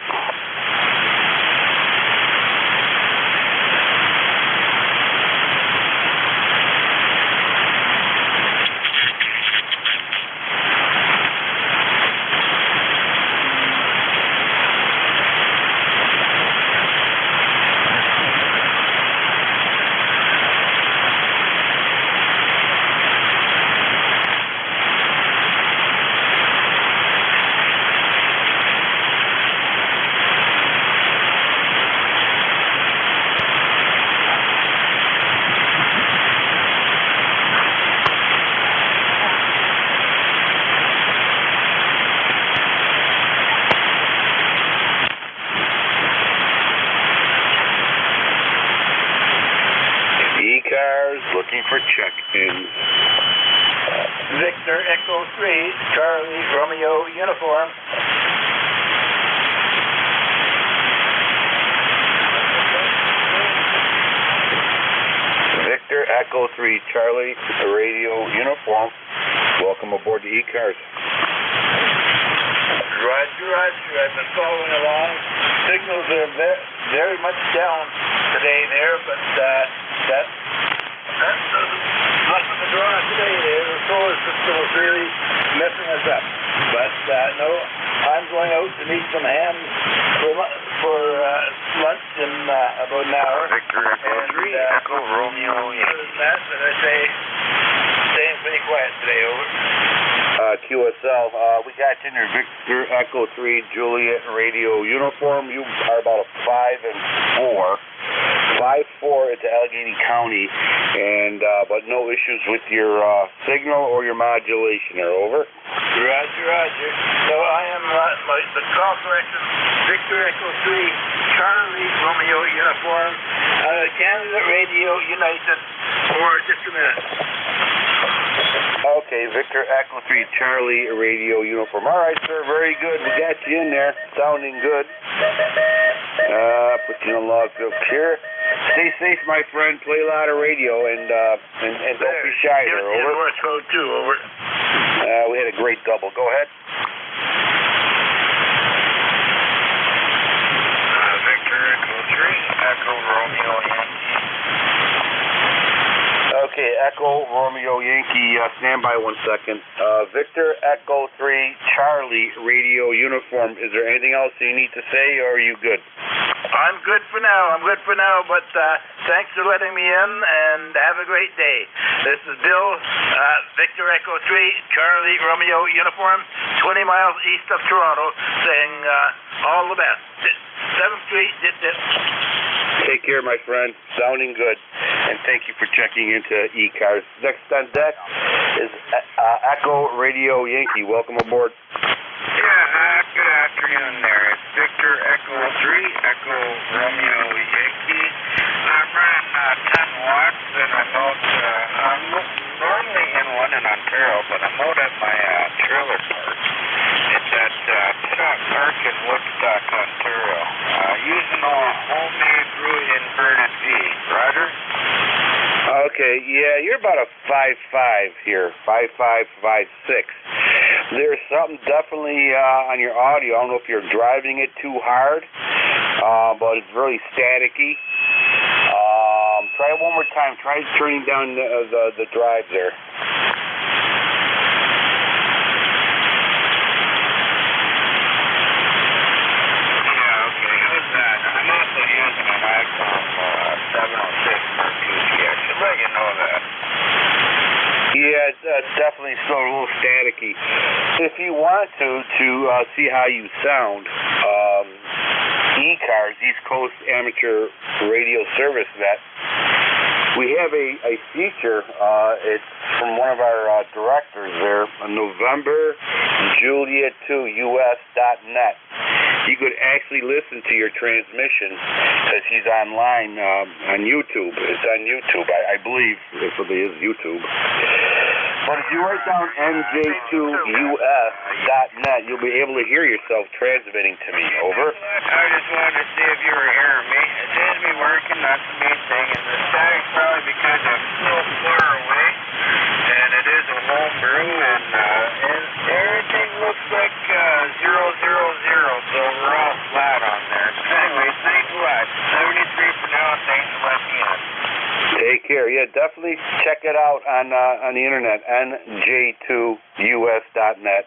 for check-ins. Victor Echo 3, Charlie Romeo Uniform. Victor Echo 3, Charlie Radio Uniform. Welcome aboard the ECARS. Roger, roger. I've been following along. Signals are very much down today there, but that's not the draw today. The solar system was really messing us up. But no, I'm going out to meet some hams for lunch in about an hour. Victor Echo 3, Echo Romeo Yankee. That's what I say. Staying pretty quiet today, over. QSL, we got you in your Victor Echo 3 Juliet Radio Uniform. You are about a 5 and 4. 5-4 into Allegheny County, and but no issues with your signal or your modulation there, over. Roger, roger. So I am the call correction, Victor Echo 3, Charlie Romeo Uniform, Canada Radio United, for just a minute. Okay, Victor Echo 3, Charlie Radio Uniform. All right, sir, very good. We got you in there, sounding good. Put you on log up here. Stay safe, my friend. Play a lot of radio, and don't be shy there, over. North Code 2, over. We had a great double. Go ahead. Victor Echo 3, Echo Romeo Yankee. Okay, Echo Romeo Yankee, stand by 1 second. Victor Echo 3, Charlie Radio Uniform. Is there anything else you need to say, or are you good? I'm good for now, but thanks for letting me in, and have a great day. This is Bill, Victor Echo 3, Charlie Romeo Uniform, 20 miles east of Toronto, saying all the best. 7th Street, dip, dip. Take care, my friend. Sounding good. And thank you for checking into ECARS. Next on deck is Echo Radio Yankee. Welcome aboard. Yeah, good afternoon there. It's Victor Echo 3, Echo Romeo Yankee. I'm running 10 watts, and I'm normally in London, Ontario, but I'm out at my trailer park. It's at Shot Park in Woodstock, Ontario. Using a homemade root inverted V. Roger? Okay, yeah, you're about a 5'5" here, 5'5", 5'6". There's something definitely on your audio. I don't know if you're driving it too hard, but it's really staticky. Try it one more time. Try turning down the drive there. Yeah, it's definitely still a little staticky. If you want to see how you sound, ECARS, East Coast Amateur Radio Service Net, we have a feature. It's from one of our directors there, November Juliet 2US.net. You could actually listen to your transmission because he's online on YouTube. It's on YouTube, I believe. It is YouTube. But if you write down NJ2US.net, you'll be able to hear yourself transmitting to me. Over. I just wanted to see if you were hearing me. It seems to be working. That's the main thing. And the static's probably because I'm so far away. And it is a home brew. And everything looks like 000. So we're all flat on there. But anyway, thanks a lot. 73 for now. Thanks for letting me in. Take care. Yeah, definitely check it out on the internet, NJ2US.net,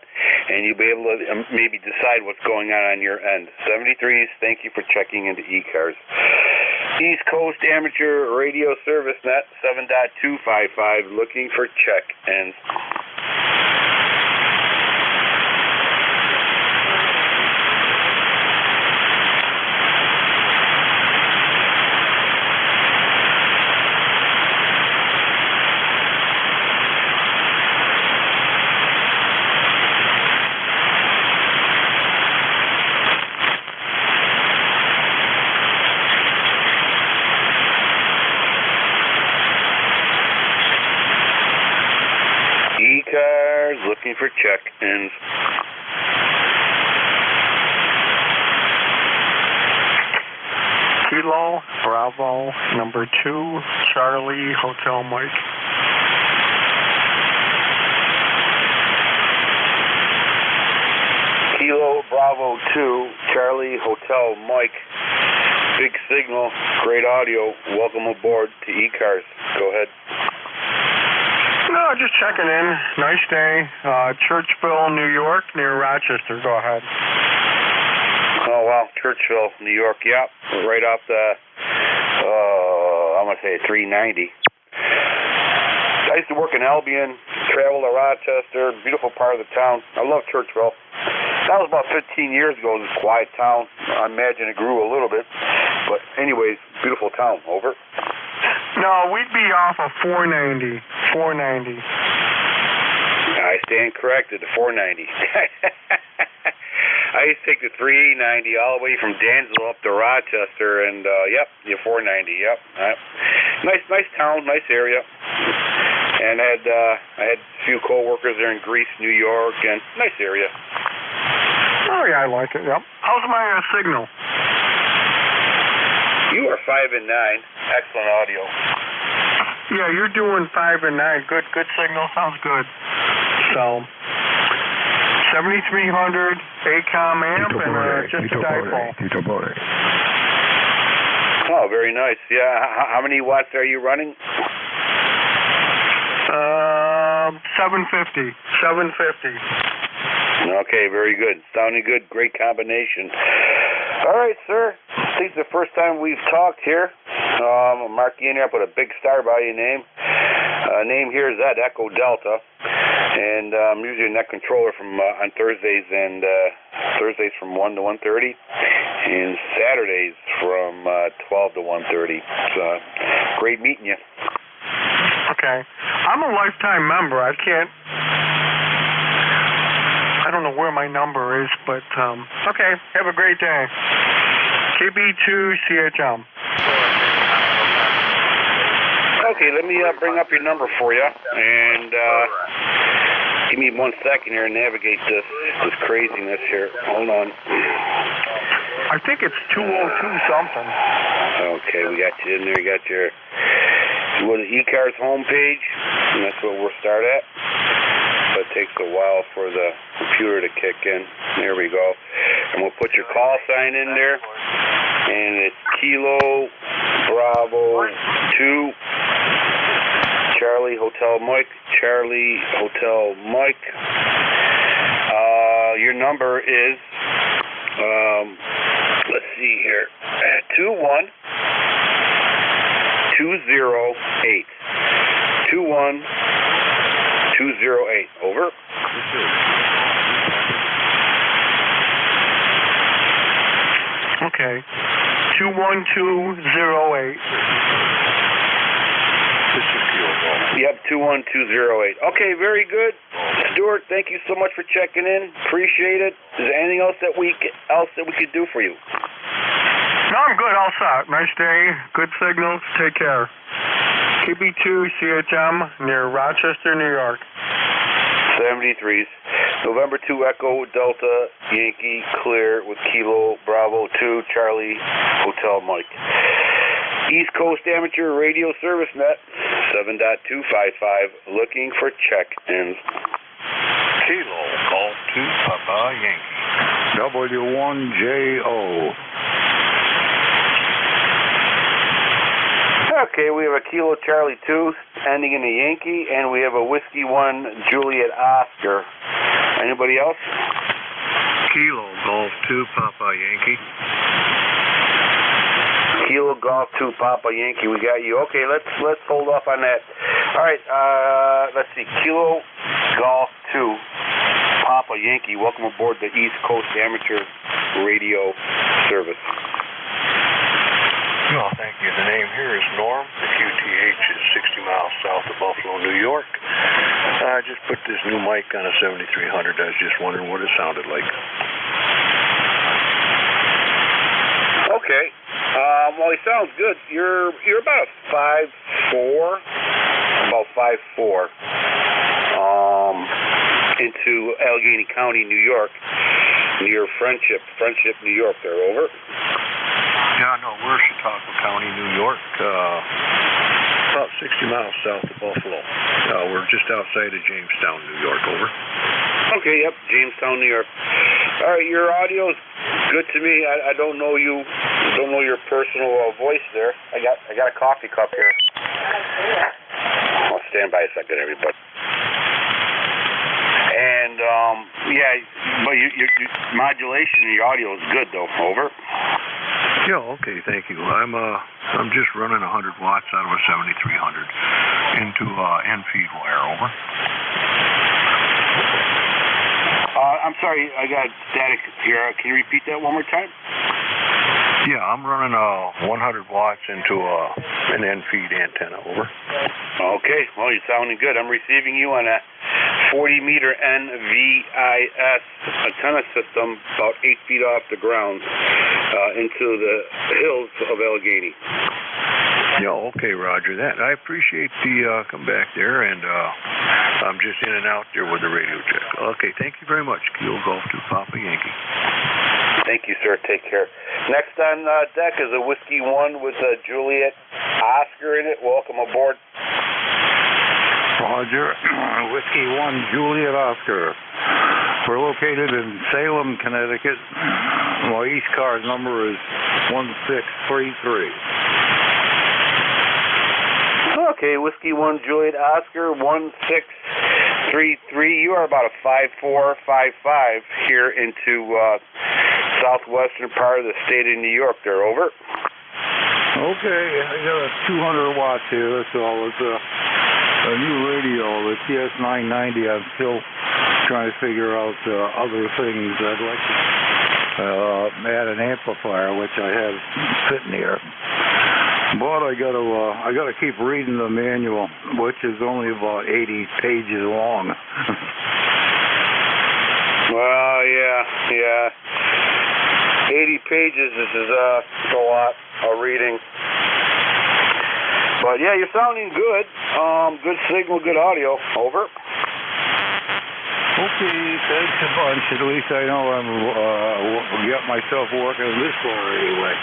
and you'll be able to maybe decide what's going on your end. 73s, thank you for checking into ECARS. East Coast Amateur Radio Service Net, 7.255, looking for check-ins. ECARS, looking for check-ins. Kilo, Bravo, number 2, Charlie, Hotel Mike. Kilo, Bravo 2, Charlie, Hotel Mike. Big signal, great audio. Welcome aboard to ECARS. Go ahead. No, just checking in. Nice day. Churchville, New York, near Rochester. Go ahead. Oh, wow. Churchville, New York. Yep. Right off the, I'm going to say 390. I used to work in Albion, travel to Rochester, beautiful part of the town. I love Churchville. That was about 15 years ago, this quiet town. I imagine it grew a little bit. But anyways, beautiful town. Over. No, we'd be off of 490. 490. I stand corrected, the 490. I used to take the 390 all the way from Danville up to Rochester, and yep, you're 490. Yep. Nice town, nice area. And I had a few coworkers there in Greece, New York, and nice area. Oh yeah, I like it. Yep. How's my signal? You are 5 and 9. Excellent audio. Yeah, you're doing 5 and 9. Good signal. Sounds good. So, 7300 ACOM amp and just a dipole. Oh, very nice. Yeah. How many watts are you running? 750. 750. Okay, very good. Sounding good. Great combination. All right, sir. I think it's the first time we've talked here. I'll mark you in here. I'll put a big star by your name. Name here is Ed, Echo Delta. And I'm using a net controller from on Thursdays and Thursdays from 1 to 1:30, and Saturdays from 12 to 1:30. So great meeting you. Okay. I'm a lifetime member. I don't know where my number is, but okay. Have a great day. KB2CHM. Okay, let me bring up your number for you, and give me 1 second here and navigate this craziness here. Hold on. I think it's 202 something. Okay, we got you in there. You got your, you go to ECARS homepage, and that's what we'll start at. But it takes a while for the computer to kick in. There we go. And we'll put your call sign in there. And it's Kilo Bravo 2 Charlie Hotel Mike. Charlie Hotel Mike. Your number is, let's see here, 21208. 21208. Over. Okay. 21208. Yep, 21208. Okay, very good. Stuart, thank you so much for checking in. Appreciate it. Is there anything else that we could do for you? No, I'm good. All set. Nice day. Good signals. Take care. KB2CHM near Rochester, New York. 73s. November 2 Echo Delta Yankee clear with Kilo Bravo 2 Charlie Hotel Mike. East Coast Amateur Radio Service Net 7.255 looking for check-ins. Kilo Golf 2 Papa Yankee. W1JO. Okay, we have a Kilo Charlie 2 ending in a Yankee, and we have a Whiskey 1 Juliet Oscar. Anybody else? Kilo Golf 2 Papa Yankee. Kilo Golf 2 Papa Yankee, we got you. Okay, let's hold off on that. All right, let's see. Kilo Golf 2 Papa Yankee, welcome aboard the East Coast Amateur Radio Service. Well, thank you. The name here is Norm. The QTH is 60 miles south of Buffalo, New York. I just put this new mic on a 7300. I was just wondering what it sounded like. Okay. Well, he sounds good. You're about 5'4", about 5'4". into Allegheny County, New York, near Friendship, New York. There, over. Yeah, no, we're Chautauqua County, New York, about 60 miles south of Buffalo. We're just outside of Jamestown, New York, over. Okay, yep, Jamestown, New York. All right, your audio's good to me. I don't know you, don't know your personal voice there. I got a coffee cup here. I'll stand by a second, everybody. And yeah, but your modulation in your audio is good though. Over. Yeah, okay, thank you. I'm just running 100 watts out of a 7300 into end feed wire. Over. I'm sorry, I got static here. Can you repeat that one more time? Yeah, I'm running 100 watts into an end feed antenna. Over. Okay, well, you're sounding good. I'm receiving you on a 40-meter NVIS antenna system about 8 feet off the ground into the hills of Allegheny. Yeah, okay, roger that. I appreciate the come back there, and I'm just in and out there with the radio check. Okay, thank you very much. Kilo Golf to Papa Yankee. Thank you, sir. Take care. Next on deck is a Whiskey 1 with Juliet Oscar in it. Welcome aboard. Roger. Whiskey 1, Juliet Oscar. We're located in Salem, Connecticut. My ECARS number is 1633. Okay, Whiskey 1, Juliet Oscar, 1633. You are about a 5'4", 5'5" here into southwestern part of the state of New York there, over. Okay, I got a 200 watts here, that's all. It's a new radio, the TS990. I'm still trying to figure out other things. I'd like to add an amplifier, which I have sitting here. But I gotta keep reading the manual, which is only about 80 pages long. Well, yeah. 80 pages. This is a lot of reading. But yeah, you're sounding good. Good signal, good audio. Over. Okay, thanks a bunch. At least I know I'm got myself working this far anyway.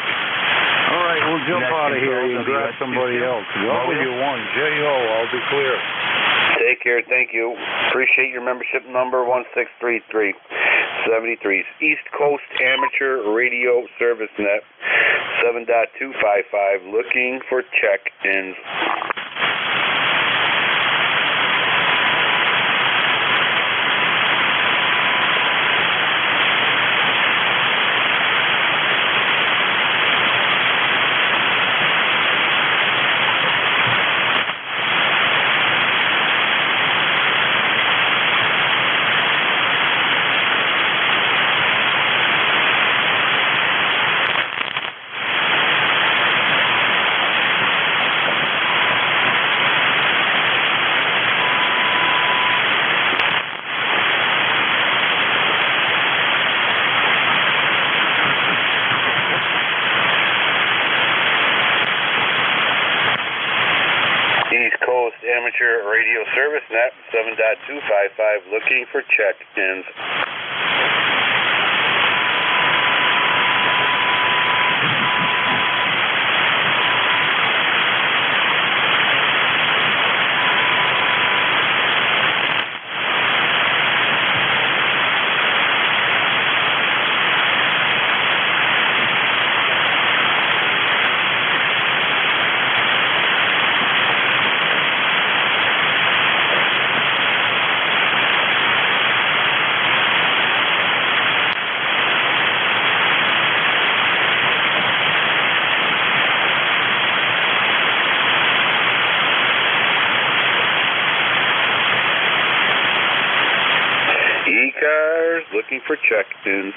All right, we'll jump out of here and grab somebody else. W1JO, I'll be clear. Take care, thank you. Appreciate your membership number 1633 73. East Coast Amateur Radio Service Net 7.255. Looking for check-ins. Amateur Radio Service Net 7.255. Looking for check-ins. ECARS looking for check-ins.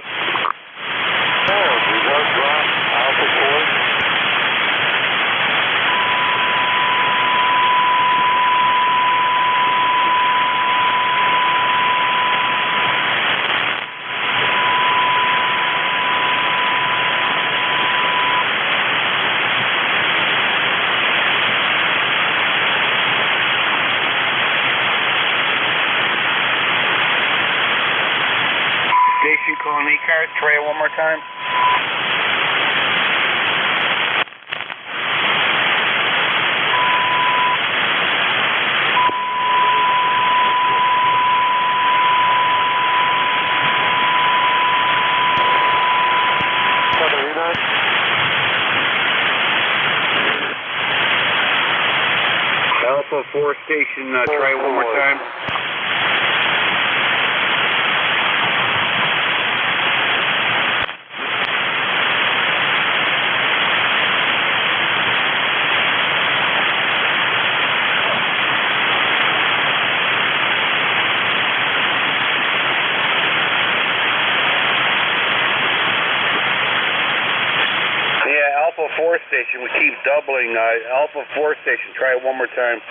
Station calling ECARS. Try it one more time. Alpha 4 Station, try it one more time. Alpha 4 Station, we keep doubling. Alpha 4 Station, try it one more time.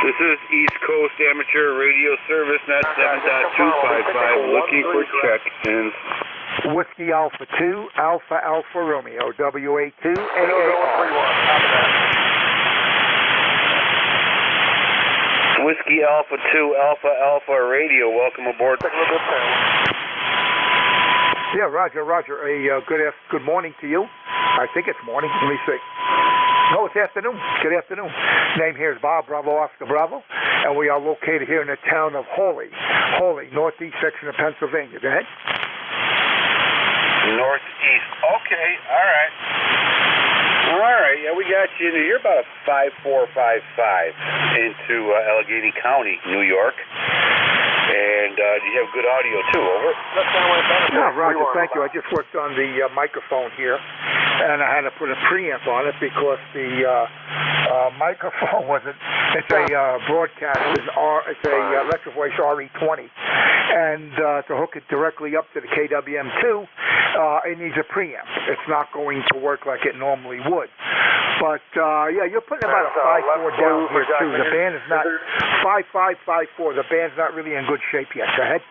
This is East Coast Amateur Radio Service, net 7.255, looking for check-ins. Whiskey Alpha 2, Alpha Alpha Romeo, WA2, AAR. Whiskey Alpha 2, Alpha Alpha Radio, welcome aboard. Yeah, Roger, Roger. Good morning to you. I think it's morning. Let me see. No, it's afternoon. Good afternoon. Name here is Bob, Bravo, Oscar, Bravo, and we are located here in the town of Hawley, northeast section of Pennsylvania. Go ahead. Northeast. Okay, all right. All right, yeah, we got you. You're about a 5455 into Allegheny County, New York. And you have good audio, too, over. Yeah, Roger, thank you. I just worked on the microphone here, and I had to put a preamp on it because the microphone wasn't, it's a broadcast, it's a Electro Voice RE20, and to hook it directly up to the KWM2, it needs a preamp. It's not going to work like it normally would. But, yeah, you're putting about a 5.4 down here, too. The band is not, 5.554, the band's not really in good shape yet. Go ahead.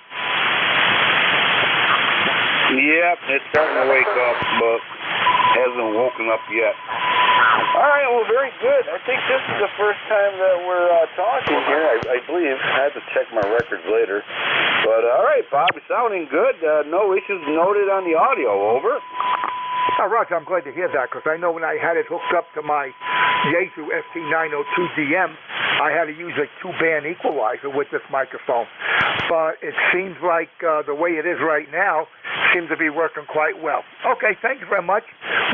Yep, it's starting to wake up, but hasn't woken up yet. All right, well, very good. I think this is the first time that we're talking here, I believe. I have to check my records later. But, all right, Bob, you're sounding good. No issues noted on the audio, over. Oh, Roger, I'm glad to hear that, because I know when I had it hooked up to my Yaesu ST902DM, I had to use a two-band equalizer with this microphone. But it seems like the way it is right now seems to be working quite well. Okay, thank you very much.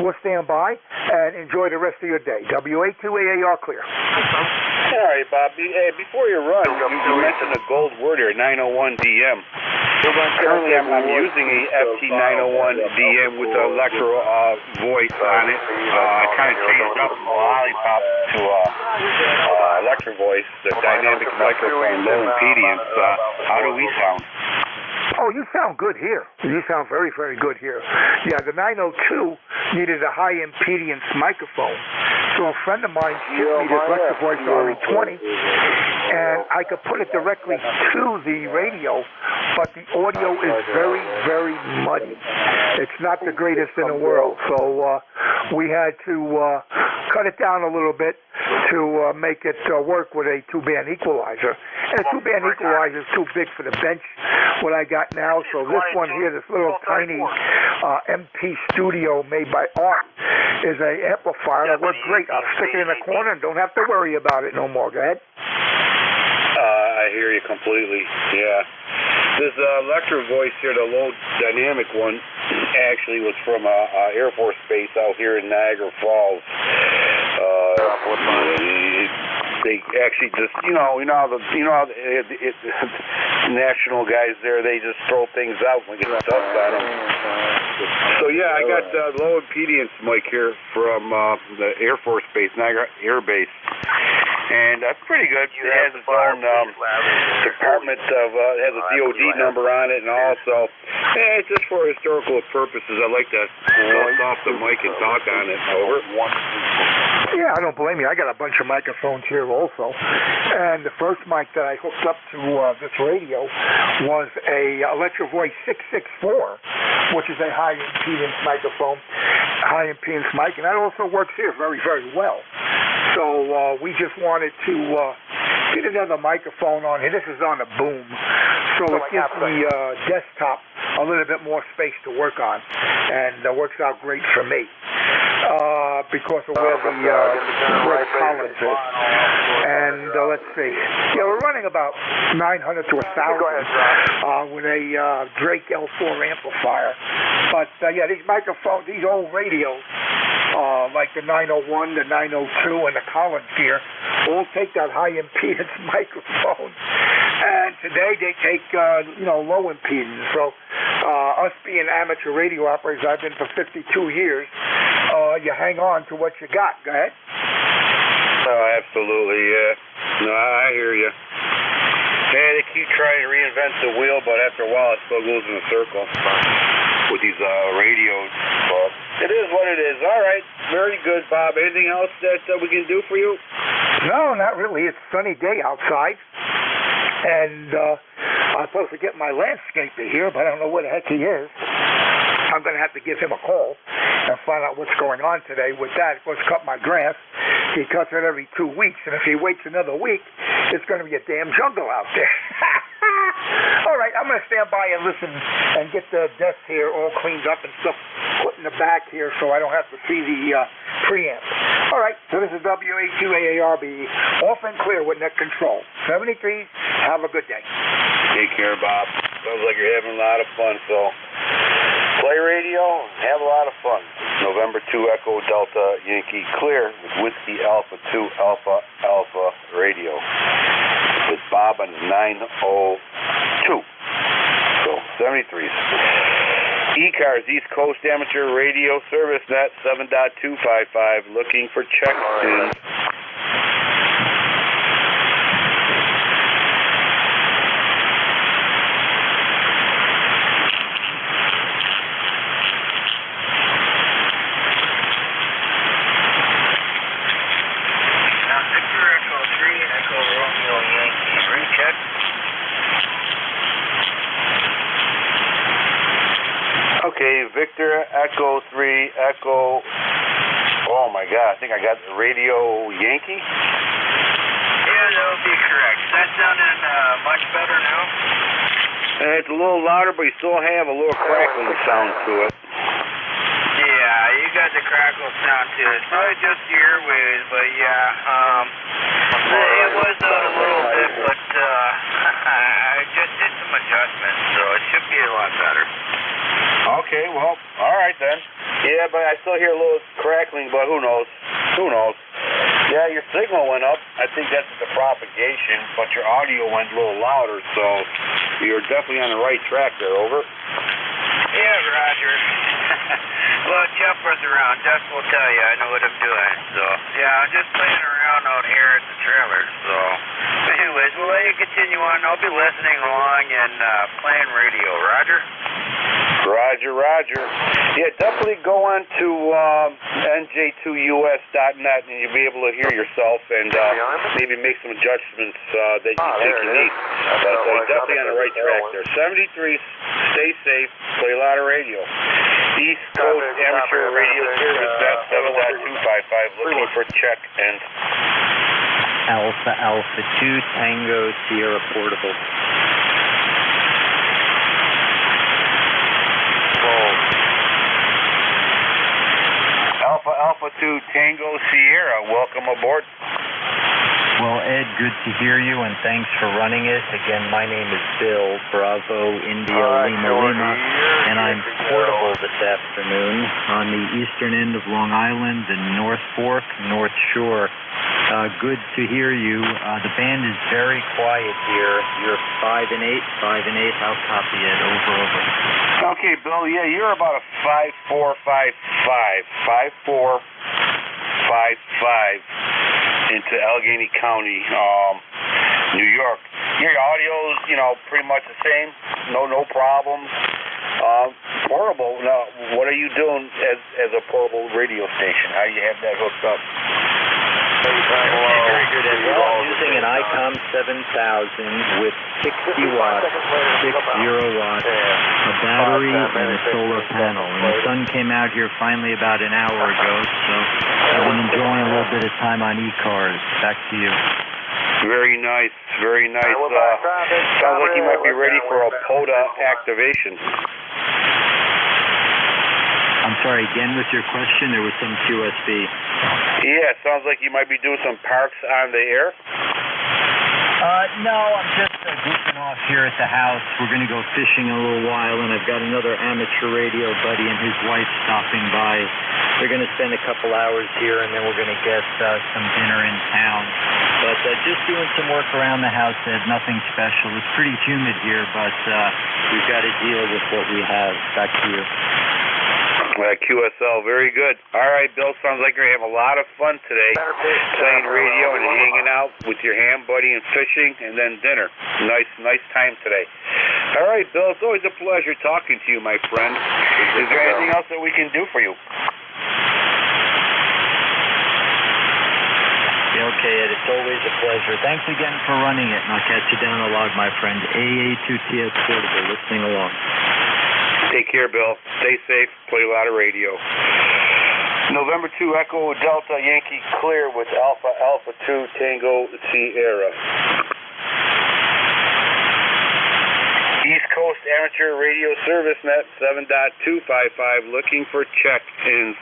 We'll stand by and enjoy the rest of your day. WA2AAR clear. All right, Bob. Hey, before you run, you mentioned a gold word here, 901DM. Currently, I'm using a FT901DM with the Electro voice on it. I kind of changed up from Lollipop to Electro voice, the dynamic microphone, low impedance. How do we sound? Oh, you sound good here. You sound very, very good here. Yeah, the 902 needed a high impedance microphone. So a friend of mine shipped me this Electro Voice RE20, and I could put it directly to the radio, but the audio is very, very muddy. It's not the greatest in the world. So we had to cut it down a little bit to make it work with a two-band equalizer. And a two-band equalizer is too big for the bench, what I got now. So this one here, this little tiny MP Studio made by Art, is a amplifier that works great. I'll stick it in a corner and don't have to worry about it no more. Go ahead. I hear you completely. Yeah. This Electro Voice here, the low dynamic one, actually was from Air Force Base out here in Niagara Falls. They actually just, the national guys there, they just throw things out when they get stuff on them. So yeah, I got low impedance mic here from the Air Force Base, Niagara Air Base. And I Pretty good. It has its own department of, has a DOD number on it, and also, it's just for historical purposes. I like to lift off the mic and talk on it. Over. Yeah, I don't blame you. I got a bunch of microphones here also. And the first mic that I hooked up to this radio was a Electro Voice 664, which is a high impedance microphone, high impedance mic, and that also works here very, very well. So we just wanted to get another microphone on here. This is on a boom, so it gives the desktop a little bit more space to work on, and it works out great for me because of where the Collins is. And let's see, yeah, we're running about 900 to 1,000 with a Drake L4 amplifier. But yeah, these microphones, these old radios, like the 901, the 902, and the Collins gear, all take that high impedance microphone. And today they take, low impedance. So us being amateur radio operators, I've been for 52 years, you hang on to what you got. Go ahead. Oh, absolutely, yeah. No, I hear you. Yeah, they keep trying to reinvent the wheel, but after a while it still goes in a circle with these radios. But it is what it is. All right, very good, Bob. Anything else that we can do for you? No, not really. It's a sunny day outside. And I'm supposed to get my landscaper here, but I don't know where the heck he is. I'm going to have to give him a call and find out what's going on today with that. Of course, cut my grass. He cuts it every 2 weeks, and if he waits another week, it's going to be a damn jungle out there. All right, I'm going to stand by and listen and get the desk here all cleaned up and stuff put in the back here so I don't have to see the preamp. All right, so this is WA2AARB, off and clear with net control. 73, have a good day. Take care, Bob. Sounds like you're having a lot of fun, so play radio, have a lot of fun. November 2 Echo Delta Yankee clear with Whiskey Alpha 2 Alpha Alpha radio. It's Bob on 902. So 73s. ECARS East Coast Amateur Radio Service Net 7.255. Looking for check tunes. Okay, Victor Echo 3 Echo. Oh my God, I think I got the Radio Yankee. Yeah, that would be correct. Is that sounding much better now? It's a little louder, but you still have a little crackling sound to it. Yeah, you got the crackle sound to it. It's probably just the airwaves, but yeah, it was out a little bit, but I just did some adjustments, so it should be a lot better. Okay, well, all right then. Yeah, but I still hear a little crackling, but who knows? Who knows? Yeah, your signal went up. I think that's the propagation, but your audio went a little louder, so you're definitely on the right track there, over. Yeah, Roger. Well, Jeff was around. Jeff will tell you I know what I'm doing, so yeah, I'm just playing around out here at the trailer, so anyways, we'll let you continue on. I'll be listening along and playing radio. Roger? Roger, Roger. Yeah, definitely go on to NJ2US.net and you'll be able to hear yourself and maybe make some adjustments that you think you need. But definitely on the right track there. 73, stay safe, play a lot of radio. East Coast Amateur Radio Service, that's 7.255, looking for check and Alpha Alpha 2 Tango Sierra Portable. Alpha Alpha 2 Tango Sierra, welcome aboard. Well, Ed, good to hear you, and thanks for running it. Again, my name is Bill, Bravo, India, Lima, Lima, and I'm portable this afternoon on the eastern end of Long Island, the North Fork, North Shore. Good to hear you. The band is very quiet here. You're 5 and 8, 5 and 8. I'll copy it. Over. Okay, Bill. Yeah, you're about a 5'4", 5'5", 5'4", 5'5", into Allegheny County, New York. Your audio's, pretty much the same. No problems. Portable. Now, what are you doing as a portable radio station? How do you have that hooked up? Very good. As well, I'm using an ICOM 7000 with 60 watts, 60 watts, a battery, and a solar panel. And the sun came out here finally about an hour ago, so I've been enjoying a little bit of time on ECARS. Back to you. Very nice, very nice. Sounds like you might be ready for a POTA activation. I'm sorry, again with your question, there was some QSB. Yeah, sounds like you might be doing some parks on the air. No, I'm just goofing off here at the house. We're going to go fishing in a little while, and I've got another amateur radio buddy and his wife stopping by. They're going to spend a couple hours here, and then we're going to get some dinner in town. But just doing some work around the house, Ed, nothing special. It's pretty humid here, but we've got to deal with what we have. Back to you. QSL, very good. All right, Bill, sounds like you're going to have a lot of fun today, playing radio and hanging out with your ham buddy and fishing, and then dinner. Nice time today. All right, Bill, it's always a pleasure talking to you, my friend. Is there anything else that we can do for you? Okay, Ed, it's always a pleasure. Thanks again for running it, and I'll catch you down the log, my friend. AA2TS Portable, listening along. Take care, Bill. Stay safe. Play a lot of radio. November 2 Echo Delta Yankee clear with Alpha 2 Tango Sierra. East Coast Amateur Radio Service Net 7.255 looking for check-ins.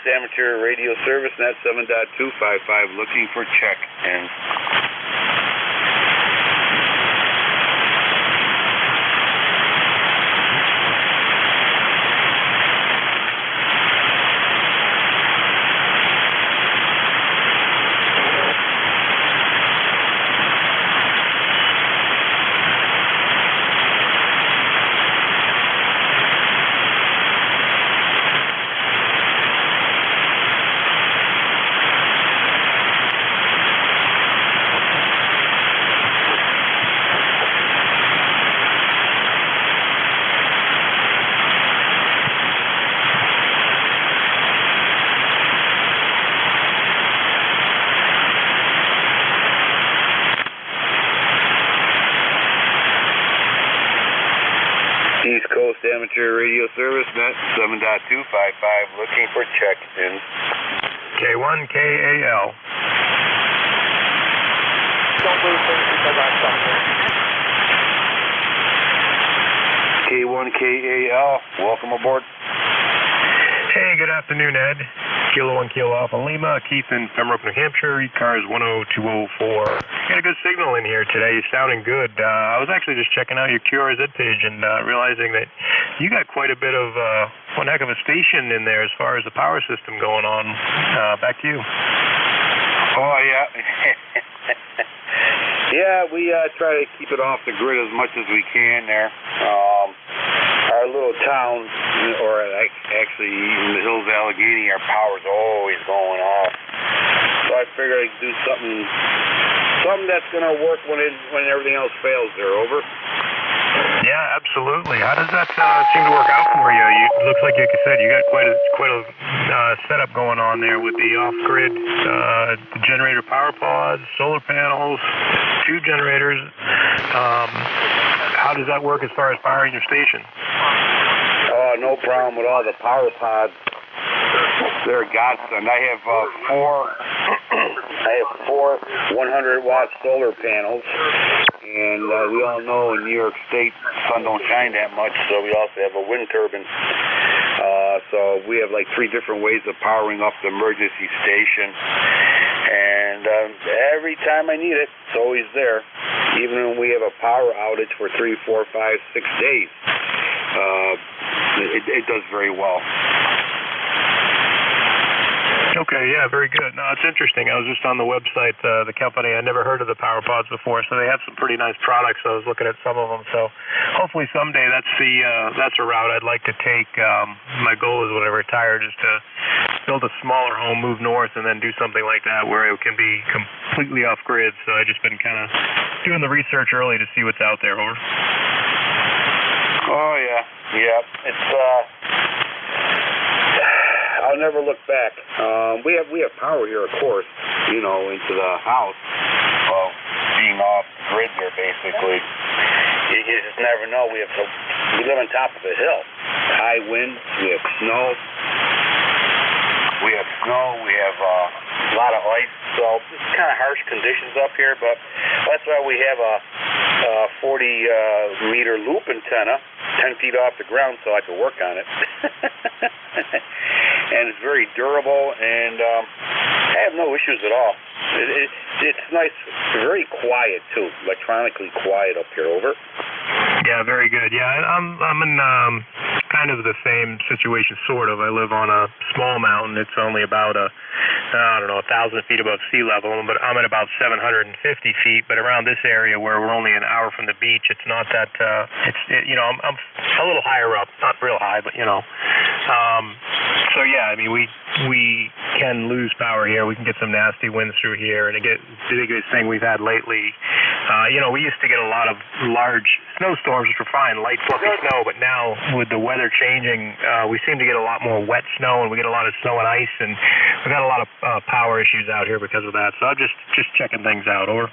Amateur Radio Service Net 7.255 looking for check-ins. East Coast Amateur Radio Service Net 7.255 looking for check-ins. K1KAL. Don't lose things because I'm something. K1KAL, welcome aboard. Hey, good afternoon, Ed. Kilo 1 Kilo Alpha Lima, Keith in Pembroke, New Hampshire, ECARS 10204. Got a good signal in here today. You're sounding good. I was actually just checking out your QRZ page and realizing that you got quite a bit of one heck of a station in there as far as the power system going on. Back to you. Oh, yeah. Yeah, we try to keep it off the grid as much as we can there. Our little town, or actually in the hills of Allegheny, our power's always going off. So I figured I'd do something that's going to work when everything else fails there. Over. Yeah, absolutely. How does that seem to work out for you? It looks like I said, you got quite a setup going on there with the off-grid generator power pods, solar panels, 2 generators. How does that work as far as powering your station? Oh, no problem with all the power pods. They're a godsend. I have four 100-watt solar panels, and we all know in New York State sun don't shine that much, so we also have a wind turbine. So we have like 3 different ways of powering up the emergency station, and every time I need it, it's always there. even when we have a power outage for 3, 4, 5, 6 days, it does very well. Okay, yeah, very good. No, it's interesting. I was just on the website, the company. I never heard of the Power Pods before, so they have some pretty nice products. I was looking at some of them. So hopefully someday that's a route I'd like to take. My goal is when I retire, just to build a smaller home, move north, and then do something like that where it can be completely off grid. So I just been kind of doing the research early to see what's out there. Over. Oh yeah. It's I'll never look back. We have power here, of course, into the house. Well, being off grid there, basically. You just never know. We live on top of a hill. High winds. We have snow. We have a lot of ice. So it's kind of harsh conditions up here. But that's why we have a 40-meter loop antenna, 10 feet off the ground, so I can work on it. And it's very durable, and I have no issues at all. It's nice, very quiet too, electronically quiet up here. Over. Yeah, very good. Yeah, I'm in kind of the same situation, sort of. I live on a small mountain. It's only about 1,000 feet above sea level, but I'm at about 750 feet. But around this area, where we're only an hour from the beach, it's not that. I'm a little higher up, not real high, but So yeah, I mean, we can lose power here. We can get some nasty winds through here, and the biggest thing we've had lately. We used to get a lot of large snowstorms, which were fine, light fluffy snow, but now with the weather changing, we seem to get a lot more wet snow, and we get a lot of snow and ice, and we've got a lot of power issues out here because of that. So I'm just checking things out. Over.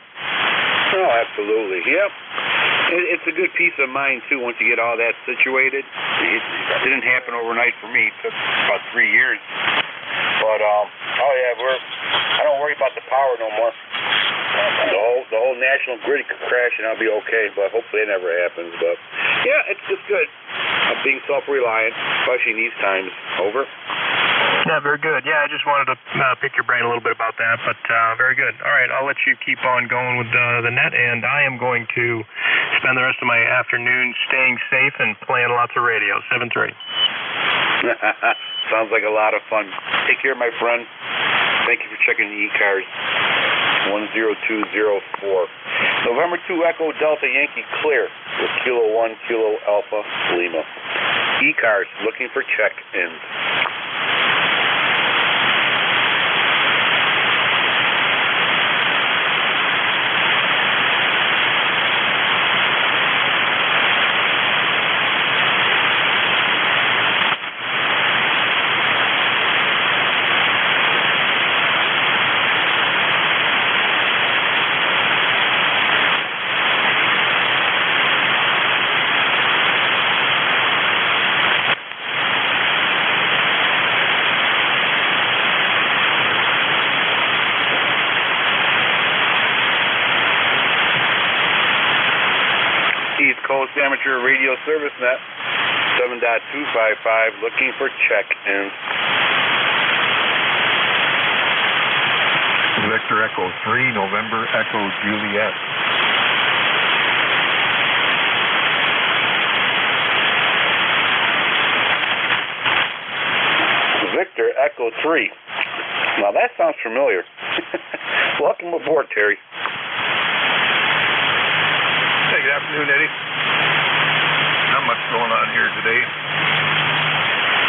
Oh, absolutely. Yep. It's a good peace of mind, too, once you get all that situated. It didn't happen overnight for me. It took about 3 years. But, I don't worry about the power no more. The whole national grid could crash and I'll be okay, but hopefully it never happens. But, yeah, it's just good. Being self-reliant, especially in these times. Over. Yeah, very good. Yeah, I just wanted to pick your brain a little bit about that, but very good. All right, I'll let you keep on going with the net, and I am going to spend the rest of my afternoon staying safe and playing lots of radio. 7-3. Sounds like a lot of fun. Take care, my friend. Thank you for checking the ECARS. 10204. November 2 Echo Delta Yankee clear with Kilo 1 Kilo Alpha Lima. ECARS looking for check-ins. East Coast Amateur Radio Service Net 7.255 looking for check-ins. Victor Echo 3, November Echo Juliet. Victor Echo 3. Now that sounds familiar. Welcome aboard, Terry. Hey, good afternoon, Eddie. Not much going on here today.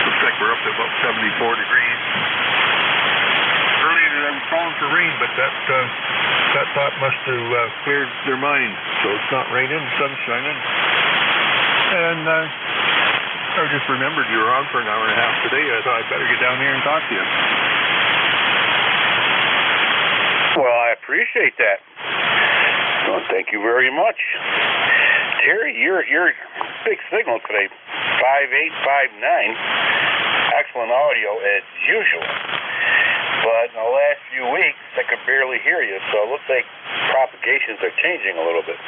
Looks like we're up to about 74 degrees. Earlier I was calling for rain, but that thought must have cleared their mind. So it's not raining, the sun's shining. And I just remembered you were on for an hour and a half today. I thought I'd better get down here and talk to you. Well, I appreciate that. Well, thank you very much. Terry, you're big signal today. 5859. Excellent audio as usual. But in the last few weeks, I could barely hear you, so it looks like propagations are changing a little bit.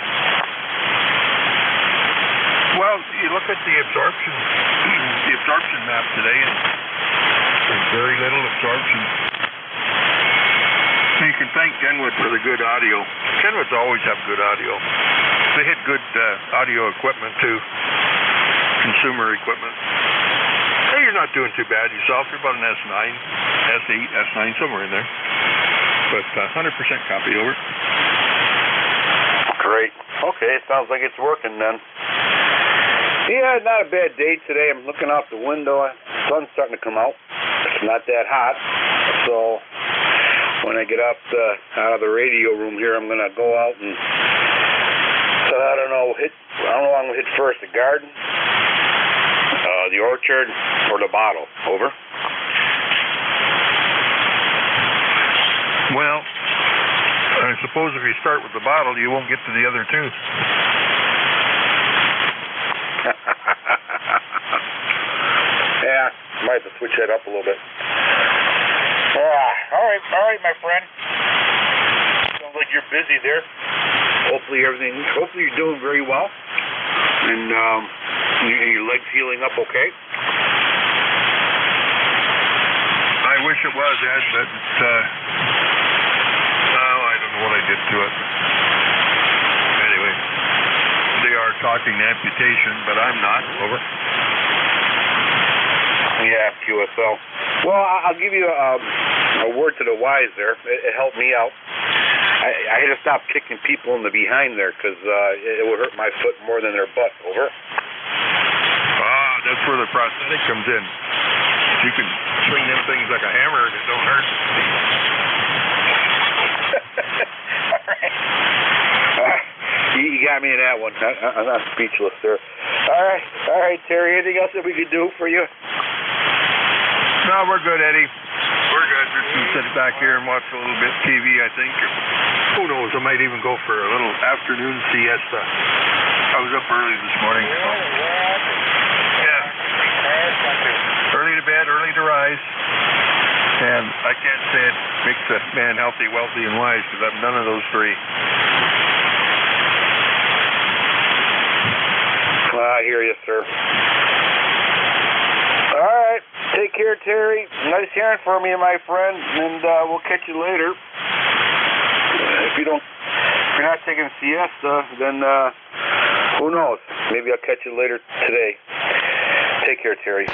Well, you look at the absorption map today, and there's very little absorption. You can thank Kenwood for the good audio. Kenwoods always have good audio. They hit good audio equipment too, consumer equipment. Hey, you're not doing too bad yourself. You're about an S9, S8, S9, somewhere in there. But 100% copy over. Great. Okay, it sounds like it's working then. Yeah, not a bad day today. I'm looking out the window. The sun's starting to come out. It's not that hot. So when I get out of the radio room here, I'm going to go out and, I don't know what I'm going to hit first, the garden, the orchard, or the bottle. Over. Well, I suppose if you start with the bottle, you won't get to the other two. Yeah, might have to switch that up a little bit. All right, my friend. Sounds like you're busy there. Hopefully you're doing very well, and your leg's healing up okay. I wish it was, Ed, but I don't know what I did to it. Anyway, they are talking amputation, but I'm not. Over. Yeah, QSL. Well, I'll give you a word to the wise there. It helped me out. I had to stop kicking people in the behind there because it would hurt my foot more than their butt. Over. That's where the prosthetic comes in. You can swing them things like a hammer and it don't hurt. All right. You got me in that one. I'm not speechless there. All right, Terry. Anything else that we could do for you? No, we're good, Eddie. We're good. Just gonna sit back here and watch a little bit TV, I think. Or who knows? I might even go for a little afternoon siesta. I was up early this morning. So. Yeah. Early to bed, early to rise. And I can't say it makes a man healthy, wealthy, and wise because I'm none of those three. I hear you, sir. All right. Take care, Terry. Nice hearing from you, my friend, and we'll catch you later. If you're not taking a siesta, then who knows? Maybe I'll catch you later today. Take care, Terry.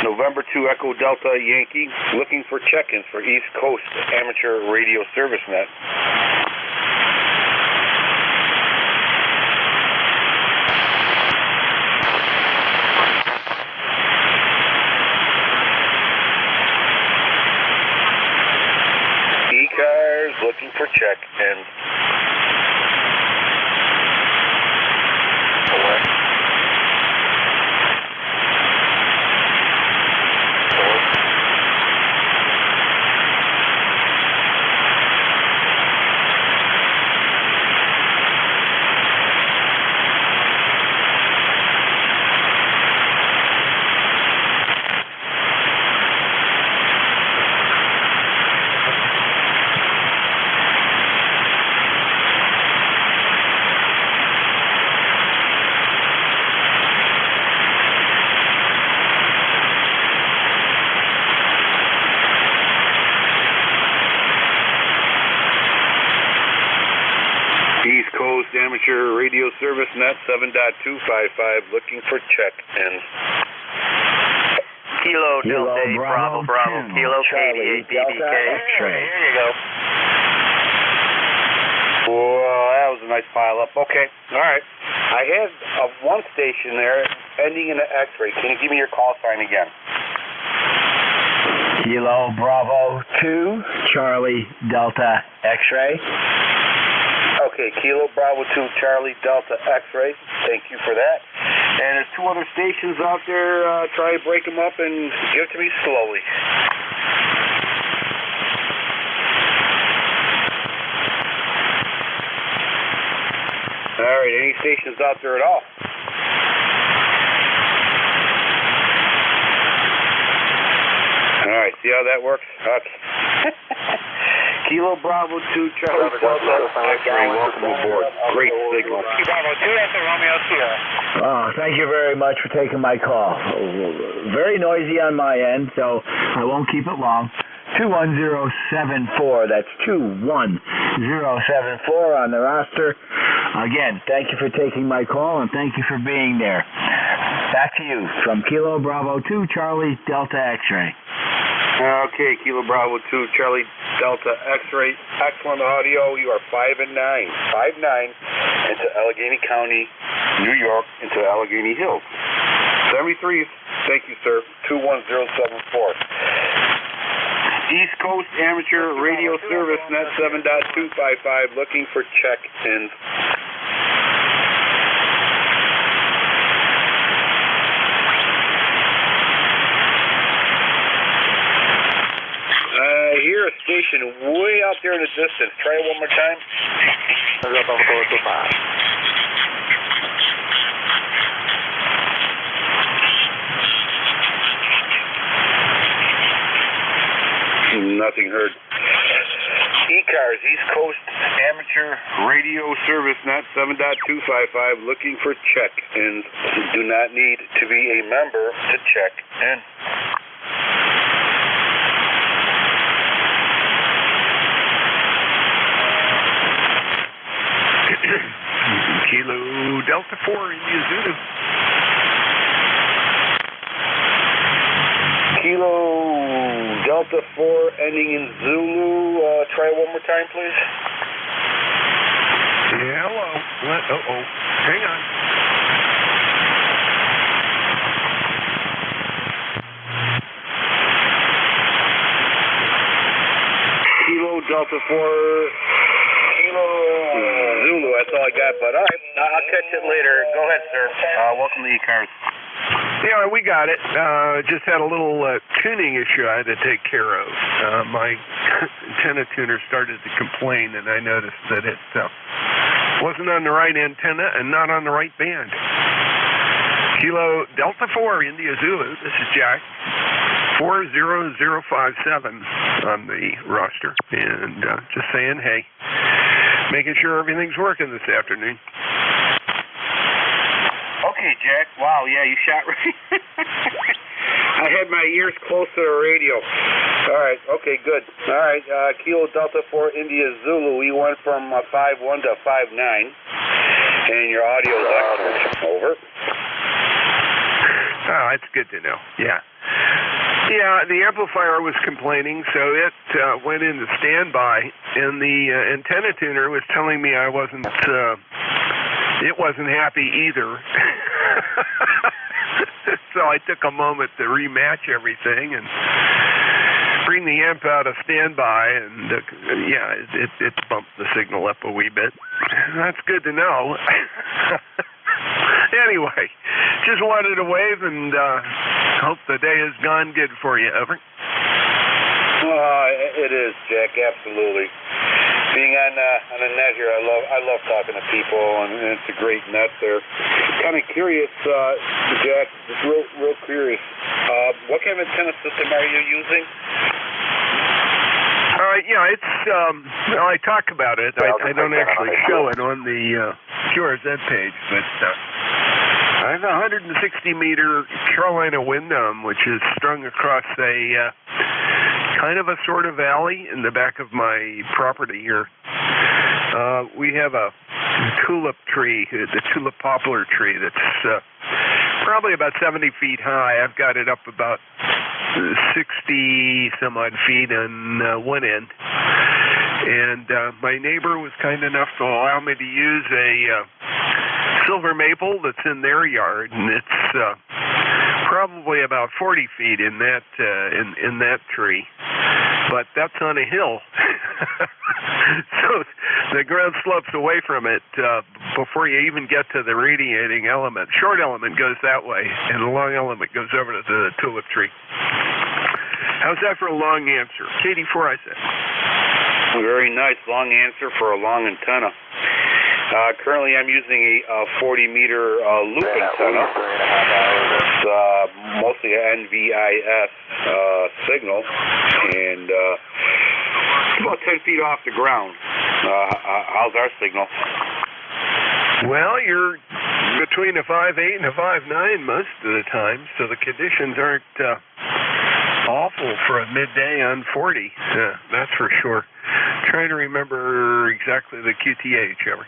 November 2 Echo Delta Yankee, looking for check-ins for East Coast Amateur Radio Service Net. ECARS looking for check-ins. East Coast Amateur Radio Service Net 7.255 looking for check-ins. Kilo Delta 8 Bravo Kilo K88 BBK. Here you go. Whoa, that was a nice pile up. Okay, all right. I have one station there ending in an X-ray. Can you give me your call sign again? Kilo Bravo 2 Charlie Delta X-ray. Okay, Kilo Bravo 2 Charlie Delta X-ray. Thank you for that. And there's two other stations out there. Try to break them up and give it to me slowly. All right, any stations out there at all? All right, see how that works? Okay. Kilo Bravo 2 Charlie Delta X-ray, welcome aboard. Great signal. Bravo 2 Delta Romeo Sierra. Oh, thank you very much for taking my call. Very noisy on my end, so I won't keep it long. 21074. That's 21074 on the roster. Again, thank you for taking my call, and thank you for being there. Back to you from Kilo Bravo 2, Charlie Delta X-Ray. Okay, Kilo Bravo 2, Charlie Delta X-Ray. Excellent audio. You are 5 and 9. 5-9 into Allegheny County, New York, into Allegheny Hills. 73, thank you, sir. 21074. East Coast Amateur Radio Service, net 7.255, looking for check-ins. I hear a station way out there in the distance. Try it one more time. Nothing heard. ECARS, East Coast Amateur Radio Service, net 7.255, looking for check-ins. Do not need to be a member to check in. Kilo Delta 4 in Zulu. Kilo Delta 4 ending in Zulu. Try one more time, please. Yeah, hello. What? Uh-oh. Hang on. Kilo Delta 4 Zulu, that's all I got, but all right, I'll catch it later. Go ahead, sir. Welcome to ECARS. Yeah, we got it. Just had a little tuning issue I had to take care of. My antenna tuner started to complain, and I noticed that it wasn't on the right antenna and not on the right band. Kilo Delta 4 India Zulu, this is Jack. 40057 on the roster, and just saying hey. Making sure everything's working this afternoon. Okay, Jack. Wow, yeah, you shot right. I had my ears close to the radio. All right, okay, good. All right, Kilo Delta 4 India Zulu, we went from 5-1 to 5-9, and your audio is excellent. Over. Oh, that's good to know. Yeah. Yeah, the amplifier was complaining, so it went into standby, and the antenna tuner was telling me it wasn't happy either. So I took a moment to rematch everything and bring the amp out of standby, and it bumped the signal up a wee bit. That's good to know. Anyway, just wanted to wave and hope the day has gone good for you. Over. It is, Jack. Absolutely. Being on the net here, I love talking to people, and it's a great net there. Kind of curious, Jack. Just real curious. What kind of antenna system are you using? It's I talk about it. I don't actually show it on the QRZ page, but I have a 160-meter Carolina Wyndham, which is strung across a kind of a sort of valley in the back of my property here. We have a tulip tree, the tulip poplar tree, that's probably about 70 feet high. I've got it up about 60 some odd feet on one end, and my neighbor was kind enough to allow me to use a silver maple that's in their yard, and it's probably about 40 feet in that in that tree, but that's on a hill. So the ground slopes away from it before you even get to the radiating element. Short element goes that way, and the long element goes over to the tulip tree. How's that for a long answer? KD4, I said. Very nice. Long answer for a long antenna. Currently, I'm using a 40-meter loop antenna. It's mostly an NVIS signal, and it's about 10 feet off the ground. How's our signal? Well, you're between a 5.8 and a 5.9 most of the time, so the conditions aren't awful for a midday on 40. That's for sure. Trying to remember exactly the QTH, ever.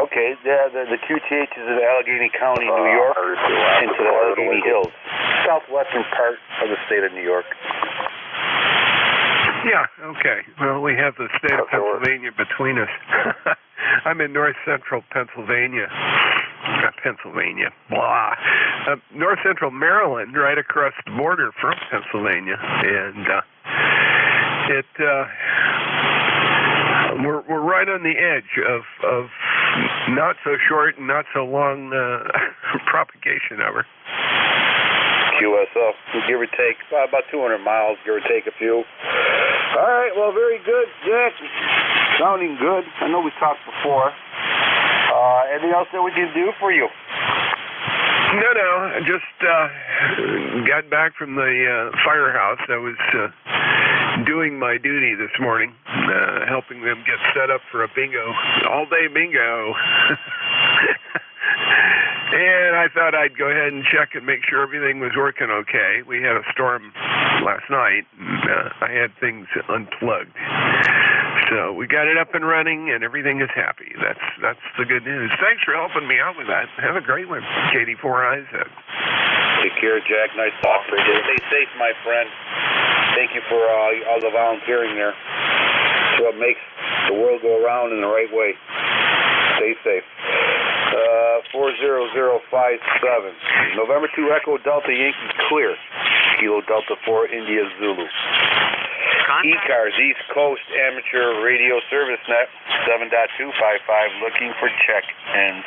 Okay, the QTH is in Allegheny County, New York, into the Allegheny Hills, southwestern part of the state of New York. Yeah, okay. Well, we have the state of Pennsylvania between us. I'm in north central Pennsylvania. Blah. North central Maryland, right across the border from Pennsylvania. And we're right on the edge of not so short and not so long propagation over. QSO, give or take about 200 miles, give or take a few. All right, well, very good, Jack. Sounding good. I know we talked before. Anything else that we can do for you? No, I just got back from the firehouse. I was doing my duty this morning, helping them get set up for a bingo, all-day bingo. And I thought I'd go ahead and check and make sure everything was working okay. We had a storm last night, and I had things unplugged. So we got it up and running, and everything is happy. That's the good news. Thanks for helping me out with that. Have a great one, Katie Four Eyes. Take care, Jack. Nice talking to you. Stay safe, my friend. Thank you for all the volunteering there. It's what makes the world go around in the right way. Stay safe. 40057. November 2 Echo Delta Yankee clear. Kilo Delta 4 India Zulu. ECARS East Coast Amateur Radio Service Net 7.255 looking for check-ins.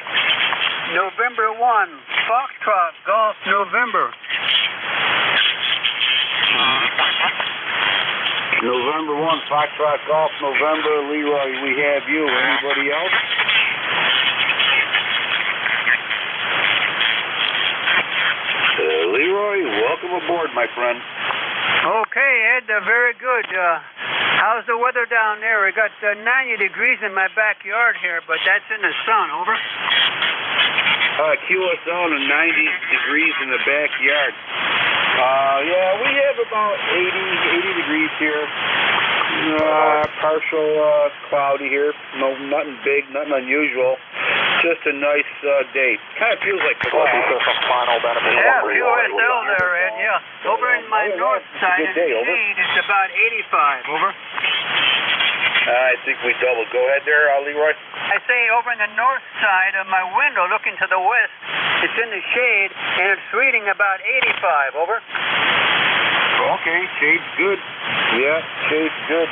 November 1 Foxtrot Golf November. November 1 Foxtrot Golf November. Leroy, we have you. Anybody else? Leroy, welcome aboard, my friend. Okay, Ed, very good. How's the weather down there? We got 90 degrees in my backyard here, but that's in the sun. Over. QSL and 90 degrees in the backyard. Yeah, we have about 80 degrees here. Partial cloudy here. No, nothing big, nothing unusual. Just a nice day. Kind of feels like fall. Yeah, QSL there, Ed. Yeah. Over in my north side, in the shade, it's about 85. Over. I think we doubled. Go ahead there, Leroy. I say over in the north side of my window, looking to the west, it's in the shade, and it's reading about 85. Over. Okay, shade's good. Yeah, shade's good.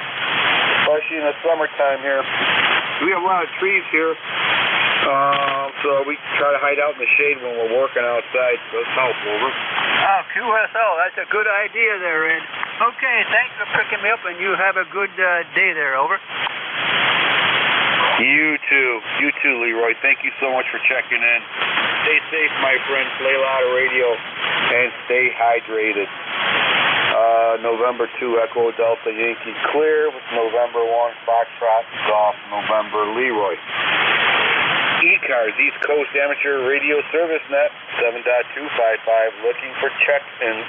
Especially in the summertime here. We have a lot of trees here. So we try to hide out in the shade when we're working outside. So it's helpful. Over. QSO, that's a good idea there, Ed. Okay, thanks for picking me up, and you have a good day there. Over. You too, Leroy. Thank you so much for checking in. Stay safe, my friend. Play a lot of radio and stay hydrated. November 2 Echo Delta Yankee clear with November 1 Foxtrot Golf November Leroy. ECARS East Coast Amateur Radio Service Net 7.255 looking for check-ins.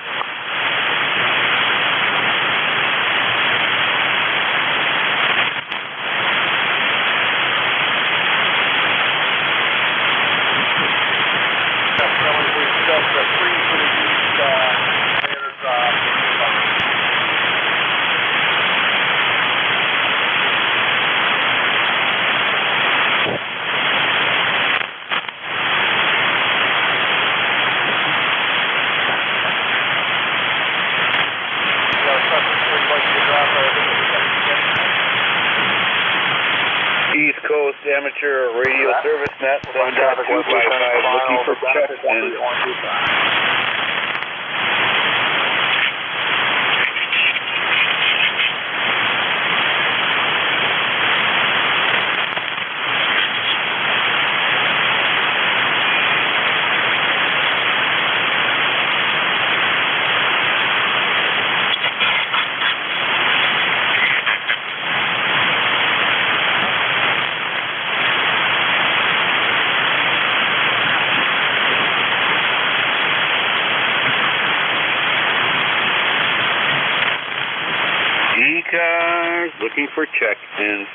East Coast Amateur Radio Service Net 7.255 looking for check-ins. looking for check-ins.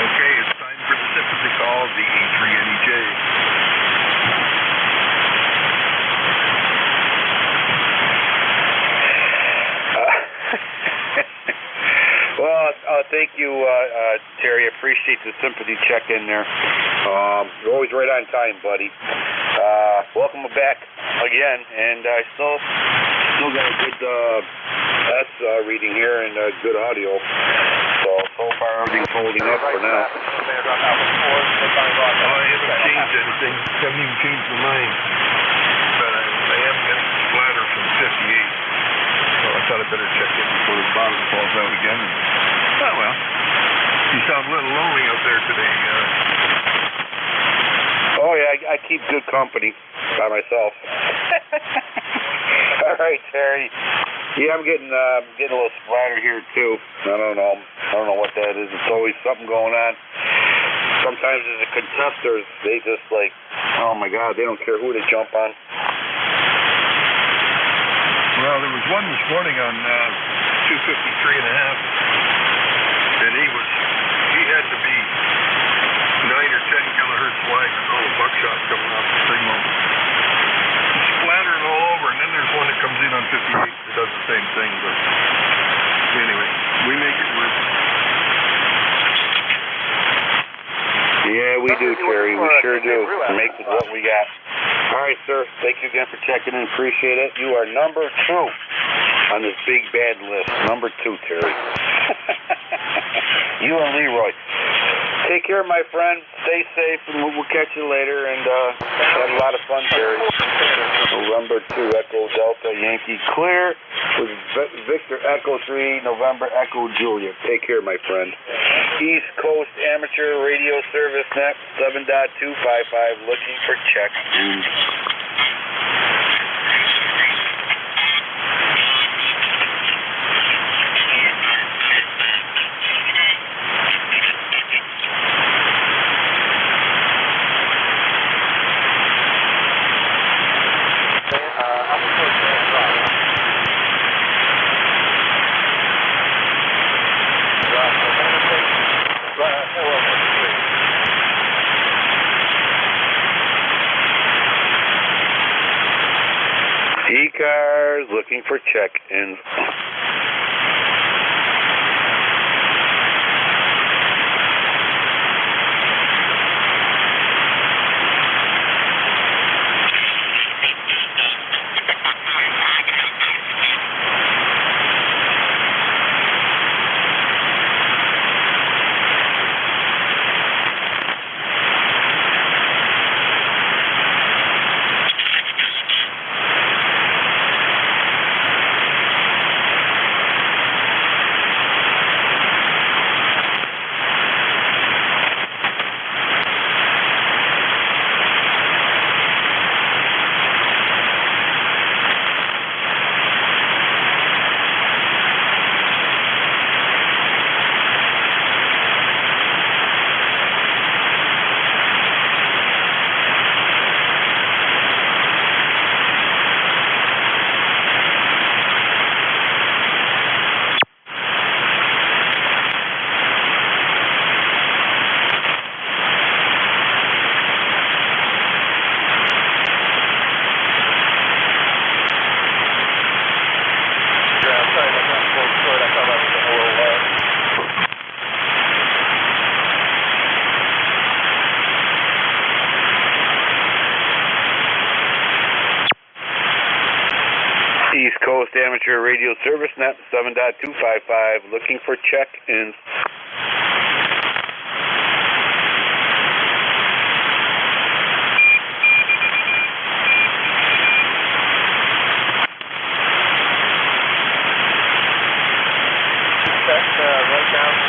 Okay, it's time for the sympathy call, the E3NEJ. Well, thank you, Terry. Appreciate the sympathy check-in there. You're always right on time, buddy. Welcome back again, and I still got a good reading here and good audio. So far everything's holding up for now. Well, I haven't changed anything. Haven't even changed my mind. But I am getting splatter from 58. So I thought I'd better check in before the bottom falls out again. Oh, well. You sound a little lonely out there today. Oh, yeah, I keep good company by myself. All right, Terry. Yeah, I'm getting a little splatter here, too. I don't know what that is. It's always something going on. Sometimes as the contesters, they just like, oh, my God, they don't care who they jump on. Well, there was one this morning on 253.5, and he had to be 9 or 10 kilohertz wide with all the buckshot coming off the signal. It's splattering all over, and then there's one that comes in on 58 that does the same thing, but anyway, we make it work. Yeah, we do, Terry. We sure do. Make it what we got. All right, sir. Thank you again for checking in. Appreciate it. You are number 2 on this big bad list. Number 2, Terry. You and Leroy. Take care, my friend. Stay safe, and we'll catch you later. And have a lot of fun, Terry. November 2, Echo Delta Yankee clear with Victor Echo 3, November Echo Julia. Take care, my friend. East Coast Amateur Radio Service Net 7.255 looking for check. ECARS looking for check-ins. East Coast Amateur Radio Service Net 7.255 looking for check-ins. Right down to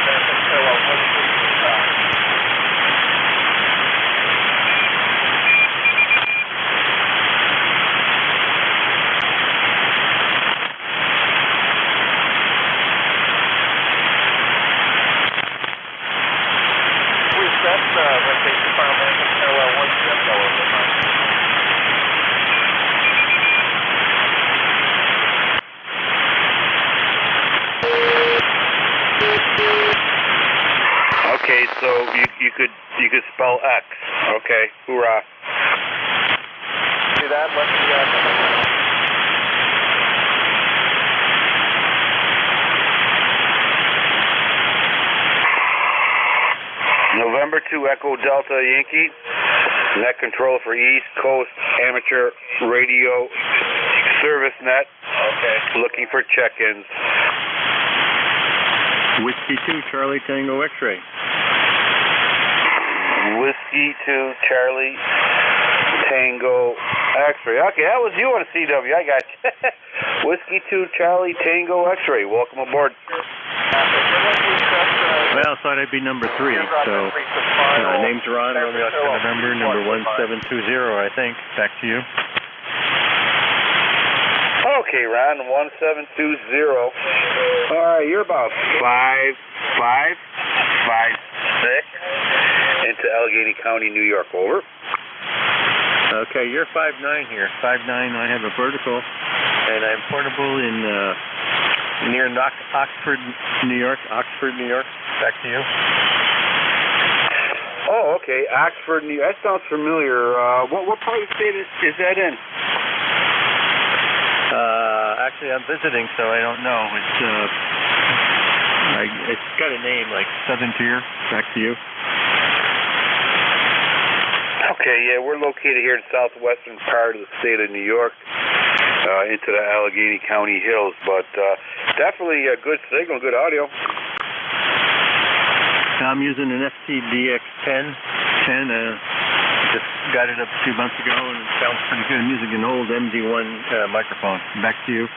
so you could spell X. Okay, hoorah. See that? Let's November 2 Echo Delta Yankee. Net control for East Coast Amateur Radio Service Net. Okay. Looking for check-ins. Whiskey 2 Charlie Tango X-ray. Whiskey 2 Charlie Tango X-ray. Okay, that was you on CW. I got you. Whiskey 2 Charlie Tango X-ray. Welcome aboard. Well, I thought I'd be number 3, so name's Ron, Romeo Oscar November, number 1720, I think. Back to you. Okay, Ron, 1720. All right, you're about 5'6" into Allegheny County, New York. Over. Okay, you're 5'9" here. 5'9", I have a vertical, and I'm portable in near Oxford, New York. Back to you. Oh, okay. Oxford, New York. That sounds familiar. What part of the state is that in? Actually, I'm visiting, so I don't know. It's got a name like Southern Tier. Back to you. Okay, yeah, we're located here in the southwestern part of the state of New York, into the Allegheny County hills, but definitely a good signal, good audio. I'm using an FTDX10. Just got it up 2 months ago, and it sounds pretty good. I'm using an old MD1 microphone. Back to you.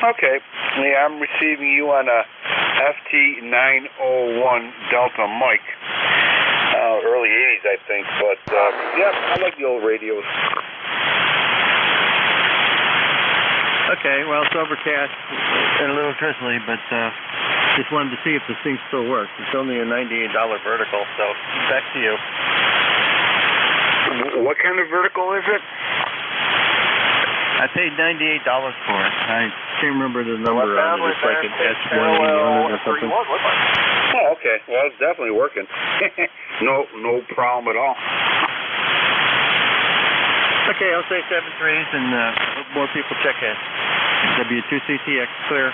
Okay. Yeah, I'm receiving you on a FT901 Delta mic. Early 80s, I think, but yeah, I like the old radios. Okay, well, it's overcast and a little drizzly, but just wanted to see if this thing still works. It's only a $98 vertical, so back to you. What kind of vertical is it? I paid $98 for it. I can't remember the number on it. It's like an S180 or something. Oh, okay. Well, it's definitely working. No problem at all. Okay, I'll say 7.3s and hope more people check in. W2CTX clear.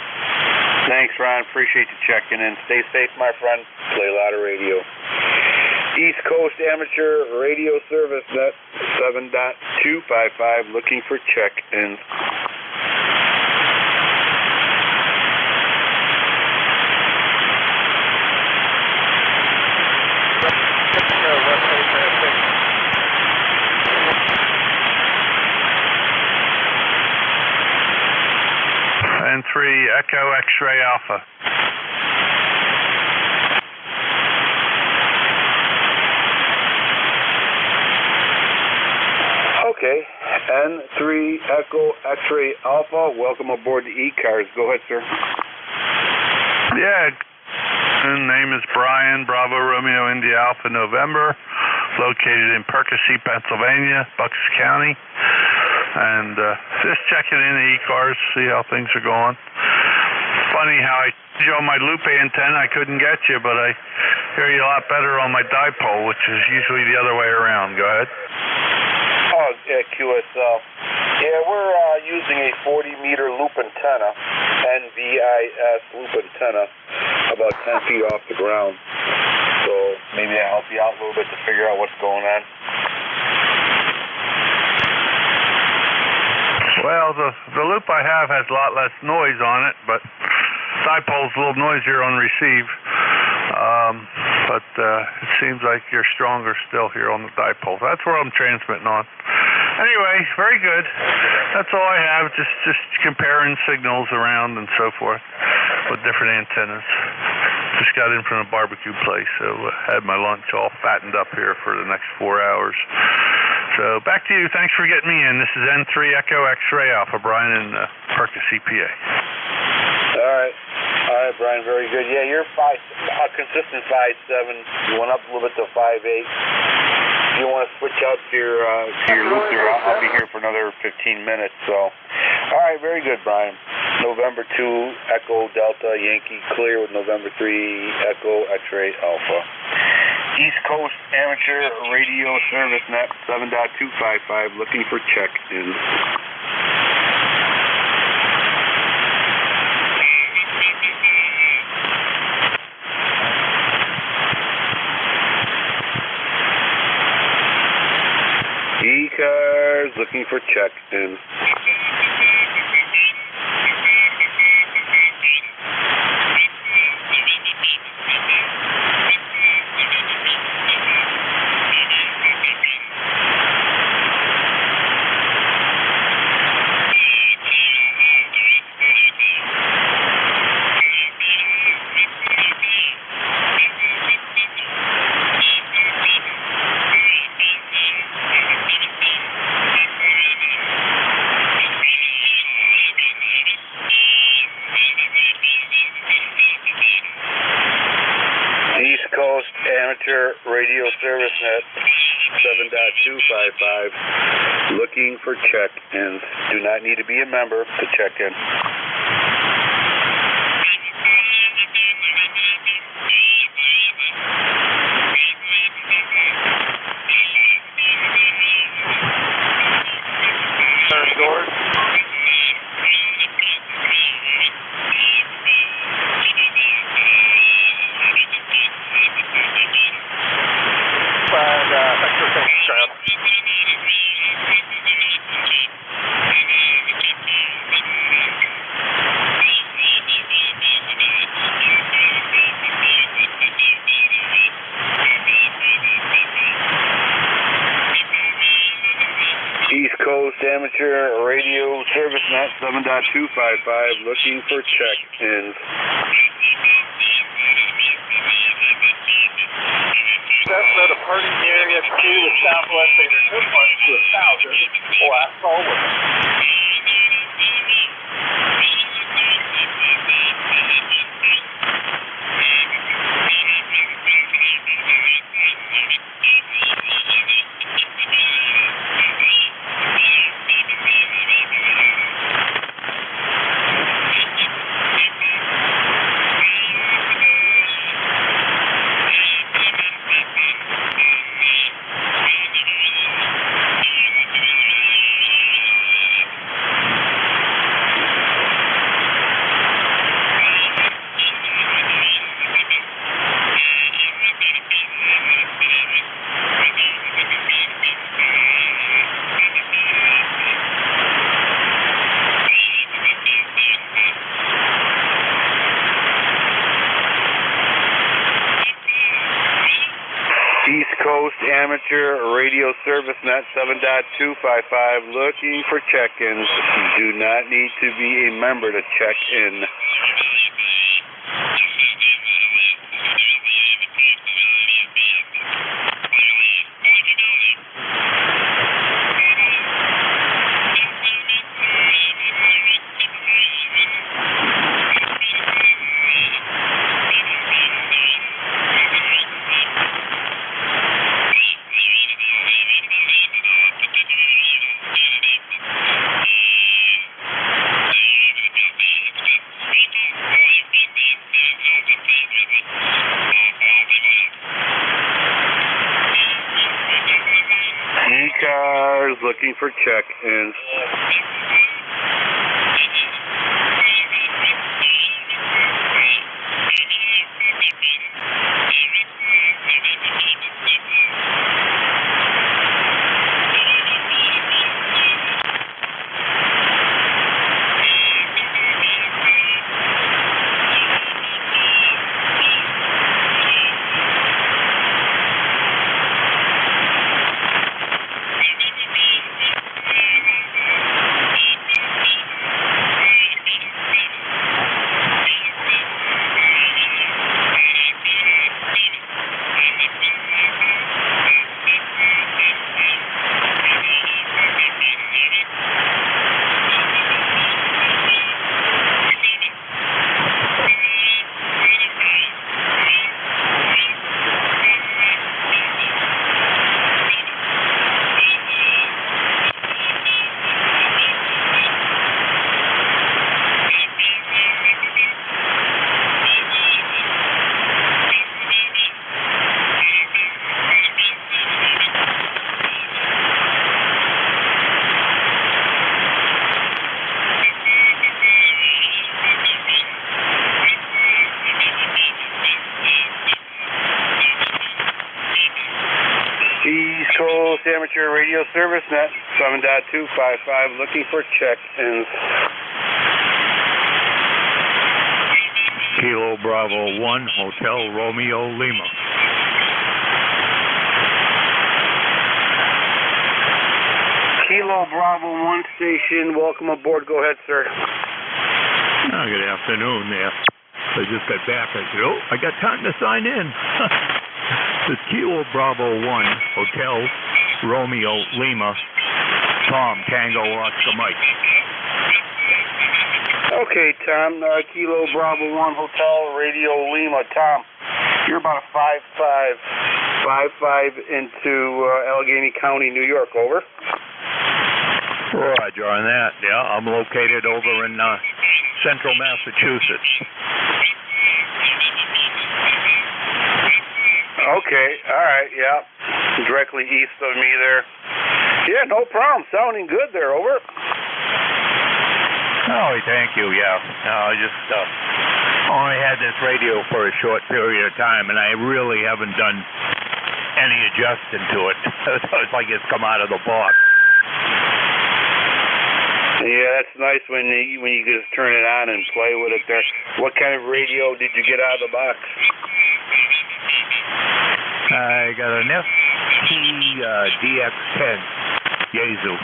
Thanks, Ron. Appreciate you checking in. Stay safe, my friend. Play a lot of radio. East Coast Amateur Radio Service Net 7.255 looking for check-ins. N3 Echo X-ray Alpha. Okay, N3 Echo X-ray Alpha. Welcome aboard the ECARS. Go ahead, sir. Yeah, and name is Brian, Bravo Romeo India Alpha November, located in Percy, Pennsylvania, Bucks County. And just checking in the ECARS, see how things are going. Funny how I on my loop antenna, I couldn't get you, but I hear you a lot better on my dipole, which is usually the other way around. Go ahead. Oh, yeah, QSL. Yeah, we're using a 40-meter loop antenna, NVIS loop antenna, about 10 feet off the ground. So maybe that'll help you out a little bit to figure out what's going on. Well, the loop I have has a lot less noise on it, but dipole's a little noisier on receive. But it seems like you're stronger still here on the dipole. That's where I'm transmitting on. Anyway, very good. That's all I have, just comparing signals around and so forth with different antennas. Just got in from a barbecue place, so had my lunch all fattened up here for the next 4 hours. So back to you. Thanks for getting me in. This is N3 Echo X-ray Alpha, Brian in Percy, CPA. All right, Brian. Very good. Yeah, you're consistent 5'7". You went up a little bit to 5'8". If you want to switch out to your loop there, I'll be here for another 15 minutes. So, all right, very good, Brian. November 2, Echo Delta Yankee clear with November 3, Echo X-ray Alpha. East Coast Amateur Radio Service Net 7.255 looking for check-in. ECARS looking for check-in. East Coast Amateur Radio Service Net 7.255 looking for check-ins. Do not need to be a member to check in. Doors. Thanks for taking the trip. East Coast Amateur Radio Service Net 7.255 looking for check-ins. That's a party area to the southwest either 2 points to 1,000 or asphalt with it. East Coast Amateur Radio Service Net 7.255 looking for check-ins. Do not need to be a member to check in. ECARS looking for check-ins. East Coast Amateur Radio Service Net 7.255 looking for check-ins. Kilo Bravo 1, Hotel Romeo Lima. Kilo Bravo 1 station, welcome aboard. Go ahead, sir. Good afternoon there. I just got back. I said, oh, I got time to sign in. It's Kilo Bravo 1, Hotel Romeo Lima, Tom, Tango, Oscar, Mike. Okay, Tom, Kilo Bravo 1, Hotel Radio Lima. Tom, you're about a 5.5 into Allegheny County, New York, over. Roger on that. Yeah, I'm located over in central Massachusetts. Okay, all right, yeah. Directly east of me there. Yeah, no problem. Sounding good there, over. Oh, thank you, yeah. I just only had this radio for a short period of time, and I really haven't done any adjusting to it. So it's like it's come out of the box. Yeah, that's nice when you just turn it on and play with it there. What kind of radio did you get out of the box? I got an FT DX10 Yaesu.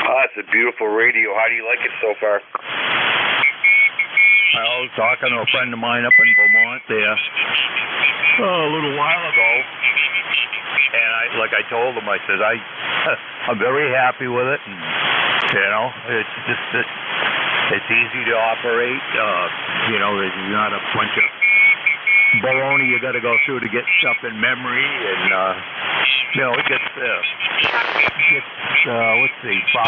Oh, that's a beautiful radio. How do you like it so far? I was talking to a friend of mine up in Vermont there a little while ago, and like I told him, I said, I'm very happy with it, and, it's just it's easy to operate. There's not a bunch of baloney you got to go through to get stuff in memory, and it gets let's see, 5.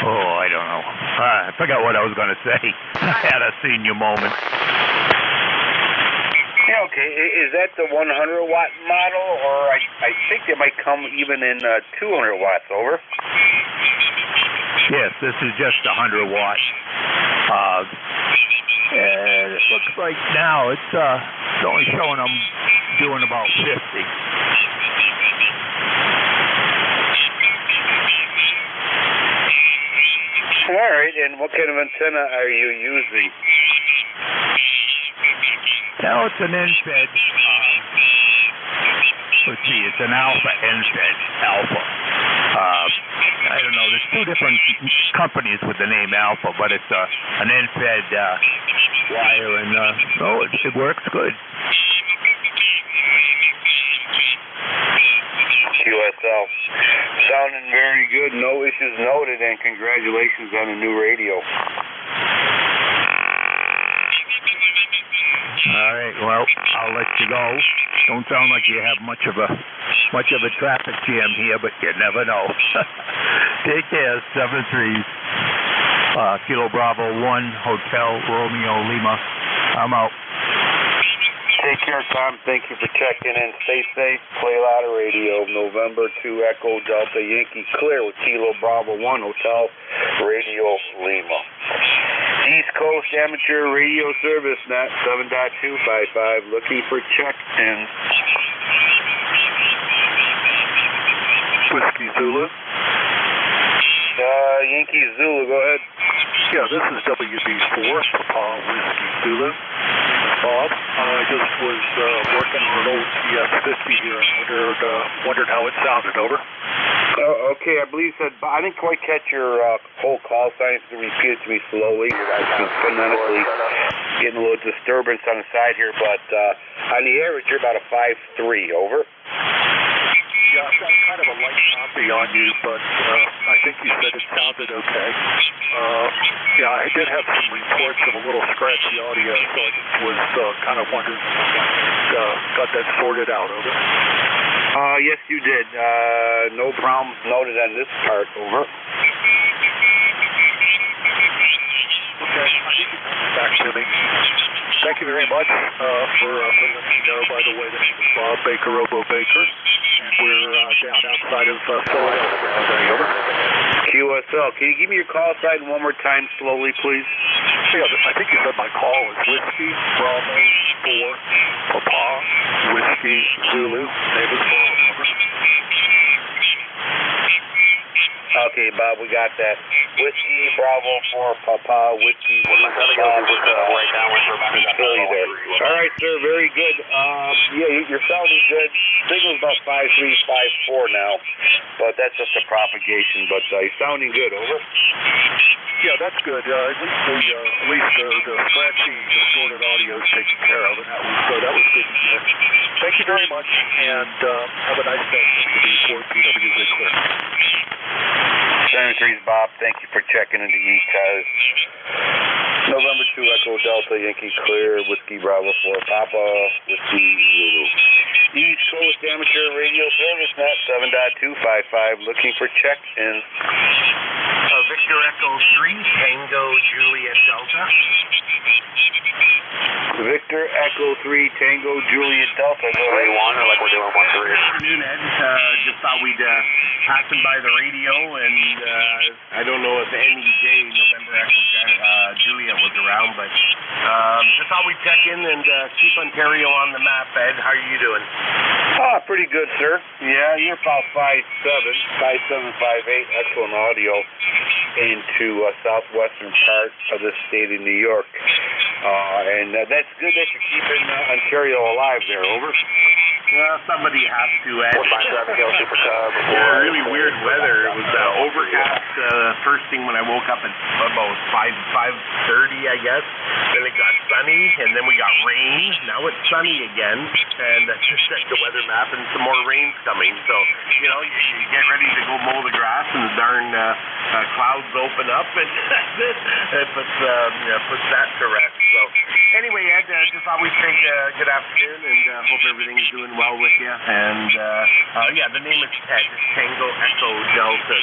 I don't know. I forgot what I was going to say. I had a senior moment. Yeah, okay. Is that the 100-watt model, or I think it might come even in 200 watts, over? Yes, this is just 100 watts. And it looks like now it's only showing I'm doing about 50. All right, and what kind of antenna are you using? Now it's an NFED. Let's see, it's an alpha NFED, alpha. I don't know, there's two different companies with the name Alpha, but it's an NFED wire, and it works good. QSL. Sounding very good, no issues noted, and congratulations on the new radio. All right, well, I'll let you go. Don't sound like you have much of a traffic jam here, but you never know. Take care, 73 Kilo Bravo 1 Hotel Romeo Lima. I'm out. Take care, Tom. Thank you for checking in. Stay safe. Play a lot of radio. November 2 Echo Delta Yankee clear with Kilo Bravo 1 Hotel Radio Lima. East Coast Amateur Radio Service Net 7.255 looking for check-in. Whiskey Zulu. Yankee Zulu, go ahead. Yeah, this is WB4, Whiskey Zulu. Bob, I just was working on an old CS50 here and wondered how it sounded, over. Okay, I believe you said, I didn't quite catch your whole call sign, so repeat it to me slowly. I've been phonetically getting a little disturbance on the side here, but on the average, you're about a 5.3, over. Yeah, I've got kind of a light copy on you, but I think you said it sounded okay. Yeah, I did have some reports of a little scratchy audio, so I just was kind of wondering if I got that sorted out, over. Yes, you did. No problems noted on this part, over. Okay, I think you can come back to me. Thank you very much for letting me know. By the way, the name is Bob Baker, Robo Baker. We're down outside of Philadelphia. Over. QSL, can you give me your call sign one more time slowly, please? Yeah, I think you said my call is Whiskey Bravo 4 Papa Whiskey Zulu. Name is Paul. Over. Okay, Bob, we got that. Whiskey Bravo 4 Papa Whiskey Zulu. Philly there. All right, sir, very good. Yeah, you're sounding good. Signal's about 5354 now, but that's just a propagation. But you're sounding good. Over. Yeah, that's good. At least the scratchy, distorted audio is taken care of, and that was good. Thank you very much, and have a nice day. The 4 PWZ clear. 73's Bob, thank you for checking into ECARS. November 2 Echo Delta Yankee Clear, Whiskey Bravo 4 Papa, Whiskey Zulu. East Coast Amateur Radio Service Net 7.255, looking for check-in. Victor Echo 3, Tango Juliet Delta. Victor Echo 3, Tango Juliet Delta. Go ahead. Like we're doing 1-3. Good afternoon, Ed. Just thought we'd pass him by the radio, and I don't know if NJ November Echo Juliet was around, but just thought we'd check in and keep Ontario on the map, Ed. How are you doing? Pretty good, sir. Yeah, you're about 5'7", 5'8", excellent audio into southwestern part of the state of New York. And that's good that you're keeping Ontario alive there. Over. Somebody has to, Ed. Really weird weather. It was overcast first thing when I woke up at about 5:30, I guess. Then it got sunny, and then we got rain. Now it's sunny again, and just check the weather map, and some more rain's coming. So, you get ready to go mow the grass, and the darn clouds open up, and it puts that to rest. So, anyway, Ed, just always say good afternoon, and hope everything's doing well with you. And the name is Ted, Tango Echo Delta,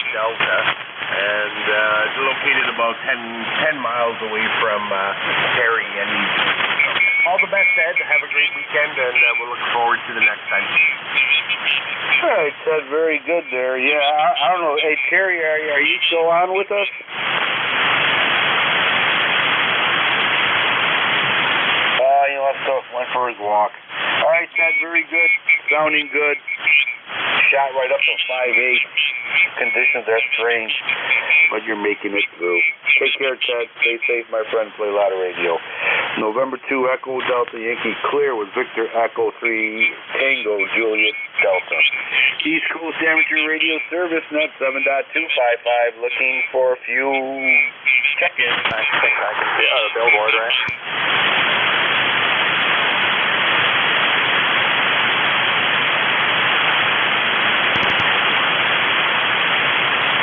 and it's located about 10 miles away from Perry. And all the best, Ed. Have a great weekend, and we'll look forward to the next time. All right, Ted, very good there. Yeah, I don't know. Hey, Terry, are you still on with us? He went for his walk. All right, Ted, very good. Sounding good. Shot right up to 5'8". Conditions are strange, but you're making it through. Take care, Ted. Stay safe, my friend. Play a lot of radio. November 2 Echo Delta Yankee Clear with Victor Echo 3 Tango Juliet Delta. East Coast Amateur Radio Service Net 7.255. Looking for a few check-ins. I think I can see a billboard, right?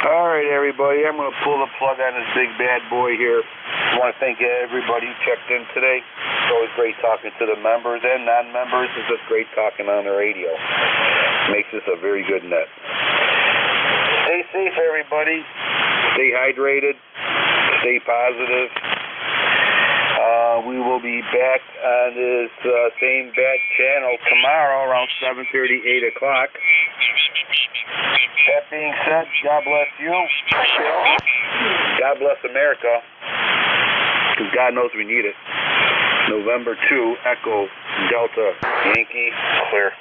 All right, everybody, I'm going to pull the plug on this big bad boy here. I want to thank everybody who checked in today. It's always great talking to the members and non-members. It's just great talking on the radio. Makes this a very good net. Stay safe, everybody. Stay hydrated. Stay positive. We will be back on this same bat channel tomorrow around 7:30, 8 o'clock. That being said, God bless you. God bless America. Because God knows we need it. November 2, Echo Delta Yankee Clear.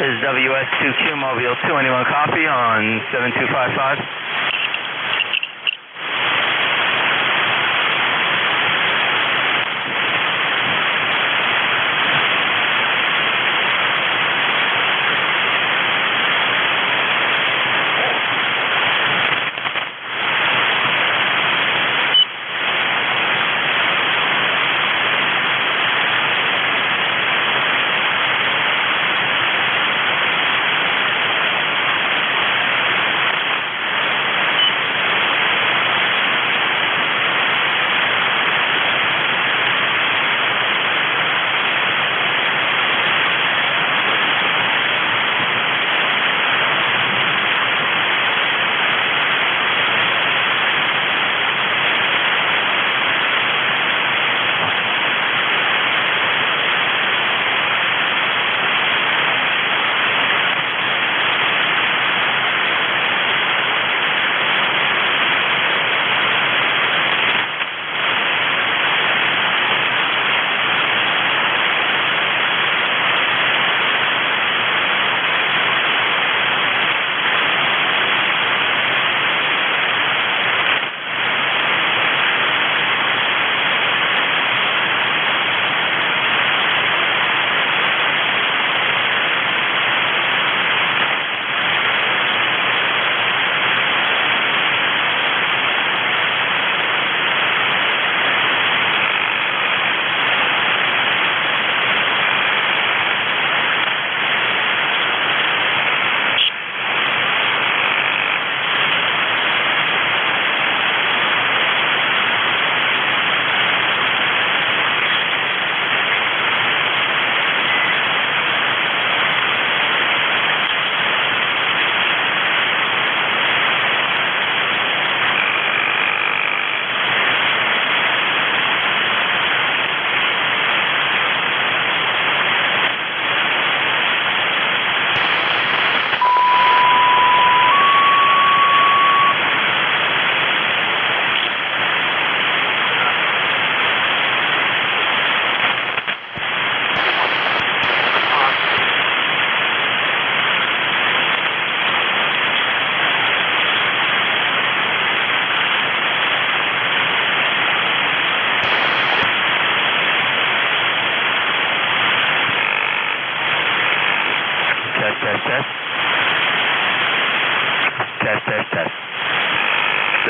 This is WS2Q Mobile 2, anyone copy on 7255?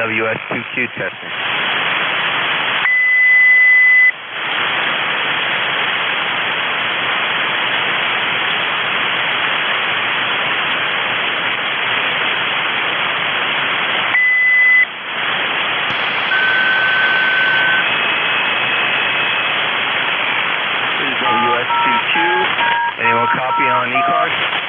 NJ2US 2Q testing. WS 2Q. Anyone copy on ECARS?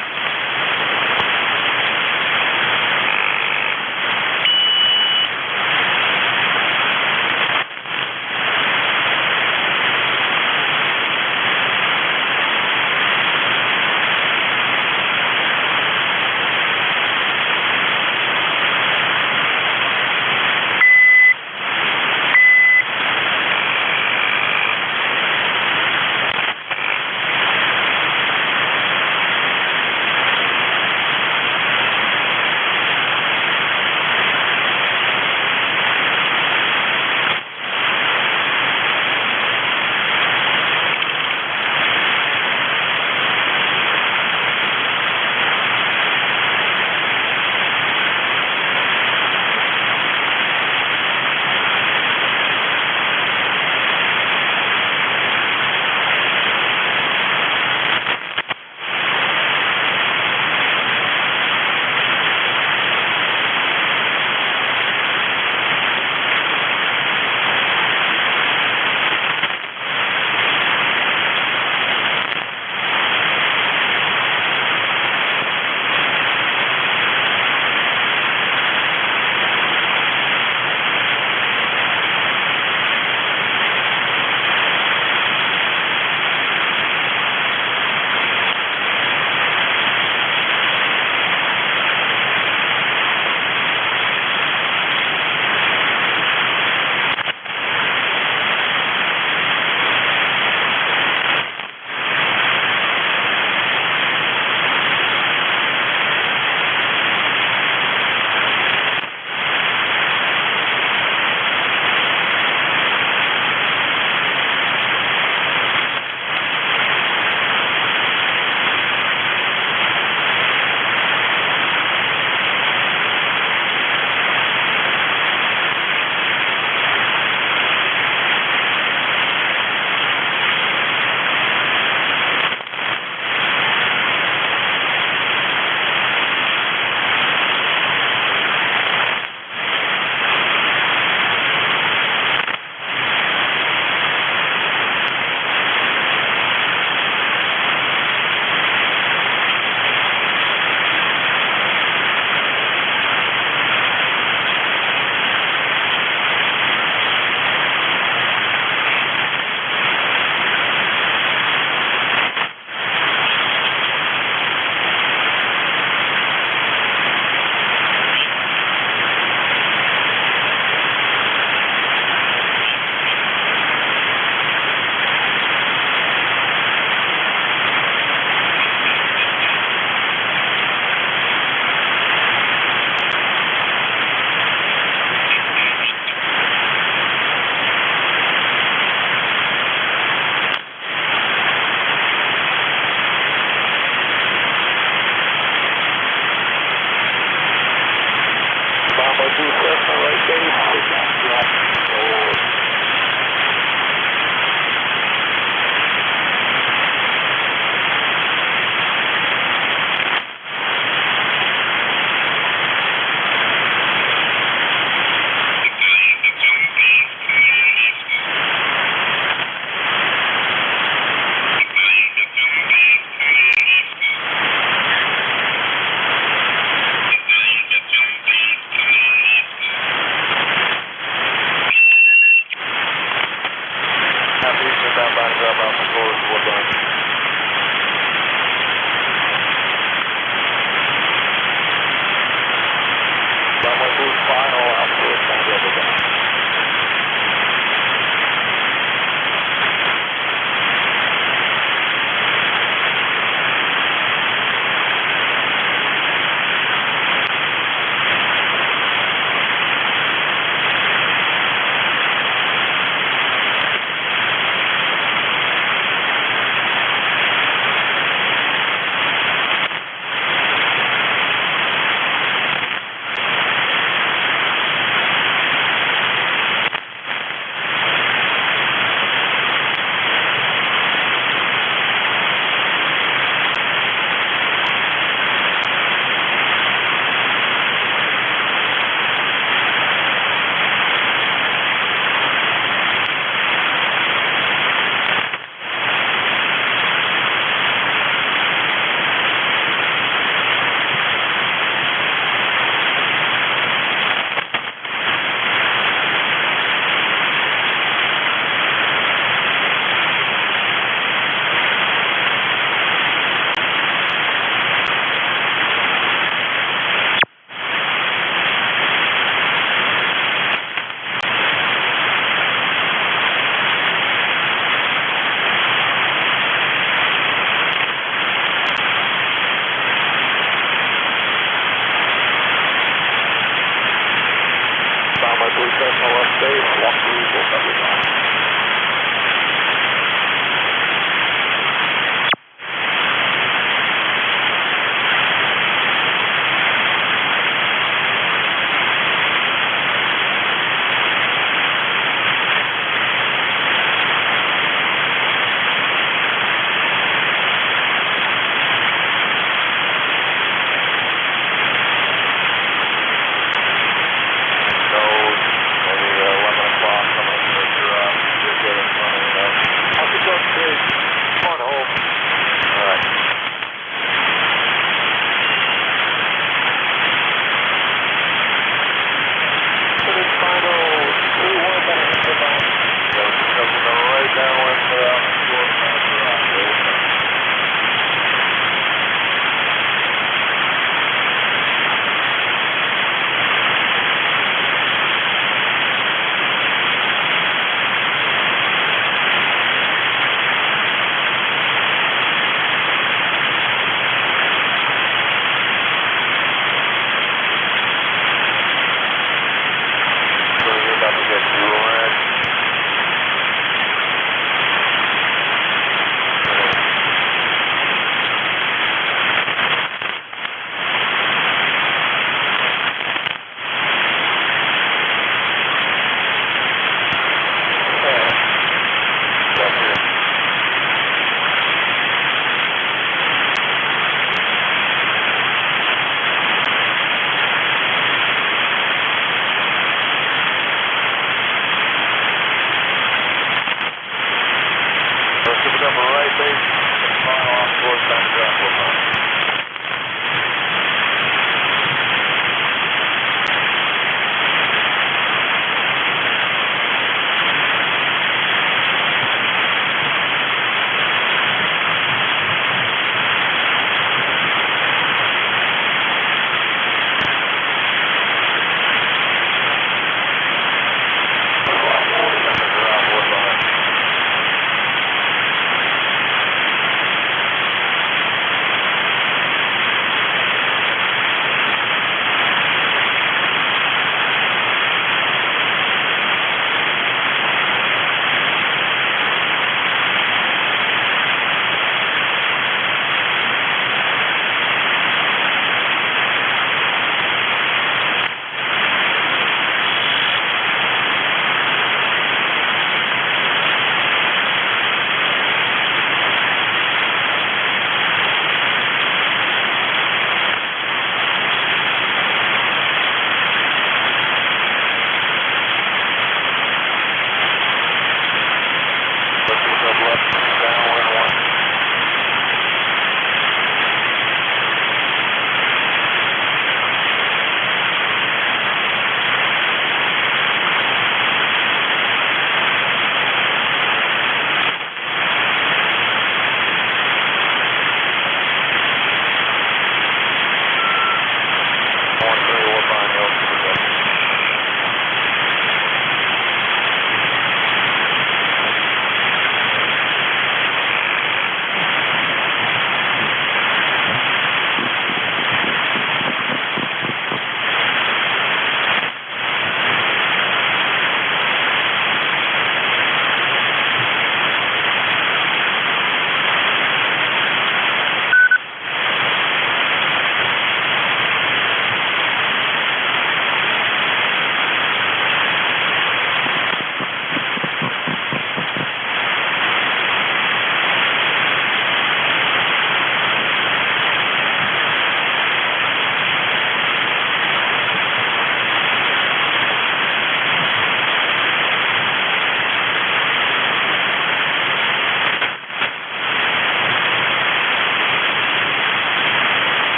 base, 6 mile off towards Thunder Drop,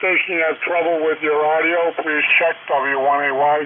station has trouble with your audio, please check W1AY.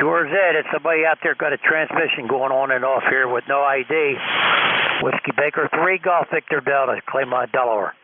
QRZ, it's somebody out there got a transmission going on and off here with no ID. Whiskey Baker 3, Golf Victor Delta, Claymont, Delaware.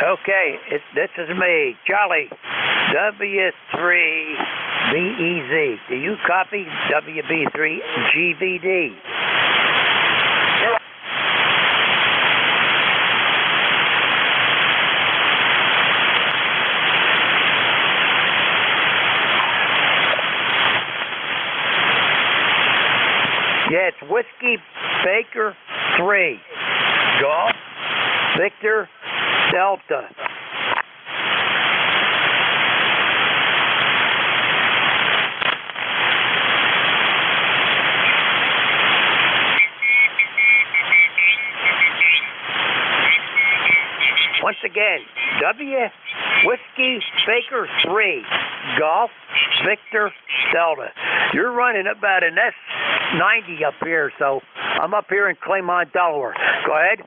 Okay, this is me, Charlie, W3BEZ. Do you copy WB3GVD? Yeah, it's Whiskey Baker 3, Golf Victor Delta. Once again, Whiskey Baker 3, Golf Victor Delta. You're running about an S90 up here, so I'm up here in Claymont, Delaware. Go ahead.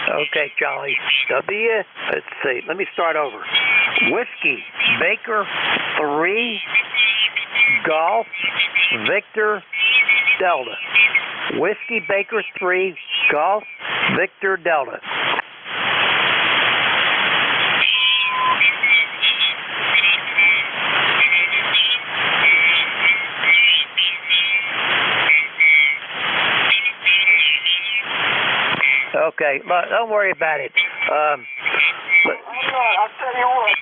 Okay, Charlie. Let's see. Let me start over. Whiskey Baker 3, Golf Victor Delta. Whiskey Baker 3, Golf Victor Delta. Okay, don't worry about it. I'll tell you what.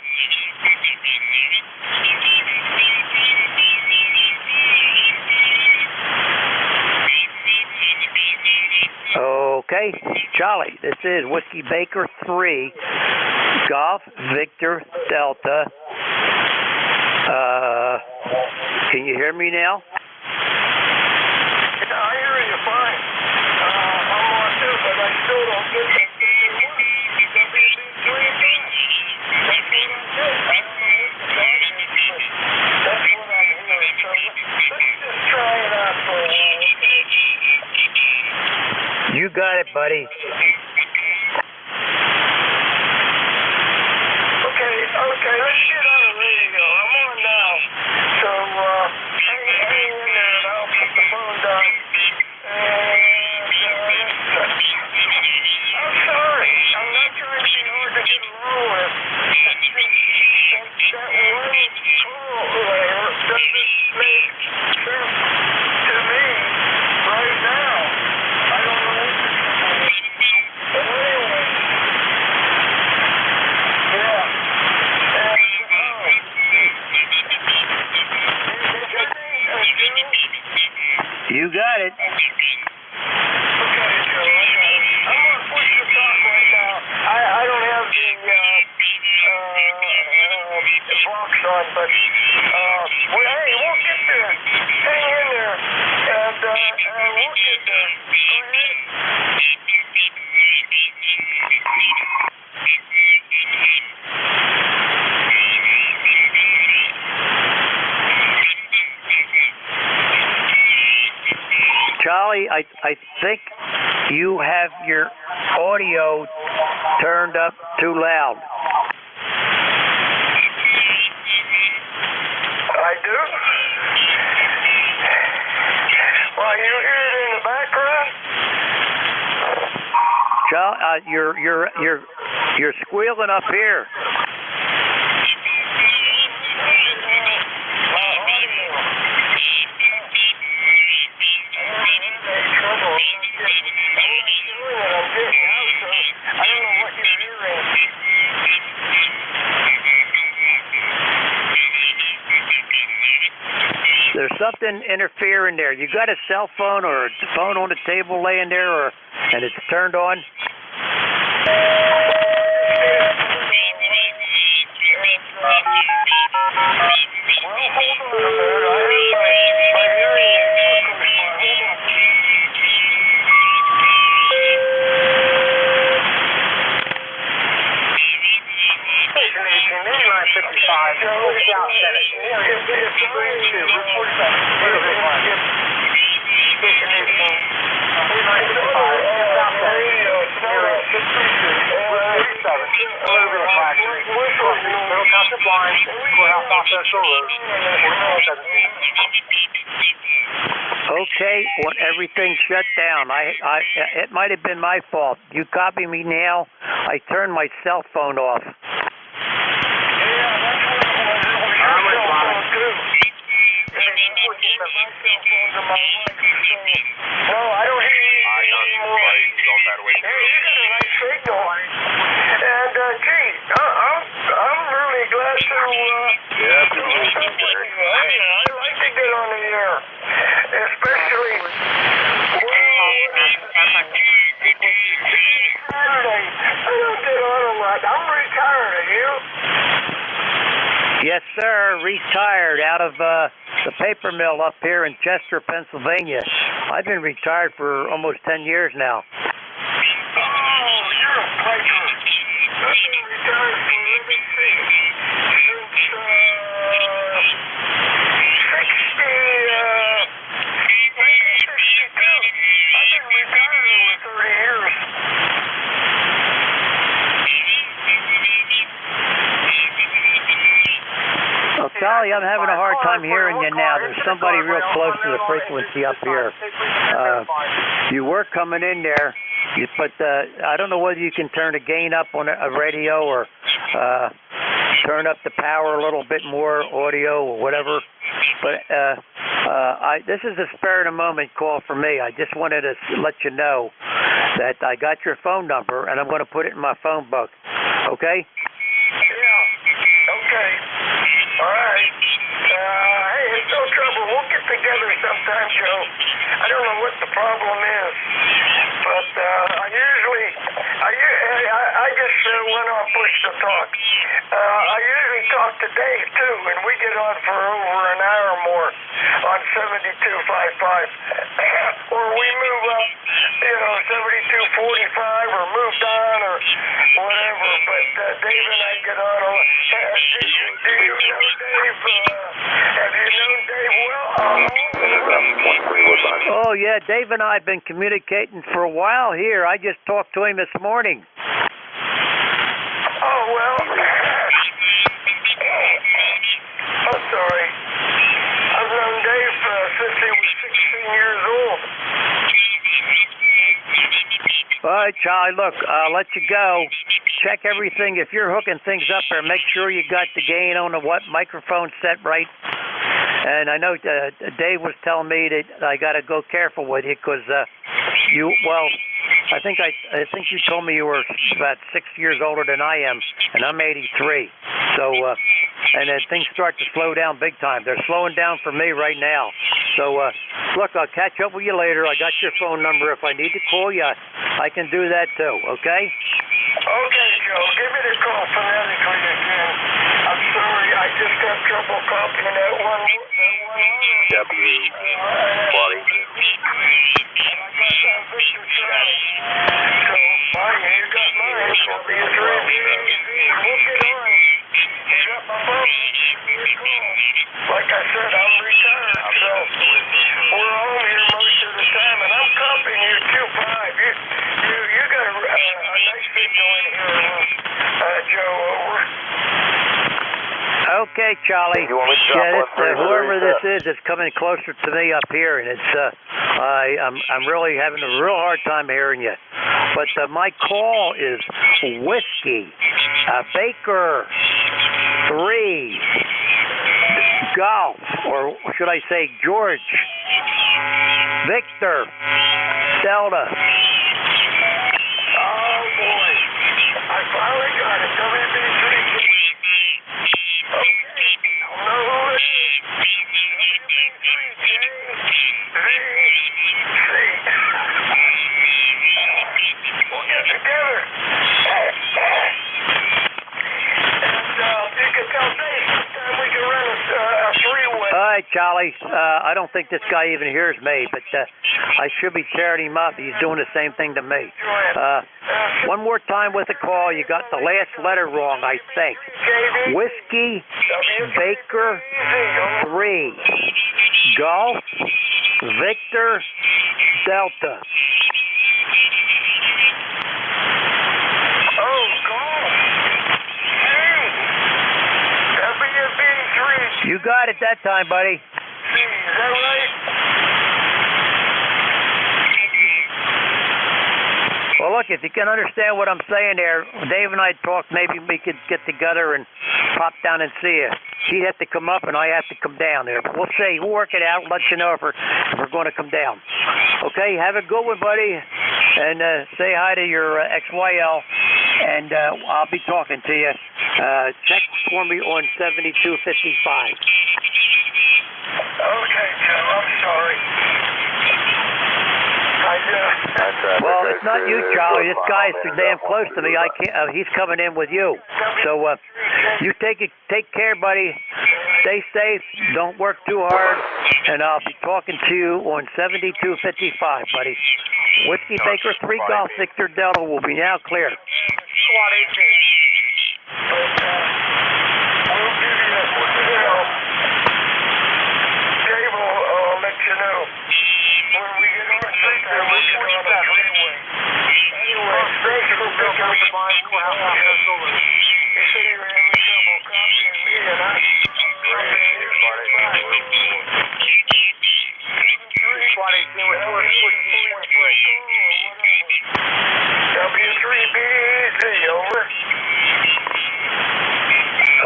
Okay, Charlie, this is Whiskey Baker 3, Golf Victor Delta. Can you hear me now? I hear you fine. I'm on too, but I still don't get that figure one. WB3 again. That's what I'm doing. I don't know what the dog is, but that's what I'm hearing. So let's just try it out for a while, okay? You got it, buddy. Okay, let's get on the radio. I'm on now. So, hang in there and I'll put the phone down. I'm sorry. I'm not trying to be hard to get along with. It's just that one call layer doesn't make sense to me right now. I don't know what to do. But anyway, I think you have your audio turned up too loud. I do? Well, you hear it in the background? Child, you're squealing up here. There's something interfering there. You got a cell phone or a phone on the table laying there, and it's turned on? Okay, when everything shut down, it might have been my fault. You copy me now? I turned my cell phone off. No, I don't hear you anymore. Hey, you got a nice signal. And, gee, I'm really glad to, I like to get on the air. Especially, Saturday. I don't get on a lot. I'm retired, are you? Yes, sir. Retired out of the paper mill up here in Chester, Pennsylvania. I've been retired for almost 10 years now. Oh, you're a piper. I've been retired for, let me see, since 1962. I've been retired over 30 years. Well, Charlie, I'm having a hard time hearing you now. There's somebody real close to the frequency up here. You were coming in there, but I don't know whether you can turn the gain up on a radio or turn up the power a little bit more, audio or whatever. But this is a spare of the moment call for me. I just wanted to let you know that I got your phone number, and I'm going to put it in my phone book. Okay? Yeah. Okay. All right. Hey, it's no trouble. We'll get together sometime, Joe. I don't know what the problem is, but I just went on push to talk. I usually talk to Dave, too, and we get on for over an hour or more on 7255. Or we move up, 7245 or move down or whatever, but Dave and I get on a lot. Do you know Dave? Have you known Dave well? Oh, yeah, Dave and I have been communicating for a while here. I just talked to him this morning. Oh, well, I'm sorry. I've known Dave since he was 16 years old. All right, Charlie, look, I'll let you go. Check everything. If you're hooking things up there, make sure you got the gain on the microphone set right. And I know Dave was telling me that I got to go careful with you because I think you told me you were about 6 years older than I am, and I'm 83. So, and then things start to slow down big time. They're slowing down for me right now. So, look, I'll catch up with you later. I got your phone number. If I need to call you, I can do that too, okay? Okay, Joe. Give me the call phonetically again. I'm sorry. I just have trouble copying that one. W. Buddy. You got mine. We'll get on. You got my phone. Like I said, I'm retired, so we're home here most of the time, and I'm coming. Okay, Charlie. You want me to drop yeah, one for whoever this is, it's coming closer to me up here, and it's I'm really having a real hard time hearing you. But my call is Whiskey Baker 3 Golf, or should I say George Victor Delta. Oh boy, I finally got it. WB3. All right, Charlie. I don't think this guy even hears me, but I should be tearing him up. He's doing the same thing to me. One more time with the call. You got the last letter wrong, I think. Whiskey Baker 3 Golf Victor Delta. Oh, golf. WB3. You got it that time, buddy. Is that right? Well, look, if you can understand what I'm saying there, Dave and I talked, maybe we could get together and pop down and see you. He'd have to come up and I have to come down there. But we'll see. We'll work it out and let you know if we're going to come down. Okay, have a good one, buddy. And say hi to your XYL. And I'll be talking to you. Check for me on 7255. Okay, Joe, I'm sorry. Well, it's not you, Charlie. This guy's too damn close to me. I can't. He's coming in with you. So you take care, buddy. Stay safe. Don't work too hard. And I'll be talking to you on 7255, buddy. Whiskey Baker 3 Golf Victor Delta will be now clear. Squad 18. We'll give you help. Dave will let you know. When we get on the street there, we get on the freeway. Anyway, thanks for picking me up. You said you were having trouble copying me, and I... Squad 18 with W3BEZ, over.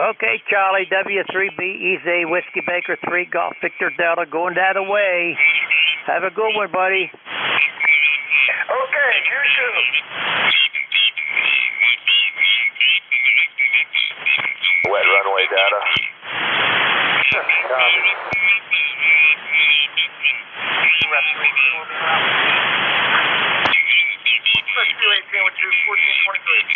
Okay, Charlie, W3BEZ, Whiskey Baker 3 Golf Victor Delta, going that way. Have a good one, buddy. Okay, you too. Wet runway data. Copy. Rescue 18 with 1425.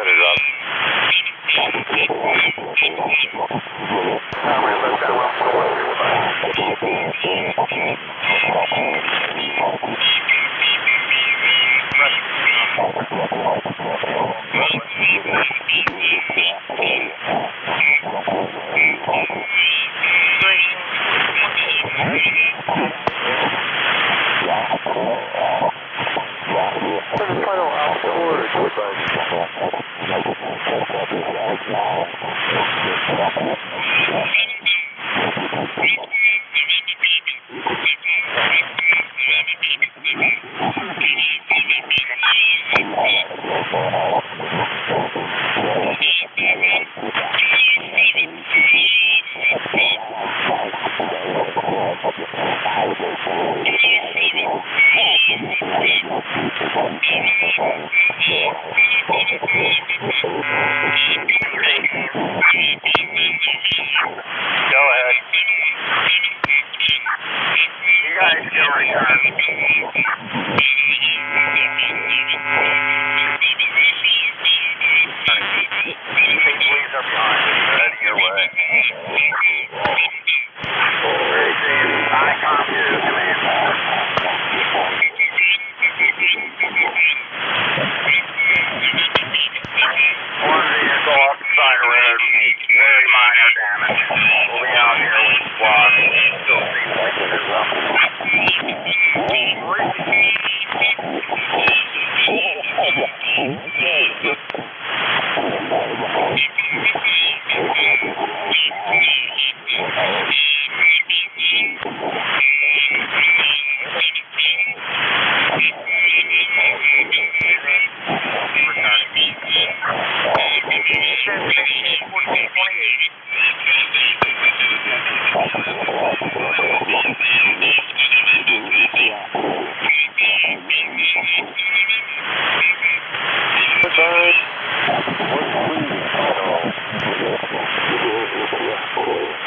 set it up. What's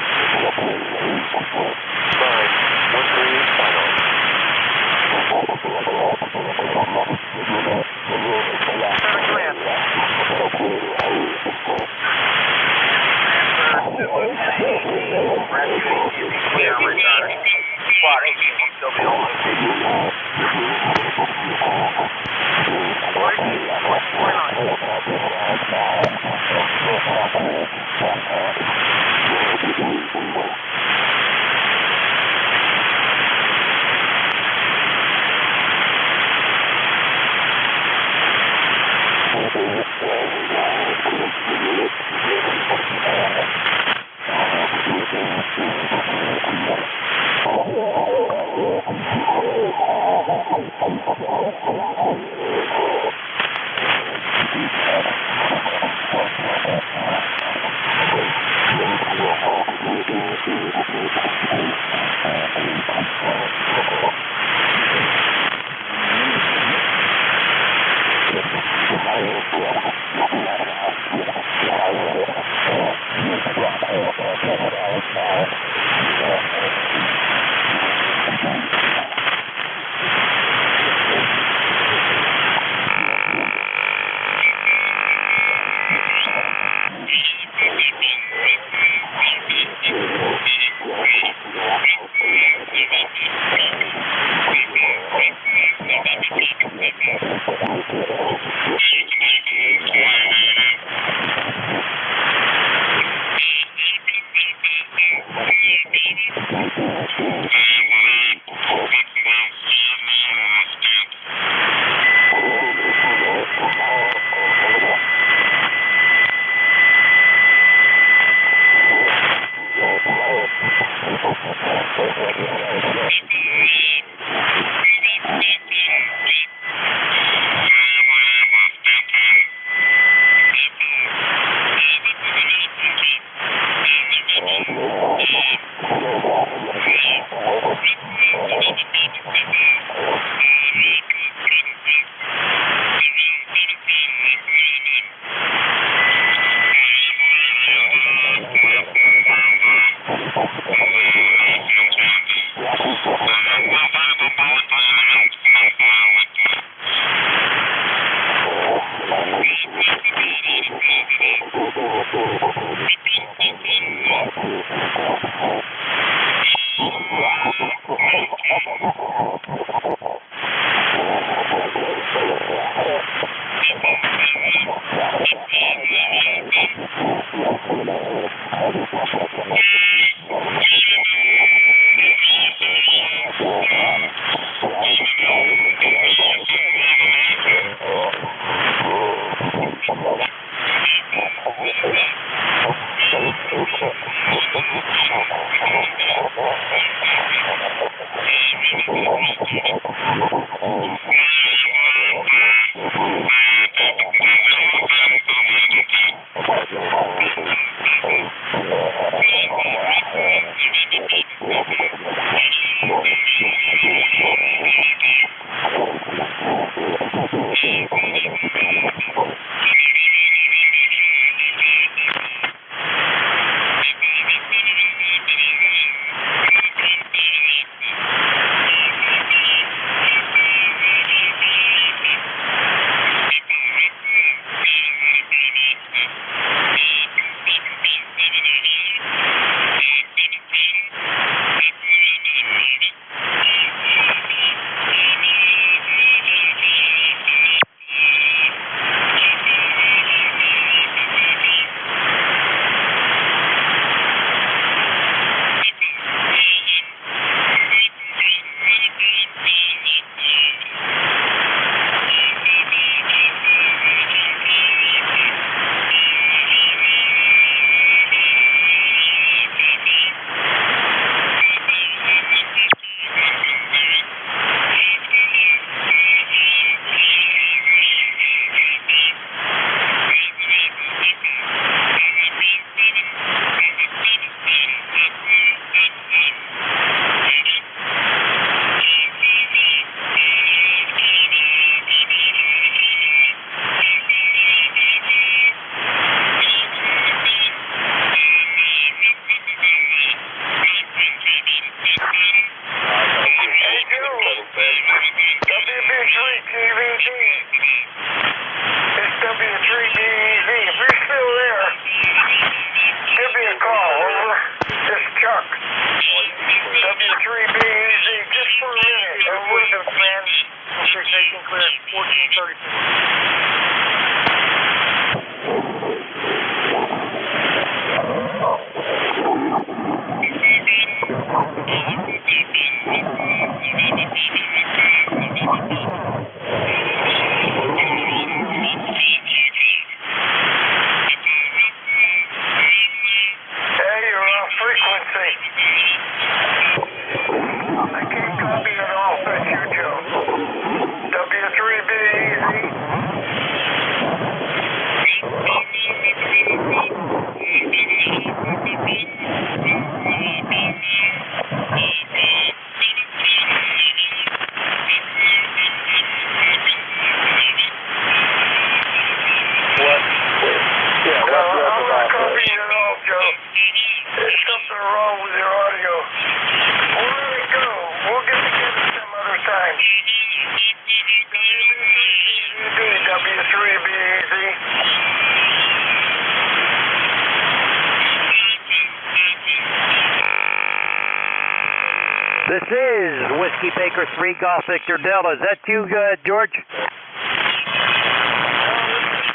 This is Whiskey Baker 3 Golf Victor Delta. Is that you, George?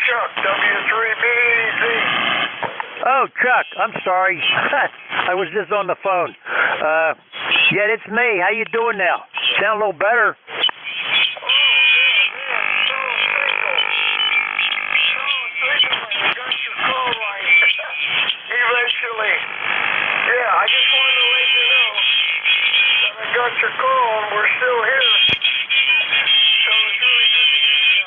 Chuck, W3BZ. Oh, Chuck, I'm sorry. I was just on the phone. Yeah, it's me. How you doing now? Sound a little better. Eventually. Yeah, I just wanted to let you know that I got your call and we're still here. So it's really good to hear you.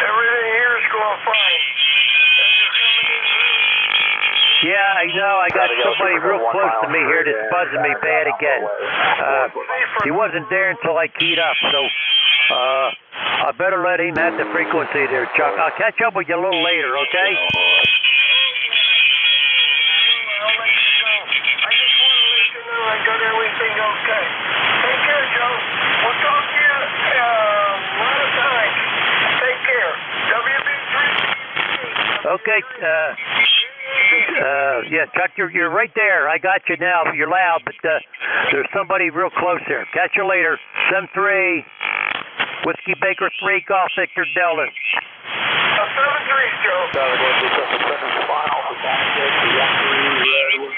Everything here is going fine. And you're coming in really. Yeah, I know. I got somebody real close to me here that's buzzing me bad again. He wasn't there until I keyed up, so I better let him have the frequency there, Chuck. I'll catch up with you a little later, okay? I got everything okay. Take care, Joe. We'll talk to you a lot of times. Take care. WB3. Okay, Okay. Yeah, Chuck, you're right there. I got you now. You're loud, but there's somebody real close here. Catch you later. 7-3, Whiskey Baker 3, Golf Victor Delta. 7-3, Joe. Final for Pancake, 1-3, red with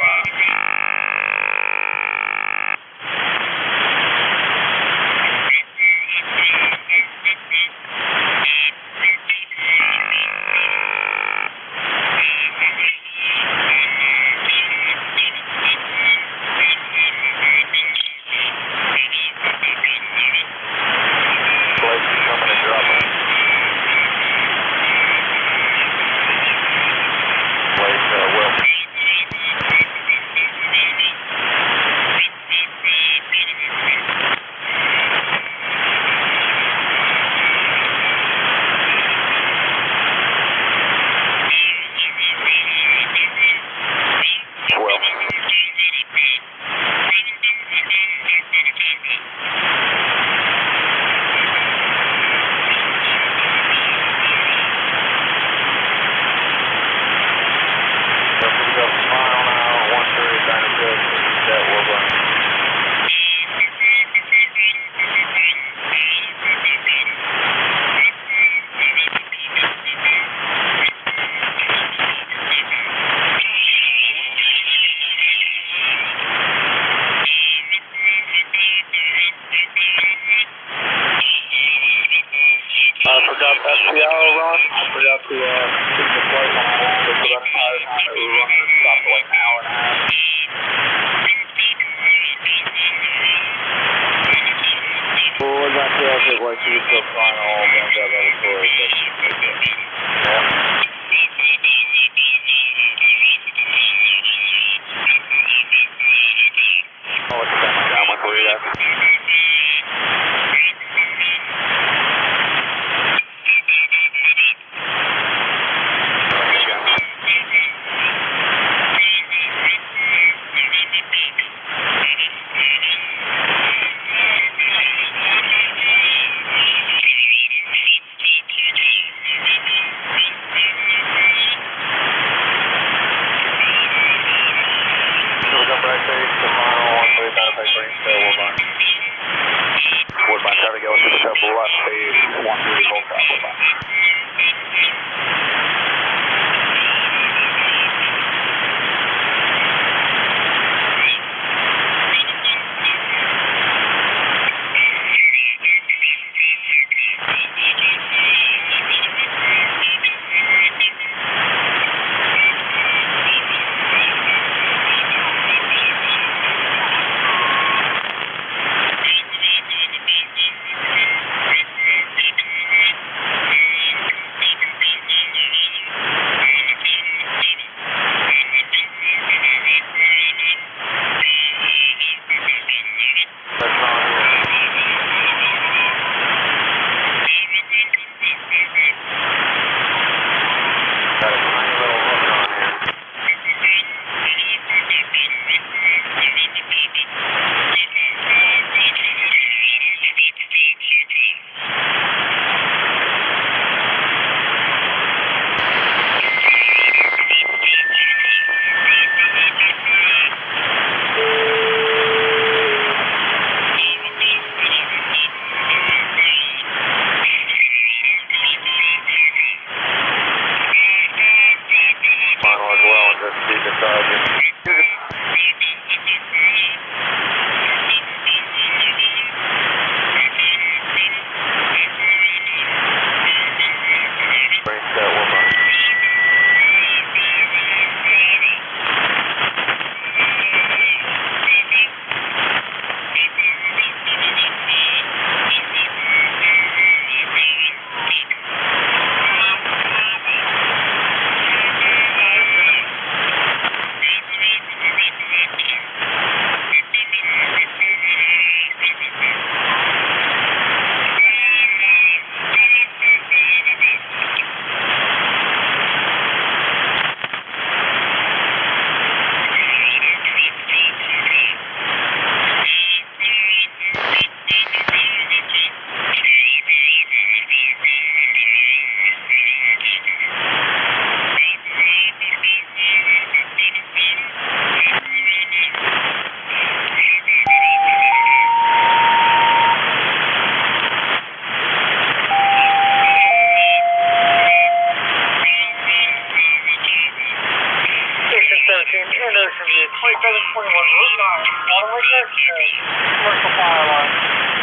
Team Anderson, 2721 Route 9, Waterway Exit, commercial fire line.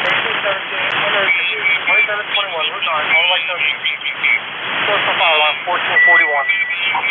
1817 Anderson, 2721 Route 9, Waterway Exit, commercial fire line, 1441.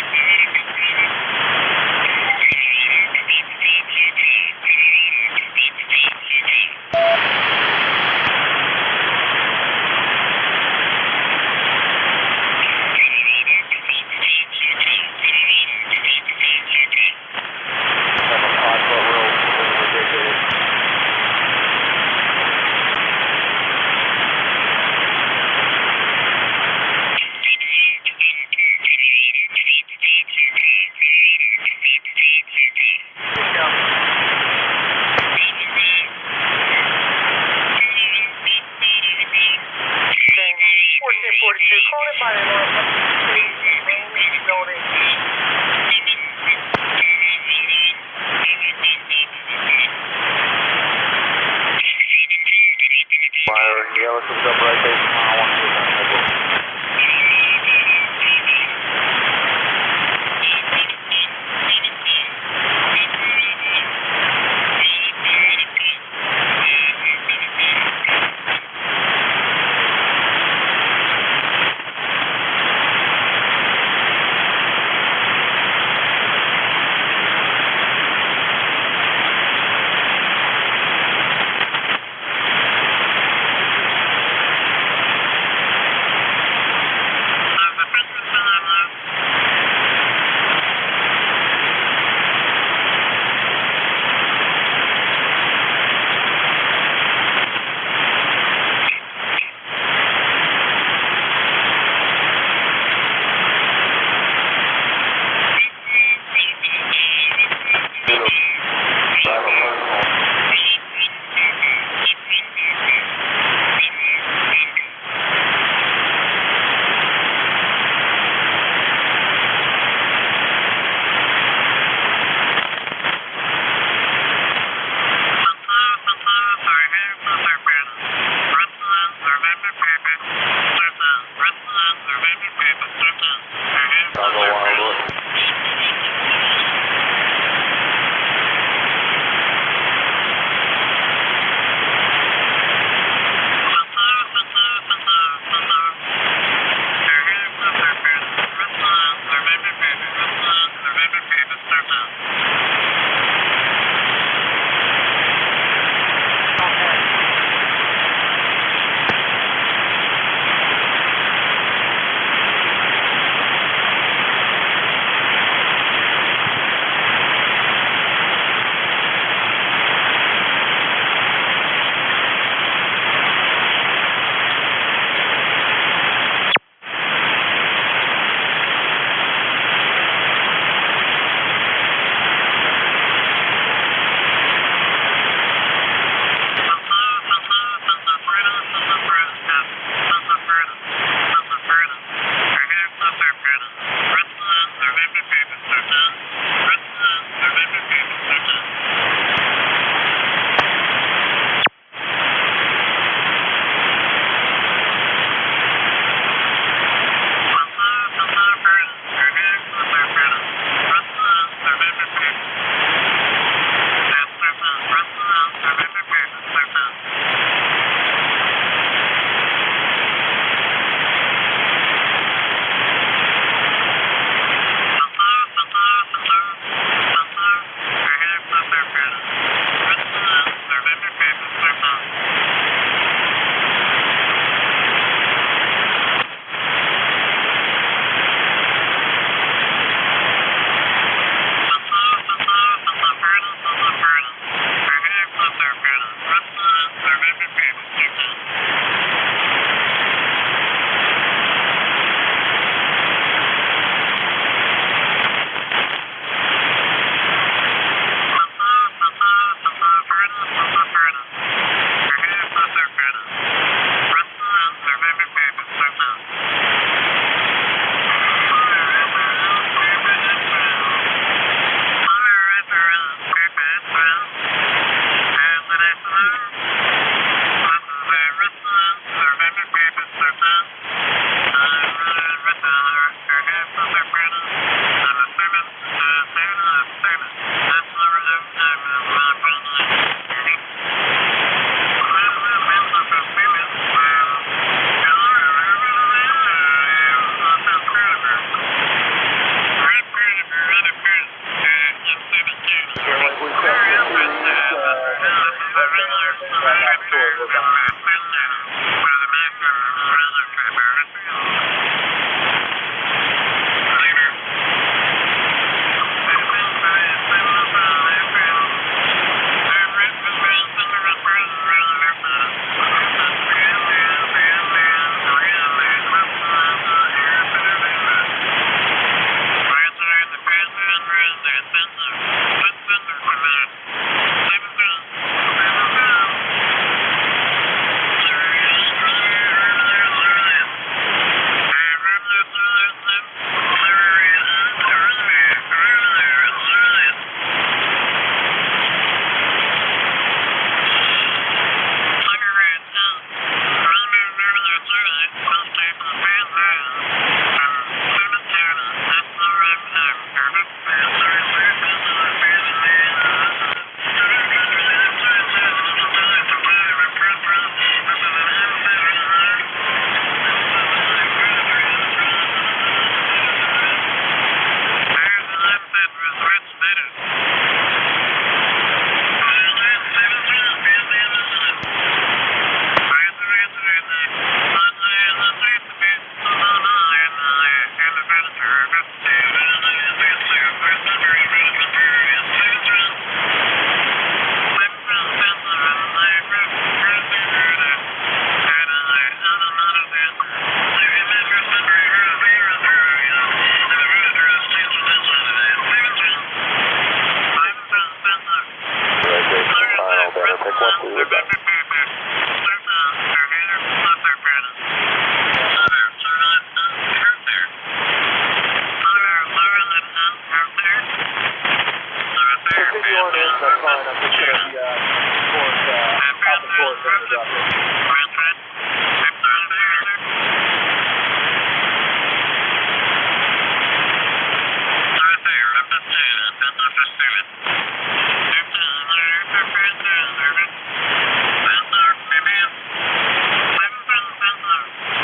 you aren't in, that's fine. I'm just going to be out the court going to drop in.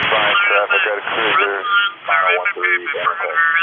Fine traffic, got a cruiser, mile 13, down okay.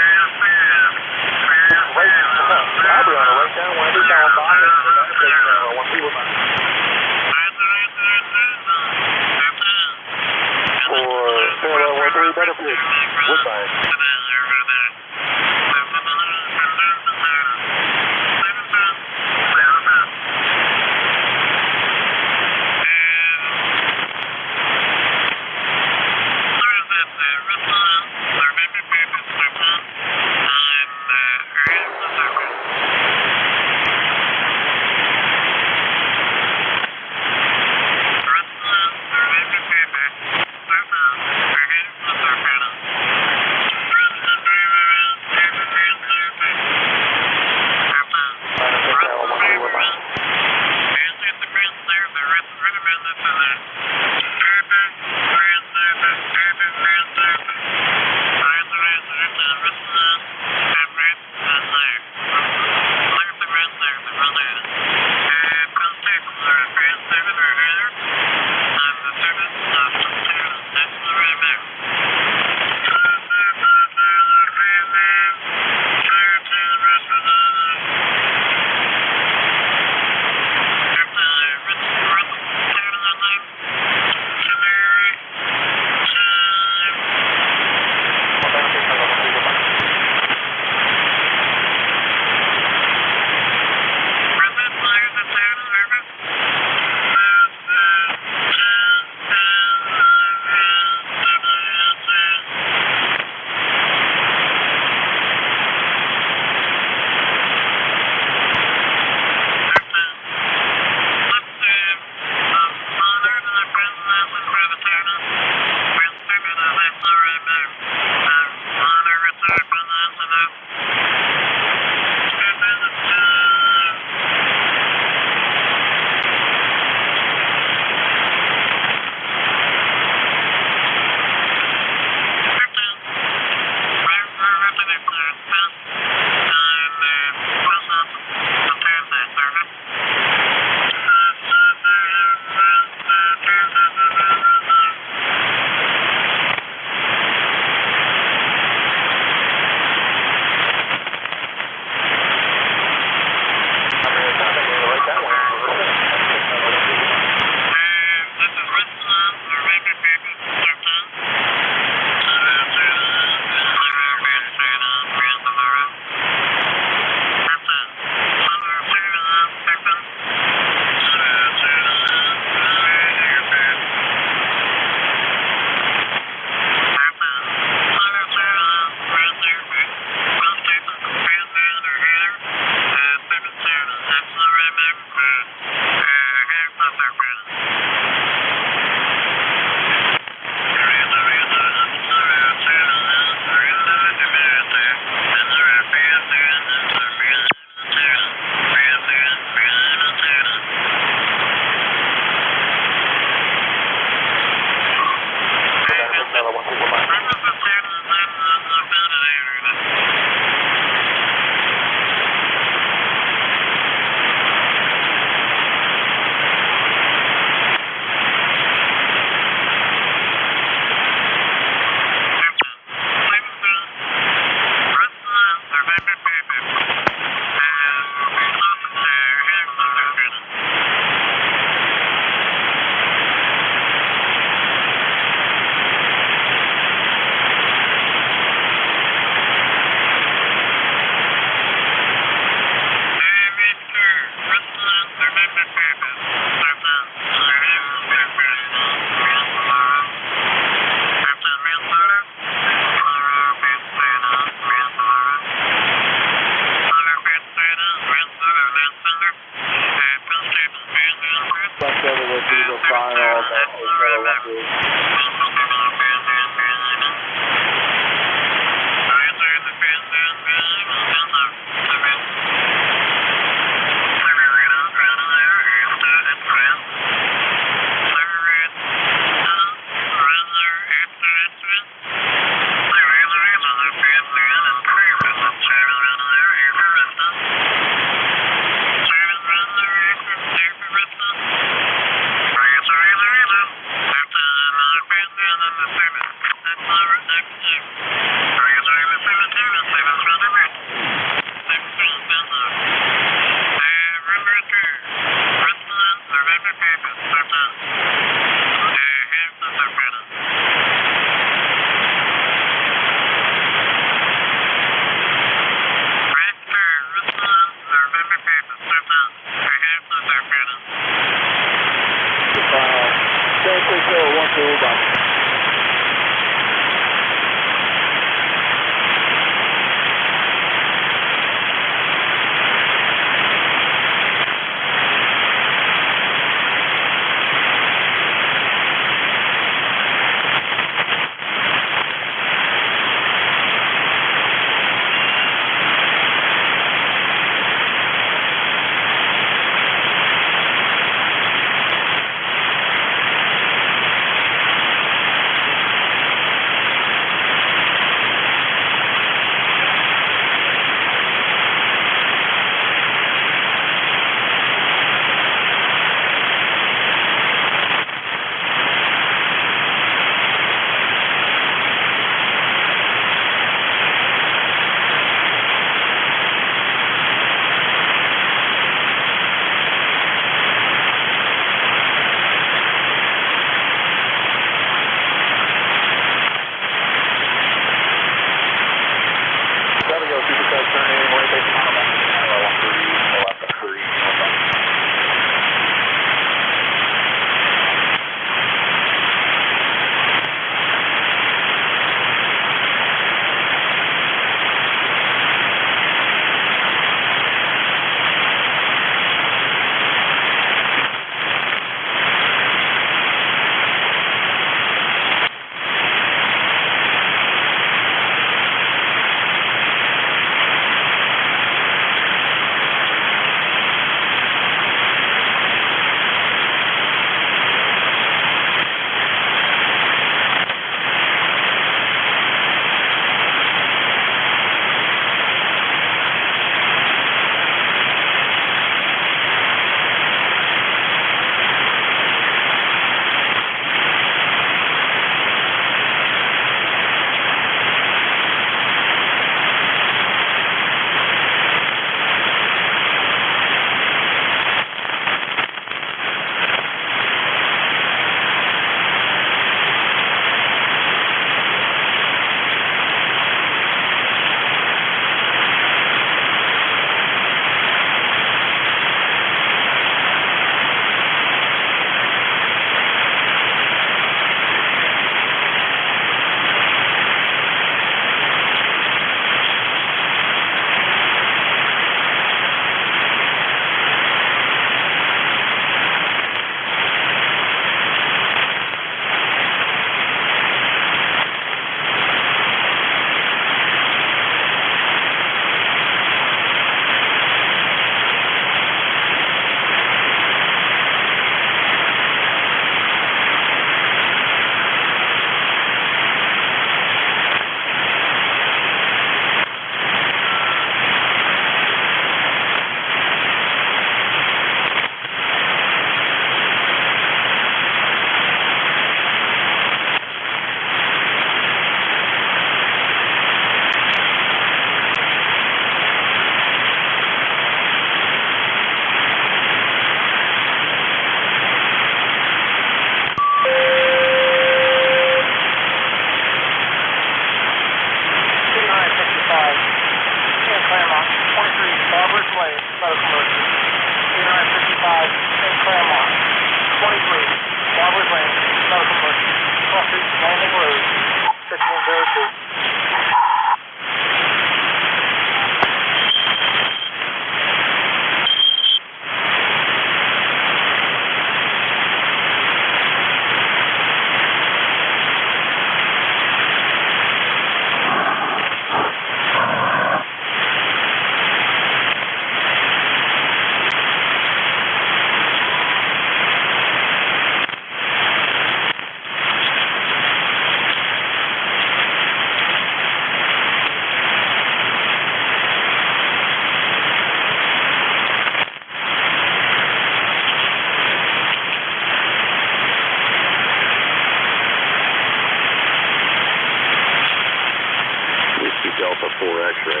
X-ray.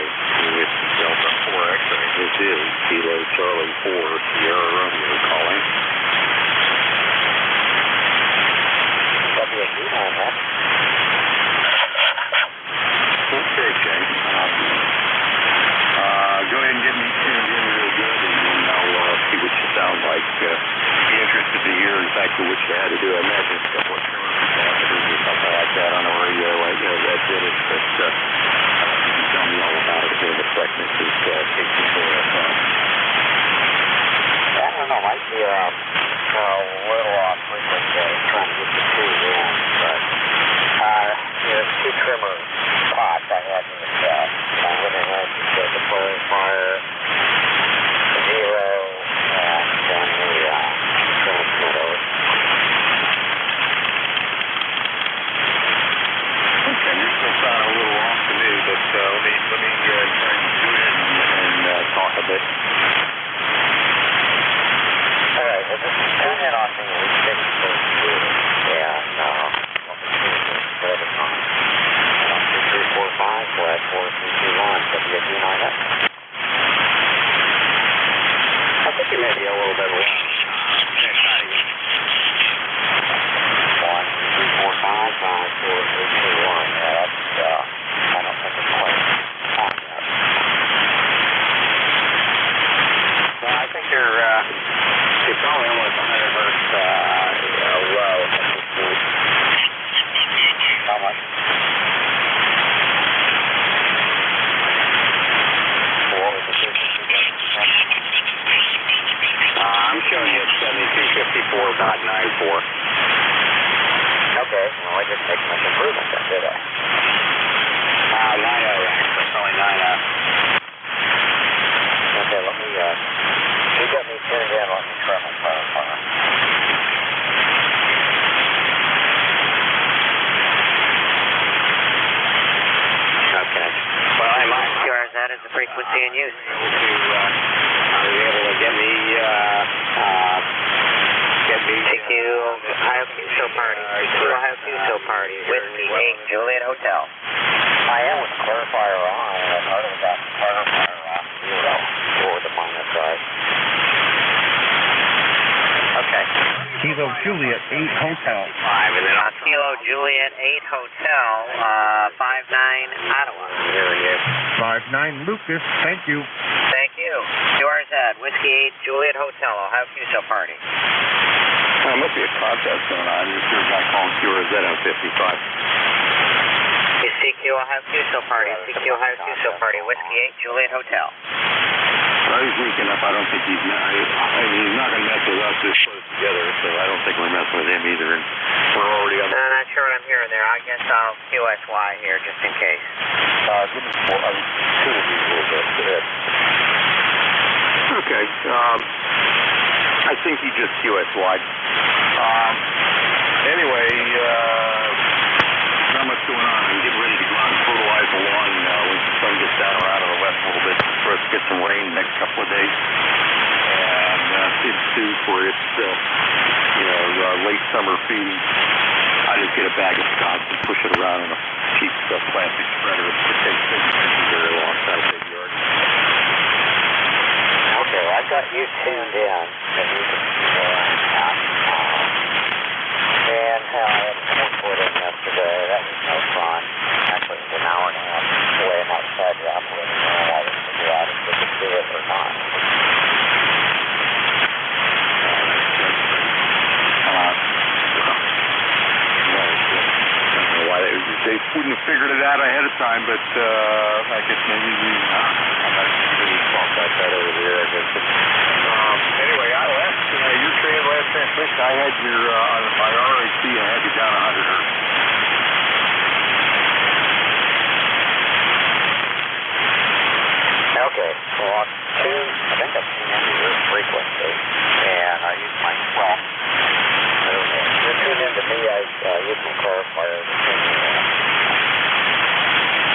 It's Delta 4 X-ray. This is Kilo Charlie 4 Sierra Romeo calling. WSB on that. Okay, Jay. Go ahead and get me tuned in real good, and then I'll see what you sound like. Be interested to hear exactly what you had to do. I imagine it's a couple of tremor capacitors or something like that on the radio. That did it, but you can tell me all about it here in a second. This is KC4FM. I don't know, might be a little off frequency, trying to get you tuned in, but there's two trimmer pots I had in the set. I went ahead and set the clarifier, 0, and then the transmitter. Okay, you're still sounding a little off to me, but let me try and do it and talk a bit. All right, well, just turn it off in the week 6 first too. Yeah, no. Whatever time. 1, 2, 3, 4, 5, flat 4, 3, 2, 1. WSB 9X. I think you may be a little bit low. Okay, try it again. 1, 2, 3, 4, 5, 5, 4, 3, 2, 1. Yeah, that's, I don't think it's quite on yet. So I think you're probably almost 100 hertz low at this point. How much? What was the frequency? I'm showing you at 7254.94. Okay, well, I didn't make much improvement then, did I? 9.0, actually, probably 9.0. Okay, let me, you got me tuned in, let me try my clarifier. Okay. Well, I might. ECARS, that is the frequency in use. Are you able to get me TQ Ohio QSO Party. TQ Ohio QSO Party. Whiskey 8 Juliet Hotel. I am with the clarifier on. I've heard of that clarifier off 0 or the minus side. Okay. Kilo Juliet 8 Hotel. 5, and then Kilo Juliet 8 Hotel, 59 Ottawa. There he is. 59 Lucas, thank you. Thank you. QRZ, Whiskey 8 Juliet Hotel, Ohio QSO Party. There must be a contest going on. You're sure guy calling QRZ on 55. It's CQ Ohio QSO Party. CQ Ohio QSO Party. Whiskey 8 Juliet Hotel. Well, he's weak enough. I don't think he's not going to mess with us this close together, so I don't think we're messing with him either. And we're already on. I'm not sure what I'm hearing there. I guess I'll QSY here just in case. Give me 4. I mean, 2 of these a little bit. Go ahead. Okay. I think he just QSY'd. Anyway, not much going on. I'm getting ready to go out and fertilize the lawn once the sun gets down or out of the west a little bit. We're supposed to get some rain the next couple of days. And Sid Stew for its, late summer feeding. I just get a bag of scotch and push it around in a cheap plastic spreader. It takes very long. It's not a big yard. Okay, I've got you tuned in. And you can out. And I had a put in yesterday. That was no fun. Actually, it was an hour and a half away and outside the operating room while we figure out if we could do it or not. They wouldn't have figured it out ahead of time, but I guess maybe I'm not really talk about that over there. I guess. Anyway, your last transmission, I had your on my RAC, I had you down 100 hertz. Okay, so I think I'm tuned into your frequency, and I use my, you're tuned into me, I use my clarifier to